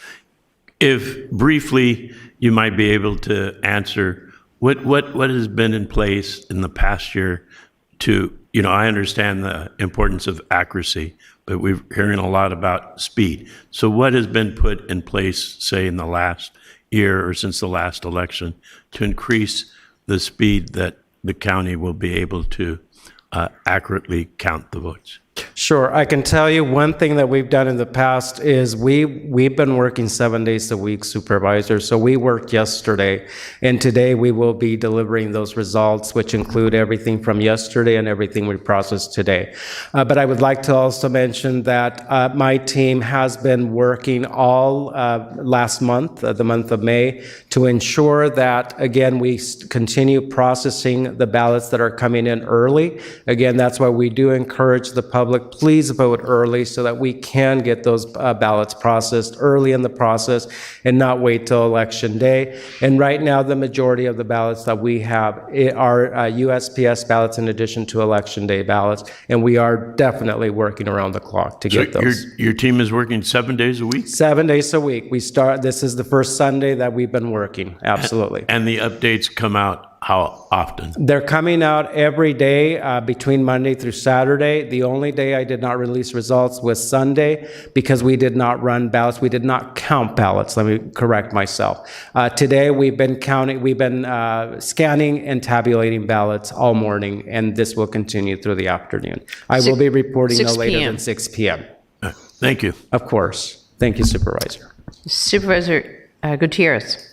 S8: if briefly you might be able to answer what has been in place in the past year to, I understand the importance of accuracy, but we're hearing a lot about speed. So what has been put in place, say, in the last year or since the last election to increase the speed that the county will be able to accurately count the votes?
S15: Sure. I can tell you one thing that we've done in the past is we've been working 7 days a week, Supervisor. So we worked yesterday, and today we will be delivering those results, which include everything from yesterday and everything we processed today. But I would like to also mention that my team has been working all last month, the month of May, to ensure that, again, we continue processing the ballots that are coming in early. Again, that's why we do encourage the public, please vote early so that we can get those ballots processed early in the process and not wait till Election Day. And right now, the majority of the ballots that we have are USPS ballots in addition to Election Day ballots, and we are definitely working around the clock to get those.
S8: Your team is working 7 days a week?
S15: 7 days a week. This is the first Sunday that we've been working, absolutely.
S8: And the updates come out how often?
S15: They're coming out every day between Monday through Saturday. The only day I did not release results was Sunday because we did not run ballots. We did not count ballots. Let me correct myself. Today we've been scanning and tabulating ballots all morning, and this will continue through the afternoon. I will be reporting no later than 6 p.m.
S8: Thank you.
S15: Of course. Thank you, Supervisor.
S2: Supervisor Gutierrez.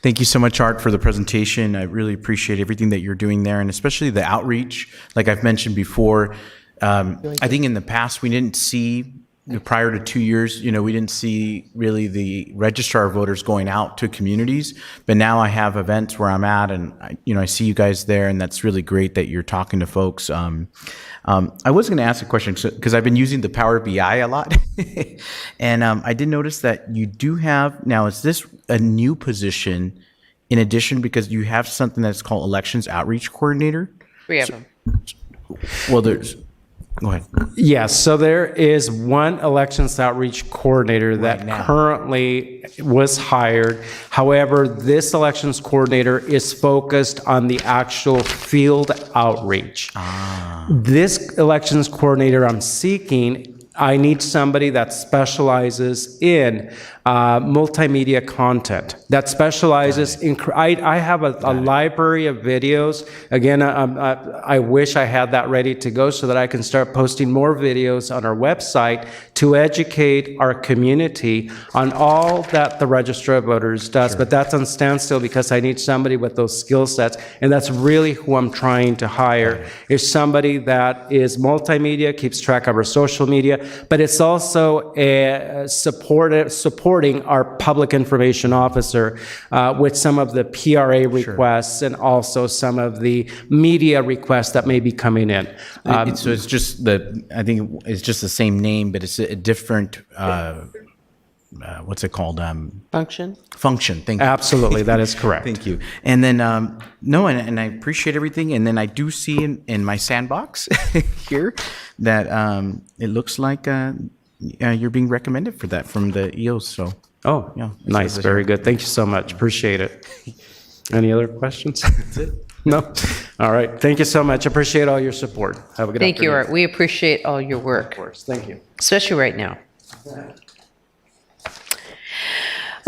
S7: Thank you so much, Art, for the presentation. I really appreciate everything that you're doing there, and especially the outreach. Like I've mentioned before, I think in the past we didn't see, prior to 2 years, we didn't see really the registrar of voters going out to communities. But now I have events where I'm at, and I see you guys there, and that's really great that you're talking to folks. I was going to ask a question because I've been using the Power BI a lot, and I did notice that you do have now. Is this a new position in addition, because you have something that's called Elections Outreach Coordinator?
S2: We have them.
S7: Well, go ahead.
S15: Yes, so there is one Elections Outreach Coordinator that currently was hired. However, this Elections Coordinator is focused on the actual field outreach. This Elections Coordinator I'm seeking, I need somebody that specializes in multimedia content that specializes in, I have a library of videos. Again, I wish I had that ready to go so that I can start posting more videos on our website to educate our community on all that the Register of Voters does. But that's on standstill because I need somebody with those skill sets, and that's really who I'm trying to hire, is somebody that is multimedia, keeps track of our social media, but it's also supporting our public information officer with some of the PRA requests and also some of the media requests that may be coming in.
S7: So it's just I think it's just the same name, but it's a different, what's it called?
S2: Function?
S7: Function, thank you.
S15: Absolutely, that is correct.
S7: Thank you. And then, no, and I appreciate everything. And then I do see in my sandbox here that it looks like you're being recommended for that from the EOs, so.
S15: Oh,
S7: yeah,
S15: nice, very good. Thank you so much, appreciate it. Any other questions? That's it. No? All right, thank you so much, appreciate all your support. Have a good afternoon.
S2: Thank you, Art. We appreciate all your work.
S15: Of course, thank you.
S2: Especially right now.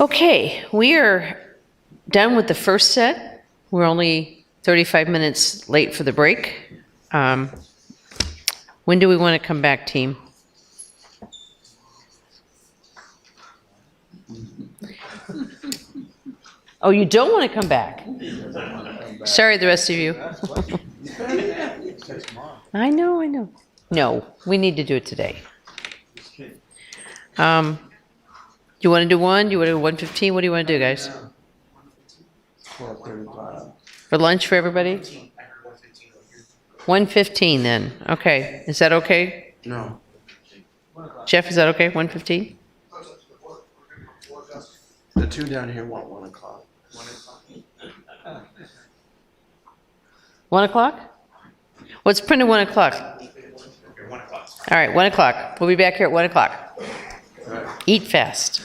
S2: Okay, we are done with the first set. We're only 35 minutes late for the break. When do we want to come back, team? Oh, you don't want to come back? Sorry, the rest of you. I know. No, we need to do it today. You want to do one? You want to do 1:15? What do you want to do, guys? For lunch for everybody? 1:15 then. Okay. Is that okay?
S4: No.
S2: Jeff, is that okay? 1:15?
S4: The two down here want 1 o'clock.
S2: 1 o'clock? What's printed 1 o'clock? All right, 1 o'clock. We'll be back here at 1 o'clock. Eat fast.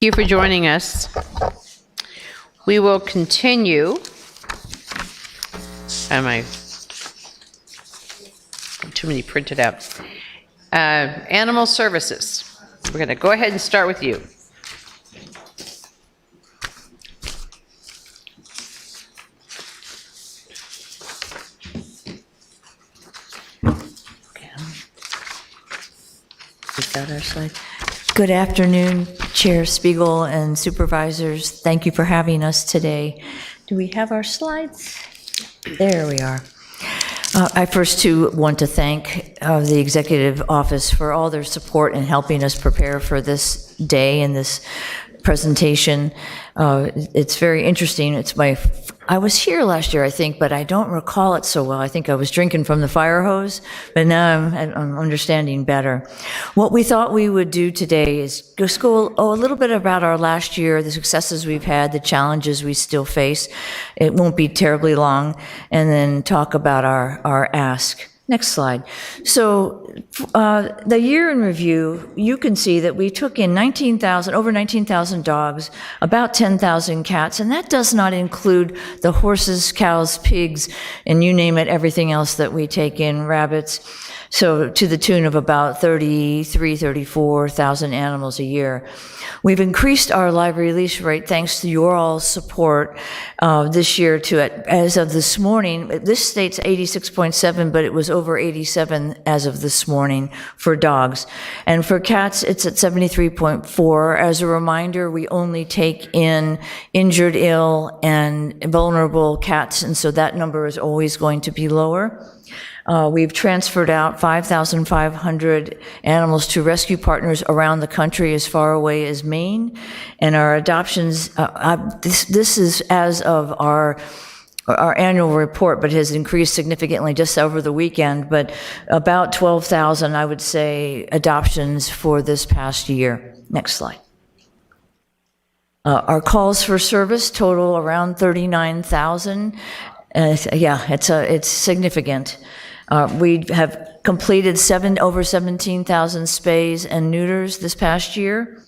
S2: Thank you for joining us. We will continue. Too many printed out. Animal services. We're going to go ahead and start with you.
S16: We've got our slide. Good afternoon, Chair Spiegel and Supervisors. Thank you for having us today. Do we have our slides? There we are. I first, too, want to thank the Executive Office for all their support in helping us prepare for this day and this presentation. It's very interesting. I was here last year, I think, but I don't recall it so well. I think I was drinking from the fire hose, but now I'm understanding better. What we thought we would do today is just go a little bit about our last year, the successes we've had, the challenges we still face. It won't be terribly long, and then talk about our ask. Next slide. So the year in review, you can see that we took in over 19,000 dogs, about 10,000 cats, and that does not include the horses, cows, pigs, and you name it, everything else that we take in, rabbits. So to the tune of about 34,000 animals a year. We've increased our live release rate thanks to your all's support this year as of this morning. This states 86.7, but it was over 87 as of this morning for dogs. And for cats, it's at 73.4. As a reminder, we only take in injured, ill, and vulnerable cats, and so that number is always going to be lower. We've transferred out 5,500 animals to rescue partners around the country as far away as Maine. And our adoptions, this is as of our annual report, but has increased significantly just over the weekend, but about 12,000, I would say, adoptions for this past year. Next slide. Our calls for service total around 39,000. Yeah, it's significant. We have completed over 17,000 spays and neuters this past year,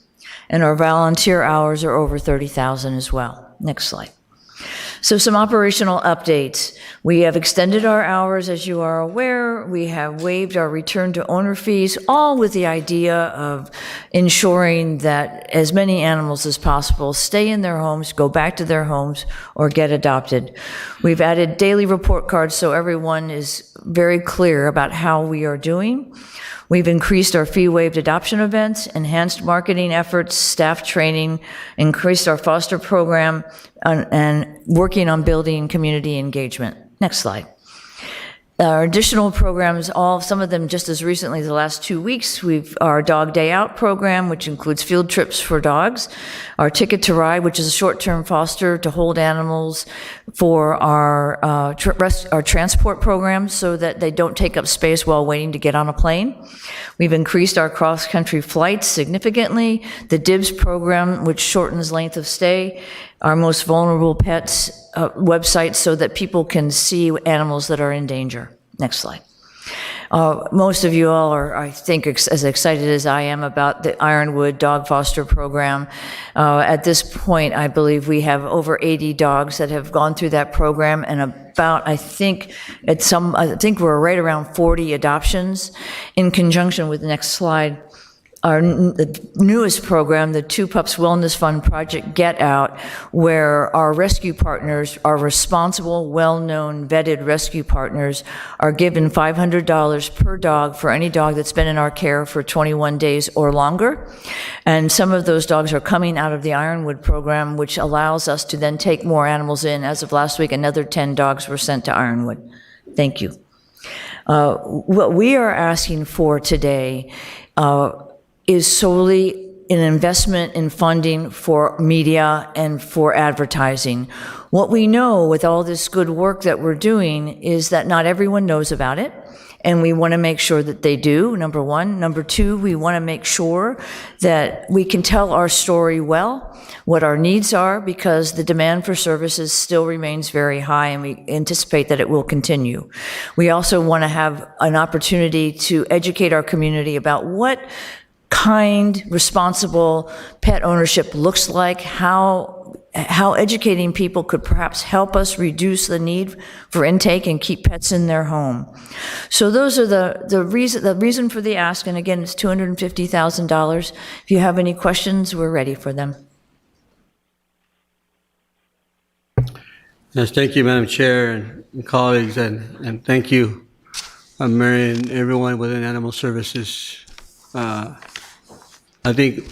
S16: and our volunteer hours are over 30,000 as well. Next slide. So some operational updates. We have extended our hours, as you are aware. We have waived our return to owner fees, all with the idea of ensuring that as many animals as possible stay in their homes, go back to their homes, or get adopted. We've added daily report cards so everyone is very clear about how we are doing. We've increased our fee-waived adoption events, enhanced marketing efforts, staff training, increased our foster program, and working on building community engagement. Next slide. Our additional programs, some of them just as recently as the last 2 weeks, our Dog Day Out program, which includes field trips for dogs, our Ticket to Ride, which is a short-term foster to hold animals for our transport program so that they don't take up space while waiting to get on a plane. We've increased our cross-country flights significantly, the DIBS program, which shortens length of stay, our most vulnerable pets website so that people can see animals that are in danger. Next slide. Most of you all are, I think, as excited as I am about the Ironwood Dog Foster Program. At this point, I believe we have over 80 dogs that have gone through that program, and about, I think we're right around 40 adoptions. In conjunction with the next slide, the newest program, the Two Pups Wellness Fund Project Get Out, where our rescue partners, our responsible, well-known, vetted rescue partners, are given $500 per dog for any dog that's been in our care for 21 days or longer. And some of those dogs are coming out of the Ironwood program, which allows us to then take more animals in. As of last week, another 10 dogs were sent to Ironwood. Thank you. What we are asking for today is solely an investment in funding for media and for advertising. What we know with all this good work that we're doing is that not everyone knows about it, and we want to make sure that they do, number one. Number two, we want to make sure that we can tell our story well, what our needs are, because the demand for services still remains very high, and we anticipate that it will continue. We also want to have an opportunity to educate our community about what kind, responsible pet ownership looks like, how educating people could perhaps help us reduce the need for intake and keep pets in their home. So those are the reason for the ask, and again, it's $250,000. If you have any questions, we're ready for them.
S6: Yes, thank you, Madam Chair and colleagues, and thank you, Mary, and everyone within Animal Services. I think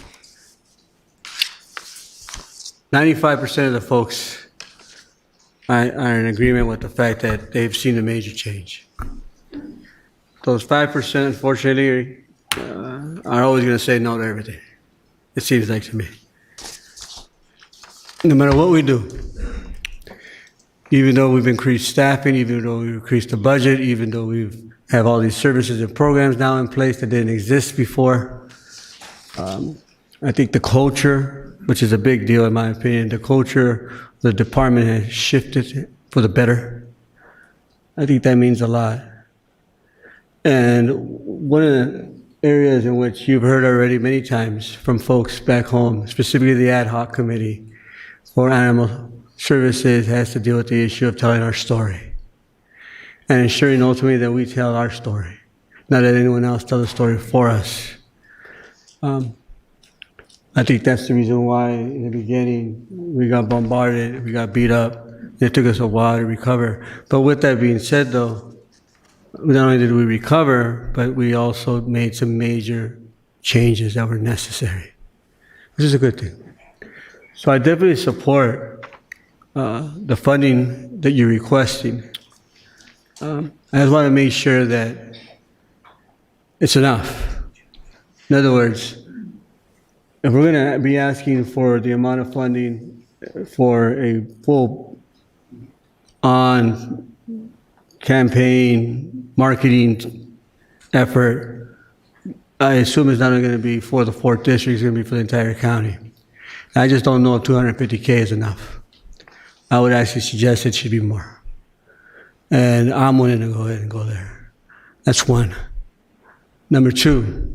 S6: 95% of the folks are in agreement with the fact that they've seen a major change. Those 5%, unfortunately, are always going to say no to everything, it seems like to me. No matter what we do, even though we've increased staffing, even though we've increased the budget, even though we have all these services and programs now in place that didn't exist before, I think the culture, which is a big deal in my opinion, the culture, the department has shifted for the better. I think that means a lot. And one of the areas in which you've heard already many times from folks back home, specifically the ad hoc committee for animal services, has to deal with the issue of telling our story and ensuring ultimately that we tell our story, not let anyone else tell the story for us. I think that's the reason why in the beginning we got bombarded, we got beat up. It took us a while to recover. But with that being said, though, not only did we recover, but we also made some major changes that were necessary, which is a good thing. So I definitely support the funding that you're requesting. I just want to make sure that it's enough. In other words, if we're going to be asking for the amount of funding for a full-on campaign marketing effort, I assume it's not going to be for the 4th district, it's going to be for the entire county. I just don't know if $250K is enough. I would actually suggest it should be more. And I'm willing to go ahead and go there. That's one. Number two,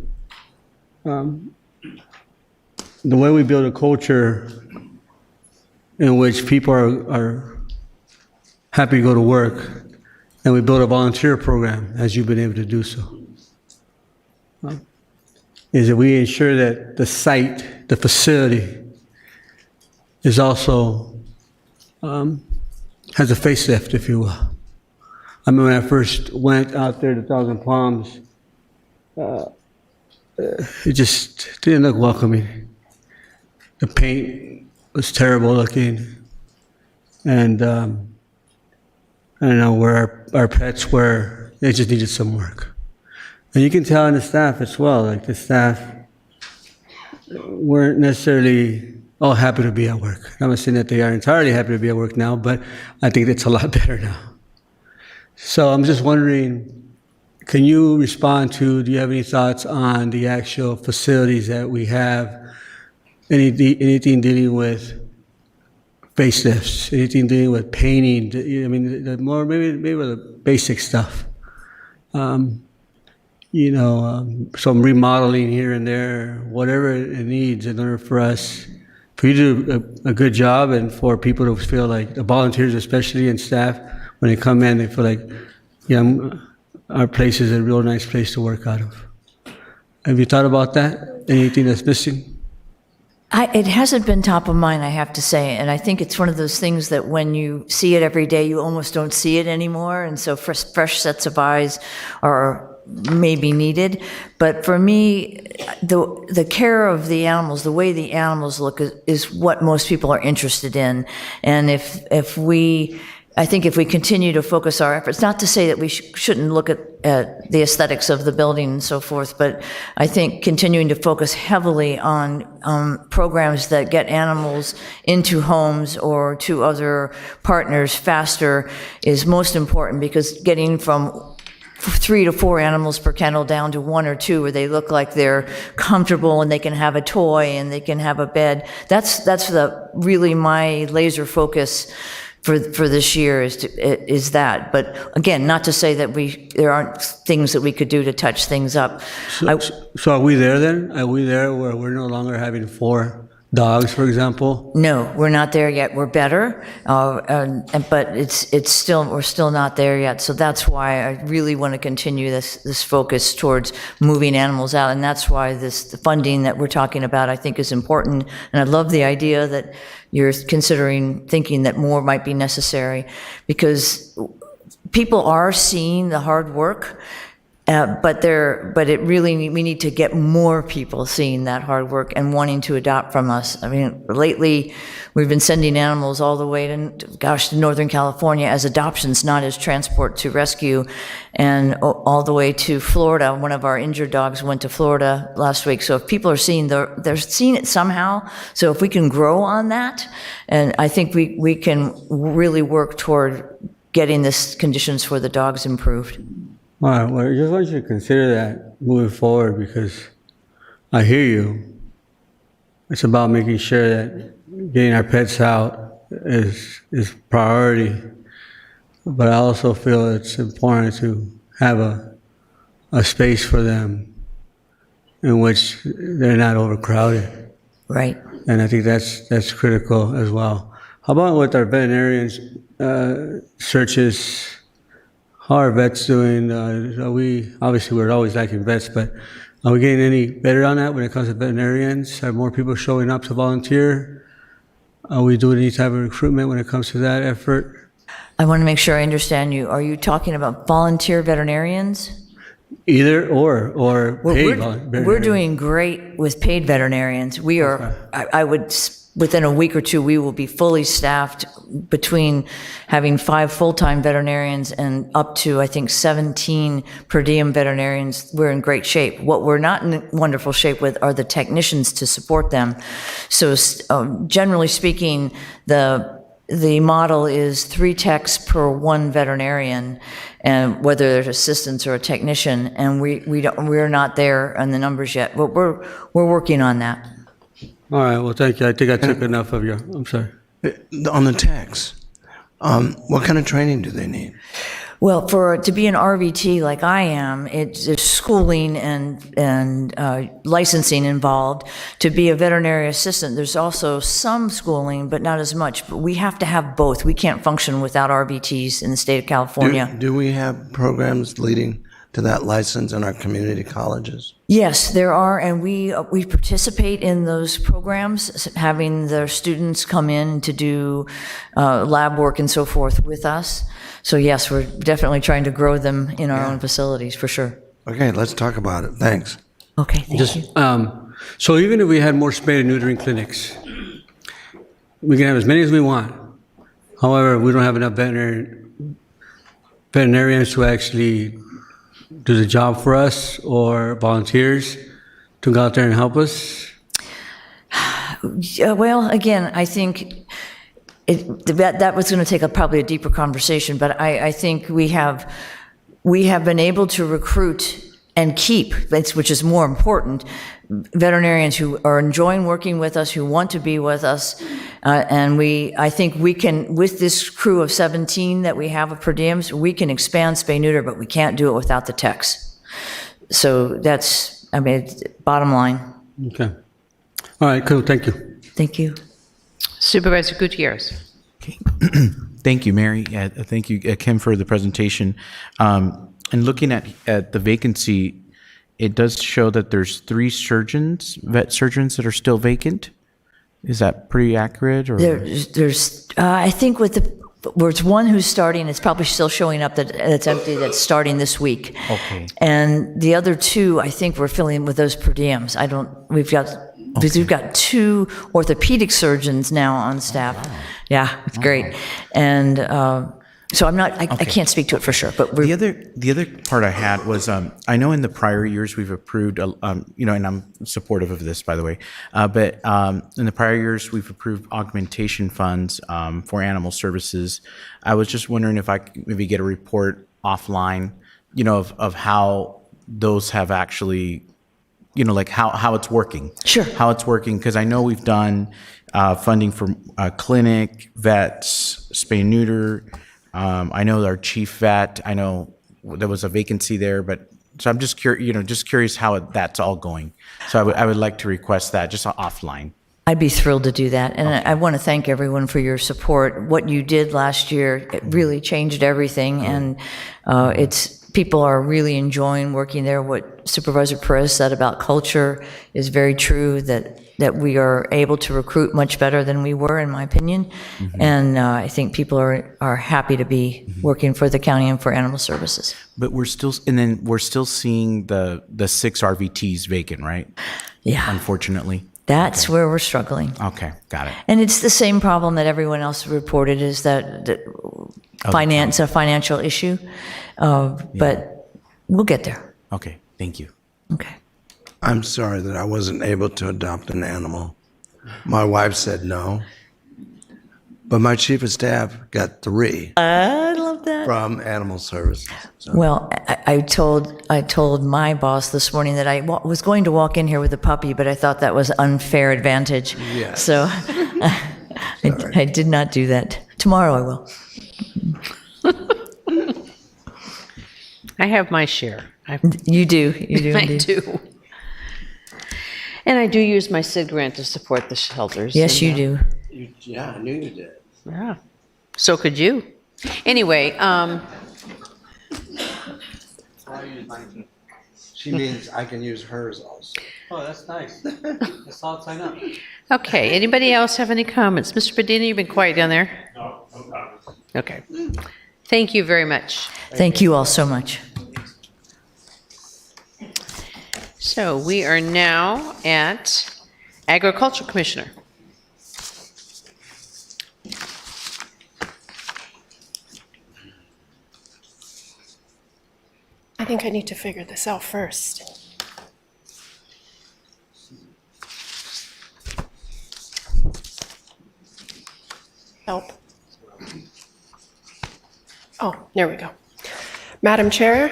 S6: the way we build a culture in which people are happy to go to work, and we build a volunteer program, as you've been able to do so, is that we ensure that the site, the facility, is also, has a facelift, if you will. I remember when I first went out there to Thousand Palms, it just didn't look welcoming. The paint was terrible looking, and I don't know where our pets were. They just needed some work, and you can tell in the staff as well. Like the staff weren't necessarily all happy to be at work. I'm not saying that they are entirely happy to be at work now, but I think it's a lot better now. So I'm just wondering, can you respond to? Do you have any thoughts on the actual facilities that we have? Anything dealing with facelifts, anything dealing with painting, I mean, maybe the basic stuff. some remodeling here and there, whatever it needs in order for you to do a good job and for people to feel like, the volunteers especially and staff, when they come in, they feel like, our place is a real nice place to work out of. Have you thought about that? Anything that's missing?
S16: It hasn't been top of mind, I have to say, and I think it's one of those things that when you see it every day, you almost don't see it anymore, and so fresh sets of eyes are maybe needed. But for me, the care of the animals, the way the animals look is what most people are interested in, and I think if we continue to focus our efforts, not to say that we shouldn't look at the aesthetics of the building and so forth, but I think continuing to focus heavily on programs that get animals into homes or to other partners faster is most important, because getting from 3 to 4 animals per kennel down to 1 or 2 where they look like they're comfortable and they can have a toy and they can have a bed, that's really my laser focus for this year is that. But again, not to say that there aren't things that we could do to touch things up.
S6: So are we there then? Are we there where we're no longer having 4 dogs, for example?
S16: No, we're not there yet. We're better, but we're still not there yet. So that's why I really want to continue this focus towards moving animals out, and that's why the funding that we're talking about I think is important. And I love the idea that you're thinking that more might be necessary, because people are seeing the hard work. But we need to get more people seeing that hard work and wanting to adopt from us. I mean, lately we've been sending animals all the way to Northern California as adoptions, not as transport to rescue, and all the way to Florida. One of our injured dogs went to Florida last week. So if people are seeing they're seeing it somehow. So if we can grow on that, and I think we can really work toward getting this conditions for the dogs improved.
S6: All right, well, I just want you to consider that moving forward, because I hear you. It's about making sure that getting our pets out is priority. But I also feel it's important to have a space for them in which they're not overcrowded.
S16: Right.
S6: And I think that's critical as well. How about with our veterinarians searches? How are vets doing? Obviously we're always lacking vets, but are we getting any better on that when it comes to veterinarians? Are more people showing up to volunteer? Are we doing any type of recruitment when it comes to that effort?
S16: I want to make sure I understand you. Are you talking about volunteer veterinarians?
S6: Either or paid veterinarians.
S16: We're doing great with paid veterinarians. We are, okay. Within a week or 2, we will be fully staffed between having 5 full-time veterinarians and up to, I think, 17 per diem veterinarians. We're in great shape. What we're not in wonderful shape with are the technicians to support them. So generally speaking, the model is 3 techs per 1 veterinarian, and whether there's assistants or a technician, and we're not there on the numbers yet, but we're working on that.
S6: All right, well, thank you. I think I took enough of I'm sorry.
S4: On the techs, what kind of training do they need?
S16: Well, to be an RVT like I am, there's schooling and licensing involved. To be a veterinary assistant, there's also some schooling, but not as much. But we have to have both. We can't function without RVTs in the state of California.
S4: Do we have programs leading to that license in our community colleges?
S16: Yes, there are, and we participate in those programs, having their students come in to do lab work and so forth with us. So yes, we're definitely trying to grow them in our own facilities, for sure.
S4: Okay, let's talk about it. Thanks.
S16: Okay, thank you.
S6: So even if we had more spay and neutering clinics, we can have as many as we want. However, we don't have enough veterinarians to actually do the job for us, or volunteers to go out there and help us?
S16: Well, again, I think that was going to take probably a deeper conversation, but I think we have been able to recruit and keep, which is more important, veterinarians who are enjoying working with us, who want to be with us, and I think we can, with this crew of 17 that we have of per diems, we can expand spay neuter, but we can't do it without the techs. So that's, I mean, it's bottom line.
S6: Okay. All right, cool, thank you.
S16: Thank you.
S2: Supervisor Gutierrez.
S7: Thank you, Mary. Thank you, Kim, for the presentation. And looking at the vacancy, it does show that there's 3 surgeons, vet surgeons, that are still vacant. Is that pretty accurate? Or?
S16: There's I think there's one who's starting, it's probably still showing up that's empty, that's starting this week.
S7: Okay.
S16: And the other 2, I think we're filling with those per diems. We've got 2 orthopedic surgeons now on staff. Wow. Yeah, it's great. And so I can't speak to it for sure, but
S7: the other part I had was, I know in the prior years we've approved, and I'm supportive of this, by the way, but in the prior years we've approved augmentation funds for animal services. I was just wondering if I could maybe get a report offline, of how those have actually, like how it's working.
S16: Sure.
S7: How it's working, because I know we've done funding for clinic, vets, spay and neuter. I know our chief vet, I know there was a vacancy there, but so I'm just curious how that's all going. So I would like to request that just offline.
S16: I'd be thrilled to do that. And I want to thank everyone for your support. What you did last year, it really changed everything. And people are really enjoying working there. What Supervisor Perez said about culture is very true, that we are able to recruit much better than we were, in my opinion. Mm-hmm. And I think people are happy to be working for the county and for animal services.
S7: But we're still seeing the 6 RVTs vacant, right?
S16: Yeah.
S7: Unfortunately.
S16: That's where we're struggling.
S7: Okay, got it.
S16: And it's the same problem that everyone else reported, is that a financial issue. But we'll get there.
S7: Okay, thank you.
S16: Okay.
S4: I'm sorry that I wasn't able to adopt an animal. My wife said no. But my chief of staff got 3.
S16: I love that.
S4: From animal services. So.
S16: Well, I told my boss this morning that I was going to walk in here with a puppy, but I thought that was unfair advantage.
S4: Yes.
S16: So I did not do that. Tomorrow I will.
S2: I have my share.
S16: You do.
S2: I do. And I do use my SID grant to support the shelters.
S16: Yes, you do.
S4: Yeah, I knew you did.
S2: Yeah. So could you. Anyway,
S4: She means I can use hers also.
S6: Oh, that's nice. Let's all sign up.
S2: okay. Anybody else have any comments? Mr. Padina, you've been quiet down there.
S8: No comments.
S2: Okay. Thank you very much.
S16: Thank you all so much.
S2: So we are now at Agricultural Commissioner.
S17: I think I need to figure this out first. Help. Oh, there we go. Madam Chair,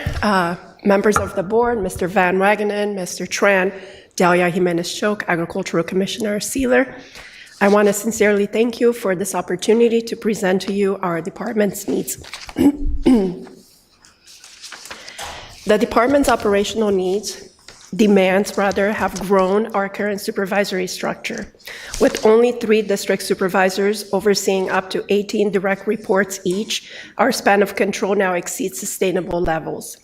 S17: members of the board, Mr. Van Wagenen, Mr. Tran, Delia Jimenez-Choke, Agricultural Commissioner Sealer, I want to sincerely thank you for this opportunity to present to you our department's needs. The department's operational demands have grown our current supervisory structure. With only 3 district supervisors overseeing up to 18 direct reports each, our span of control now exceeds sustainable levels.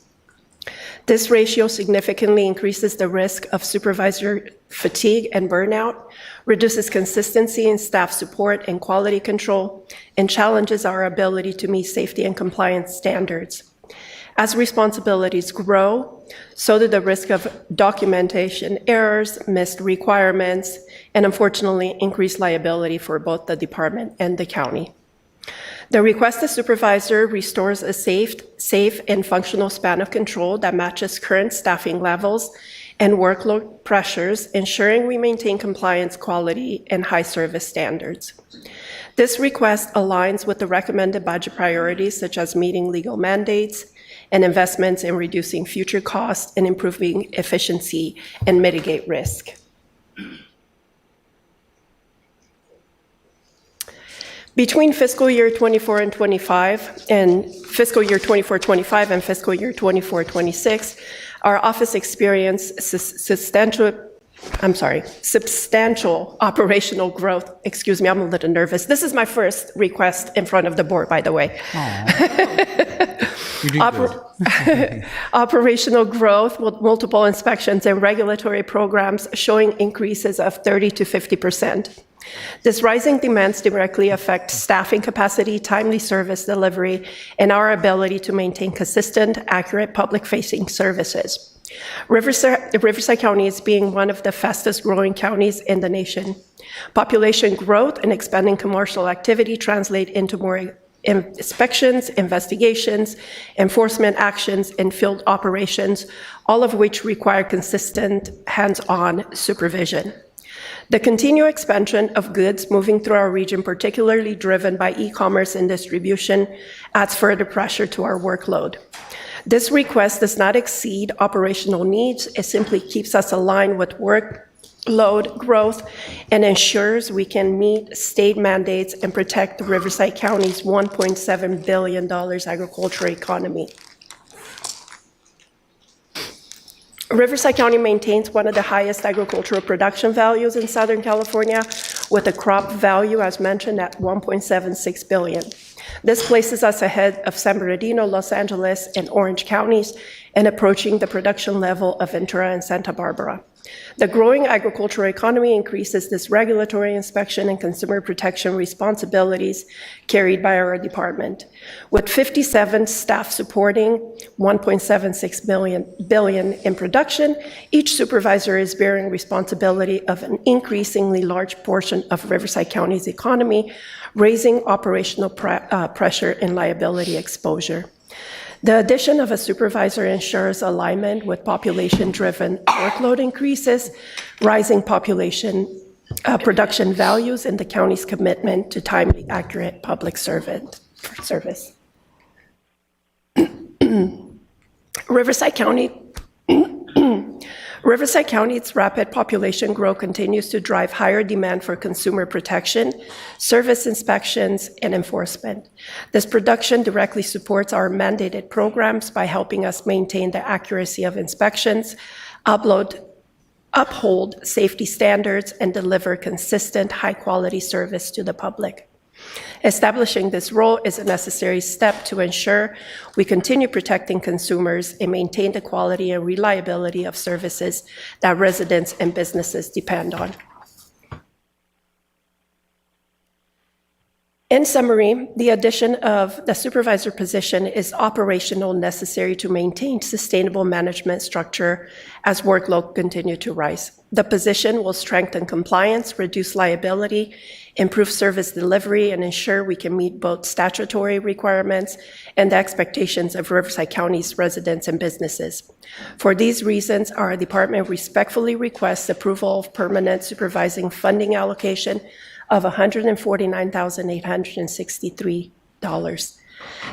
S17: This ratio significantly increases the risk of supervisor fatigue and burnout, reduces consistency in staff support and quality control, and challenges our ability to meet safety and compliance standards. As responsibilities grow, so do the risk of documentation errors, missed requirements, and unfortunately increased liability for both the department and the county. The requested supervisor restores a safe and functional span of control that matches current staffing levels and workload pressures, ensuring we maintain compliance, quality, and high service standards. This request aligns with the recommended budget priorities, such as meeting legal mandates and investments in reducing future costs and improving efficiency and mitigate risk. Between fiscal year 24 and 25 and fiscal year 24-25 and fiscal year 24-26, Our office experienced substantial operational growth. Excuse me, I'm a little nervous. This is my first request in front of the board, by the way. Operational growth with multiple inspections and regulatory programs showing increases of 30 to 50%. This rising demands directly affect staffing capacity, timely service delivery, and our ability to maintain consistent, accurate public-facing services. Riverside County is being one of the fastest growing counties in the nation. Population growth and expanding commercial activity translate into more inspections, investigations, enforcement actions, and field operations, all of which require consistent hands-on supervision. The continued expansion of goods moving through our region, particularly driven by e-commerce and distribution, adds further pressure to our workload. This request does not exceed operational needs. It simply keeps us aligned with workload growth and ensures we can meet state mandates and protect the Riverside County's $1.7 billion agricultural economy. Riverside County maintains one of the highest agricultural production values in Southern California, with a crop value, as mentioned, at $1.76 billion. This places us ahead of San Bernardino, Los Angeles, and Orange counties, and approaching the production level of Ventura and Santa Barbara. The growing agricultural economy increases this regulatory inspection and consumer protection responsibilities carried by our department. With 57 staff supporting $1.76 billion in production, each supervisor is bearing responsibility of an increasingly large portion of Riverside County's economy, raising operational pressure and liability exposure. The addition of a supervisor ensures alignment with population-driven workload increases, rising population production values, and the county's commitment to timely, accurate public service. Riverside County's rapid population growth continues to drive higher demand for consumer protection, service inspections, and enforcement. This production directly supports our mandated programs by helping us maintain the accuracy of inspections, uphold safety standards, and deliver consistent, high-quality service to the public. Establishing this role is a necessary step to ensure we continue protecting consumers and maintain the quality and reliability of services that residents and businesses depend on. In summary, the addition of the supervisor position is operational necessary to maintain sustainable management structure as workload continue to rise. The position will strengthen compliance, reduce liability, improve service delivery, and ensure we can meet both statutory requirements and the expectations of Riverside County's residents and businesses. For these reasons, our department respectfully requests approval of permanent supervising funding allocation of $149,863.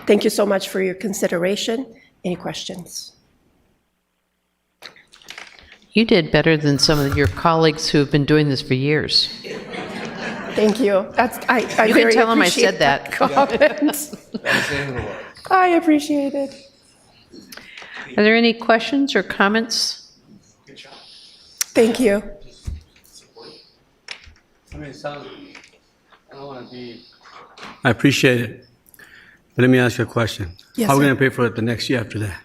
S17: Thank you so much for your consideration. Any questions?
S2: You did better than some of your colleagues who have been doing this for years.
S17: Thank you. I
S2: You
S17: very
S2: can tell them I
S17: appreciate
S2: said that.
S17: comment. I appreciate it.
S2: Are there any questions or comments?
S17: Thank you.
S6: I appreciate it. But let me ask you a question.
S17: Yes,
S6: How are we
S17: sir.
S6: going to pay for it the next year after that?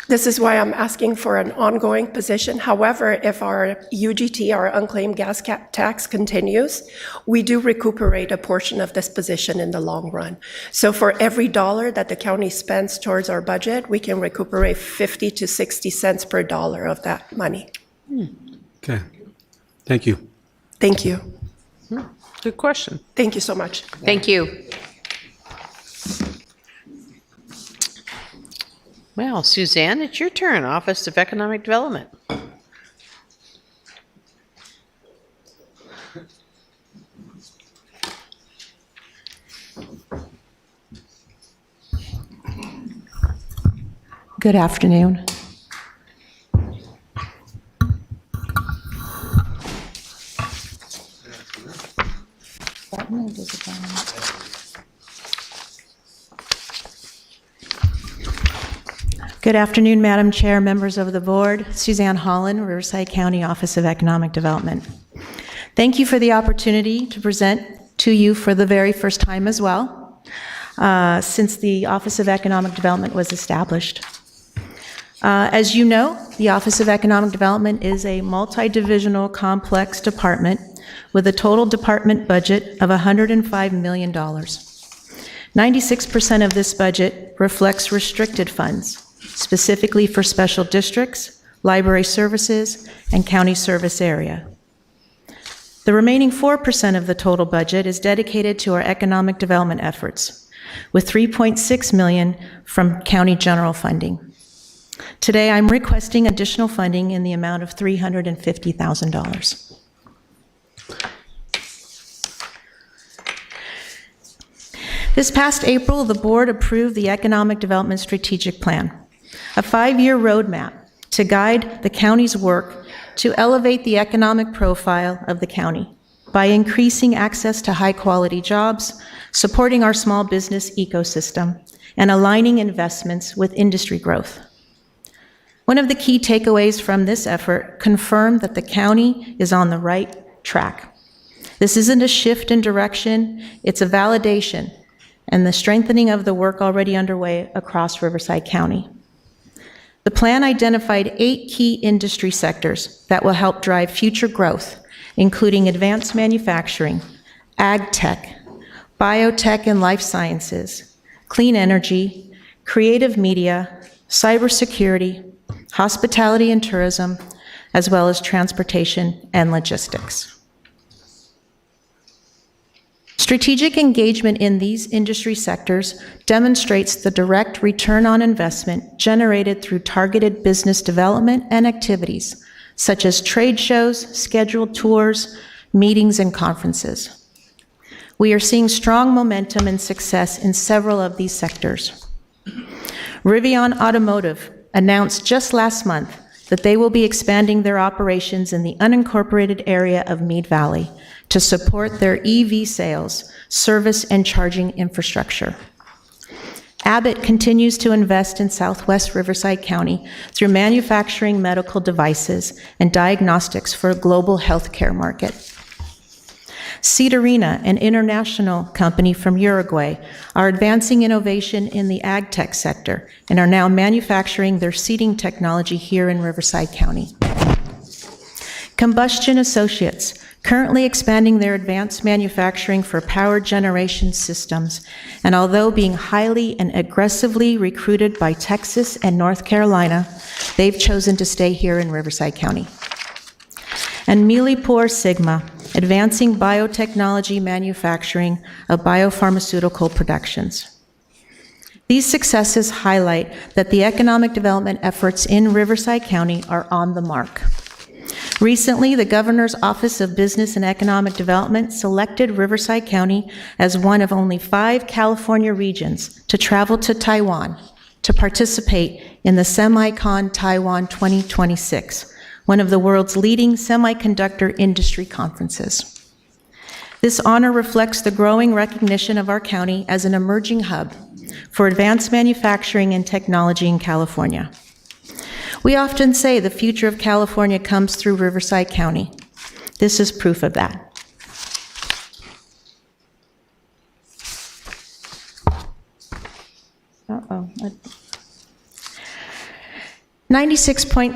S17: This is why I'm asking for an ongoing position. However, if our UGT, our unclaimed gas tax, continues, we do recuperate a portion of this position in the long run. So for every dollar that the county spends towards our budget, we can recuperate 50 to 60 cents per dollar of that money.
S6: Okay. Thank you.
S17: Thank you.
S2: Good question.
S17: Thank you so much.
S2: Thank you. Well, Suzanne, it's your turn, Office of Economic Development.
S18: Good afternoon. Good afternoon, Madam Chair, members of the board. Suzanne Holland, Riverside County Office of Economic Development. Thank you for the opportunity to present to you for the very first time as well, since the Office of Economic Development was established. As you know, the Office of Economic Development is a multi-divisional complex department with a total department budget of $105 million. 96% of this budget reflects restricted funds, specifically for special districts, library services, and county service area. The remaining 4% of the total budget is dedicated to our economic development efforts, with $3.6 million from county general funding. Today, I'm requesting additional funding in the amount of $350,000. This past April, the board approved the Economic Development Strategic Plan, a 5-year roadmap to guide the county's work to elevate the economic profile of the county by increasing access to high-quality jobs, supporting our small business ecosystem, and aligning investments with industry growth. One of the key takeaways from this effort confirmed that the county is on the right track. This isn't a shift in direction, it's a validation and the strengthening of the work already underway across Riverside County. The plan identified 8 key industry sectors that will help drive future growth, including advanced manufacturing, ag tech, biotech and life sciences, clean energy, creative media, cybersecurity, hospitality and tourism, as well as transportation and logistics. Strategic engagement in these industry sectors demonstrates the direct return on investment generated through targeted business development and activities, such as trade shows, scheduled tours, meetings, and conferences. We are seeing strong momentum and success in several of these sectors. Rivian Automotive announced just last month that they will be expanding their operations in the unincorporated area of Mead Valley to support their EV sales, service, and charging infrastructure. Abbott continues to invest in Southwest Riverside County through manufacturing medical devices and diagnostics for a global healthcare market. Cedarina, an international company from Uruguay, are advancing innovation in the ag tech sector and are now manufacturing their seeding technology here in Riverside County. Combustion Associates, currently expanding their advanced manufacturing for power generation systems, and although being highly and aggressively recruited by Texas and North Carolina, they've chosen to stay here in Riverside County. And Millipore Sigma, advancing biotechnology manufacturing of biopharmaceutical productions. These successes highlight that the economic development efforts in Riverside County are on the mark. Recently, the Governor's Office of Business and Economic Development selected Riverside County as one of only 5 California regions to travel to Taiwan to participate in the SemiCon Taiwan 2026, one of the world's leading semiconductor industry conferences. This honor reflects the growing recognition of our county as an emerging hub for advanced manufacturing and technology in California. We often say the future of California comes through Riverside County. This is proof of that.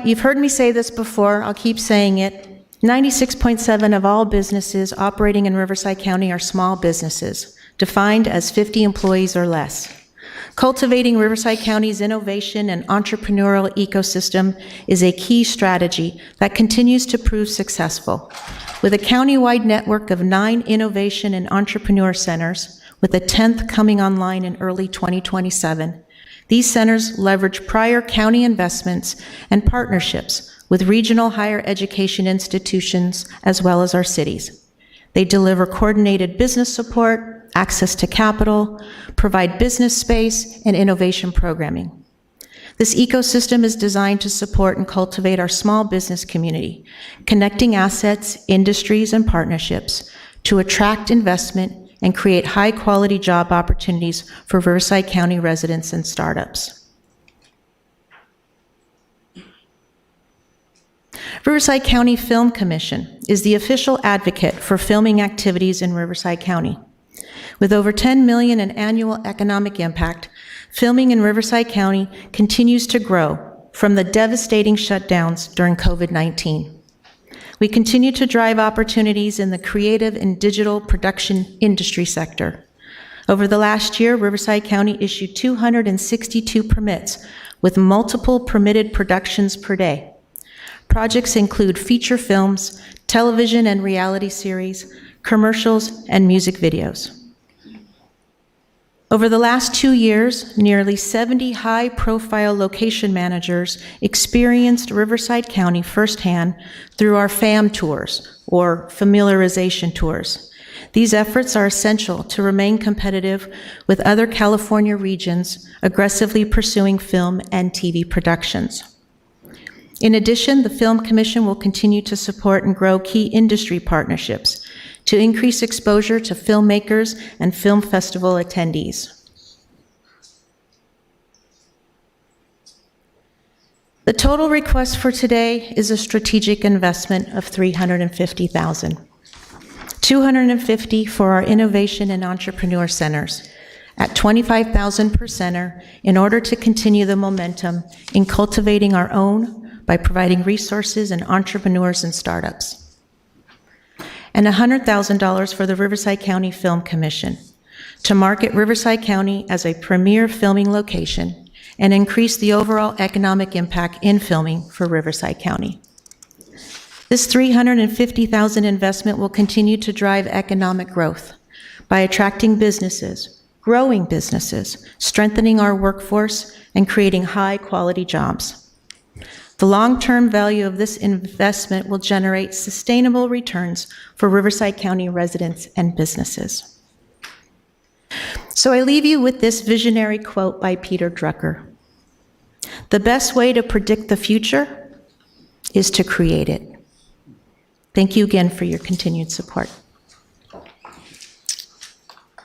S18: You've heard me say this before, I'll keep saying it. 96.7% of all businesses operating in Riverside County are small businesses, defined as 50 employees or less. Cultivating Riverside County's innovation and entrepreneurial ecosystem is a key strategy that continues to prove successful. With a county-wide network of 9 innovation and entrepreneur centers, with a 10th coming online in early 2027, these centers leverage prior county investments and partnerships with regional higher education institutions as well as our cities. They deliver coordinated business support, access to capital, provide business space, and innovation programming. This ecosystem is designed to support and cultivate our small business community, connecting assets, industries, and partnerships to attract investment and create high-quality job opportunities for Riverside County residents and startups. Riverside County Film Commission is the official advocate for filming activities in Riverside County. With over $10 million in annual economic impact, filming in Riverside County continues to grow from the devastating shutdowns during COVID-19. We continue to drive opportunities in the creative and digital production industry sector. Over the last year, Riverside County issued 262 permits with multiple permitted productions per day. Projects include feature films, television and reality series, commercials, and music videos. Over the last 2 years, nearly 70 high-profile location managers experienced Riverside County firsthand through our FAM tours, or familiarization tours. These efforts are essential to remain competitive with other California regions aggressively pursuing film and TV productions. In addition, the Film Commission will continue to support and grow key industry partnerships to increase exposure to filmmakers and film festival attendees. The total request for today is a strategic investment of $350,000. $250,000 for our innovation and entrepreneur centers at $25,000 per center in order to continue the momentum in cultivating our own by providing resources and entrepreneurs and startups. And $100,000 for the Riverside County Film Commission to market Riverside County as a premier filming location and increase the overall economic impact in filming for Riverside County. This $350,000 investment will continue to drive economic growth by attracting businesses, growing businesses, strengthening our workforce, and creating high-quality jobs. The long-term value of this investment will generate sustainable returns for Riverside County residents and businesses. So I leave you with this visionary quote by Peter Drucker. The best way to predict the future is to create it. Thank you again for your continued support.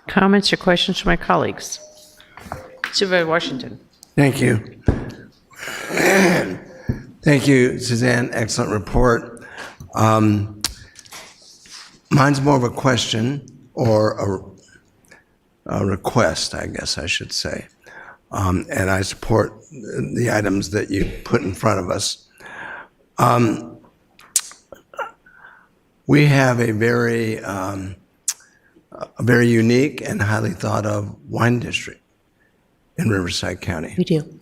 S2: Comments or questions from my colleagues? Supervisor Washington.
S4: Thank you. Thank you, Suzanne. Excellent report. Mine's more of a question or a request, I guess I should say. And I support the items that you put in front of us. We have a very unique and highly thought of wine district in Riverside County.
S18: We do.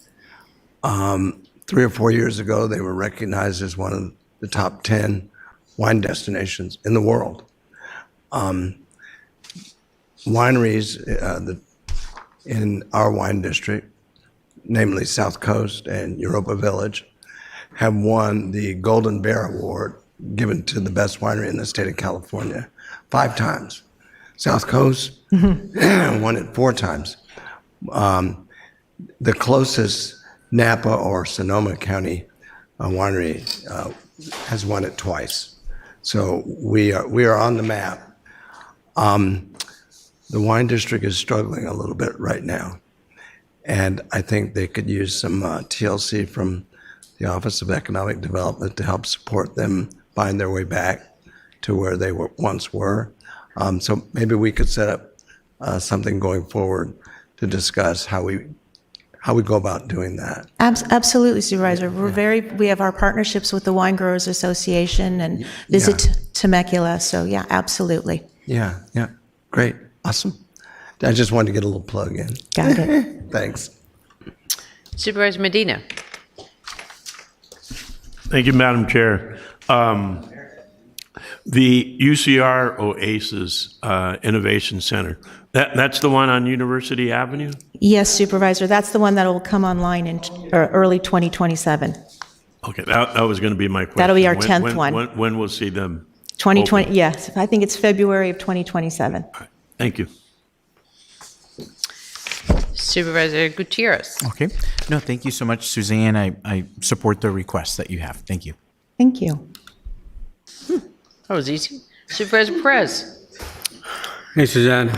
S4: 3 or 4 years ago, they were recognized as one of the top 10 wine destinations in the world. Wineries in our wine district, namely South Coast and Europa Village, have won the Golden Bear Award given to the best winery in the state of California 5 times. South Coast won it 4 times. The closest Napa or Sonoma County winery has won it twice. So we are on the map. The wine district is struggling a little bit right now. And I think they could use some TLC from the Office of Economic Development to help support them find their way back to where they once were. So maybe we could set up something going forward to discuss how we go about doing that.
S18: Absolutely, Supervisor. We have our partnerships with the Wine Growers Association and Visit Temecula, so yeah, absolutely.
S4: Yeah, great, awesome. I just wanted to get a little plug in.
S18: Got it.
S4: Thanks.
S2: Supervisor Medina.
S8: Thank you, Madam Chair. The UCR Oasis Innovation Center, that's the one on University Avenue?
S18: Yes, Supervisor. That's the one that will come online in early 2027.
S8: Okay, that was going to be my question.
S18: That'll be our 10th one.
S8: When we'll see them?
S18: 2020,
S8: open?
S18: yes. I think it's February of 2027.
S8: Thank you.
S2: Supervisor Gutierrez.
S7: Okay. No, thank you so much, Suzanne. I support the request that you have. Thank you.
S18: Thank you.
S2: That was easy. Supervisor Perez.
S6: Hey, Suzanne.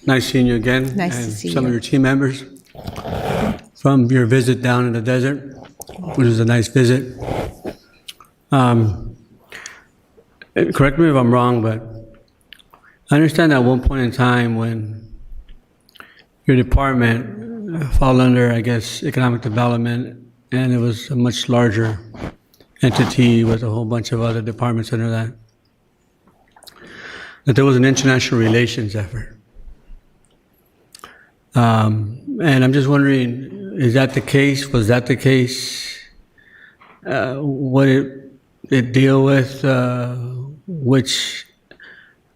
S6: Nice seeing you again.
S18: Nice to see
S6: some
S18: you.
S6: of your team members from your visit down in the desert, which was a nice visit. Correct me if I'm wrong, but I understand at one point in time when your department fall under, I guess, economic development, and it was a much larger entity with a whole bunch of other departments under that, that there was an international relations effort. And I'm just wondering, is that the case? Was that the case? What it deal with? Which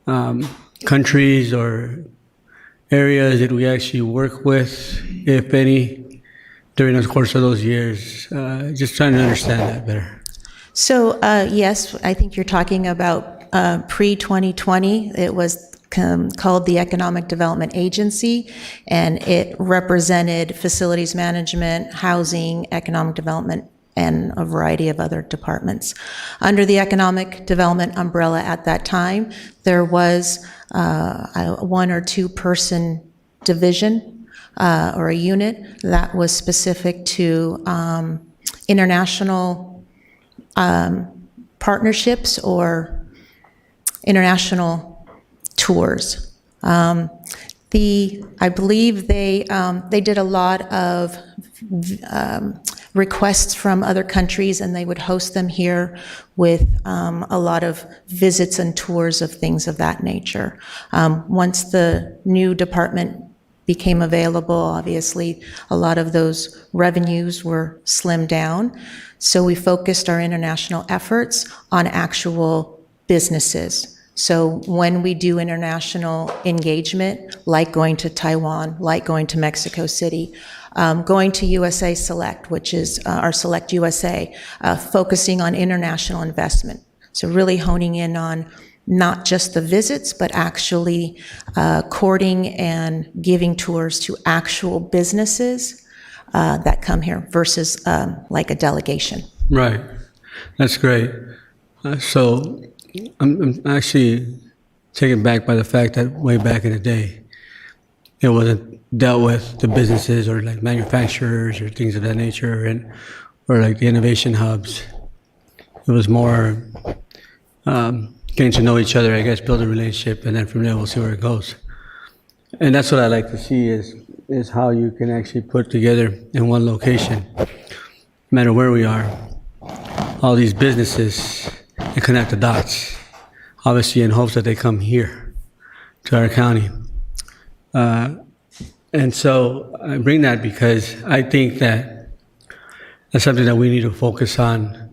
S6: countries or areas did we actually work with, if any, during the course of those years? Just trying to understand that better.
S18: So, yes, I think you're talking about pre-2020. It was called the Economic Development Agency, and it represented facilities management, housing, economic development, and a variety of other departments. Under the economic development umbrella at that time, there was a 1 or 2 person division or a unit that was specific to international partnerships or international tours. I believe they did a lot of requests from other countries, and they would host them here with a lot of visits and tours of things of that nature. Once the new department became available, obviously a lot of those revenues were slimmed down. So we focused our international efforts on actual businesses. So when we do international engagement, like going to Taiwan, like going to Mexico City, going to USA Select, which is our Select USA, focusing on international investment. So really honing in on not just the visits, but actually courting and giving tours to actual businesses that come here versus like a delegation.
S6: Right. That's great. So I'm actually taken back by the fact that way back in the day, it wasn't dealt with the businesses or like manufacturers or things of that nature, and or like the innovation hubs. It was more getting to know each other, I guess, build a relationship, and then from there we'll see where it goes. And that's what I like to see is how you can actually put together in one location, no matter where we are, all these businesses and connect the dots, obviously in hopes that they come here to our county. And so I bring that because I think that that's something that we need to focus on.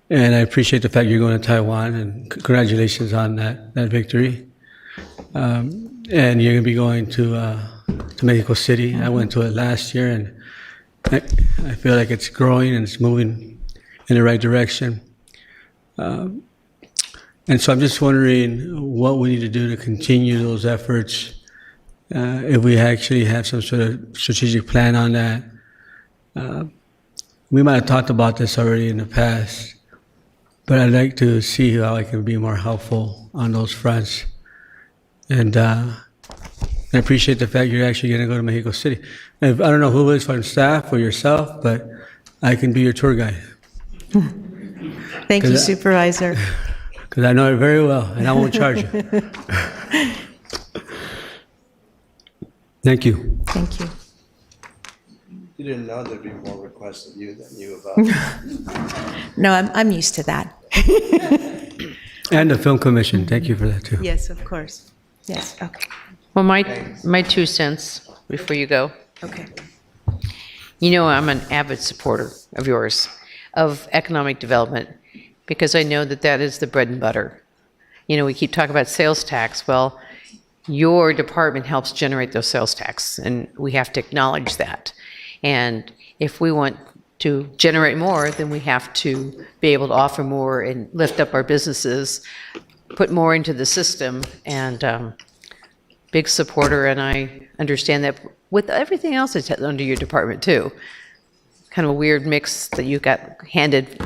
S6: And I appreciate the fact you're going to Taiwan, and congratulations on that victory. And you're going to be going to Mexico City. I went to it last year, and I feel like it's growing and it's moving in the right direction. And so I'm just wondering what we need to do to continue those efforts, if we actually have some sort of strategic plan on that. We might have talked about this already in the past, but I'd like to see how I can be more helpful on those fronts. And I appreciate the fact you're actually going to go to Mexico City. I don't know who is from staff or yourself, but I can be your tour guide.
S18: Thank you, Supervisor.
S6: Because I know it very well, and I won't charge you. Thank you.
S18: Thank you.
S4: You didn't know there'd be more requests of you than you about.
S18: No, I'm used to that.
S6: And the Film Commission, thank you for that too.
S18: Yes, of course. Yes, okay.
S2: Well, my 2 cents before you go.
S18: Okay.
S2: You know, I'm an avid supporter of yours, of economic development, because I know that that is the bread and butter. You know, we keep talking about sales tax. Well, your department helps generate those sales tax, and we have to acknowledge that. And if we want to generate more, then we have to be able to offer more and lift up our businesses, put more into the system, and big supporter, and I understand that with everything else that's under your department too. Kind of a weird mix that you got handed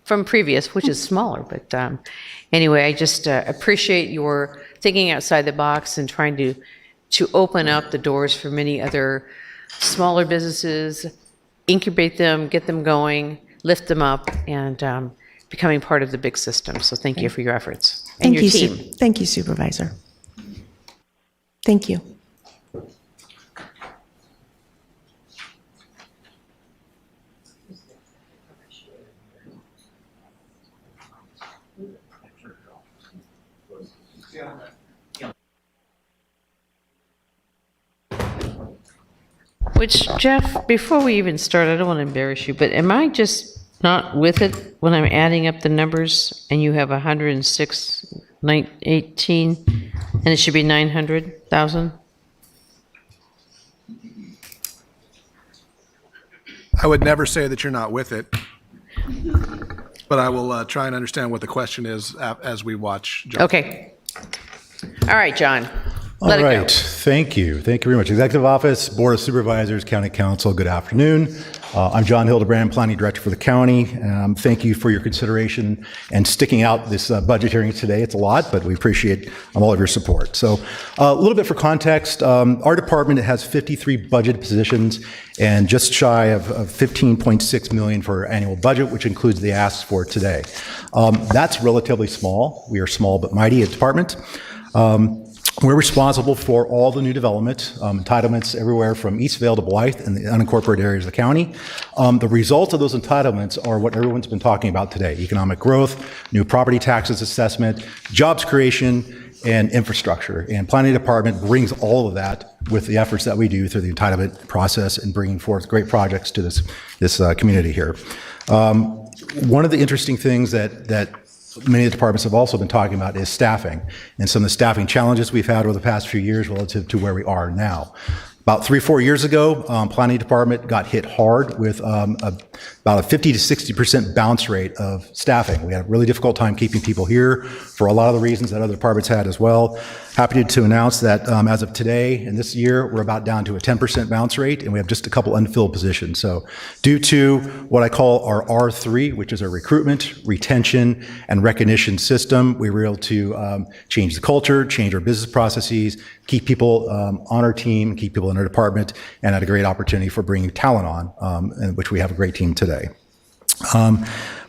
S2: from previous, which is smaller, but anyway, I just appreciate your thinking outside the box and trying to open up the doors for many other smaller businesses, incubate them, get them going, lift them up, and becoming part of the big system. So thank you for your efforts and
S18: Thank
S2: your
S18: you,
S2: team.
S18: Thank you, Supervisor. Thank you.
S2: Which, Jeff, before we even start, I don't want to embarrass you, but am I just not with it when I'm adding up the numbers and you have 106, 18, and it should be 900,000?
S5: I would never say that you're not with it, but I will try and understand what the question is as we watch. Joe.
S2: Okay. All right, John.
S19: All
S2: Let it
S19: right.
S2: go.
S19: Thank you. Thank you very much. Executive Office, Board of Supervisors, County Council, good afternoon. I'm John Hildebrand, Planning Director for the county. Thank you for your consideration and sticking out this budget hearing today. It's a lot, but we appreciate all of your support. So a little bit for context, our department has 53 budget positions and just shy of 15.6 million for our annual budget, which includes the asks for today. That's relatively small. We are small but mighty a department. We're responsible for all the new development, entitlements everywhere from Eastvale to Blythe and the unincorporated areas of the county. The results of those entitlements are what everyone's been talking about today: economic growth, new property taxes assessment, jobs creation, and infrastructure. And Planning Department brings all of that with the efforts that we do through the entitlement process and bringing forth great projects to this community here. One of the interesting things that many of the departments have also been talking about is staffing and some of the staffing challenges we've had over the past few years relative to where we are now. About 3 or 4 years ago, Planning Department got hit hard with about a 50 to 60% bounce rate of staffing. We had a really difficult time keeping people here for a lot of the reasons that other departments had as well. Happy to announce that as of today and this year, we're about down to a 10% bounce rate, and we have just a couple unfilled positions. So due to what I call our R3, which is our recruitment, retention, and recognition system, we were able to change the culture, change our business processes, keep people on our team, keep people in our department, and had a great opportunity for bringing talent on, in which we have a great team today.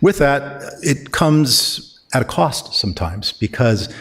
S19: With that, it comes at a cost sometimes, because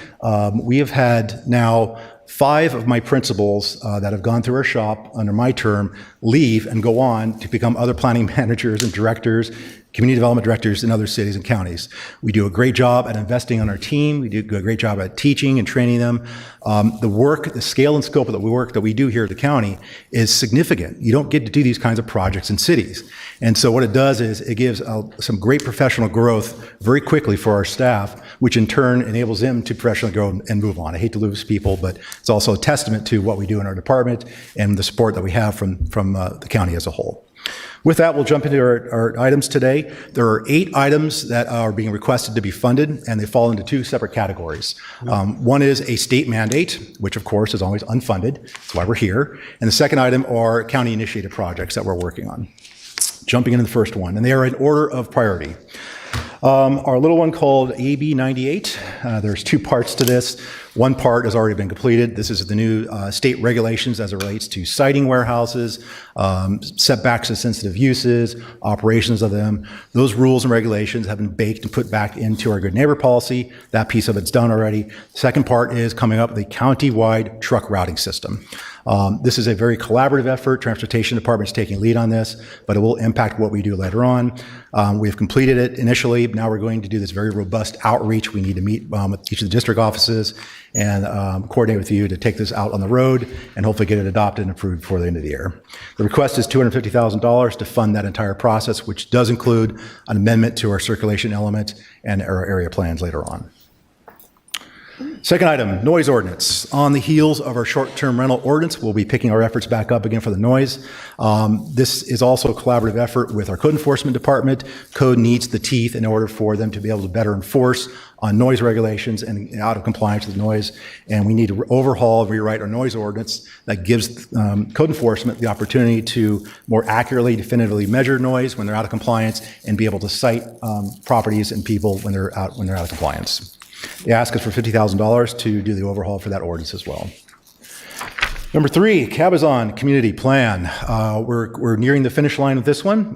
S19: we have had now 5 of my principals that have gone through our shop under my term leave and go on to become other planning managers and directors, community development directors in other cities and counties. We do a great job at investing on our team. We do a great job at teaching and training them. The work, the scale and scope of the work that we do here at the county is significant. You don't get to do these kinds of projects in cities. And so what it does is it gives some great professional growth very quickly for our staff, which in turn enables them to professionally grow and move on. I hate to lose people, but it's also a testament to what we do in our department and the support that we have from the county as a whole. With that, we'll jump into our items today. There are 8 items that are being requested to be funded, and they fall into 2 separate categories. One is a state mandate, which of course is always unfunded. That's why we're here. And the second item are county-initiated projects that we're working on. Jumping into the first one, and they are in order of priority. Our little one called AB 98, there's 2 parts to this. One part has already been completed. This is the new state regulations as it relates to siting warehouses, setbacks to sensitive uses, operations of them. Those rules and regulations have been baked and put back into our good neighbor policy. That piece of it's done already. The second part is coming up with a county-wide truck routing system. This is a very collaborative effort. Transportation Department is taking lead on this, but it will impact what we do later on. We've completed it initially. Now we're going to do this very robust outreach. We need to meet with each of the district offices and coordinate with you to take this out on the road and hopefully get it adopted and approved before the end of the year. The request is $250,000 to fund that entire process, which does include an amendment to our circulation element and our area plans later on. Second item, noise ordinance. On the heels of our short-term rental ordinance, we'll be picking our efforts back up again for the noise. This is also a collaborative effort with our code enforcement department. Code needs the teeth in order for them to be able to better enforce on noise regulations and out of compliance with noise. And we need to overhaul and rewrite our noise ordinance that gives code enforcement the opportunity to more accurately, definitively measure noise when they're out of compliance and be able to cite properties and people when they're out of compliance. The ask is for $50,000 to do the overhaul for that ordinance as well. Number 3, Cabazon Community Plan. We're nearing the finish line with this one.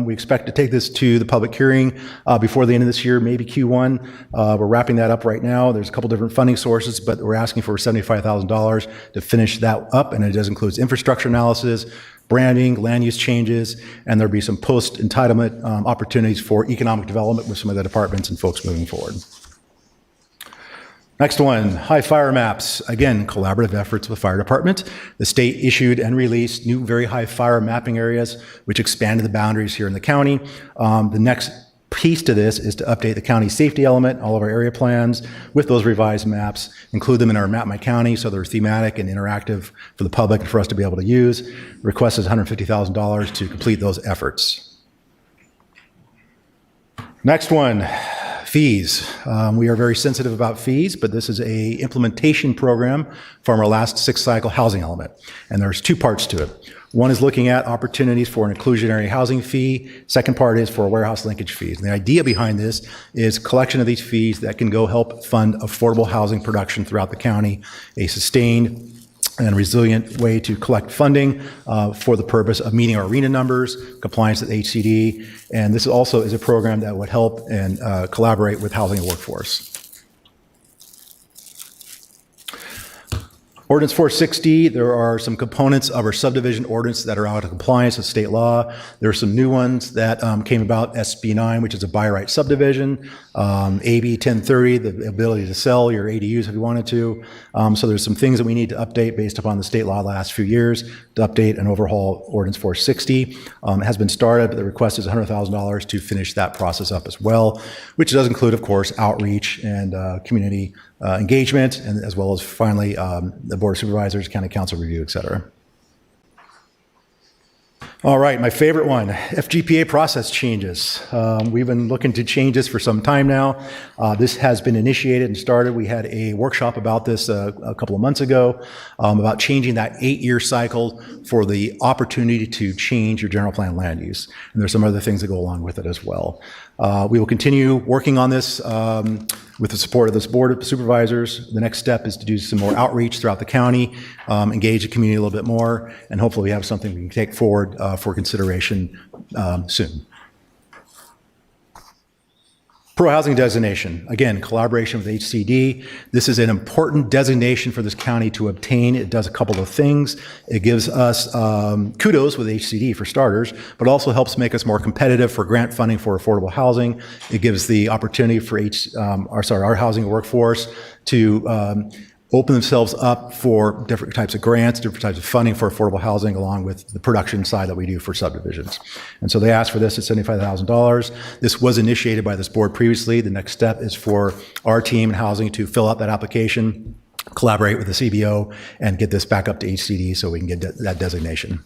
S19: We expect to take this to the public hearing before the end of this year, maybe Q1. We're wrapping that up right now. There's a couple different funding sources, but we're asking for $75,000 to finish that up, and it does include infrastructure analysis, branding, land use changes, and there'll be some post-entitlement opportunities for economic development with some of the departments and folks moving forward. Next one, high fire maps. Again, collaborative efforts with the fire department. The state issued and released new very high fire mapping areas, which expanded the boundaries here in the county. The next piece to this is to update the county safety element, all of our area plans with those revised maps, include them in our Map My County so they're thematic and interactive for the public and for us to be able to use. The request is $150,000 to complete those efforts. Next one. Fees. We are very sensitive about fees, but this is a implementation program from our last 6-cycle housing element. And there's 2 parts to it. One is looking at opportunities for an inclusionary housing fee. Second part is for warehouse linkage fees. And the idea behind this is collection of these fees that can go help fund affordable housing production throughout the county, a sustained and resilient way to collect funding for the purpose of meeting our RENA numbers, compliance with HCD, and this also is a program that would help and collaborate with housing and workforce. Ordinance 460, there are some components of our subdivision ordinance that are out of compliance with state law. There are some new ones that came about, SB 9, which is a by right subdivision, AB 1030, the ability to sell your ADUs if you wanted to. So there's some things that we need to update based upon the state law the last few years to update and overhaul Ordinance 460. It has been started, but the request is $100,000 to finish that process up as well, which does include, of course, outreach and community engagement, and as well as finally the Board of Supervisors, County Council review, et cetera. All right, my favorite one, FGPA process changes. We've been looking to change this for some time now. This has been initiated and started. We had a workshop about this a couple of months ago about changing that 8-year cycle for the opportunity to change your general plan land use. And there's some other things that go along with it as well. We will continue working on this with the support of this Board of Supervisors. The next step is to do some more outreach throughout the county, engage the community a little bit more, and hopefully we have something we can take forward for consideration soon. Pro-housing designation, again, collaboration with HCD. This is an important designation for this county to obtain. It does a couple of things. It gives us kudos with HCD for starters, but also helps make us more competitive for grant funding for affordable housing. It gives the opportunity for our housing workforce to open themselves up for different types of grants, different types of funding for affordable housing, along with the production side that we do for subdivisions. And so they asked for this at $75,000. This was initiated by this board previously. The next step is for our team in housing to fill out that application, collaborate with the CBO, and get this back up to HCD so we can get that designation.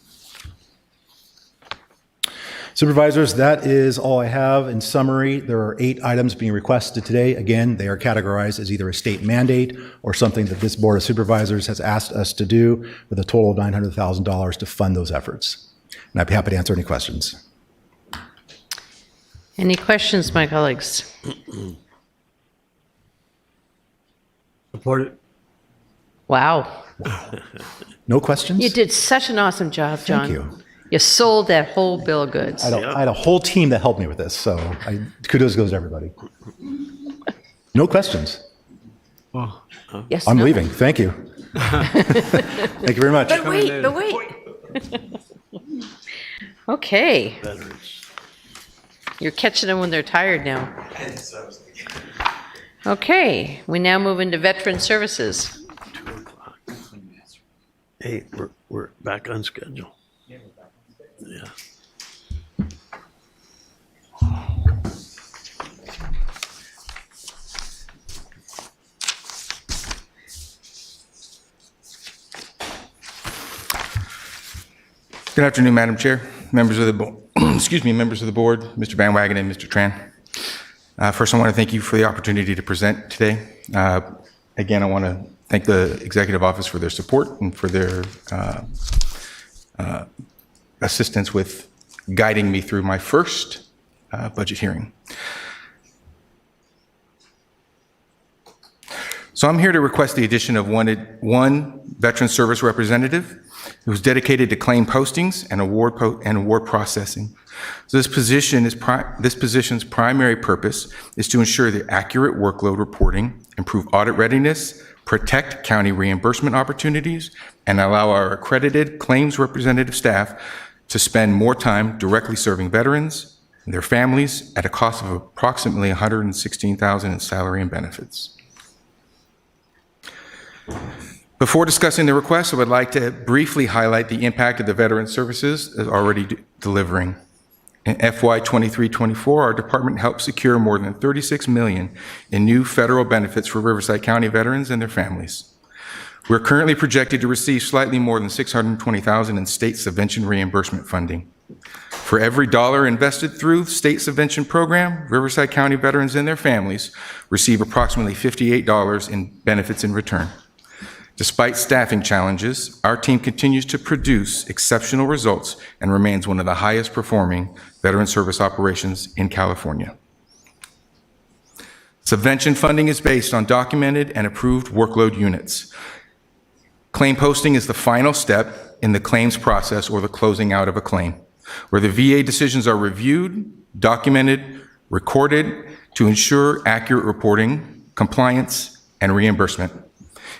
S19: Supervisors, that is all I have. In summary, there are 8 items being requested today. Again, they are categorized as either a state mandate or something that this Board of Supervisors has asked us to do, with a total of $900,000 to fund those efforts. And I'd be happy to answer any questions.
S2: Any questions, my colleagues?
S6: Support it.
S2: Wow.
S19: No questions?
S2: You did such an awesome job, John.
S19: Thank you.
S2: You sold that whole bill of goods.
S19: I had a whole team that helped me with this, so kudos goes to everybody. No questions.
S6: Well,
S2: yes,
S19: I'm
S2: no.
S19: leaving. Thank you. Thank you very much.
S2: But wait. Okay. You're catching them when they're tired now. Okay, we now move into Veteran Services.
S8: 2 o'clock. Hey, we're back on schedule. Yeah.
S20: Good afternoon, Madam Chair, members of the members of the board, Mr. Van Wagen and Mr. Tran. First, I want to thank you for the opportunity to present today. Again, I want to thank the Executive Office for their support and for their assistance with guiding me through my first budget hearing. So I'm here to request the addition of one veteran service representative who's dedicated to claim postings and award processing. So this position's primary purpose is to ensure the accurate workload reporting, improve audit readiness, protect county reimbursement opportunities, and allow our accredited claims representative staff to spend more time directly serving veterans and their families at a cost of approximately $116,000 in salary and benefits. Before discussing the request, I would like to briefly highlight the impact of the veteran services is already delivering. In FY 23-24, our department helped secure more than $36 million in new federal benefits for Riverside County veterans and their families. We're currently projected to receive slightly more than $620,000 in state subvention reimbursement funding. For every dollar invested through the state subvention program, Riverside County veterans and their families receive approximately $58 in benefits in return. Despite staffing challenges, our team continues to produce exceptional results and remains one of the highest performing veteran service operations in California. Subvention funding is based on documented and approved workload units. Claim posting is the final step in the claims process or the closing out of a claim, where the VA decisions are reviewed, documented, recorded to ensure accurate reporting, compliance, and reimbursement.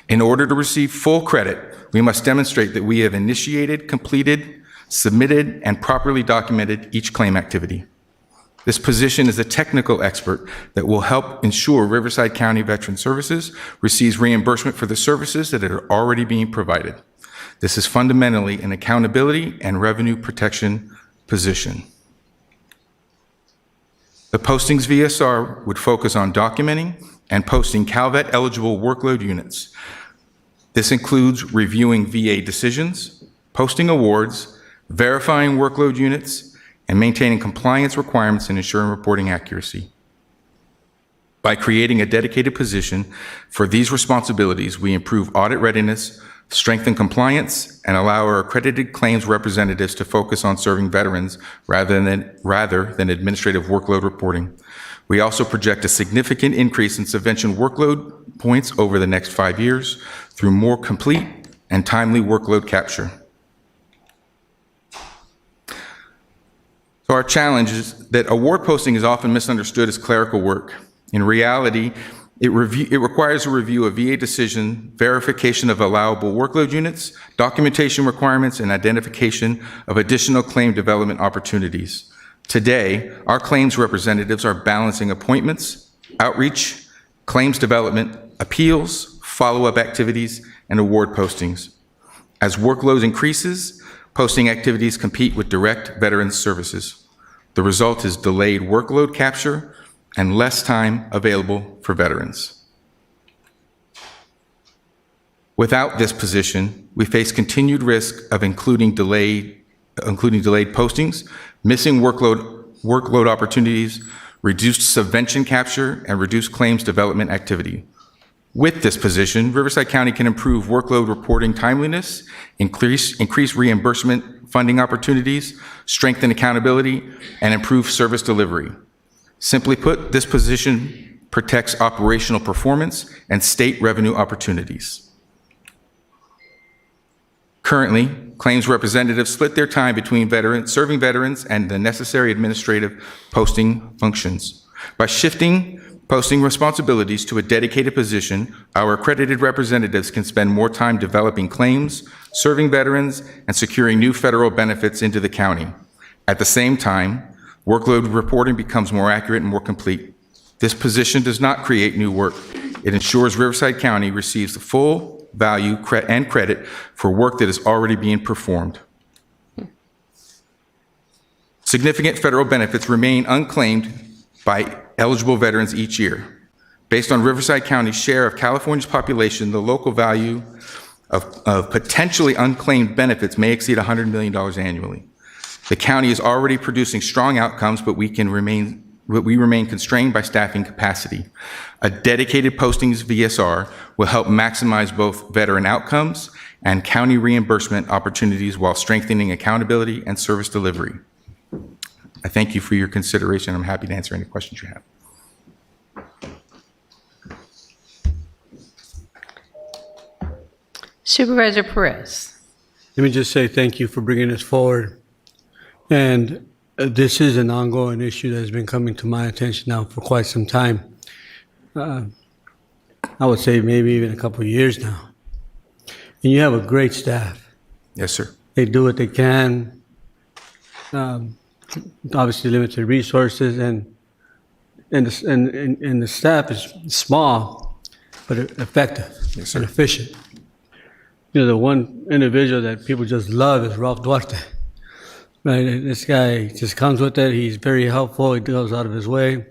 S20: In order to receive full credit, we must demonstrate that we have initiated, completed, submitted, and properly documented each claim activity. This position is a technical expert that will help ensure Riverside County Veteran Services receives reimbursement for the services that are already being provided. This is fundamentally an accountability and revenue protection position. The postings VSR would focus on documenting and posting CalVet eligible workload units. This includes reviewing VA decisions, posting awards, verifying workload units, and maintaining compliance requirements and ensuring reporting accuracy. By creating a dedicated position for these responsibilities, we improve audit readiness, strengthen compliance, and allow our accredited claims representatives to focus on serving veterans rather than administrative workload reporting. We also project a significant increase in subvention workload points over the next 5 years through more complete and timely workload capture. So our challenge is that award posting is often misunderstood as clerical work. In reality, it requires a review of VA decision, verification of allowable workload units, documentation requirements, and identification of additional claim development opportunities. Today, our claims representatives are balancing appointments, outreach, claims development, appeals, follow-up activities, and award postings. As workload increases, posting activities compete with direct veterans services. The result is delayed workload capture and less time available for veterans. Without this position, we face continued risk of including delayed postings, missing workload opportunities, reduced subvention capture, and reduced claims development activity. With this position, Riverside County can improve workload reporting timeliness, increase reimbursement funding opportunities, strengthen accountability, and improve service delivery. Simply put, this position protects operational performance and state revenue opportunities. Currently, claims representatives split their time between serving veterans and the necessary administrative posting functions. By shifting posting responsibilities to a dedicated position, our accredited representatives can spend more time developing claims, serving veterans, and securing new federal benefits into the county. At the same time, workload reporting becomes more accurate and more complete. This position does not create new work. It ensures Riverside County receives the full value and credit for work that is already being performed. Significant federal benefits remain unclaimed by eligible veterans each year. Based on Riverside County's share of California's population, the local value of potentially unclaimed benefits may exceed $100 million annually. The county is already producing strong outcomes, but we remain constrained by staffing capacity. A dedicated postings VSR will help maximize both veteran outcomes and county reimbursement opportunities while strengthening accountability and service delivery. I thank you for your consideration. I'm happy to answer any questions you have.
S2: Supervisor Perez.
S6: Let me just say thank you for bringing this forward. And this is an ongoing issue that has been coming to my attention now for quite some time. I would say maybe even a couple of years now. And you have a great staff.
S20: Yes, sir.
S6: They do what they can. Obviously limited resources, and the staff is small, but effective and efficient. You know, the one individual that people just love is Ralph Duarte. Right, this guy just comes with it. He's very helpful. He goes out of his way.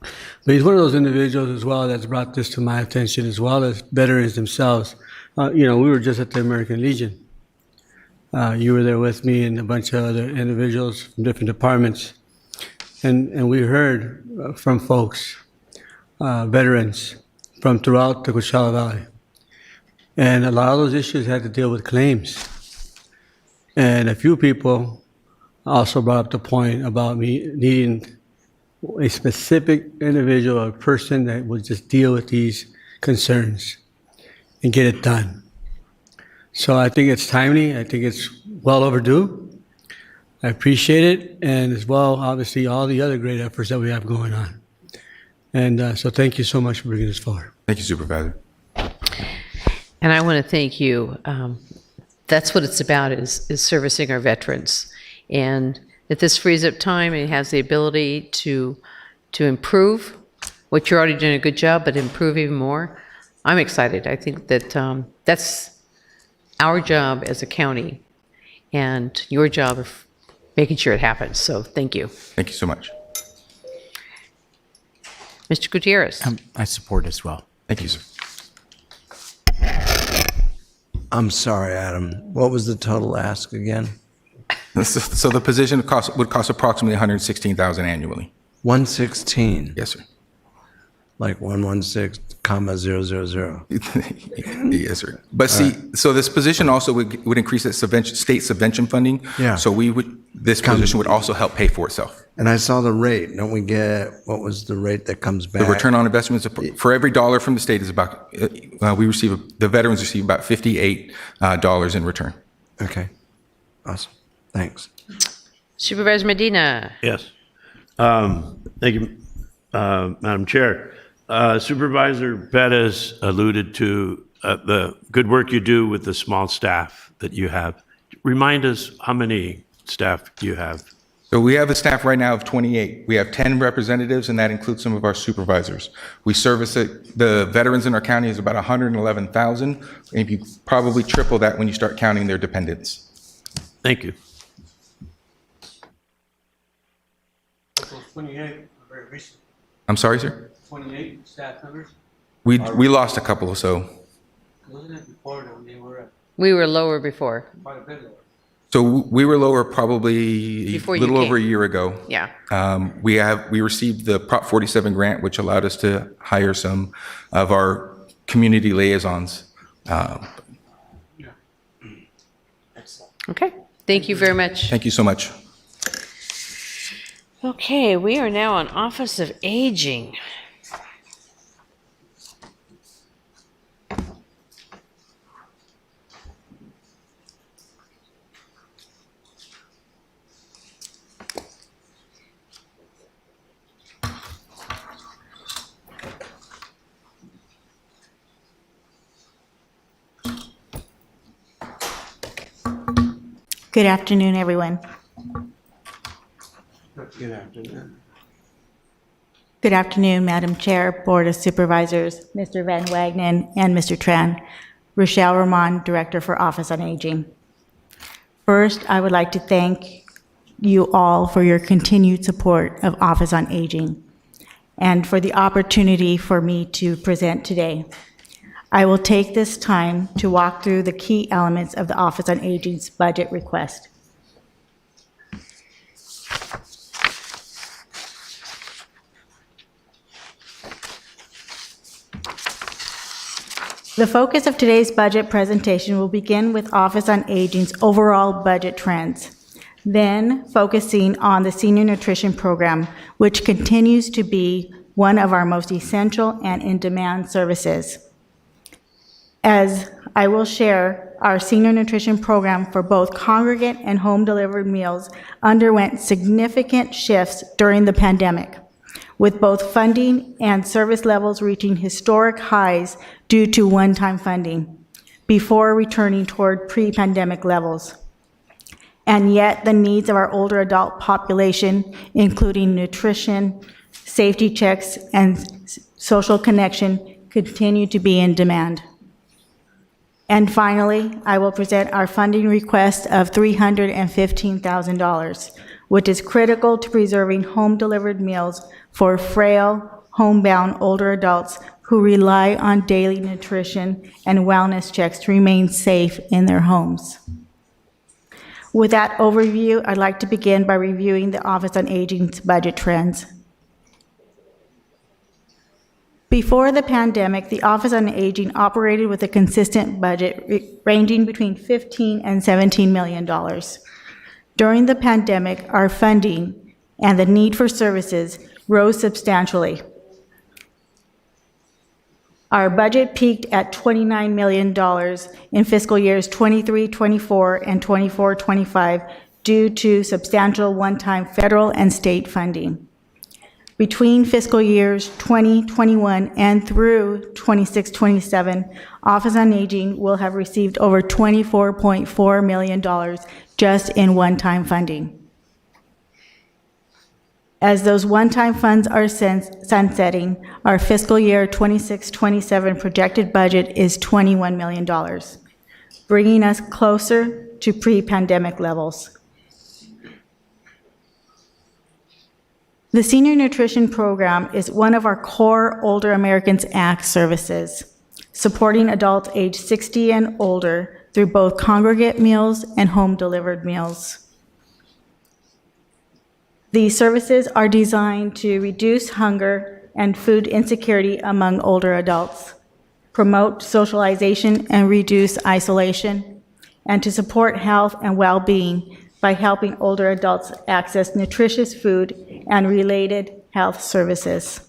S6: But he's one of those individuals as well that's brought this to my attention, as well as veterans themselves. We were just at the American Legion. You were there with me and a bunch of other individuals from different departments. And we heard from folks, veterans from throughout the Coachella Valley. And a lot of those issues had to deal with claims. And a few people also brought up the point about me needing a specific individual or person that would just deal with these concerns and get it done. So I think it's timely. I think it's well overdue. I appreciate it, and as well, obviously, all the other great efforts that we have going on. And so thank you so much for bringing this forward.
S20: Thank you, Supervisor.
S2: And I want to thank you. That's what it's about, is servicing our veterans. And if this frees up time and has the ability to improve what you're already doing a good job, but improve even more, I'm excited. I think that that's our job as a county and your job of making sure it happens. So thank you.
S20: Thank you so much.
S2: Mr. Gutierrez.
S7: I support as well.
S20: Thank you, sir.
S4: I'm sorry, Adam. What was the total ask again?
S20: So the position would cost approximately $116,000 annually.
S4: 116.
S20: Yes, sir.
S4: Like 116,000.
S20: Yes, sir. But so this position also would increase the state subvention funding.
S4: Yeah.
S20: So this position would also help pay for itself.
S4: And I saw the rate. Don't we get, what was the rate that comes back?
S20: The return on investments for every dollar from the state is about, the veterans receive about $58 in return.
S4: Okay. Awesome. Thanks.
S2: Supervisor Medina.
S8: Yes. Thank you, Madam Chair. Supervisor Bettis alluded to the good work you do with the small staff that you have. Remind us how many staff you have.
S20: So we have a staff right now of 28. We have 10 representatives, and that includes some of our supervisors. We service the veterans in our county is about 111,000, and you probably triple that when you start counting their dependents.
S8: Thank you.
S6: 28, very recent.
S20: I'm sorry, sir?
S6: 28 staff members?
S20: We lost a couple or so.
S6: Wasn't it before that they were
S2: We were lower before.
S6: quite a bit lower?
S20: So we were lower probably
S2: Before
S20: a
S2: you
S20: little over a
S2: came.
S20: year ago.
S2: Yeah.
S20: We received the Prop 47 grant, which allowed us to hire some of our community liaisons.
S2: Okay. Thank you very much.
S20: Thank you so much.
S2: Okay, we are now on Office of Aging.
S18: Good afternoon, everyone.
S6: Good afternoon.
S18: Good afternoon, Madam Chair, Board of Supervisors, Mr. Van Wagenen, and Mr. Tran. Rochelle Ramon, Director for Office on Aging. First, I would like to thank you all for your continued support of Office on Aging and for the opportunity for me to present today. I will take this time to walk through the key elements of the Office on Aging's budget request. The focus of today's budget presentation will begin with Office on Aging's overall budget trends, then focusing on the Senior Nutrition Program, which continues to be one of our most essential and in-demand services. As
S21: I will share our senior nutrition program for both congregate and home-delivered meals underwent significant shifts during the pandemic, with both funding and service levels reaching historic highs due to one-time funding, before returning toward pre-pandemic levels. And yet, the needs of our older adult population, including nutrition, safety checks, and social connection, continue to be in demand. And finally, I will present our funding request of $315,000, which is critical to preserving home-delivered meals for frail, homebound older adults who rely on daily nutrition and wellness checks to remain safe in their homes. With that overview, I'd like to begin by reviewing the Office on Aging's budget trends. Before the pandemic, the Office on Aging operated with a consistent budget ranging between $15 and $17 million. During the pandemic, our funding and the need for services rose substantially. Our budget peaked at $29 million in fiscal years 23-24 and 24-25 due to substantial one-time federal and state funding. Between fiscal years 2021 and through 26-27, Office on Aging will have received over $24.4 million just in one-time funding. As those one-time funds are sunsetting, our fiscal year 26-27 projected budget is $21 million, bringing us closer to pre-pandemic levels. The Senior Nutrition Program is one of our core Older Americans Act services, supporting adults age 60 and older through both congregate meals and home-delivered meals. These services are designed to reduce hunger and food insecurity among older adults, promote socialization and reduce isolation, and to support health and well-being by helping older adults access nutritious food and related health services.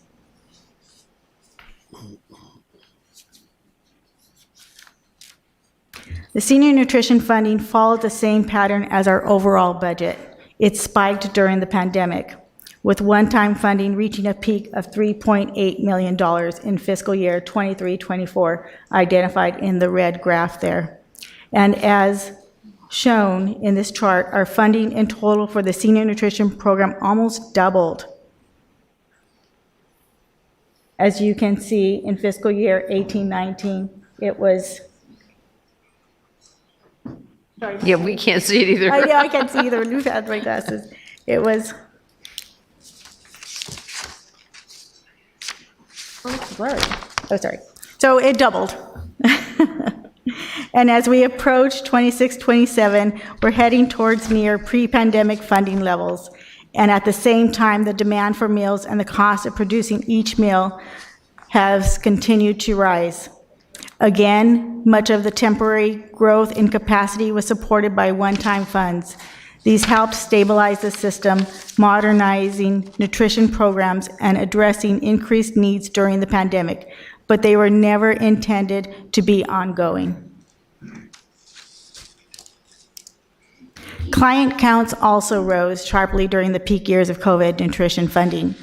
S21: The senior nutrition funding followed the same pattern as our overall budget. It spiked during the pandemic, with one-time funding reaching a peak of $3.8 million in fiscal year 23-24, identified in the red graph there. And as shown in this chart, our funding in total for the senior nutrition program almost doubled. As you can see, in fiscal year 18-19, it was... Sorry.
S2: Yeah, we can't see it either.
S21: I know, I can't see either. We've had my glasses. It was... Oh, it's blurry. Oh, sorry. So it doubled. And as we approach 26-27, we're heading towards near pre-pandemic funding levels. And at the same time, the demand for meals and the cost of producing each meal has continued to rise. Again, much of the temporary growth in capacity was supported by one-time funds. These helped stabilize the system, modernizing nutrition programs and addressing increased needs during the pandemic, but they were never intended to be ongoing. Client counts also rose sharply during the peak years of COVID nutrition funding.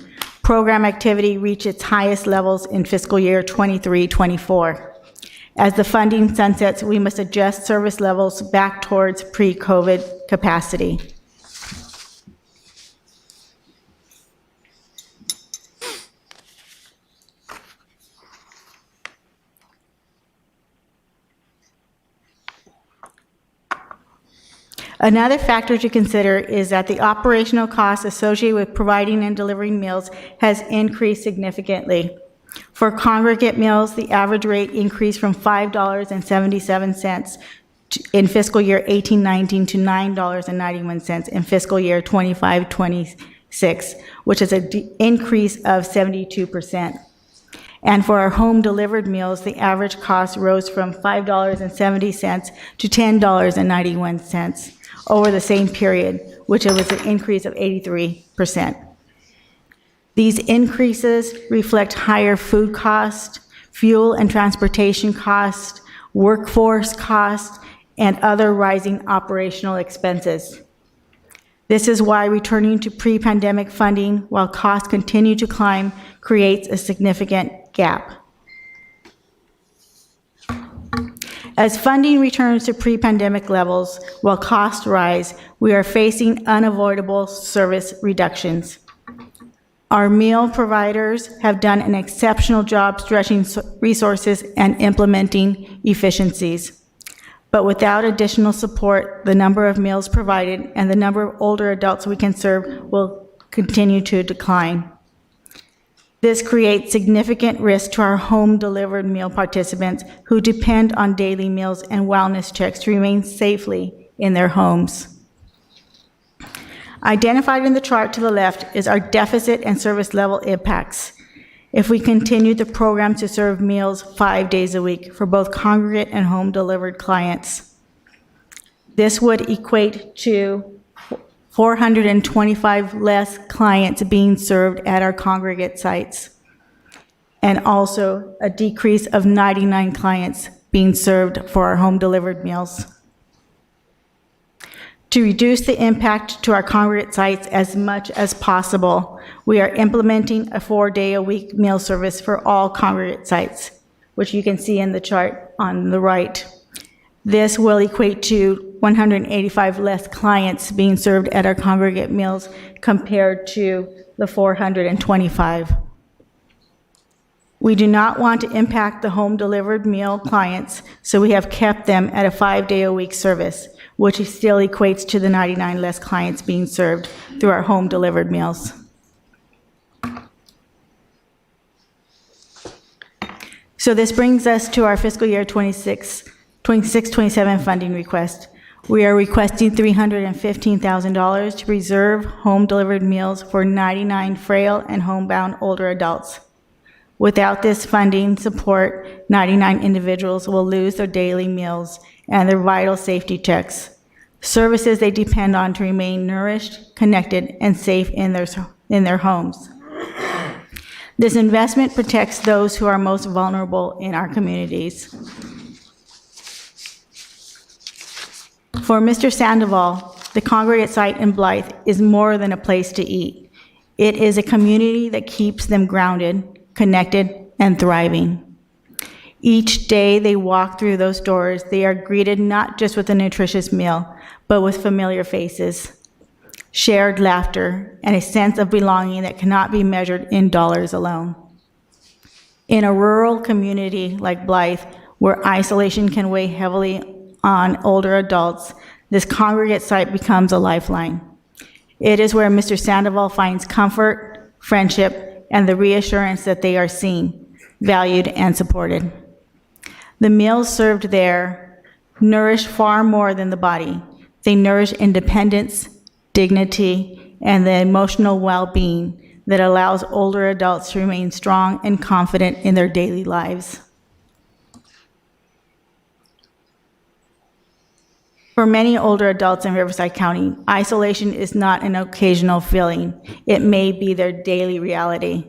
S21: Program activity reached its highest levels in fiscal year 23-24. As the funding sunsets, we must adjust service levels back towards pre-COVID capacity. Another factor to consider is that the operational costs associated with providing and delivering meals has increased significantly. For congregate meals, the average rate increased from $5.77 in fiscal year 18-19 to $9.91 in fiscal year 25-26, which is an increase of 72%. And for our home-delivered meals, the average cost rose from $5.70 to $10.91 over the same period, which was an increase of 83%. These increases reflect higher food cost, fuel and transportation cost, workforce costs, and other rising operational expenses. This is why returning to pre-pandemic funding while costs continue to climb creates a significant gap. As funding returns to pre-pandemic levels while costs rise, we are facing unavoidable service reductions. Our meal providers have done an exceptional job stretching resources and implementing efficiencies. But without additional support, the number of meals provided and the number of older adults we can serve will continue to decline. This creates significant risk to our home-delivered meal participants who depend on daily meals and wellness checks to remain safely in their homes. Identified in the chart to the left is our deficit and service level impacts if we continue the program to serve meals 5 days a week for both congregate and home-delivered clients. This would equate to 425 less clients being served at our congregate sites, and also a decrease of 99 clients being served for our home-delivered meals. To reduce the impact to our congregate sites as much as possible, we are implementing a 4-day-a-week meal service for all congregate sites, which you can see in the chart on the right. This will equate to 185 less clients being served at our congregate meals compared to the 425. We do not want to impact the home-delivered meal clients, so we have kept them at a 5-day-a-week service, which still equates to the 99 less clients being served through our home-delivered meals. So this brings us to our fiscal year 26-27 funding request. We are requesting $315,000 to reserve home-delivered meals for 99 frail and homebound older adults. Without this funding support, 99 individuals will lose their daily meals and their vital safety checks, services they depend on to remain nourished, connected, and safe in their homes. This investment protects those who are most vulnerable in our communities. For Mr. Sandoval, the congregate site in Blythe is more than a place to eat. It is a community that keeps them grounded, connected, and thriving. Each day they walk through those doors, they are greeted not just with a nutritious meal, but with familiar faces, shared laughter, and a sense of belonging that cannot be measured in dollars alone. In a rural community like Blythe, where isolation can weigh heavily on older adults, this congregate site becomes a lifeline. It is where Mr. Sandoval finds comfort, friendship, and the reassurance that they are seen, valued, and supported. The meals served there nourish far more than the body. They nourish independence, dignity, and the emotional well-being that allows older adults to remain strong and confident in their daily lives. For many older adults in Riverside County, isolation is not an occasional feeling. It may be their daily reality.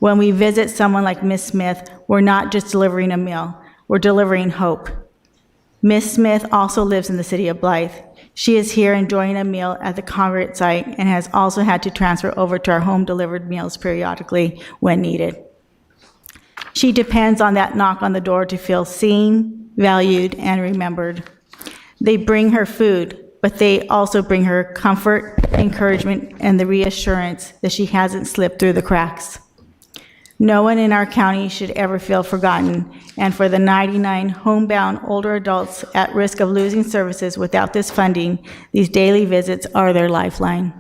S21: When we visit someone like Ms. Smith, we're not just delivering a meal, we're delivering hope. Ms. Smith also lives in the city of Blythe. She is here enjoying a meal at the congregate site and has also had to transfer over to our home-delivered meals periodically when needed. She depends on that knock on the door to feel seen, valued, and remembered. They bring her food, but they also bring her comfort, encouragement, and the reassurance that she hasn't slipped through the cracks. No one in our county should ever feel forgotten, and for the 99 homebound older adults at risk of losing services without this funding, these daily visits are their lifeline.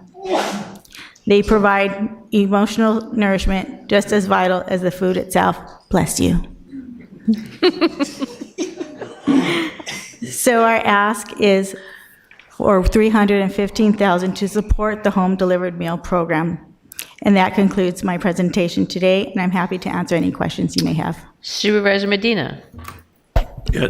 S21: They provide emotional nourishment just as vital as the food itself. Bless you. So our ask is for $315,000 to support the home-delivered meal program. And that concludes my presentation today, and I'm happy to answer any questions you may have.
S2: Supervisor Medina.
S8: Yeah,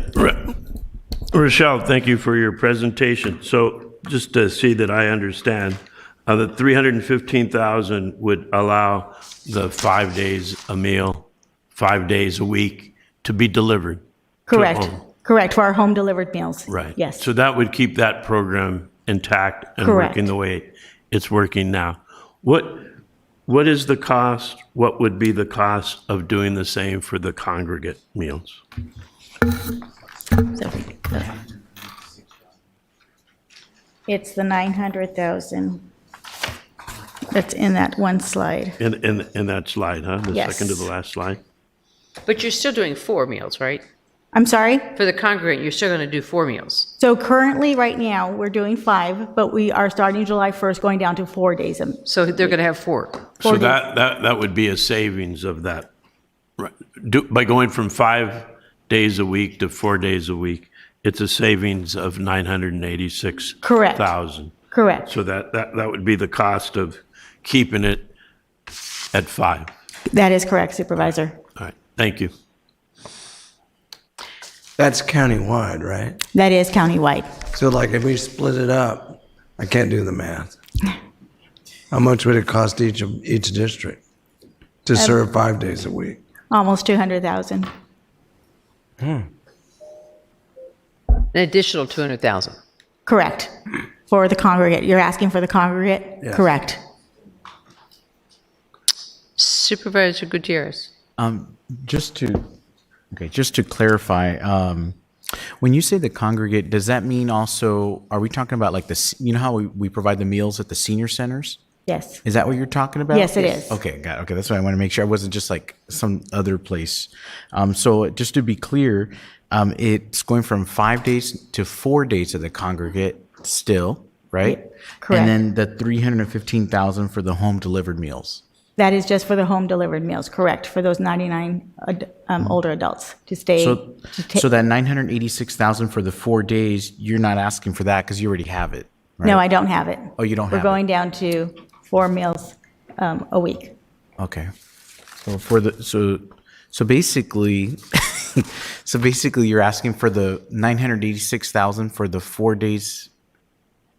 S8: Rochelle, thank you for your presentation. So just to see that I understand, the $315,000 would allow the 5 days a meal, 5 days a week to be delivered.
S21: Correct.
S8: To home.
S21: Correct, for our home delivered meals.
S8: Right.
S21: Yes.
S8: So that would keep that program intact and
S21: Correct.
S8: working the way it's working now. What is the cost? What would be the cost of doing the same for the congregate meals?
S21: It's the 900,000 that's in that one slide.
S8: In that slide, huh? The
S21: Yes.
S8: second to the last slide?
S2: But you're still doing 4 meals, right?
S21: I'm sorry?
S2: For the congregant, you're still going to do 4 meals.
S21: So currently, right now, we're doing 5, but we are starting July 1st, going down to 4 days.
S2: So they're going to have 4.
S8: So
S21: 4 days.
S8: that would be a savings of that. Right. By going from 5 days a week to 4 days a week, it's a savings of $986,000.
S21: Correct. Correct.
S8: So that would be the cost of keeping it at 5.
S21: That is correct, Supervisor.
S8: All right, thank you.
S4: That's countywide, right?
S21: That is countywide.
S4: So like if we split it up, I can't do the math. How much would it cost each district to serve 5 days a week?
S21: Almost 200,000.
S2: An additional 200,000.
S21: Correct. For the congregate. You're asking for the congregate?
S4: Yes.
S21: Correct.
S2: Supervisor Gutierrez.
S7: Just to clarify, when you say the congregate, does that mean also, are we talking about like you know how we provide the meals at the senior centers?
S21: Yes.
S7: Is that what you're talking about?
S21: Yes, it is.
S7: Okay, got it. Okay, that's why I want to make sure I wasn't just like some other place. So just to be clear, it's going from 5 days to 4 days of the congregate still, right?
S21: Correct.
S7: And then the 315,000 for the home delivered meals.
S21: That is just for the home delivered meals, correct, for those 99 older adults to stay.
S7: So that 986,000 for the 4 days, you're not asking for that because you already have it, right?
S21: No, I don't have it.
S7: Oh, you don't
S21: We're
S7: have
S21: going down to 4 meals a week.
S7: Okay. So for the so basically you're asking for the 986,000 for the 4 days.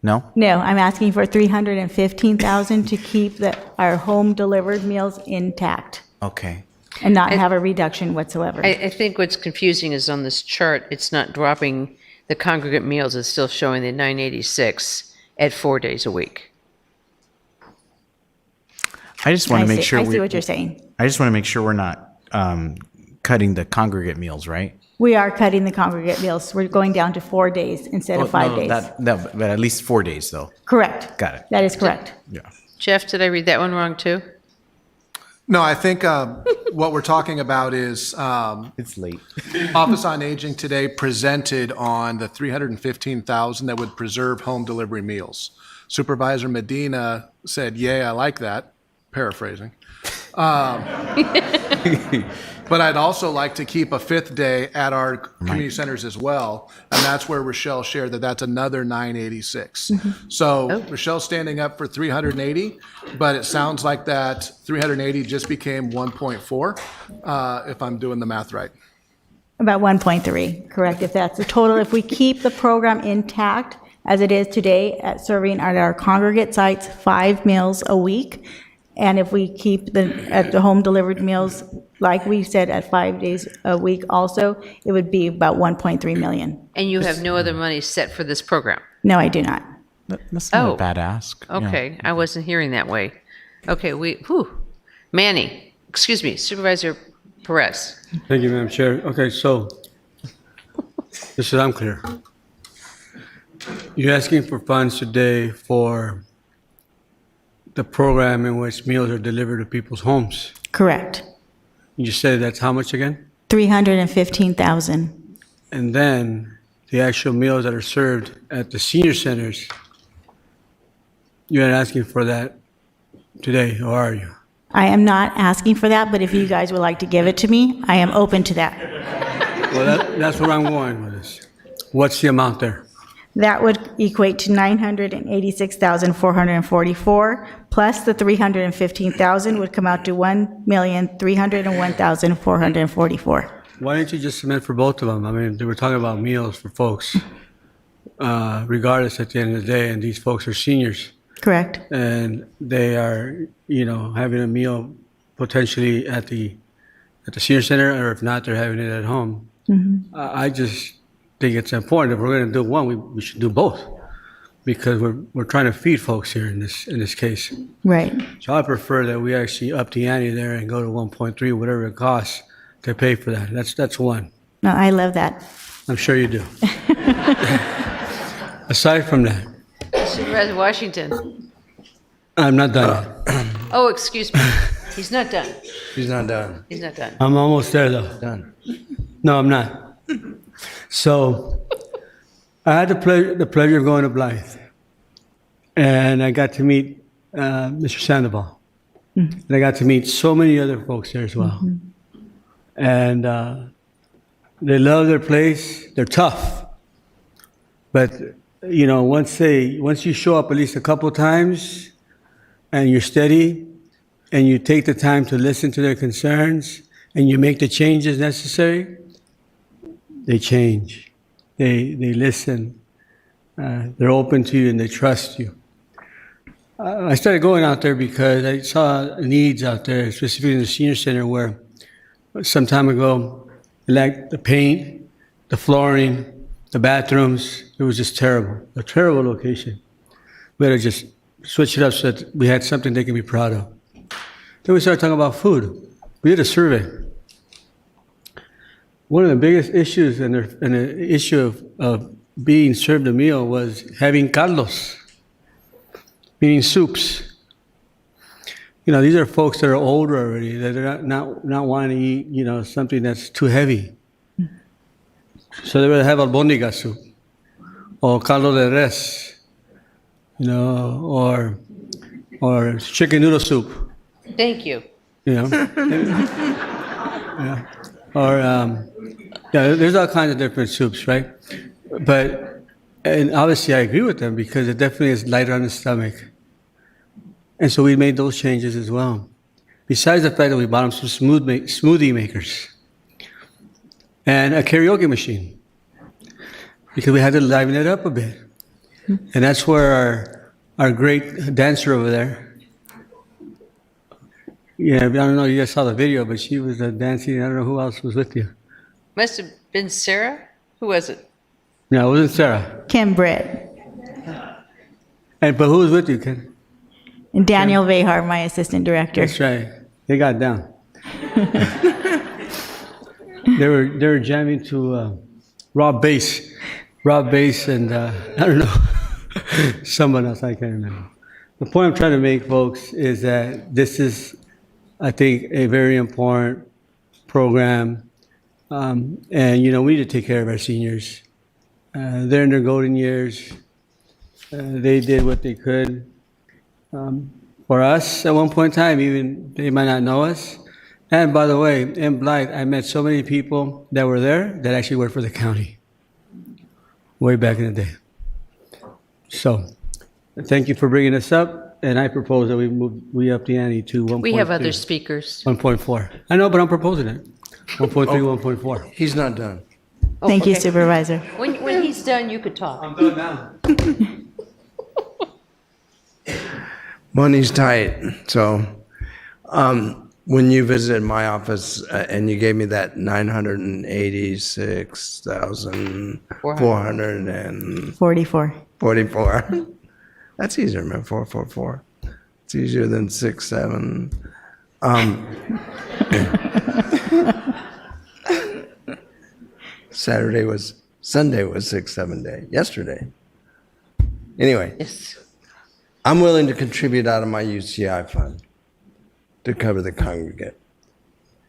S7: No?
S21: No, I'm asking for 315,000 to keep our home delivered meals intact
S7: Okay.
S21: and not have a reduction whatsoever.
S2: I think what's confusing is on this chart, it's not dropping the congregate meals, it's still showing the 986 at 4 days a week.
S7: I just want to make sure
S21: I see what you're saying.
S7: I just want to make sure we're not cutting the congregate meals, right?
S21: We are cutting the congregate meals. We're going down to 4 days instead of 5 days.
S7: But at least 4 days though.
S21: Correct.
S7: Got it.
S21: That is correct.
S7: Yeah.
S2: Jeff, did I read that one wrong too?
S5: No, I think what we're talking about is
S7: it's late.
S5: Office on Aging today presented on the 315,000 that would preserve home delivery meals. Supervisor Medina said, "Yay, I like that." Paraphrasing. But I'd also like to keep a 5th day at our community centers as well, and that's where Rochelle shared that that's another 986. So Rochelle's standing up for 380, but it sounds like that 380 just became 1.4, if I'm doing the math right.
S21: About 1.3, correct, if that's the total. If we keep the program intact as it is today at serving at our congregate sites 5 meals a week, and if we keep at the home delivered meals, like we said, at 5 days a week also, it would be about 1.3 million.
S2: And you have no other money set for this program?
S21: No, I do not.
S7: That's not a bad ask. Yeah.
S2: Okay, I wasn't hearing that way. Okay, Manny, excuse me, Supervisor Perez.
S6: Thank you, Madam Chair. Okay, so just so I'm clear, you're asking for funds today for the program in which meals are delivered to people's homes.
S21: Correct.
S6: You said that's how much again?
S21: 315,000.
S6: And then the actual meals that are served at the senior centers, you're not asking for that today, or are you?
S21: I am not asking for that, but if you guys would like to give it to me, I am open to that.
S6: Well, that's where I'm going with this. What's the amount there?
S21: That would equate to 986,444, plus the 315,000 would come out to 1,301,444.
S6: Why didn't you just submit for both of them? I mean, they were talking about meals for folks, regardless at the end of the day, and these folks are seniors.
S21: Correct.
S6: And they are, having a meal potentially at the senior center, or if not, they're having it at home.
S21: Mm-hmm.
S6: I just think it's important. If we're going to do one, we should do both, because we're trying to feed folks here in this case.
S21: Right.
S6: So I prefer that we actually up the ante there and go to 1.3, whatever it costs to pay for that. That's one.
S21: No, I love that.
S6: I'm sure you do. Aside from that,
S2: Supervisor Washington.
S6: I'm not done yet.
S2: Oh, excuse me. He's not done.
S4: He's not done.
S2: He's not done.
S6: I'm almost there, though.
S4: Done.
S6: No, I'm not. So I had the pleasure of going to Blythe, and I got to meet Mr. Sandoval. And I got to meet so many other folks there as well. And they love their place. They're tough. But, you know, once you show up at least a couple times and you're steady and you take the time to listen to their concerns and you make the changes necessary, they change. They listen. They're open to you and they trust you. I started going out there because I saw needs out there, specifically in the senior center, where some time ago, like the paint, the flooring, the bathrooms, it was just terrible. A terrible location. We had to just switch it up so that we had something they could be proud of. Then we started talking about food. We did a survey. One of the biggest issues and the issue of being served a meal was having caldos, meaning soups. You know, these are folks that are older already, that are not wanting to eat, you know, something that's too heavy. So they would have albondiga soup, or caldo de res, you know, or chicken noodle soup.
S2: Thank you.
S6: You know, yeah. Or yeah, there's all kinds of different soups, right? And obviously I agree with them because it definitely is lighter on the stomach. And so we made those changes as well. Besides the fact that we bought them some smoothie makers and a karaoke machine, because we had to liven it up a bit. And that's where our great dancer over there, yeah, I don't know, you guys saw the video, but she was dancing. I don't know who else was with you.
S2: Must have been Sarah. Who was it?
S6: No, it wasn't Sarah.
S21: Kim Britt.
S6: But who was with you, Ken?
S21: And Daniel Vehar, my assistant director.
S6: That's right. They got down. They were jamming to Rob Bass, and I don't know, someone else, I can't remember. The point I'm trying to make, folks, is that this is, I think, a very important program, and you know, we need to take care of our seniors. They're in their golden years. They did what they could for us at one point in time. Even they might not know us. And by the way, in Blythe, I met so many people that were there that actually worked for the county way back in the day. So, thank you for bringing us up, and I propose that we up the ante to 1.3.
S2: We have other speakers.
S6: 1.4. I know, but I'm proposing it. 1.3, 1.4.
S4: He's not done.
S21: Thank you, Supervisor.
S2: When he's done, you could talk.
S6: I'm done now.
S4: Money's tight. So when you visited my office and you gave me that 986,444.
S21: 44.
S4: That's easier, man. 444. It's easier than 67. Sunday was 6-7 day. Yesterday. Anyway.
S2: Yes.
S4: I'm willing to contribute out of my UCI fund to cover the congregate.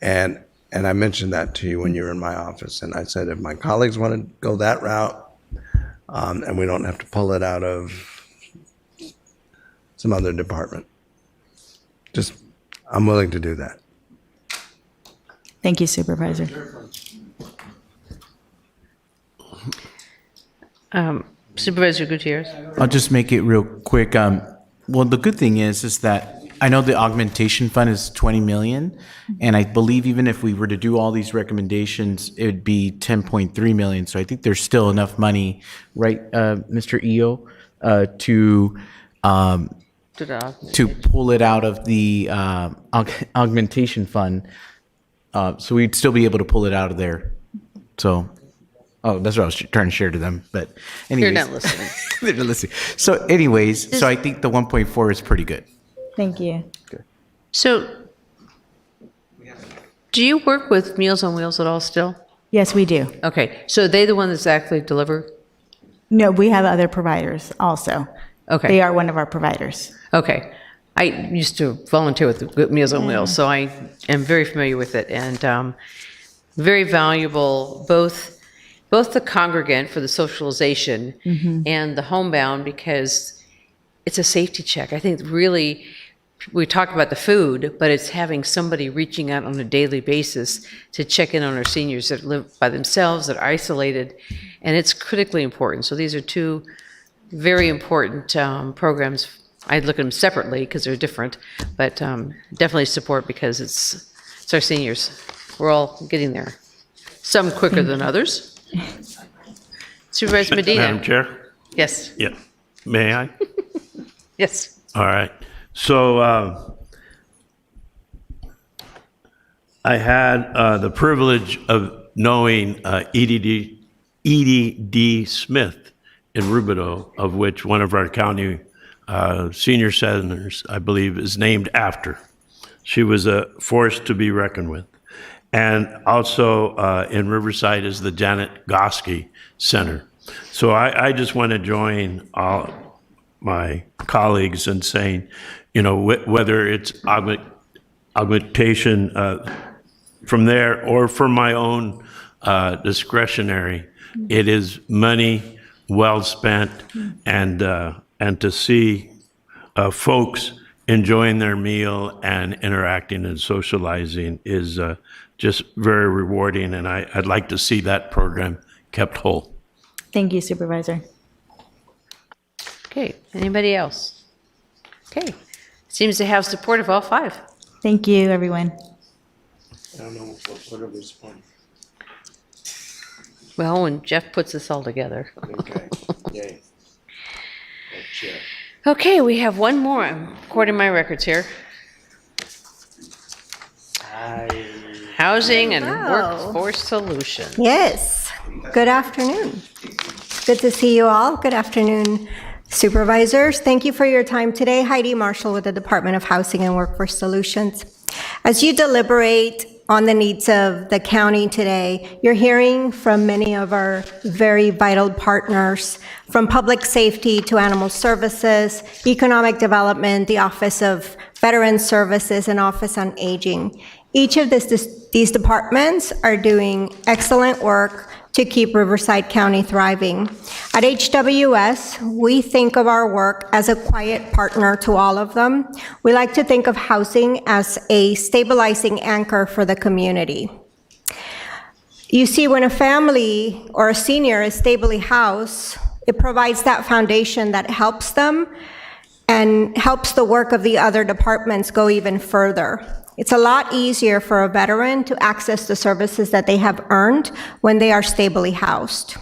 S4: And I mentioned that to you when you were in my office. And I said, if my colleagues want to go that route, and we don't have to pull it out of some other department, I'm willing to do that.
S21: Thank you, Supervisor.
S2: Supervisor Gutierrez.
S7: I'll just make it real quick. Well, the good thing is that I know the augmentation fund is 20 million, and I believe even if we were to do all these recommendations, it would be 10.3 million. So I think there's still enough money, right, Mr. EO, to pull it out of the augmentation fund. So we'd still be able to pull it out of there. So Oh, that's what I was trying to share to them. But anyways.
S2: You're not listening.
S7: They're not listening. So anyways, so I think the 1.4 is pretty good.
S21: Thank you.
S2: So, do you work with Meals on Wheels at all still?
S21: Yes, we do.
S2: Okay, so are they the one that's actually deliver?
S21: No, we have other providers also.
S2: Okay.
S21: They are one of our providers.
S2: Okay. I used to volunteer with Meals on Wheels, so I am very familiar with it, and very valuable, both the congregant for the socialization and the homebound, because it's a safety check. I think really, we talk about the food, but it's having somebody reaching out on a daily basis to check in on our seniors that live by themselves, that are isolated, and it's critically important. So these are two very important programs. I'd look at them separately because they're different, but definitely support because it's our seniors. We're all getting there. Some quicker than others. Supervisor Medina.
S8: Madam Chair?
S2: Yes.
S8: Yeah. May I?
S2: Yes.
S8: All right. So I had the privilege of knowing Edie D. Smith in Rubidoux, of which one of our county senior centers, I believe, is named after. She was a force to be reckoned with. And also in Riverside is the Janet Goski Center. So I just want to join all my colleagues in saying, you know, whether it's augmentation from there or from my own discretionary, it is money well spent, and to see folks enjoying their meal and interacting and socializing is just very rewarding, and I'd like to see that program kept whole.
S21: Thank you, Supervisor.
S2: Okay, anybody else? Okay, seems to have support of all five.
S21: Thank you, everyone.
S3: I don't know what are we supporting.
S2: Well, when Jeff puts this all together.
S3: Okay, yay.
S2: Okay, we have one more. I'm recording my records here. Housing and Workforce Solutions.
S1: Yes. Good afternoon. Good to see you all. Good afternoon, supervisors. Thank you for your time today. Heidi Marshall with the Department of Housing and Workforce Solutions. As you deliberate on the needs of the county today, you're hearing from many of our very vital partners, from public safety to animal services, economic development, the Office of Veteran Services, and Office on Aging. Each of these departments are doing excellent work to keep Riverside County thriving. At HWS, we think of our work as a quiet partner to all of them. We like to think of housing as a stabilizing anchor for the community. You see, when a family or a senior is stably housed, it provides that foundation that helps them and helps the work of the other departments go even further. It's a lot easier for a veteran to access the services that they have earned when they are stably housed.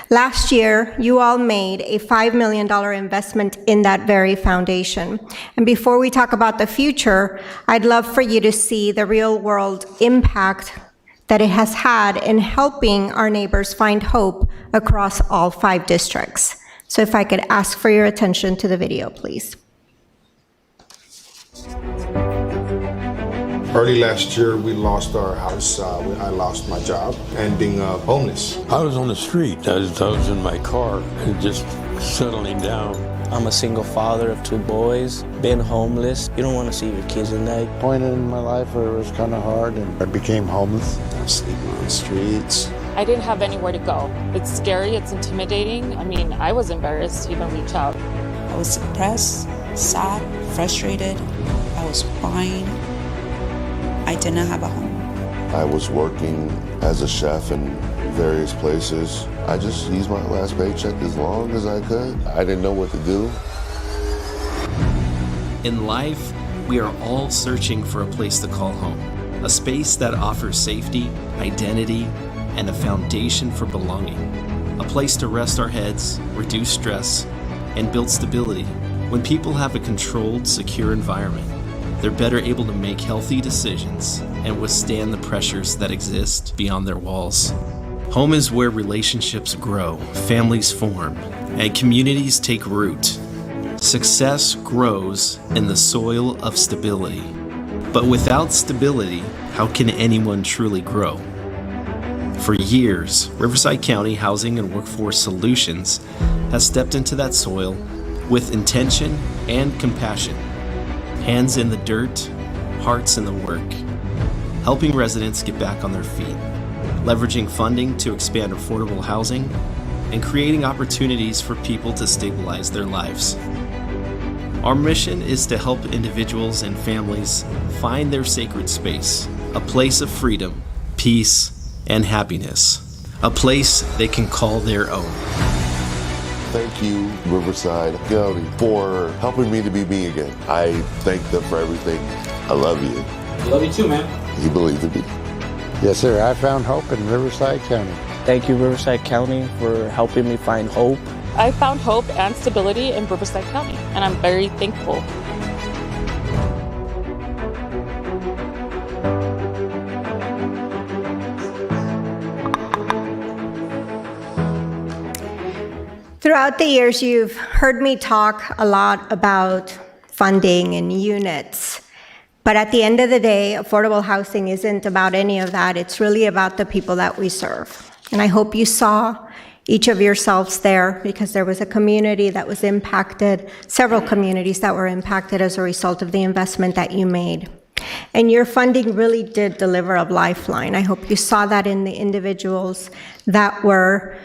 S1: Last year, you all made a $5 million investment in that very foundation. And before we talk about the future, I'd love for you to see the real-world impact that it has had in helping our neighbors find hope across all 5 districts. So if I could ask for your attention to the video, please.
S22: Early last year, we lost our house. I lost my job and being homeless.
S23: I was on the street. I was in my car and just settling down.
S24: I'm a single father of 2 boys, been homeless. You don't want to see your kids at night.
S25: Point in my life where it was kind of hard and I became homeless. I was sleeping on the streets.
S26: I didn't have anywhere to go. It's scary, it's intimidating. I mean, I was embarrassed to even reach out.
S27: I was depressed, sad, frustrated. I was crying. I didn't have a home.
S28: I was working as a chef in various places. I just used my last paycheck as long as I could. I didn't know what to do.
S29: In life, we are all searching for a place to call home, a space that offers safety, identity, and a foundation for belonging, a place to rest our heads, reduce stress, and build stability. When people have a controlled, secure environment, they're better able to make healthy decisions and withstand the pressures that exist beyond their walls. Home is where relationships grow, families form, and communities take root. Success grows in the soil of stability. But without stability, how can anyone truly grow? For years, Riverside County Housing and Workforce Solutions has stepped into that soil with intention and compassion. Hands in the dirt, hearts in the work, helping residents get back on their feet, leveraging funding to expand affordable housing, and creating opportunities for people to stabilize their lives. Our mission is to help individuals and families find their sacred space, a place of freedom, peace, and happiness, a place they can call their own.
S28: Thank you, Riverside County, for helping me to be me again. I thank them for everything. I love you.
S9: I love you too, man.
S28: You believe in me.
S25: Yes, sir. I found hope in Riverside County.
S24: Thank you, Riverside County, for helping me find hope.
S26: I found hope and stability in Riverside County, and I'm very thankful.
S1: Throughout the years, you've heard me talk a lot about funding and units. But at the end of the day, affordable housing isn't about any of that. It's really about the people that we serve. And I hope you saw each of yourselves there, because there was a community that was impacted, several communities that were impacted as a result of the investment that you made. And your funding really did deliver a lifeline. I hope you saw that in the individuals that were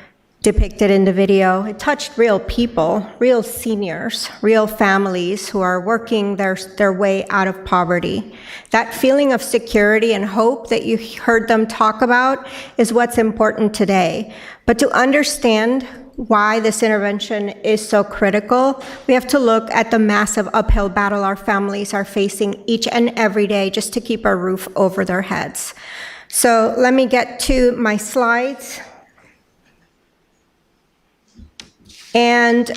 S1: depicted in the video. It touched real people, real seniors, real families who are working their way out of poverty. That feeling of security and hope that you heard them talk about is what's important today. But to understand why this intervention is so critical, we have to look at the massive uphill battle our families are facing each and every day just to keep a roof over their heads. So let me get to my slides. And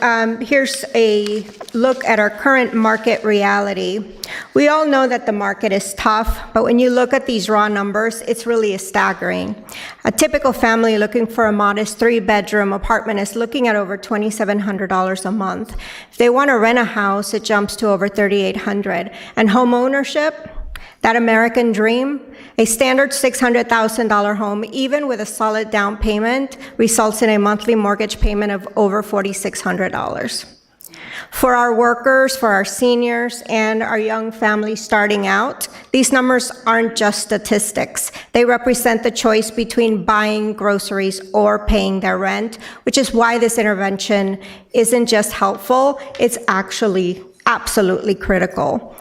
S1: here's a look at our current market reality. We all know that the market is tough, but when you look at these raw numbers, it's really staggering. A typical family looking for a modest 3-bedroom apartment is looking at over $2,700 a month. If they want to rent a house, it jumps to over $3,800. And home ownership, that American dream, a standard $600,000 home, even with a solid down payment, results in a monthly mortgage payment of over $4,600. For our workers, for our seniors, and our young families starting out, these numbers aren't just statistics. They represent the choice between buying groceries or paying their rent, which is why this intervention isn't just helpful, it's actually absolutely critical.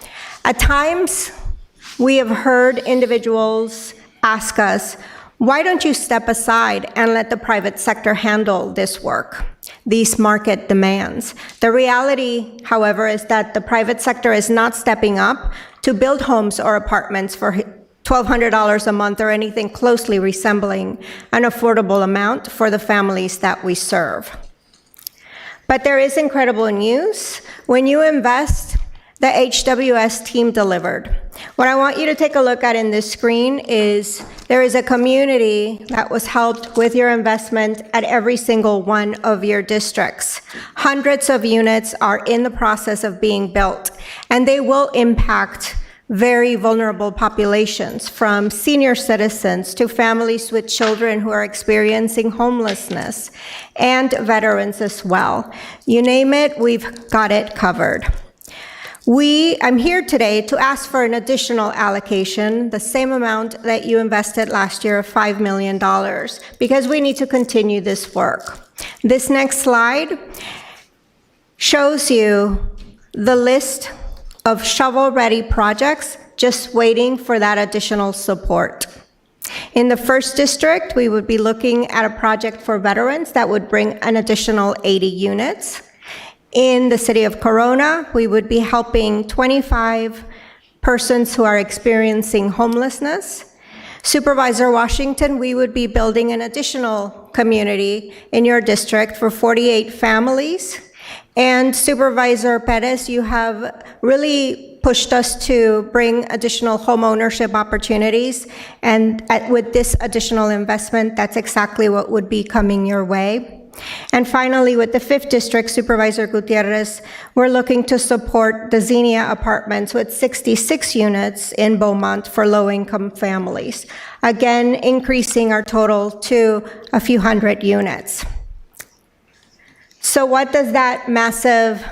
S1: At times, we have heard individuals ask us, why don't you step aside and let the private sector handle this work, these market demands? The reality, however, is that the private sector is not stepping up to build homes or apartments for $1,200 a month or anything closely resembling an affordable amount for the families that we serve. But there is incredible news. When you invest, the HWS team delivered. What I want you to take a look at in this screen is there is a community that was helped with your investment at every single one of your districts. Hundreds of units are in the process of being built, and they will impact very vulnerable populations, from senior citizens to families with children who are experiencing homelessness, and veterans as well. You name it, we've got it covered. I'm here today to ask for an additional allocation, the same amount that you invested last year of $5 million, because we need to continue this work. This next slide shows you the list of shovel-ready projects just waiting for that additional support. In the first district, we would be looking at a project for veterans that would bring an additional 80 units. In the city of Corona, we would be helping 25 persons who are experiencing homelessness. Supervisor Washington, we would be building an additional community in your district for 48 families. And Supervisor Perez, you have really pushed us to bring additional home ownership opportunities. And with this additional investment, that's exactly what would be coming your way. And finally, with the 5th District, Supervisor Gutierrez, we're looking to support the Xenia apartments with 66 units in Beaumont for low-income families. Again, increasing our total to a few hundred units. So what does that massive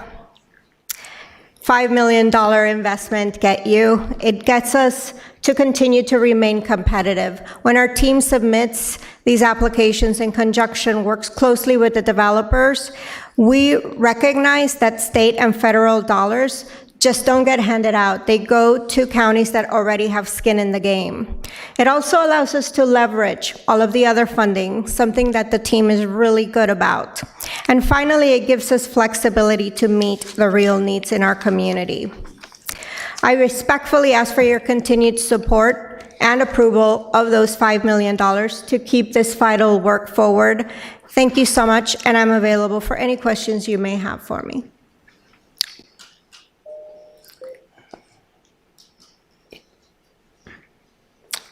S1: $5 million investment get you? It gets us to continue to remain competitive. When our team submits these applications in conjunction, works closely with the developers, we recognize that state and federal dollars just don't get handed out. They go to counties that already have skin in the game. It also allows us to leverage all of the other funding, something that the team is really good about. And finally, it gives us flexibility to meet the real needs in our community. I respectfully ask for your continued support and approval of those $5 million to keep this vital work forward. Thank you so much, and I'm available for any questions you may have for me.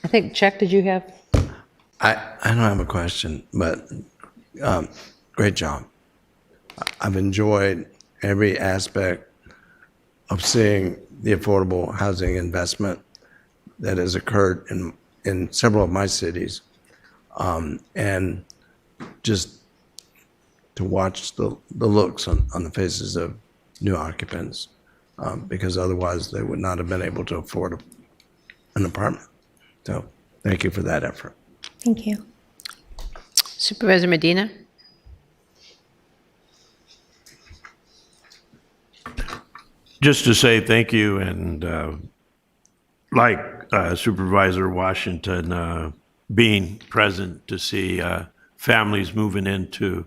S2: I think, Chuck, did you have?
S4: I don't have a question, but great job. I've enjoyed every aspect of seeing the affordable housing investment that has occurred in several of my cities. And just to watch the looks on the faces of new occupants, because otherwise they would not have been able to afford an apartment. So thank you for that effort.
S1: Thank you.
S2: Supervisor Medina?
S8: Just to say thank you, and like Supervisor Washington, being present to see families moving into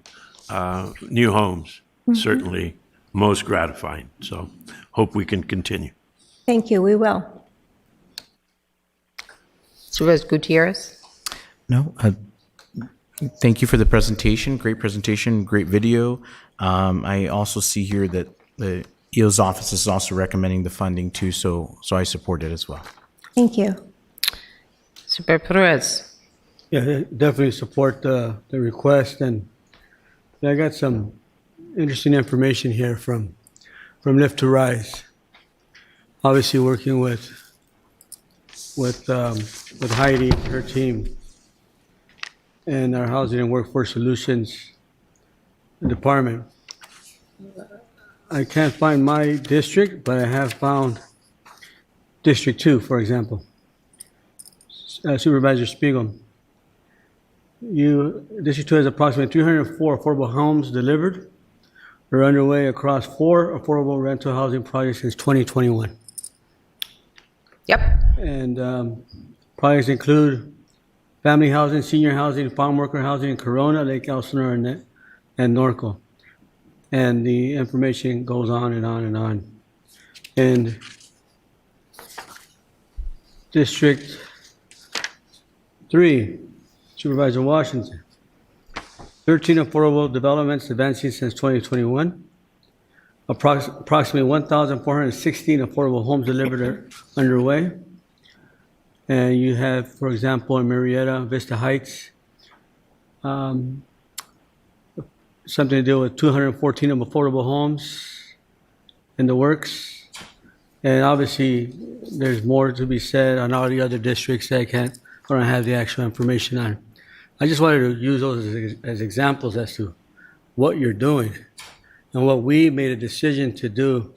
S8: new homes, certainly most gratifying. So hope we can continue.
S1: Thank you, we will.
S2: Supervisor Gutierrez?
S7: No, thank you for the presentation. Great presentation, great video. I also see here that the EO's office is also recommending the funding too, so I support it as well.
S1: Thank you.
S2: Supervisor Perez?
S6: Yeah, definitely support the request, and I got some interesting information here from Lift to Rise. Obviously working with Heidi and her team and our Housing and Workforce Solutions department. I can't find my district, but I have found District 2, for example. Supervisor Spiegel. District 2 has approximately 304 affordable homes delivered or underway across 4 affordable rental housing projects since 2021.
S2: Yep.
S6: And projects include family housing, senior housing, farm worker housing in Corona, Lake Elsinore, and Norco. And the information goes on and on and on. And District 3, Supervisor Washington, 13 affordable developments advancing since 2021. Approximately 1,416 affordable homes delivered are underway. And you have, for example, in Marietta, Vista Heights, something to do with 214 of affordable homes in the works. And obviously, there's more to be said on all the other districts that I don't have the actual information on. I just wanted to use those as examples as to what you're doing and what we made a decision to do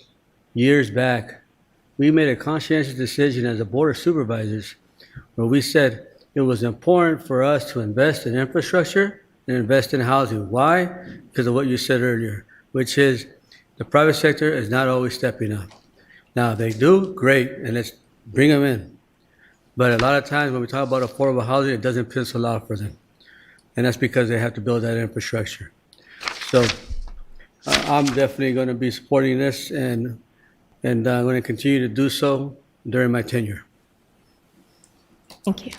S6: years back. We made a conscientious decision as a Board of Supervisors where we said it was important for us to invest in infrastructure and invest in housing. Why? Because of what you said earlier, which is the private sector is not always stepping up. Now, if they do, great, and let's bring them in. But a lot of times when we talk about affordable housing, it doesn't pencil out for them. And that's because they have to build that infrastructure. So I'm definitely going to be supporting this, and I'm going to continue to do so during my tenure.
S1: Thank you.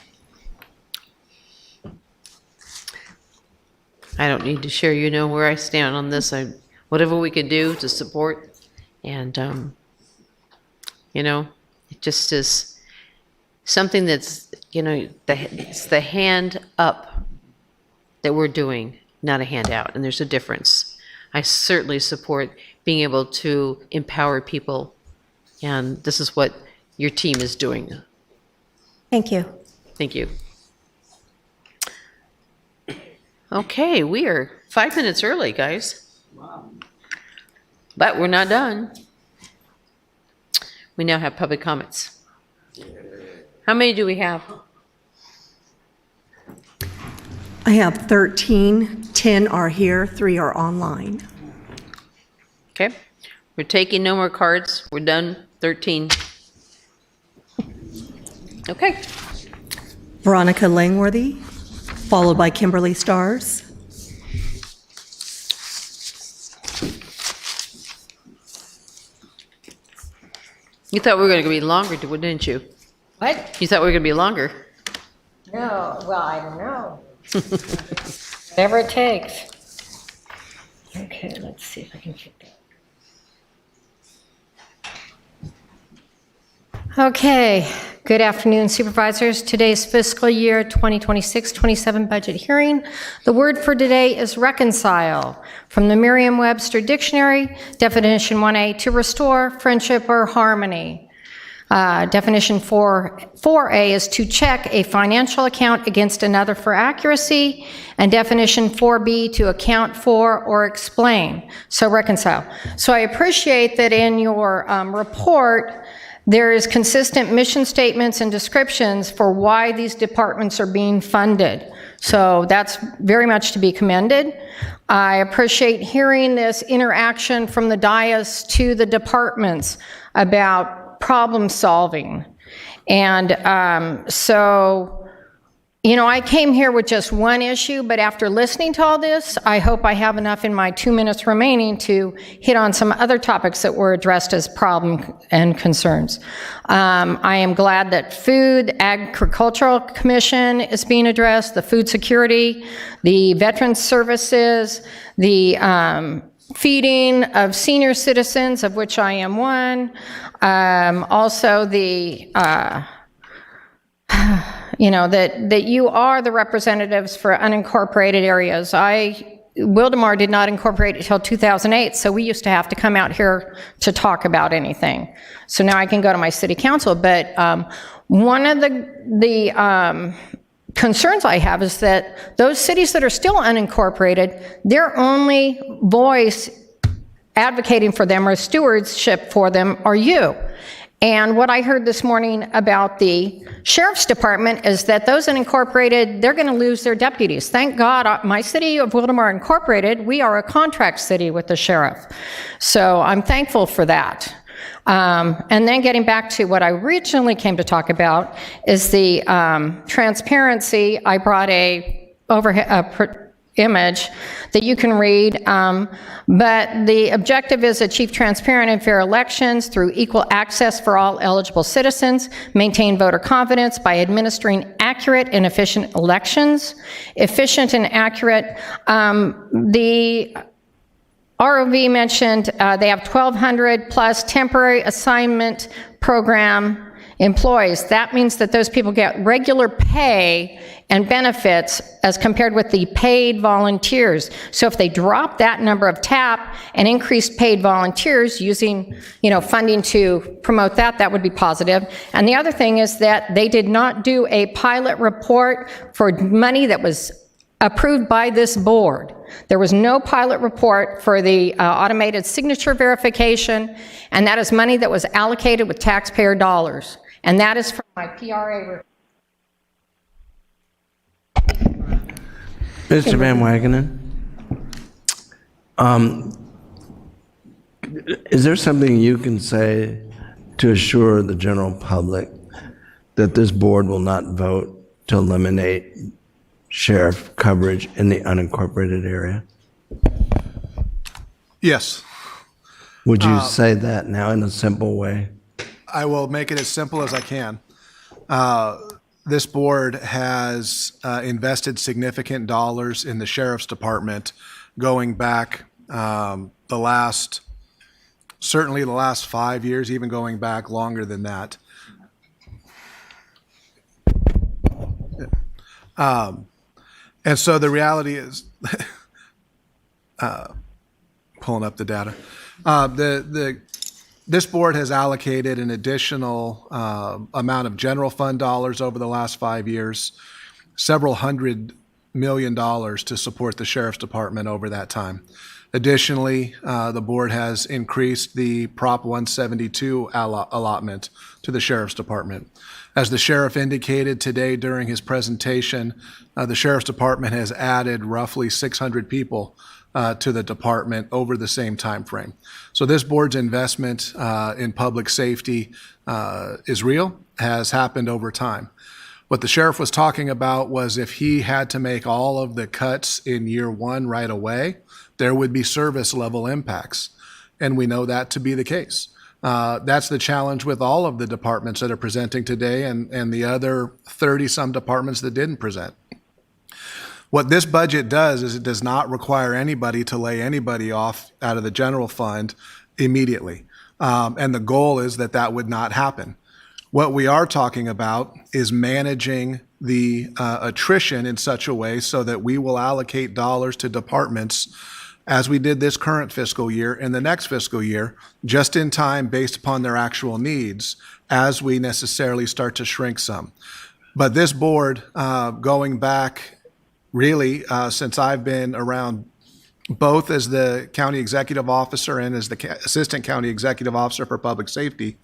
S2: I don't need to share, you know where I stand on this. I whatever we could do to support. And, it just is something that's, it's the hand up that we're doing, not a handout, and there's a difference. I certainly support being able to empower people, and this is what your team is doing.
S1: Thank you.
S2: Thank you. Okay, we are 5 minutes early, guys. But we're not done. We now have public comments. How many do we have?
S9: I have 13. 10 are here, 3 are online.
S2: Okay, we're taking no more cards. We're done. 13. Okay.
S9: Veronica Langworthy, followed by Kimberly Stars.
S2: You thought we were going to be longer, didn't you?
S10: What?
S2: You thought we were going to be longer.
S10: No, well, I don't know. Whatever it takes. Okay, let's see if I can get that. Okay, good afternoon, supervisors. Today's fiscal year 2026-27 budget hearing. The word for today is reconcile. From the Merriam-Webster Dictionary, definition 1A, to restore friendship or harmony. Definition 4A is to check a financial account against another for accuracy, and definition 4B to account for or explain. So reconcile. So I appreciate that in your report, there is consistent mission statements and descriptions for why these departments are being funded. So that's very much to be commended. I appreciate hearing this interaction from the dais to the departments about problem solving. And I came here with just one issue, but after listening to all this, I hope I have enough in my 2 minutes remaining to hit on some other topics that were addressed as problem and concerns. I am glad that Food Agricultural Commission is being addressed, the food security, the veterans services, the feeding of senior citizens, of which I am one, also the that you are the representatives for unincorporated areas. Wildemar did not incorporate until 2008, so we used to have to come out here to talk about anything. So now I can go to my city council, but one of the concerns I have is that those cities that are still unincorporated, their only voice advocating for them or stewardship for them are you. And what I heard this morning about the sheriff's department is that those unincorporated, they're going to lose their deputies. Thank God, my city of Wildemar Incorporated, we are a contract city with the sheriff. So I'm thankful for that. And then getting back to what I originally came to talk about is the transparency. I brought a image that you can read, but the objective is achieve transparent and fair elections through equal access for all eligible citizens, maintain voter confidence by administering accurate and efficient elections. Efficient and accurate, the ROV mentioned they have 1,200 plus temporary assignment program employees. That means that those people get regular pay and benefits as compared with the paid volunteers. So if they drop that number of TAP and increase paid volunteers using, funding to promote that, that would be positive. And the other thing is that they did not do a pilot report for money that was approved by this board. There was no pilot report for the automated signature verification, and that is money that was allocated with taxpayer dollars. And that is from my PRA.
S4: Mr. Van Wagenen, is there something you can say to assure the general public that this board will not vote to eliminate sheriff coverage in the unincorporated area?
S5: Yes.
S4: Would you say that now in a simple way?
S5: I will make it as simple as I can. This board has invested significant dollars in the sheriff's department going back certainly the last 5 years, even going back longer than that. And so the reality is, pulling up the data, this board has allocated an additional amount of general fund dollars over the last 5 years, several $100 million to support the Sheriff's Department over that time. Additionally, the board has increased the Prop 172 allotment to the Sheriff's Department. As the Sheriff indicated today during his presentation, the Sheriff's Department has added roughly 600 people to the department over the same time frame. So this board's investment in public safety is real, has happened over time. What the sheriff was talking about was if he had to make all of the cuts in year one right away, there would be service level impacts. And we know that to be the case. That's the challenge with all of the departments that are presenting today and the other 30-some departments that didn't present. What this budget does is it does not require anybody to lay anybody off out of the general fund immediately. And the goal is that that would not happen. What we are talking about is managing the attrition in such a way so that we will allocate dollars to departments as we did this current fiscal year and the next fiscal year, just in time based upon their actual needs as we necessarily start to shrink some. But this board, going back really since I've been around both as the county executive officer and as the assistant county executive officer for public safety,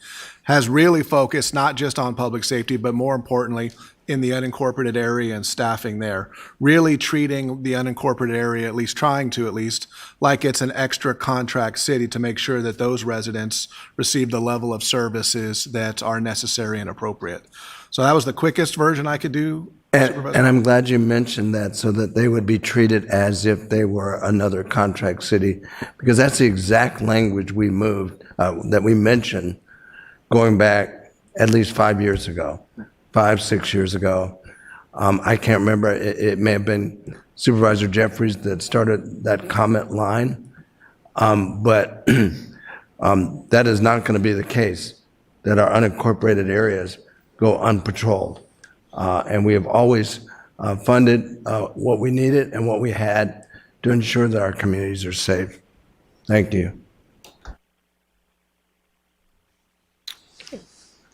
S5: has really focused not just on public safety, but more importantly, in the unincorporated area and staffing there, really treating the unincorporated area, at least trying to at least, like it's an extra contract city to make sure that those residents receive the level of services that are necessary and appropriate. So that was the quickest version I could do.
S4: And I'm glad you mentioned that so that they would be treated as if they were another contract city, because that's the exact language we moved, that we mentioned going back at least 5 years ago, 6 years ago. I can't remember, it may have been Supervisor Jeffries that started that comment line, but that is not going to be the case, that our unincorporated areas go unpatrolled. And we have always funded what we needed and what we had to ensure that our communities are safe. Thank you.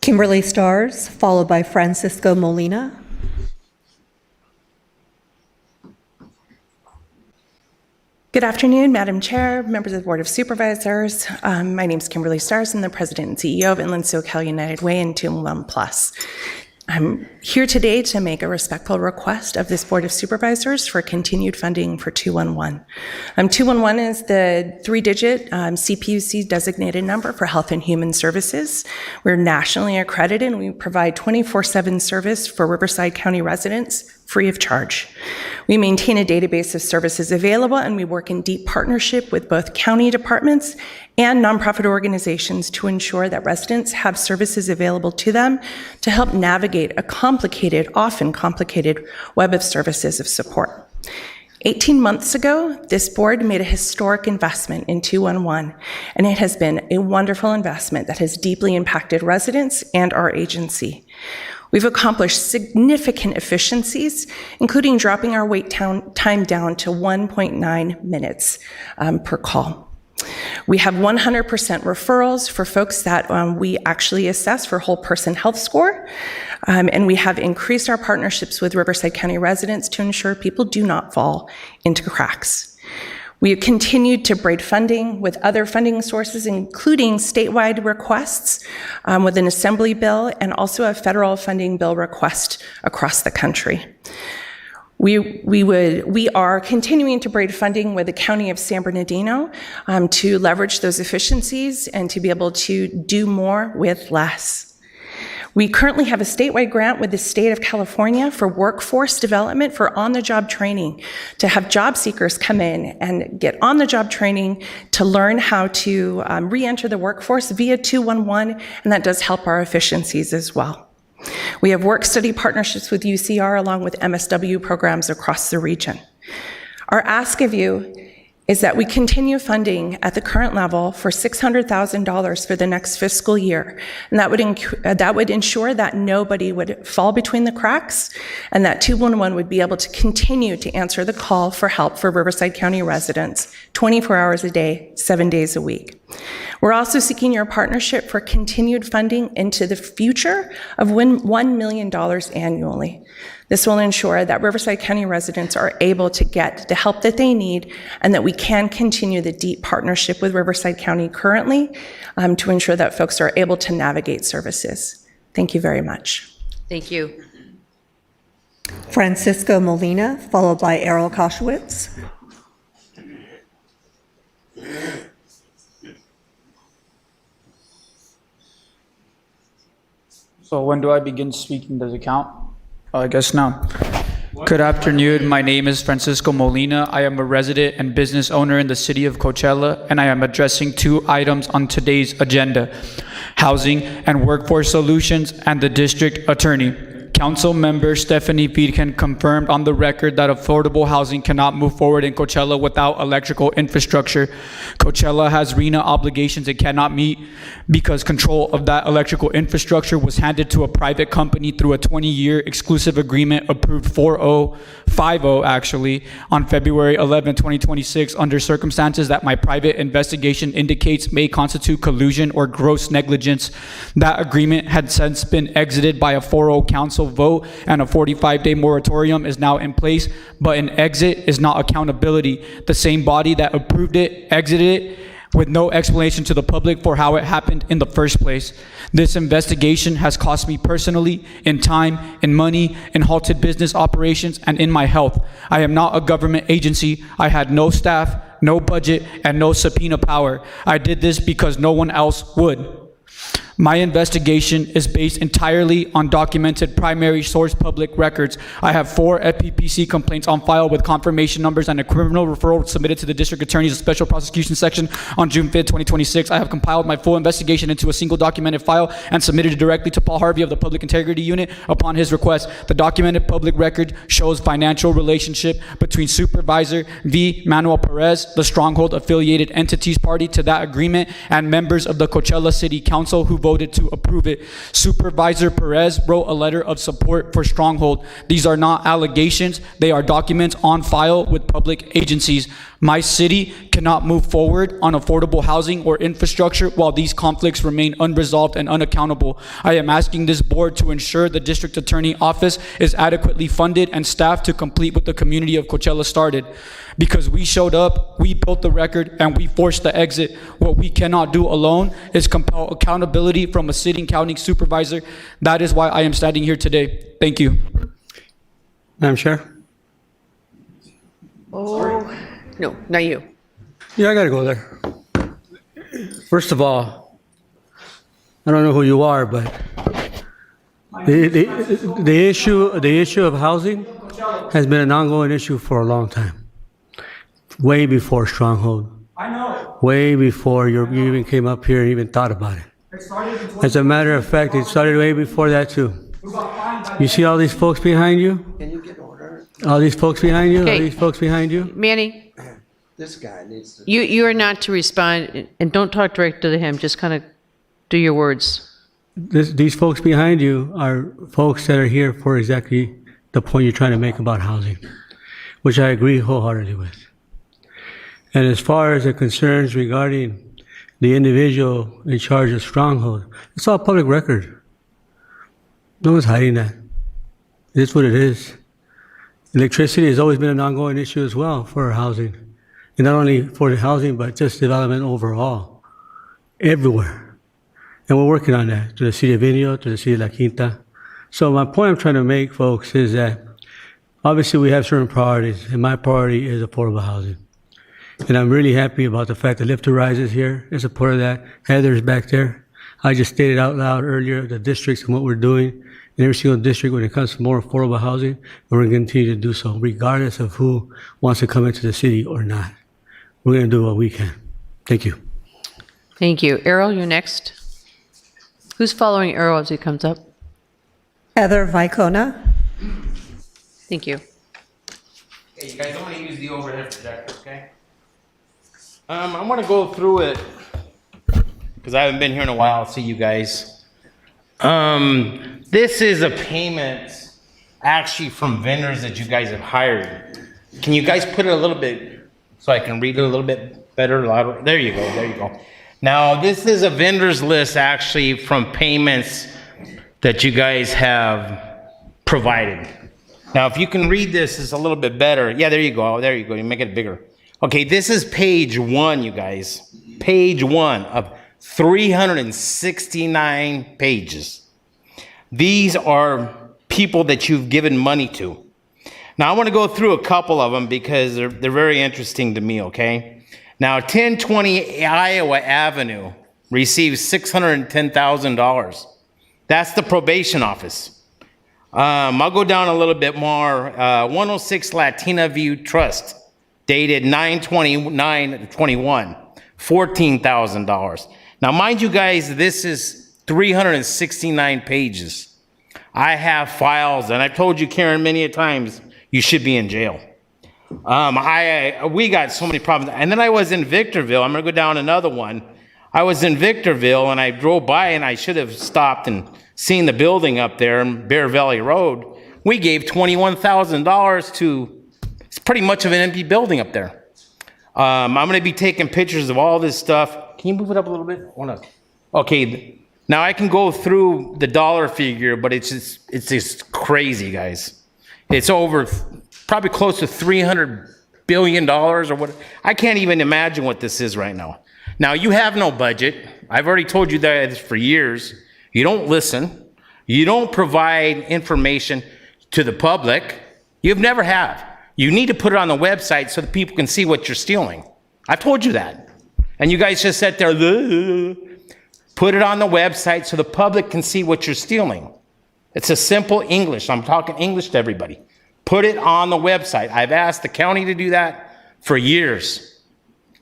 S9: Kimberly Stars, followed by Francisco Molina.
S11: Good afternoon, Madam Chair, members of the Board of Supervisors. My name is Kimberly Stars. I'm the President and CEO of Inland SoCal United Way and 211 Plus. I'm here today to make a respectful request of this Board of Supervisors for continued funding for 211. 211 is the three-digit CPUC designated number for Health and Human Services. We're nationally accredited and we provide 24/7 service for Riverside County residents free of charge. We maintain a database of services available and we work in deep partnership with both county departments and nonprofit organizations to ensure that residents have services available to them to help navigate a complicated, often complicated web of services of support. 18 months ago, this board made a historic investment in 211, and it has been a wonderful investment that has deeply impacted residents and our agency. We've accomplished significant efficiencies, including dropping our wait time down to 1.9 minutes per call. We have 100% referrals for folks that we actually assess for whole person health score. And we have increased our partnerships with Riverside County residents to ensure people do not fall into cracks. We have continued to braid funding with other funding sources, including statewide requests with an assembly bill and also a federal funding bill request across the country. We are continuing to braid funding with the County of San Bernardino to leverage those efficiencies and to be able to do more with less. We currently have a statewide grant with the state of California for workforce development for on-the-job training, to have job seekers come in and get on-the-job training to learn how to re-enter the workforce via 211, and that does help our efficiencies as well. We have work-study partnerships with UCR along with MSW programs across the region. Our ask of you is that we continue funding at the current level for $600,000 for the next fiscal year. And that would ensure that nobody would fall between the cracks and that 211 would be able to continue to answer the call for help for Riverside County residents 24 hours a day, 7 days a week. We're also seeking your partnership for continued funding into the future of $1 million annually. This will ensure that Riverside County residents are able to get the help that they need and that we can continue the deep partnership with Riverside County currently to ensure that folks are able to navigate services. Thank you very much.
S2: Thank you.
S9: Francisco Molina, followed by Errol Koshowitz.
S12: So when do I begin speaking? Does it count? I guess now. Good afternoon. My name is Francisco Molina. I am a resident and business owner in the city of Coachella, and I am addressing 2 items on today's agenda: housing and workforce solutions and the district attorney. Council member Stephanie Viedken confirmed on the record that affordable housing cannot move forward in Coachella without electrical infrastructure. Coachella has RHNA obligations it cannot meet because control of that electrical infrastructure was handed to a private company through a 20-year exclusive agreement approved 4050 actually on February 11, 2026 under circumstances that my private investigation indicates may constitute collusion or gross negligence. That agreement had since been exited by a 4-0 council vote, and a 45-day moratorium is now in place, but an exit is not accountability. The same body that approved it exited it with no explanation to the public for how it happened in the first place. This investigation has cost me personally in time, in money, in halted business operations, and in my health. I am not a government agency. I had no staff, no budget, and no subpoena power. I did this because no one else would. My investigation is based entirely on documented primary source public records. I have 4 FPPC complaints on file with confirmation numbers and a criminal referral submitted to the District Attorney's Special Prosecution Section on June 5, 2026. I have compiled my full investigation into a single documented file and submitted it directly to Paul Harvey of the Public Integrity Unit upon his request. The documented public record shows financial relationship between Supervisor V. Manuel Perez, the Stronghold affiliated entities party to that agreement, and members of the Coachella City Council who voted to approve it. Supervisor Perez wrote a letter of support for Stronghold. These are not allegations. They are documents on file with public agencies. My city cannot move forward on affordable housing or infrastructure while these conflicts remain unresolved and unaccountable. I am asking this board to ensure the District Attorney Office is adequately funded and staffed to complete what the community of Coachella started. Because we showed up, we built the record, and we forced the exit. What we cannot do alone is compel accountability from a sitting county supervisor. That is why I am standing here today. Thank you.
S6: Madam Chair?
S2: Oh, no, not you.
S6: Yeah, I gotta go there. First of all, I don't know who you are, but the issue of housing has been an ongoing issue for a long time. Way before Stronghold.
S12: I know.
S6: Way before you even came up here and even thought about it. As a matter of fact, it started way before that too. You see all these folks behind you?
S4: Can you get order?
S6: All these folks behind you?
S2: Okay.
S6: All these folks behind you?
S2: Manny,
S4: This guy needs to.
S2: you are not to respond, and don't talk directly to him. Just kind of do your words.
S6: These folks behind you are folks that are here for exactly the point you're trying to make about housing, which I agree wholeheartedly with. And as far as the concerns regarding the individual in charge of Stronghold, it's all public record. No one's hiding that. It's what it is. Electricity has always been an ongoing issue as well for housing. And not only for the housing, but just development overall, everywhere. And we're working on that, to the city of Indio, to the city of La Quinta. So my point I'm trying to make, folks, is that obviously we have certain priorities, and my priority is affordable housing. And I'm really happy about the fact that Live to Rise is here in support of that. Heather's back there. I just stated out loud earlier the districts and what we're doing in every single district when it comes to more affordable housing, and we're going to continue to do so, regardless of who wants to come into the city or not. We're going to do what we can. Thank you.
S2: Thank you. Errol, you're next. Who's following Errol as he comes up?
S9: Heather Vicona.
S2: Thank you.
S7: Okay, you guys don't want to use the overhead projector, okay?
S13: I want to go through it because I haven't been here in a while. See you guys. This is a payment actually from vendors that you guys have hired. Can you guys put it a little bit so I can read it a little bit better, louder? There you go. There you go. Now, this is a vendors list actually from payments that you guys have provided. Now, if you can read this, it's a little bit better. Yeah, there you go. There you go. You make it bigger. Okay, this is page 1, you guys. Page 1 of 369 pages. These are people that you've given money to. Now, I want to go through a couple of them because they're very interesting to me, okay? Now, 1020 Iowa Avenue receives $610,000. That's the probation office. I'll go down a little bit more. 106 Latina View Trust, dated 9/29/21, $14,000. Now, mind you guys, this is 369 pages. I have files, and I've told you, Karen, many a times, you should be in jail. We got so many problems. And then I was in Victorville. I'm going to go down another one. I was in Victorville, and I drove by, and I should have stopped and seen the building up there in Bear Valley Road. We gave $21,000 to, it's pretty much of an empty building up there. I'm going to be taking pictures of all this stuff. Can you move it up a little bit? Okay, now I can go through the dollar figure, but it's just crazy, guys. It's over probably close to $300 billion or what. I can't even imagine what this is right now. Now, you have no budget. I've already told you that for years. You don't listen. You don't provide information to the public. You've never have. You need to put it on the website so that people can see what you're stealing. I've told you that. And you guys just sit there, put it on the website so the public can see what you're stealing. It's a simple English. I'm talking English to everybody. Put it on the website. I've asked the county to do that for years.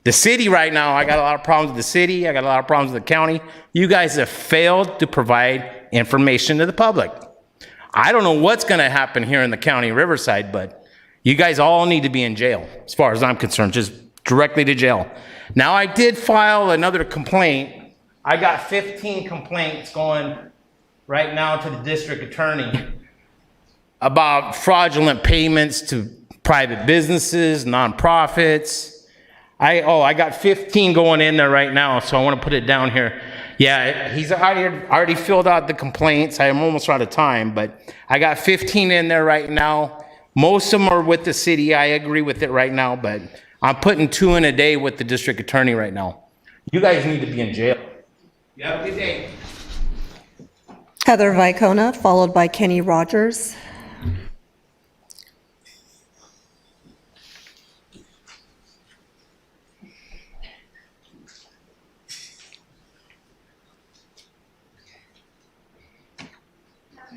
S13: The city right now, I got a lot of problems with the city. I got a lot of problems with the county. You guys have failed to provide information to the public. I don't know what's going to happen here in the county of Riverside, but you guys all need to be in jail, as far as I'm concerned, just directly to jail. Now, I did file another complaint. I got 15 complaints going right now to the district attorney about fraudulent payments to private businesses, nonprofits. I got 15 going in there right now, so I want to put it down here. Yeah, he's already filled out the complaints. I'm almost out of time, but I got 15 in there right now. Most of them are with the city. I agree with it right now, but I'm putting 2 in a day with the district attorney right now. You guys need to be in jail. You have a good day.
S9: Heather Vicona, followed by Kenny Rogers.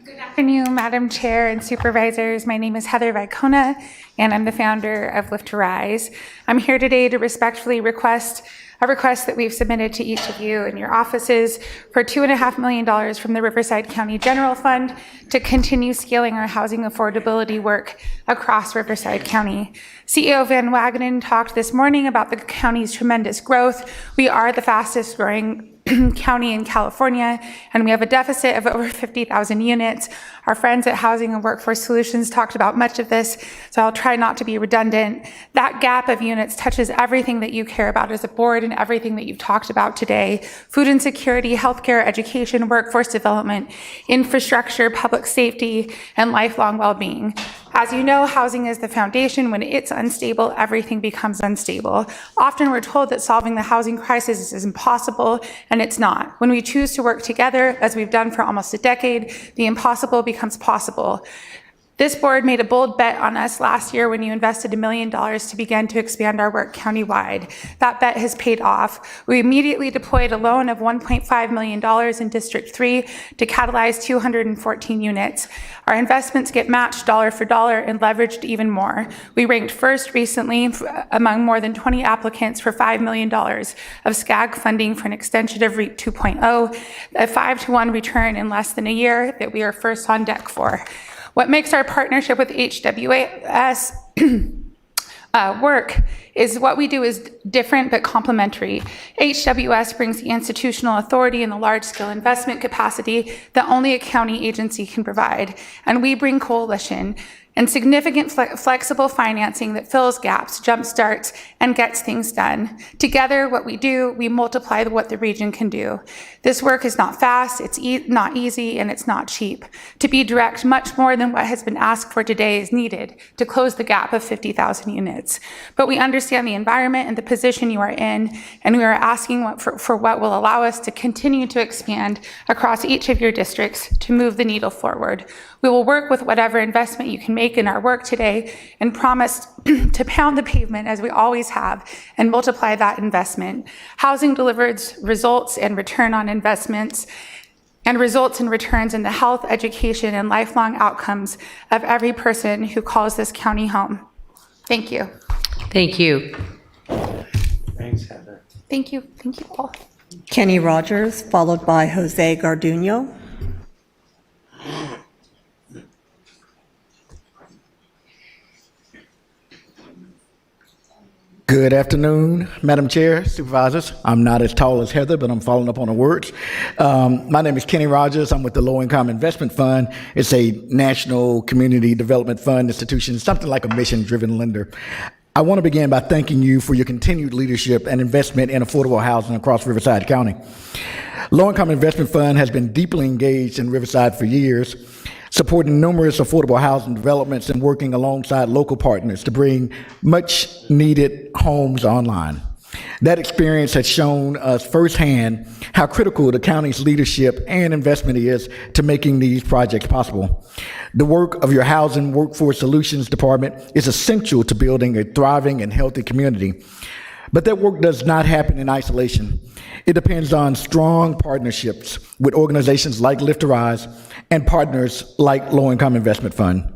S14: Good afternoon, Madam Chair and Supervisors. My name is Heather Vicona, and I'm the founder of Lift to Rise. I'm here today to respectfully request a request that we've submitted to each of you in your offices for $2.5 million from the Riverside County General Fund to continue scaling our housing affordability work across Riverside County. CEO Van Wagenen talked this morning about the county's tremendous growth. We are the fastest growing county in California, and we have a deficit of over 50,000 units. Our friends at Housing and Workforce Solutions talked about much of this, so I'll try not to be redundant. That gap of units touches everything that you care about as a board and everything that you've talked about today: food insecurity, healthcare, education, workforce development, infrastructure, public safety, and lifelong well-being. As you know, housing is the foundation. When it's unstable, everything becomes unstable. Often we're told that solving the housing crisis is impossible, and it's not. When we choose to work together, as we've done for almost a decade, the impossible becomes possible. This board made a bold bet on us last year when you invested $1 million to begin to expand our work countywide. That bet has paid off. We immediately deployed a loan of $1.5 million in District 3 to catalyze 214 units. Our investments get matched dollar for dollar and leveraged even more. We ranked first recently among more than 20 applicants for $5 million of SCAG funding for an extension of REAP 2.0, a 5-to-1 return in less than a year that we are first on deck for. What makes our partnership with HWS work is what we do is different but complementary. HWS brings the institutional authority and the large-scale investment capacity that only a county agency can provide. And we bring coalition and significant flexible financing that fills gaps, jumpstarts, and gets things done. Together, what we do, we multiply what the region can do. This work is not fast, it's not easy, and it's not cheap. To be direct, much more than what has been asked for today is needed to close the gap of 50,000 units. But we understand the environment and the position you are in, and we are asking for what will allow us to continue to expand across each of your districts to move the needle forward. We will work with whatever investment you can make in our work today and promise to pound the pavement as we always have and multiply that investment. Housing delivers results and return on investments and results in returns in the health, education, and lifelong outcomes of every person who calls this county home. Thank you.
S2: Thank you.
S8: Thanks, Heather.
S14: Thank you. Thank you all.
S9: Kenny Rogers, followed by Jose Garduño.
S3: Good afternoon, Madam Chair, Supervisors. I'm not as tall as Heather, but I'm following up on her words. My name is Kenny Rogers. I'm with the Low Income Investment Fund. It's a national community development fund institution, something like a mission-driven lender. I want to begin by thanking you for your continued leadership and investment in affordable housing across Riverside County. Low Income Investment Fund has been deeply engaged in Riverside for years, supporting numerous affordable housing developments and working alongside local partners to bring much needed homes online. That experience has shown us firsthand how critical the county's leadership and investment is to making these projects possible. The work of your Housing Workforce Solutions Department is essential to building a thriving and healthy community. But that work does not happen in isolation. It depends on strong partnerships with organizations like Lift to Rise and partners like Low Income Investment Fund.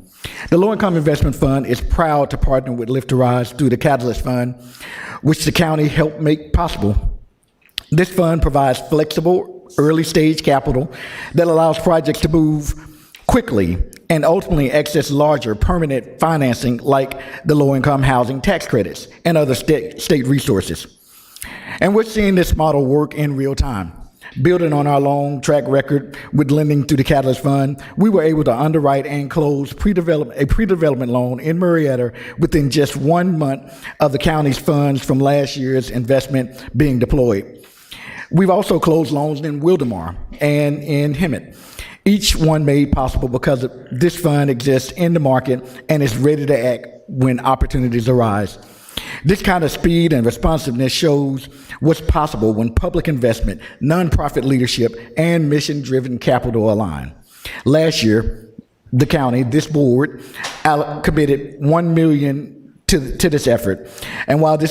S3: The Low Income Investment Fund is proud to partner with Lift to Rise through the Catalyst Fund, which the county helped make possible. This fund provides flexible, early-stage capital that allows projects to move quickly and ultimately access larger permanent financing like the low-income housing tax credits and other state resources. And we're seeing this model work in real time. Building on our long track record with lending through the Catalyst Fund, we were able to underwrite and close a pre-development loan in Marietta within just 1 month of the county's funds from last year's investment being deployed. We've also closed loans in Wildomar and in Hemet, each one made possible because this fund exists in the market and is ready to act when opportunities arise. This kind of speed and responsiveness shows what's possible when public investment, nonprofit leadership, and mission-driven capital align. Last year, the county, this board, committed $1 million to this effort. And while that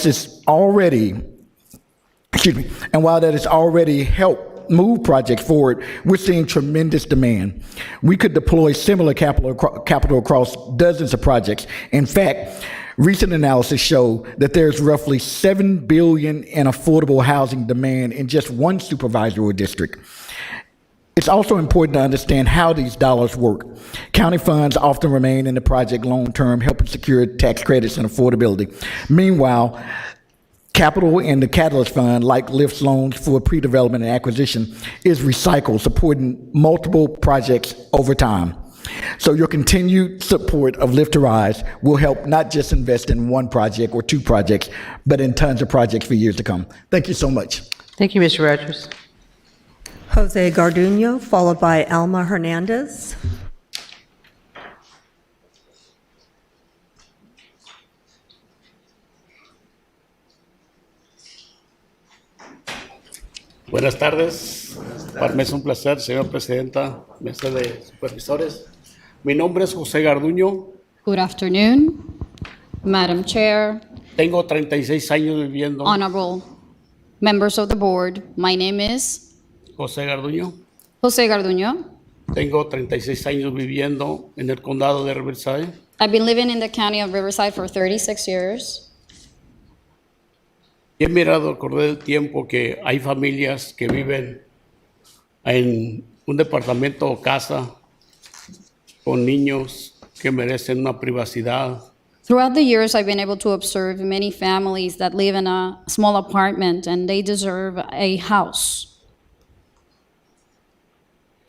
S3: has already helped move projects forward, we're seeing tremendous demand. We could deploy similar capital across dozens of projects. In fact, recent analysis show that there's roughly $7 billion in affordable housing demand in just one supervisory district. It's also important to understand how these dollars work. County funds often remain in the project long-term, helping secure tax credits and affordability. Meanwhile, capital in the Catalyst Fund, like Lift's loans for pre-development and acquisition, is recycled, supporting multiple projects over time. So your continued support of Lift to Rise will help not just invest in one project or two projects, but in tons of projects for years to come. Thank you so much.
S2: Thank you, Mr. Rogers.
S9: Jose Garduño, followed by Alma Hernandez.
S15: Buenas tardes. Para mí es un placer, señora presidenta, mesa de supervisores. Mi nombre es José Garduño.
S16: Good afternoon, Madam Chair,
S15: Tengo 36 años viviendo.
S16: honorable members of the board. My name is
S15: José Garduño.
S16: Jose Garduño.
S15: Tengo 36 años viviendo en el condado de Riverside.
S16: I've been living in the county of Riverside for 36 years.
S15: Y he mirado al correr del tiempo que hay familias que viven en un departamento o casa con niños que merecen una privacidad,
S16: Throughout the years, I've been able to observe many families that live in a small apartment and they deserve a house.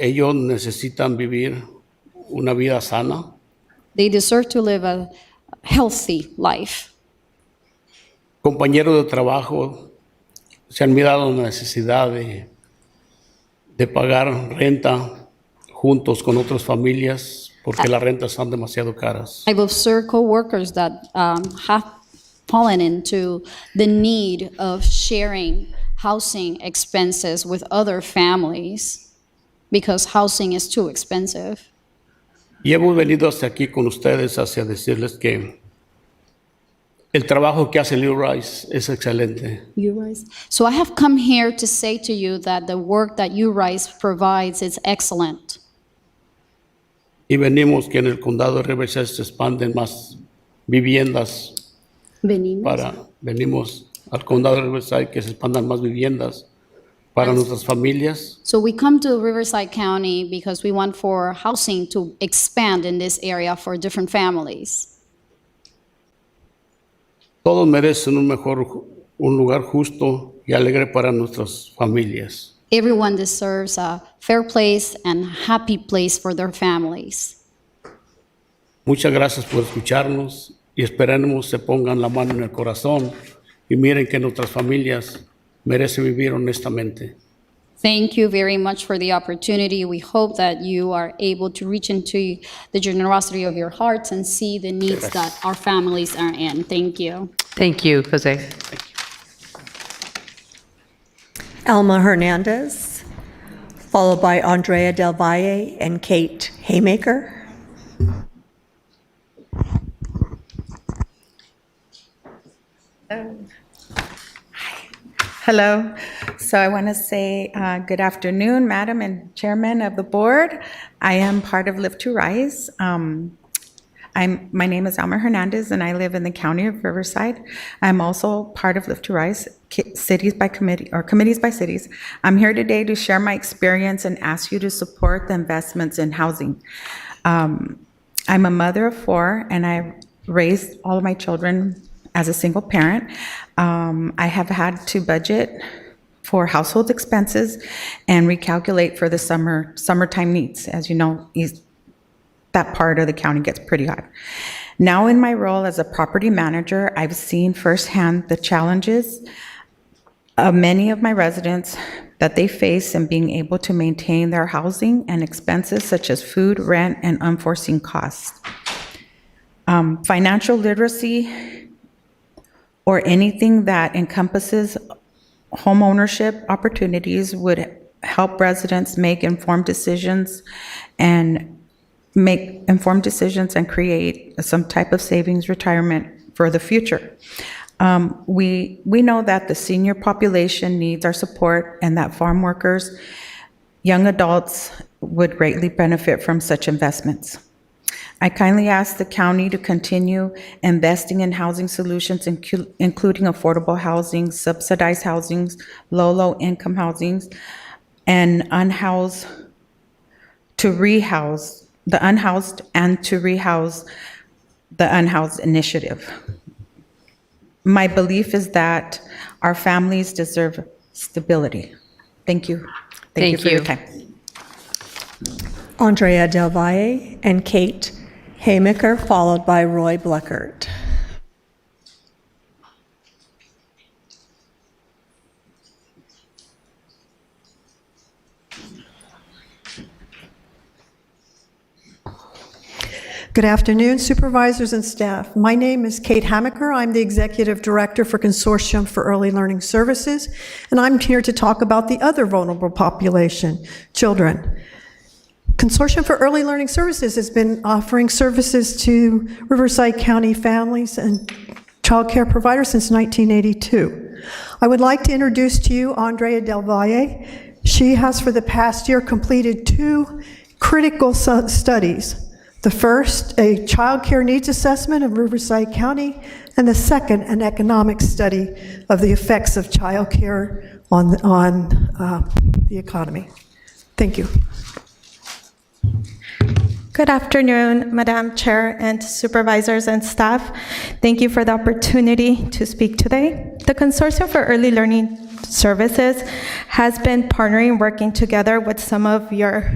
S15: Ellos necesitan vivir una vida sana.
S16: They deserve to live a healthy life.
S15: Compañeros de trabajo se han mirado la necesidad de pagar renta juntos con otras familias porque las rentas son demasiado caras.
S16: I've observed co-workers that have fallen into the need of sharing housing expenses with other families because housing is too expensive.
S15: Y hemos venido hasta aquí con ustedes hacia decirles que el trabajo que hace RivRise es excelente.
S16: So I have come here to say to you that the work that RivRise provides is excellent.
S15: Y venimos que en el condado de Riverside se expanden más viviendas. Venimos al condado de Riverside que se expandan más viviendas para nuestras familias.
S16: So we come to Riverside County because we want for housing to expand in this area for different families.
S15: Todos merecen un lugar justo y alegre para nuestras familias.
S16: Everyone deserves a fair place and happy place for their families.
S15: Muchas gracias por escucharnos y esperemos se pongan la mano en el corazón y miren que nuestras familias merecen vivir honestamente.
S16: Thank you very much for the opportunity. We hope that you are able to reach into the generosity of your hearts and see the needs that our families are in. Thank you.
S2: Thank you, Jose.
S9: Alma Hernandez, followed by Andrea Del Valle and Kate Haymaker.
S11: Hello. So I want to say good afternoon, Madam and Chairman of the Board. I am part of Live to Rise. My name is Alma Hernandez, and I live in the county of Riverside. I'm also part of Live to Rise, cities by committee or committees by cities. I'm here today to share my experience and ask you to support the investments in housing. I'm a mother of 4, and I raised all of my children as a single parent. I have had to budget for household expenses and recalculate for the summertime needs. As you know, that part of the county gets pretty hot. Now in my role as a property manager, I've seen firsthand the challenges of many of my residents that they face in being able to maintain their housing and expenses such as food, rent, and unforeseen costs. Financial literacy or anything that encompasses home ownership opportunities would help residents make informed decisions and create some type of savings retirement for the future. We know that the senior population needs our support and that farm workers, young adults would greatly benefit from such investments. I kindly ask the county to continue investing in housing solutions, including affordable housing, subsidized housings, low-income housings, and unhoused to rehouse the unhoused and to rehouse the unhoused initiative. My belief is that our families deserve stability. Thank you. Thank you for your time.
S9: Andrea Del Valle and Kate Haymaker, followed by Roy Bleckert.
S17: Good afternoon, supervisors and staff. My name is Kate Haymaker. I'm the Executive Director for Consortium for Early Learning Services, and I'm here to talk about the other vulnerable population, children. Consortium for Early Learning Services has been offering services to Riverside County families and child care providers since 1982. I would like to introduce to you Andrea Del Valle. She has for the past year completed 2 critical studies. The first, a child care needs assessment of Riverside County, and the second, an economic study of the effects of child care on the economy. Thank you.
S18: Good afternoon, Madam Chair and supervisors and staff. Thank you for the opportunity to speak today. The Consortium for Early Learning Services has been partnering, working together with some of your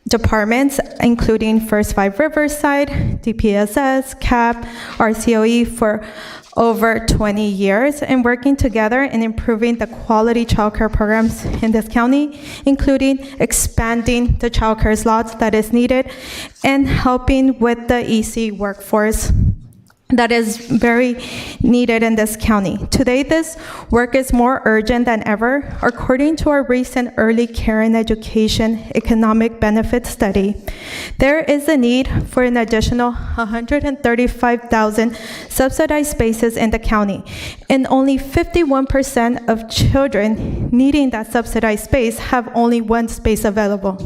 S18: departments, including First 5 Riverside, DPSS, CAP, RCOE for over 20 years, and working together in improving the quality childcare programs in this county, including expanding the childcare slots that is needed and helping with the EC workforce that is very needed in this county. Today, this work is more urgent than ever. According to our recent Early Care and Education Economic Benefit Study, there is a need for an additional 135,000 subsidized spaces in the county, and only 51% of children needing that subsidized space have only one space available.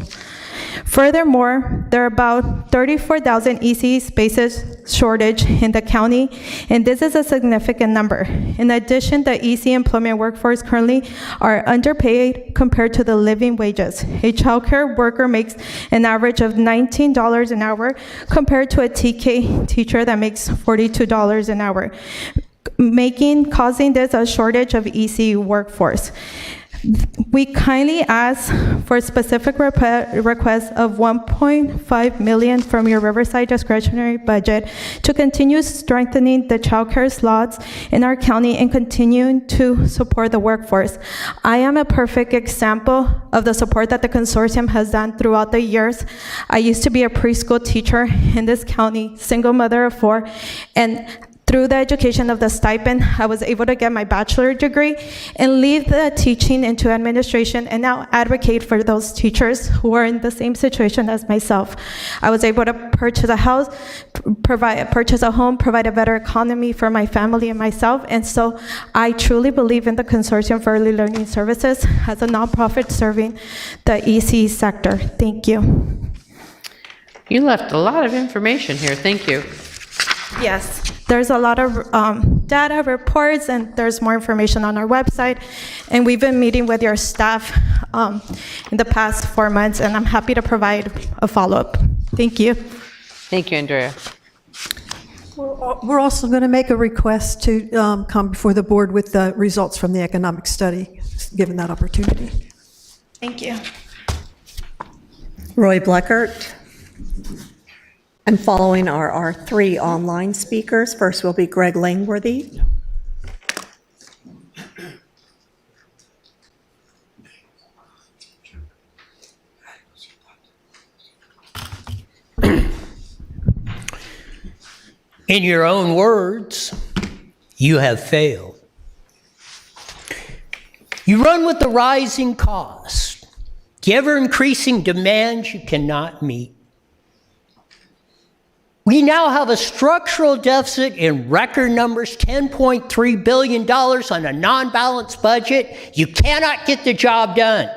S18: Furthermore, there are about 34,000 EC spaces shortage in the county, and this is a significant number. In addition, the EC employment workforce currently are underpaid compared to the living wages. A childcare worker makes an average of $19 an hour compared to a TK teacher that makes $42 an hour, causing this a shortage of EC workforce. We kindly ask for specific requests of $1.5 million from your Riverside discretionary budget to continue strengthening the childcare slots in our county and continuing to support the workforce. I am a perfect example of the support that the consortium has done throughout the years. I used to be a preschool teacher in this county, single mother of 4, and through the education of the stipend, I was able to get my bachelor's degree and leave the teaching into administration and now advocate for those teachers who are in the same situation as myself. I was able to purchase a house, purchase a home, provide a better economy for my family and myself, and so I truly believe in the Consortium for Early Learning Services as a nonprofit serving the EC sector. Thank you.
S2: You left a lot of information here. Thank you.
S18: Yes, there's a lot of data, reports, and there's more information on our website. And we've been meeting with your staff in the past 4 months, and I'm happy to provide a follow-up. Thank you.
S2: Thank you, Andrea.
S17: We're also going to make a request to come before the board with the results from the economic study, given that opportunity.
S18: Thank you.
S9: Roy Bleckert. And following are our 3 online speakers. First will be Greg Langworthy.
S19: In your own words, you have failed. You run with the rising cost, the ever-increasing demands you cannot meet. We now have a structural deficit in record numbers, $10.3 billion on a non-balanced budget. You cannot get the job done.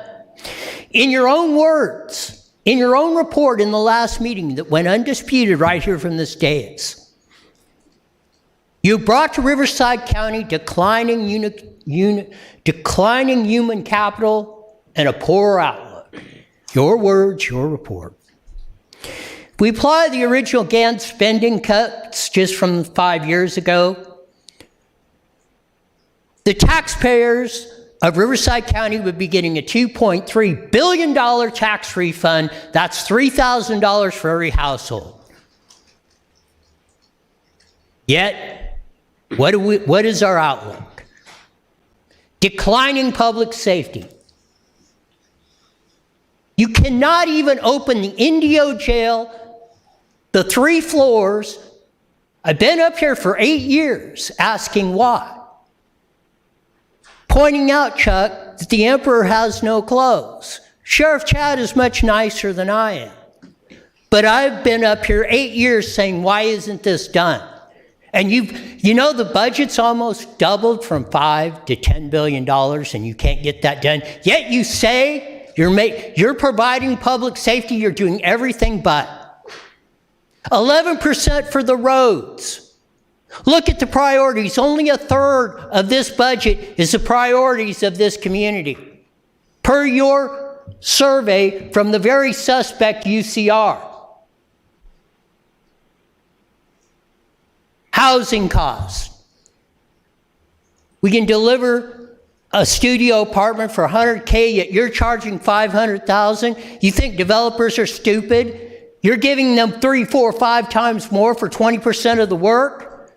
S19: In your own words, in your own report in the last meeting that went undisputed right here from this dais, you brought to Riverside County declining human capital and a poor outlook. Your words, your report. We apply the original GAN spending cuts just from 5 years ago. The taxpayers of Riverside County would be getting a $2.3 billion tax refund. That's $3,000 for every household. Yet, what is our outlook? Declining public safety. You cannot even open the Indio jail, the 3 floors. I've been up here for 8 years asking why. Pointing out, Chuck, that the emperor has no clothes. Sheriff Chad is much nicer than I am. But I've been up here 8 years saying, why isn't this done? And you know the budget's almost doubled from $5 to $10 billion and you can't get that done. Yet you say you're providing public safety, you're doing everything but. 11% for the roads. Look at the priorities. Only a third of this budget is the priorities of this community, per your survey from the very suspect UCR. Housing costs. We can deliver a studio apartment for $100K, yet you're charging $500,000. You think developers are stupid? You're giving them 3, 4, 5 times more for 20% of the work?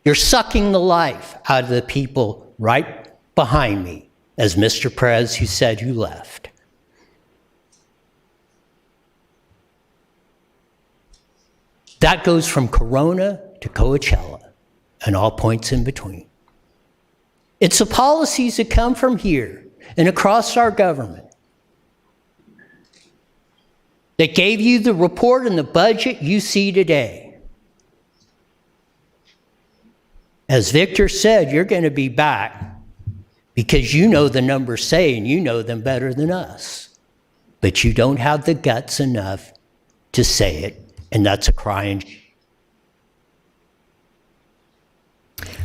S19: You're sucking the life out of the people right behind me, as Mr. Perez, who said who left. That goes from Corona to Coachella and all points in between. It's the policies that come from here and across our government that gave you the report and the budget you see today. As Victor said, you're going to be back because you know the numbers say, and you know them better than us. But you don't have the guts enough to say it, and that's a crying.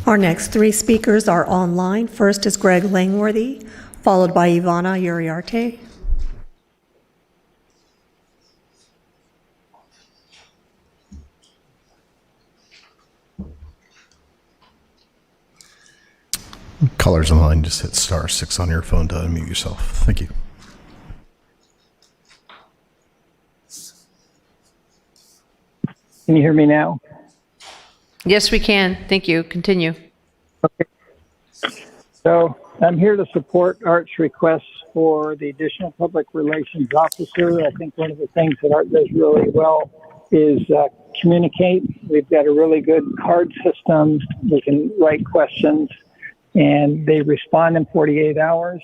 S17: Our next 3 speakers are online. First is Greg Langworthy, followed by Ivana Uriarte.
S20: Callers online, just hit *6 on your phone to unmute yourself. Thank you.
S21: Can you hear me now?
S2: Yes, we can. Thank you. Continue.
S21: Okay. So I'm here to support Art's requests for the additional public relations officer. I think one of the things that Art does really well is communicate. We've got a really good card system. We can write questions, and they respond in 48 hours.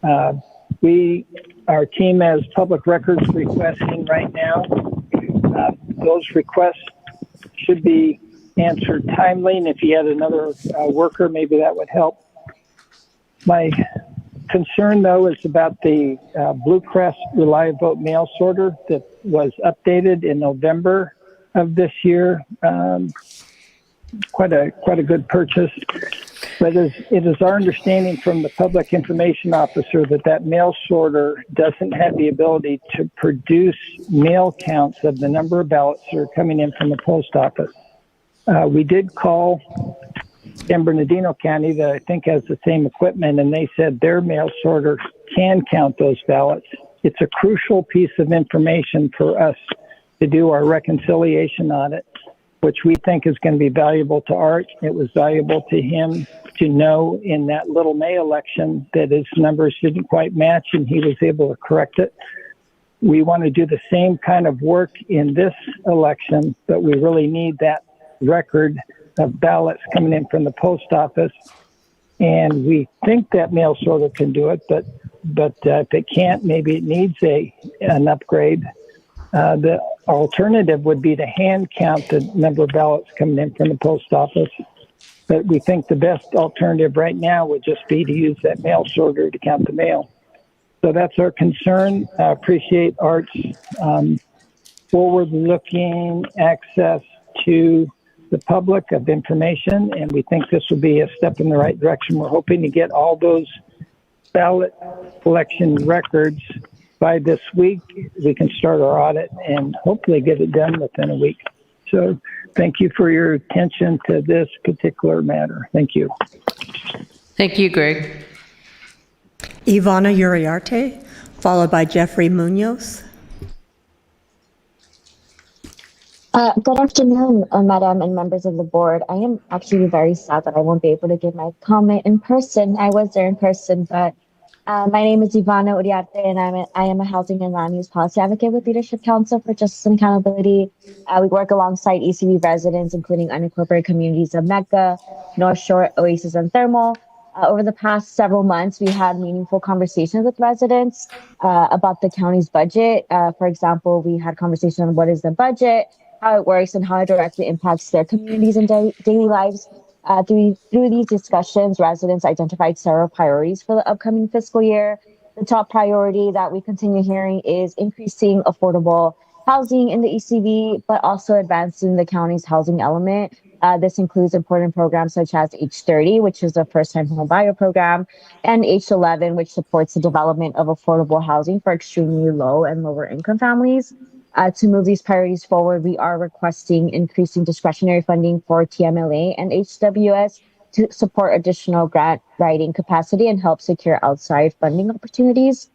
S21: Our team has public records requesting right now. Those requests should be answered timely, and if you had another worker, maybe that would help. My concern, though, is about the Blue Crest Rely Vote mail sorter that was updated in November of this year. Quite a good purchase. But it is our understanding from the public information officer that mail sorter doesn't have the ability to produce mail counts of the number of ballots that are coming in from the post office. We did call San Bernardino County that I think has the same equipment, and they said their mail sorter can count those ballots. It's a crucial piece of information for us to do our reconciliation audit, which we think is going to be valuable to Art. It was valuable to him to know in that little May election that his numbers didn't quite match, and he was able to correct it. We want to do the same kind of work in this election, but we really need that record of ballots coming in from the post office. And we think that mail sorter can do it, but if it can't, maybe it needs an upgrade. The alternative would be to hand count the number of ballots coming in from the post office. But we think the best alternative right now would just be to use that mail sorter to count the mail. So that's our concern. I appreciate Art's forward-looking access to the public of information, and we think this will be a step in the right direction. We're hoping to get all those ballot collection records by this week. We can start our audit and hopefully get it done within a week. So thank you for your attention to this particular matter. Thank you.
S2: Thank you, Greg.
S17: Ivana Uriarte, followed by Jeffrey Munoz.
S22: Good afternoon, Madam and members of the board. I am actually very sad that I won't be able to give my comment in person. I was there in person, but my name is Ivana Uriarte, and I am a housing and land use policy advocate with Leadership Council for Justice and Accountability. We work alongside ECB residents, including unincorporated communities of Mecca, North Shore, Oasis, and Thermal. Over the past several months, we had meaningful conversations with residents about the county's budget. For example, we had conversations on what is the budget, how it works, and how it directly impacts their communities and daily lives. Through these discussions, residents identified several priorities for the upcoming fiscal year. The top priority that we continue hearing is increasing affordable housing in the ECB, but also advancing the county's housing element. This includes important programs such as H30, which is a first-time home buyer program, and H11, which supports the development of affordable housing for extremely low and lower income families. To move these priorities forward, we are requesting increasing discretionary funding for TMLA and HWS to support additional grant writing capacity and help secure outside funding opportunities.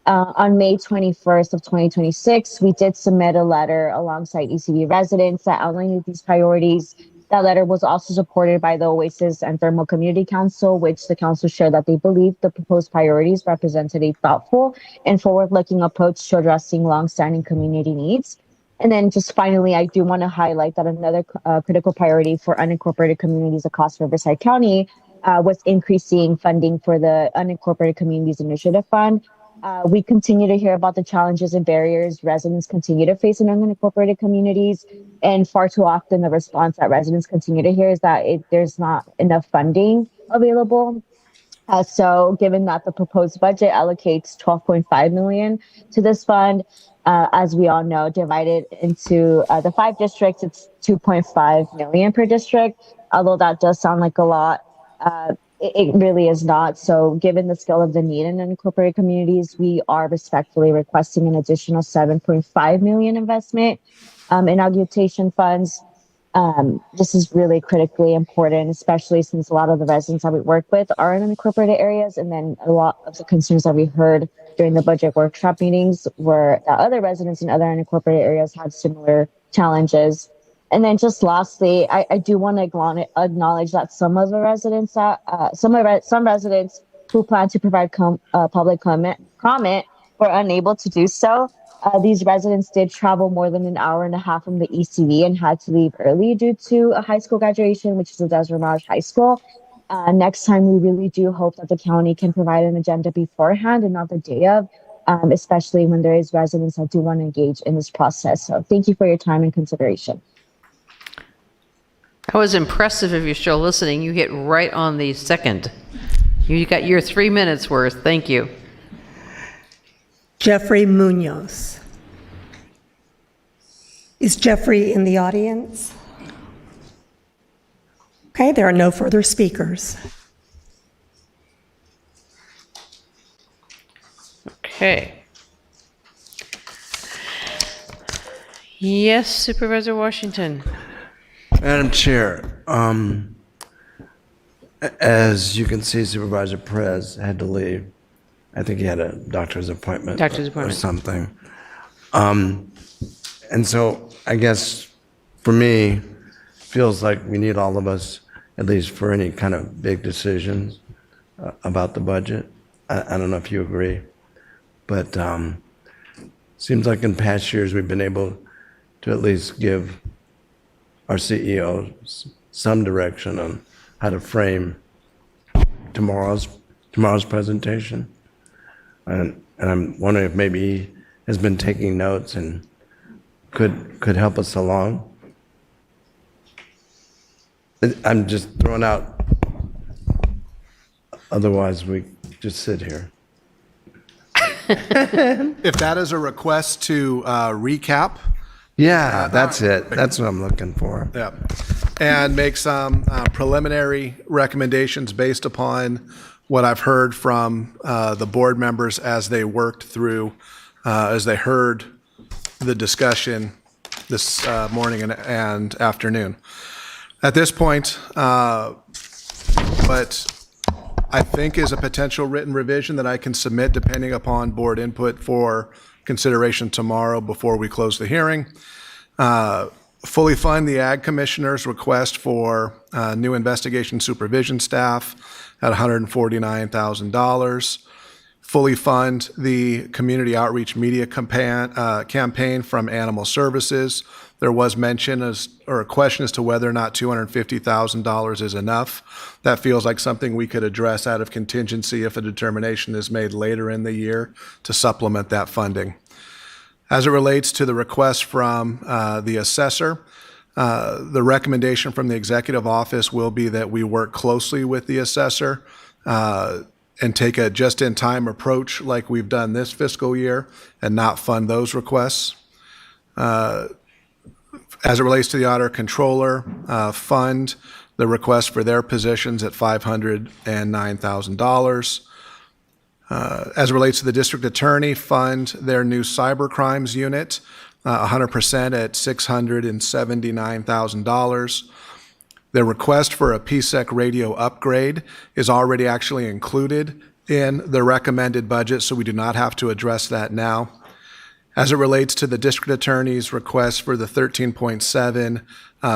S22: On May 21st of 2026, we did submit a letter alongside ECB residents that outlined these priorities. That letter was also supported by the Oasis and Thermal Community Council, which the council shared that they believe the proposed priorities represented a thoughtful and forward-looking approach to addressing longstanding community needs. And then just finally, I do want to highlight that another critical priority for unincorporated communities across Riverside County was increasing funding for the Unincorporated Communities Initiative Fund. We continue to hear about the challenges and barriers residents continue to face in unincorporated communities. And far too often, the response that residents continue to hear is that there's not enough funding available. So given that the proposed budget allocates $12.5 million to this fund, as we all know, divided into the 5 districts, it's $2.5 million per district. Although that does sound like a lot, it really is not. So given the scale of the need in unincorporated communities, we are respectfully requesting an additional $7.5 million investment in augmentation funds. This is really critically important, especially since a lot of the residents that we work with are in unincorporated areas. And then a lot of the concerns that we heard during the budget workshop meetings were that other residents in other unincorporated areas had similar challenges. And then just lastly, I do want to acknowledge that some of the residents some residents who plan to provide public comment were unable to do so. These residents did travel more than an hour and a half from the ECV and had to leave early due to a high school graduation, which is a Desert Mirage High School. Next time, we really do hope that the county can provide an agenda beforehand and not the day of, especially when there is residents that do want to engage in this process. So thank you for your time and consideration.
S2: That was impressive. If you're still listening, you hit right on the second. You got your 3 minutes worth. Thank you.
S9: Jeffrey Munoz. Is Jeffrey in the audience? Okay, there are no further speakers.
S2: Okay. Yes, Supervisor Washington.
S4: Madam Chair, as you can see, Supervisor Perez had to leave. I think he had a doctor's appointment. Or something. And so I guess for me, feels like we need all of us, at least for any kind of big decisions about the budget. I don't know if you agree, but seems like in past years we've been able to at least give our CEO some direction on how to frame tomorrow's presentation. And I'm wondering if maybe he has been taking notes and could help us along. I'm just throwing out, otherwise we just sit here.
S5: If that is a request to recap.
S4: Yeah, that's it. That's what I'm looking for.
S5: Yeah. And make some preliminary recommendations based upon what I've heard from the board members as they worked through, as they heard the discussion this morning and afternoon. At this point, what I think is a potential written revision that I can submit depending upon board input for consideration tomorrow before we close the hearing. Fully fund the Ag Commissioner's request for new investigation supervision staff at $149,000. Fully fund the community outreach media campaign from Animal Services. There was mention or a question as to whether or not $250,000 is enough. That feels like something we could address out of contingency if a determination is made later in the year to supplement that funding. As it relates to the request from the assessor, the recommendation from the executive office will be that we work closely with the assessor and take a just-in-time approach like we've done this fiscal year and not fund those requests. As it relates to the auditor controller, fund the request for their positions at $509,000. As it relates to the district attorney, fund their new cyber crimes unit 100% at $679,000. The request for a PSEC radio upgrade is already actually included in the recommended budget, so we do not have to address that now. As it relates to the district attorney's request for the 13.7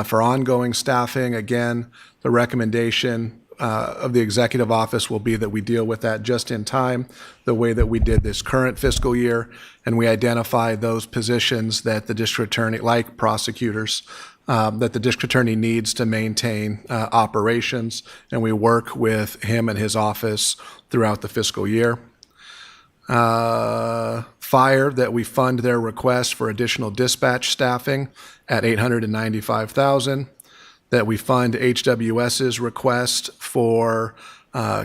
S5: for ongoing staffing, again, the recommendation of the executive office will be that we deal with that just in time, the way that we did this current fiscal year, and we identify those positions that the district attorney, like prosecutors, that the district attorney needs to maintain operations, and we work with him and his office throughout the fiscal year. Fire, that we fund their request for additional dispatch staffing at $895,000. That we fund HWS's request for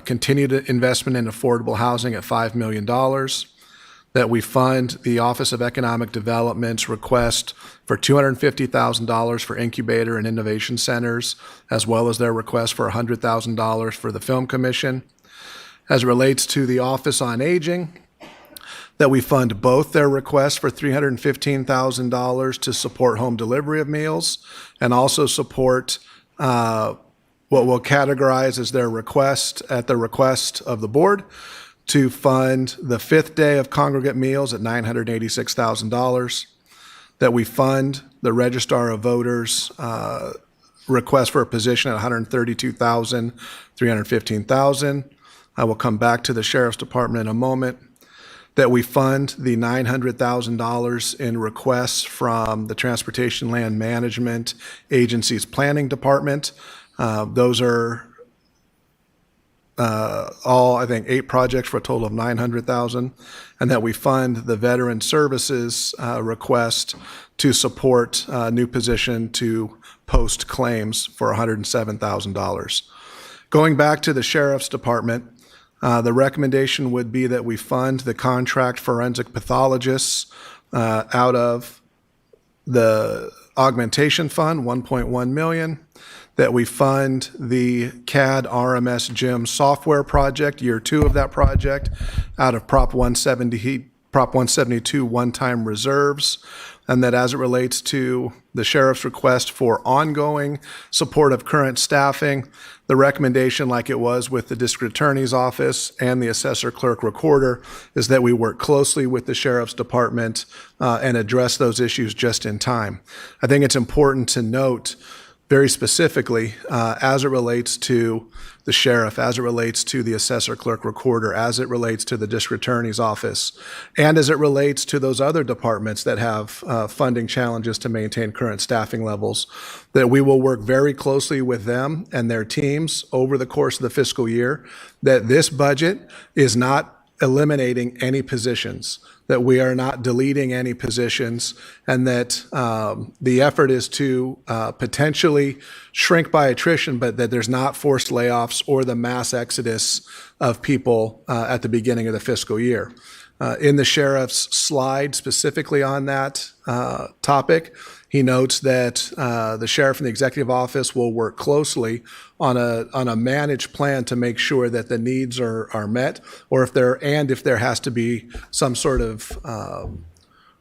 S5: continued investment in affordable housing at $5 million. That we fund the Office of Economic Development's request for $250,000 for incubator and innovation centers, as well as their request for $100,000 for the Film Commission. As it relates to the Office on Aging, that we fund both their requests for $315,000 to support home delivery of meals and also support what we'll categorize as their request at the request of the board to fund the fifth day of congregate meals at $986,000. That we fund the Registrar of Voters request for a position at $132,000, $315,000. I will come back to the Sheriff's Department in a moment. That we fund the $900,000 in requests from the Transportation Land Management Agency's Planning Department. Those are all, I think, 8 projects for a total of $900,000. And that we fund the Veteran Services request to support a new position to post claims for $107,000. Going back to the Sheriff's Department, the recommendation would be that we fund the contract forensic pathologists out of the augmentation fund, $1.1 million. That we fund the CAD RMS GIM software project, year 2 of that project, out of Prop 172 one-time reserves. And that as it relates to the sheriff's request for ongoing support of current staffing, the recommendation, like it was with the district attorney's office and the assessor clerk recorder, is that we work closely with the sheriff's department and address those issues just in time. I think it's important to note very specifically as it relates to the sheriff, as it relates to the assessor clerk recorder, as it relates to the district attorney's office, and as it relates to those other departments that have funding challenges to maintain current staffing levels, that we will work very closely with them and their teams over the course of the fiscal year, that this budget is not eliminating any positions, that we are not deleting any positions, and that the effort is to potentially shrink by attrition, but that there's not forced layoffs or the mass exodus of people at the beginning of the fiscal year. In the sheriff's slide specifically on that topic, he notes that the sheriff and the executive office will work closely on a managed plan to make sure that the needs are met, or if there has to be some sort of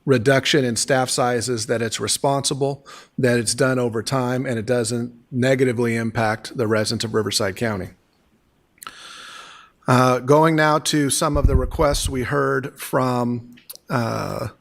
S5: reduction in staff sizes, that it's responsible, that it's done over time, and it doesn't negatively impact the residents of Riverside County. Going now to some of the requests we heard from the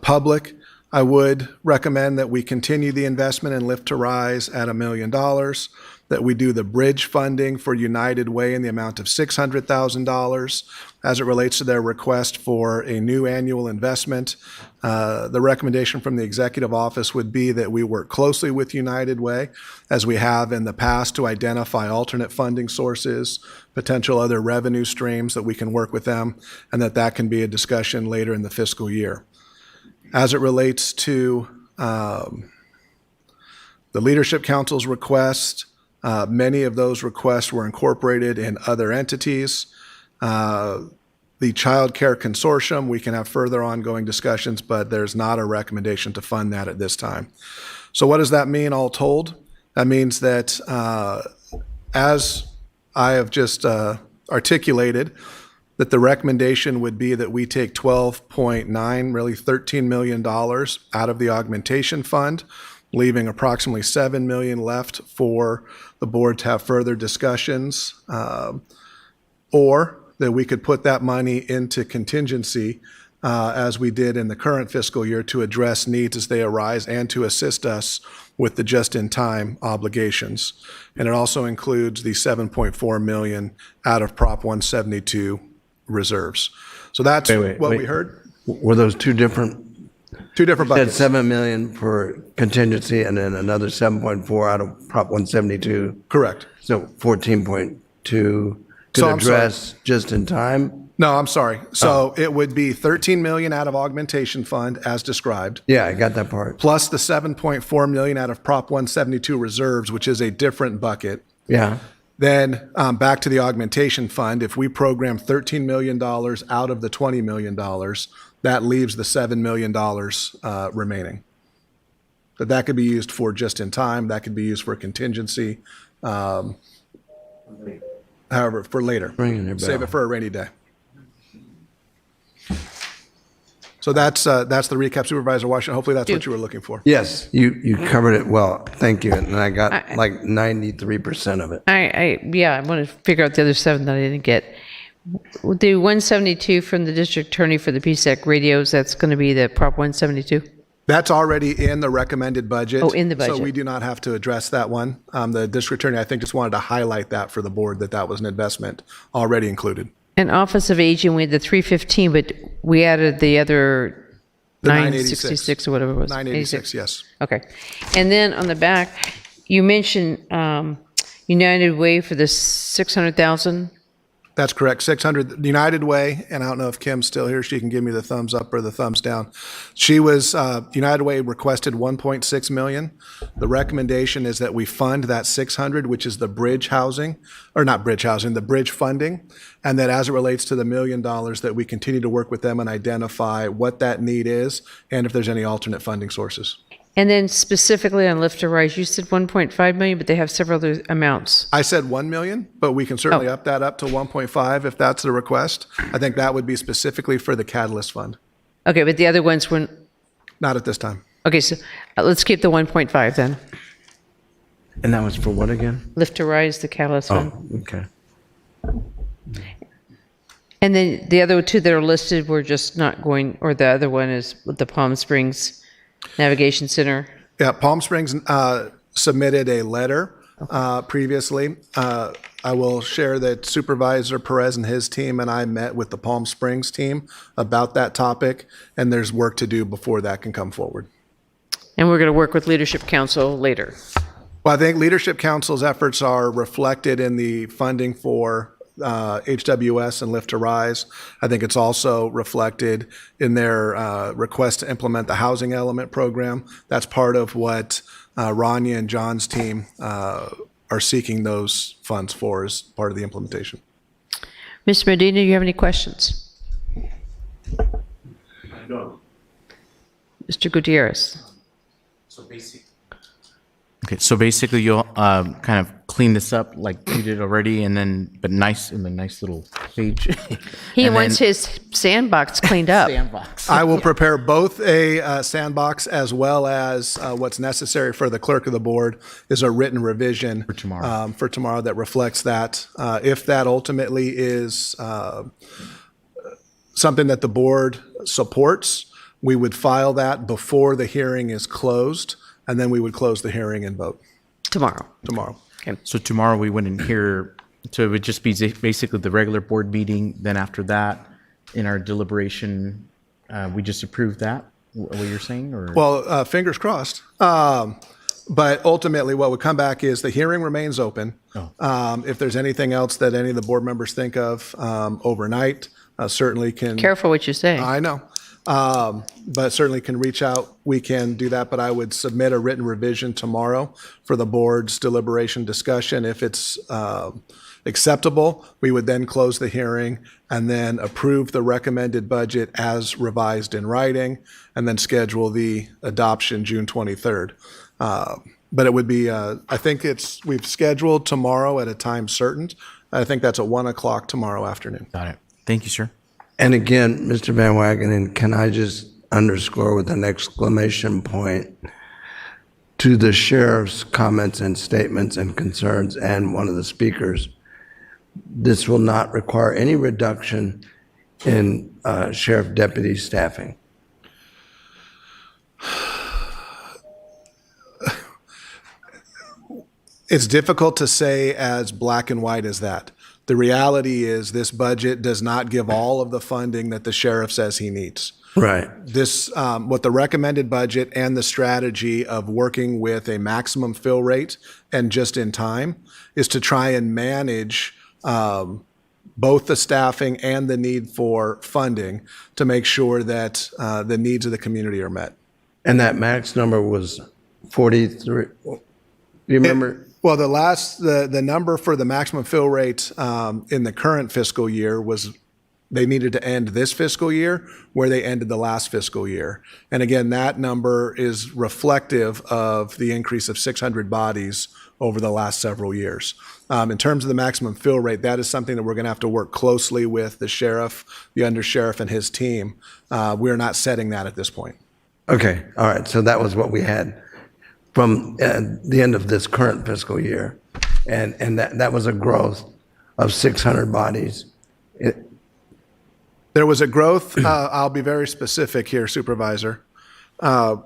S5: public, I would recommend that we continue the investment in Lift to Rise at $1 million, that we do the bridge funding for United Way in the amount of $600,000 as it relates to their request for a new annual investment. The recommendation from the executive office would be that we work closely with United Way, as we have in the past, to identify alternate funding sources, potential other revenue streams that we can work with them, and that can be a discussion later in the fiscal year. As it relates to the Leadership Council's request, many of those requests were incorporated in other entities. The Child Care Consortium, we can have further ongoing discussions, but there's not a recommendation to fund that at this time. So what does that mean all told? That means that as I have just articulated, that the recommendation would be that we take 12.9, really $13 million out of the augmentation fund, leaving approximately $7 million left for the board to have further discussions, or that we could put that money into contingency as we did in the current fiscal year to address needs as they arise and to assist us with the just-in-time obligations. And it also includes the $7.4 million out of Prop 172 reserves. So that's what we heard.
S4: Were those two different?
S5: Two different
S4: You said
S5: buckets.
S4: $7 million for contingency and then another 7.4 out of Prop 172?
S5: Correct.
S4: So 14.2 to
S5: I'm sorry.
S4: address just in time?
S5: No, I'm sorry. So it would be 13 million out of augmentation fund as described.
S4: Yeah, I got that part.
S5: Plus the 7.4 million out of Prop 172 reserves, which is a different bucket.
S4: Yeah.
S5: Then back to the augmentation fund. If we program $13 million out of the $20 million, that leaves the $7 million remaining. But that could be used for just in time. That could be used for contingency. However, for later. Save it for a rainy day. So that's the recap, Supervisor Washington. Hopefully that's what you were looking for.
S4: Yes, you covered it well. Thank you. And I got like 93% of it.
S2: I want to figure out the other 7 that I didn't get. The 172 from the district attorney for the PSEC radios, that's going to be the Prop 172?
S5: That's already in the recommended budget.
S2: Oh, in the budget.
S5: So we do not have to address that one. The district attorney, I think, just wanted to highlight that for the board, that was an investment already included.
S2: And Office of Aging, we had the 315, but we added the other
S5: The
S2: 966 or whatever it was.
S5: 986, yes.
S2: Okay. And then on the back, you mentioned United Way for the 600,000.
S5: That's correct. 600 United Way, and I don't know if Kim's still here. She can give me the thumbs up or the thumbs down. She was United Way requested 1.6 million. The recommendation is that we fund that 600, which is the bridge housing, or not bridge housing, the bridge funding, and that as it relates to the $1 million, that we continue to work with them and identify what that need is and if there's any alternate funding sources.
S2: And then specifically on Lift to Rise, you said 1.5 million, but they have several other amounts.
S5: I said 1 million, but we can certainly up that up to 1.5 if that's the request. I think that would be specifically for the Catalyst Fund.
S2: Okay, but the other ones were
S5: not at this time.
S2: Okay, so let's keep the 1.5 then.
S4: And that was for what again?
S2: Lift to Rise, the Catalyst Fund.
S4: Okay.
S2: And then the other 2 that are listed were just not going, or the other one is with the Palm Springs Navigation Center.
S5: Yeah, Palm Springs submitted a letter previously. I will share that Supervisor Perez and his team and I met with the Palm Springs team about that topic, and there's work to do before that can come forward.
S2: And we're going to work with Leadership Council later.
S5: Well, I think Leadership Council's efforts are reflected in the funding for HWS and Lift to Rise. I think it's also reflected in their request to implement the housing element program. That's part of what Rania and John's team are seeking those funds for as part of the implementation.
S2: Mr. Medina, do you have any questions?
S8: I don't.
S2: Mr. Gutierrez.
S7: Okay, so basically you'll kind of clean this up like you did already, and then but nice in the nice little page.
S2: He
S7: And
S2: wants
S7: then-
S2: his sandbox cleaned up.
S7: Sandbox.
S5: I will prepare both a sandbox as well as what's necessary for the clerk of the board is a written revision for tomorrow that reflects that. If that ultimately is something that the board supports, we would file that before the hearing is closed, and then we would close the hearing and vote.
S2: Tomorrow.
S5: Tomorrow.
S2: Okay.
S7: So tomorrow we wouldn't hear, so it would just be basically the regular board meeting. Then after that, in our deliberation, we just approve that, what you're saying? Or
S5: Well, fingers crossed. But ultimately, what would come back is the hearing remains open. If there's anything else that any of the board members think of overnight, certainly can.
S2: Careful what you say.
S5: I know. But certainly can reach out. We can do that, but I would submit a written revision tomorrow for the board's deliberation discussion. If it's acceptable, we would then close the hearing and then approve the recommended budget as revised in writing, and then schedule the adoption June 23rd. But it would be, I think we've scheduled tomorrow at a time certain. I think that's at 1 o'clock tomorrow afternoon.
S7: Got it. Thank you, sir.
S4: And again, Mr. Van Wagenen, can I just underscore with an exclamation point to the sheriff's comments and statements and concerns and one of the speakers, this will not require any reduction in sheriff deputy staffing.
S5: It's difficult to say as black and white as that. The reality is this budget does not give all of the funding that the sheriff says he needs.
S4: Right.
S5: This, what the recommended budget and the strategy of working with a maximum fill rate and just in time is to try and manage both the staffing and the need for funding to make sure that the needs of the community are met.
S4: And that max number was 43. Do you remember?
S5: Well, the number for the maximum fill rate in the current fiscal year was they needed to end this fiscal year where they ended the last fiscal year. And again, that number is reflective of the increase of 600 bodies over the last several years. In terms of the maximum fill rate, that is something that we're going to have to work closely with the sheriff, the undersheriff, and his team. We're not setting that at this point.
S4: Okay, all right, so that was what we had from the end of this current fiscal year. And that was a growth of 600 bodies.
S5: There was a growth, I'll be very specific here, Supervisor. In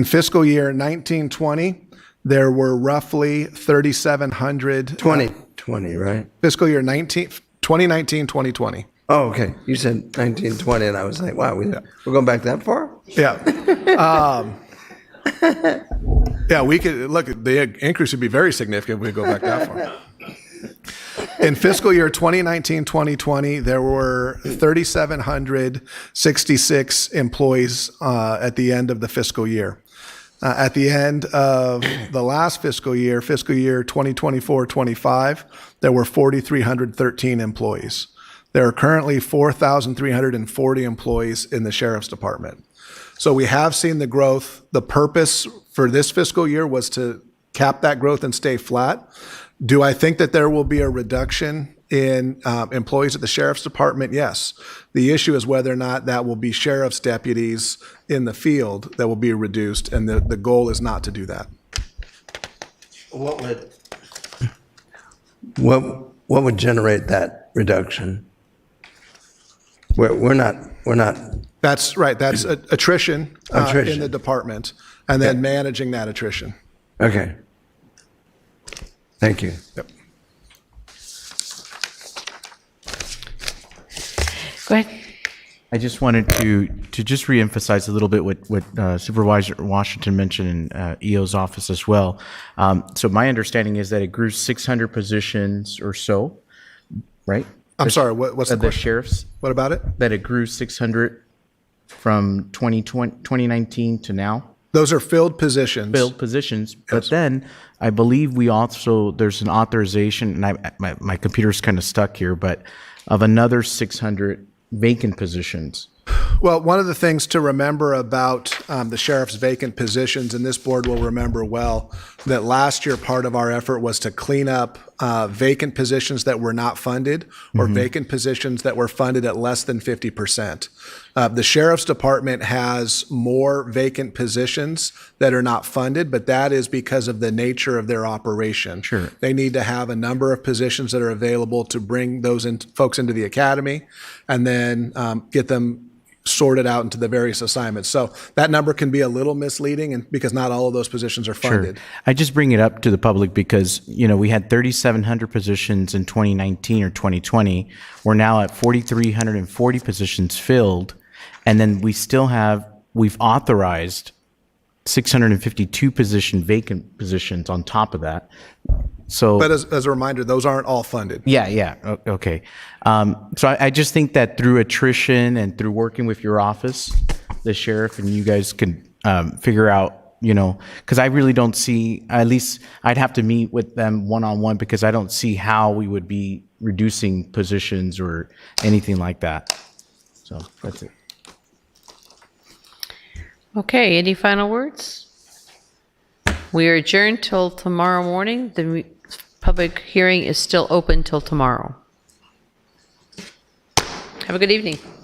S5: fiscal year 1920, there were roughly 3,700.
S4: 2020, right?
S5: Fiscal year 2019, 2020.
S4: Oh, okay. You said 1920, and I was like, wow, we're going back that far?
S5: Yeah. Yeah, we could, look, the increase would be very significant if we go back that far. In fiscal year 2019, 2020, there were 3,766 employees at the end of the fiscal year. At the end of the last fiscal year 2024-25, there were 4,313 employees. There are currently 4,340 employees in the Sheriff's Department. So we have seen the growth. The purpose for this fiscal year was to cap that growth and stay flat. Do I think that there will be a reduction in employees at the Sheriff's Department? Yes. The issue is whether or not that will be sheriff's deputies in the field that will be reduced, and the goal is not to do that.
S4: What would generate that reduction? We're not.
S5: That's right. That's attrition, in the department, and then managing that attrition.
S4: Okay. Thank you.
S5: Yep.
S2: Go ahead.
S7: I just wanted to just reemphasize a little bit what Supervisor Washington mentioned in EO's office as well. So my understanding is that it grew 600 positions or so, right?
S5: I'm sorry, what's the question?
S7: Sheriffs?
S5: What about it?
S7: That it grew 600 from 2019 to now?
S5: Those are filled positions.
S7: Filled positions. But then I believe we also, there's an authorization, and my computer's kind of stuck here, but of another 600 vacant positions.
S5: Well, one of the things to remember about the sheriff's vacant positions, and this board will remember well, that last year part of our effort was to clean up vacant positions that were not funded or vacant positions that were funded at less than 50%. The Sheriff's Department has more vacant positions that are not funded, but that is because of the nature of their operation.
S7: Sure.
S5: They need to have a number of positions that are available to bring those folks into the academy and then get them sorted out into the various assignments. So that number can be a little misleading, and because not all of those positions are funded.
S7: Sure. I just bring it up to the public because, you know, we had 3,700 positions in 2019 or 2020. We're now at 4,340 positions filled. And then we've authorized 652 vacant positions on top of that. So,
S5: but as a reminder, those aren't all funded.
S7: Yeah. Okay. So I just think that through attrition and through working with your office, the sheriff, and you guys can figure out, you know, because I really don't see, at least I'd have to meet with them one-on-one because I don't see how we would be reducing positions or anything like that. So that's it.
S2: Okay, any final words? We are adjourned till tomorrow morning. The public hearing is still open till tomorrow. Have a good evening.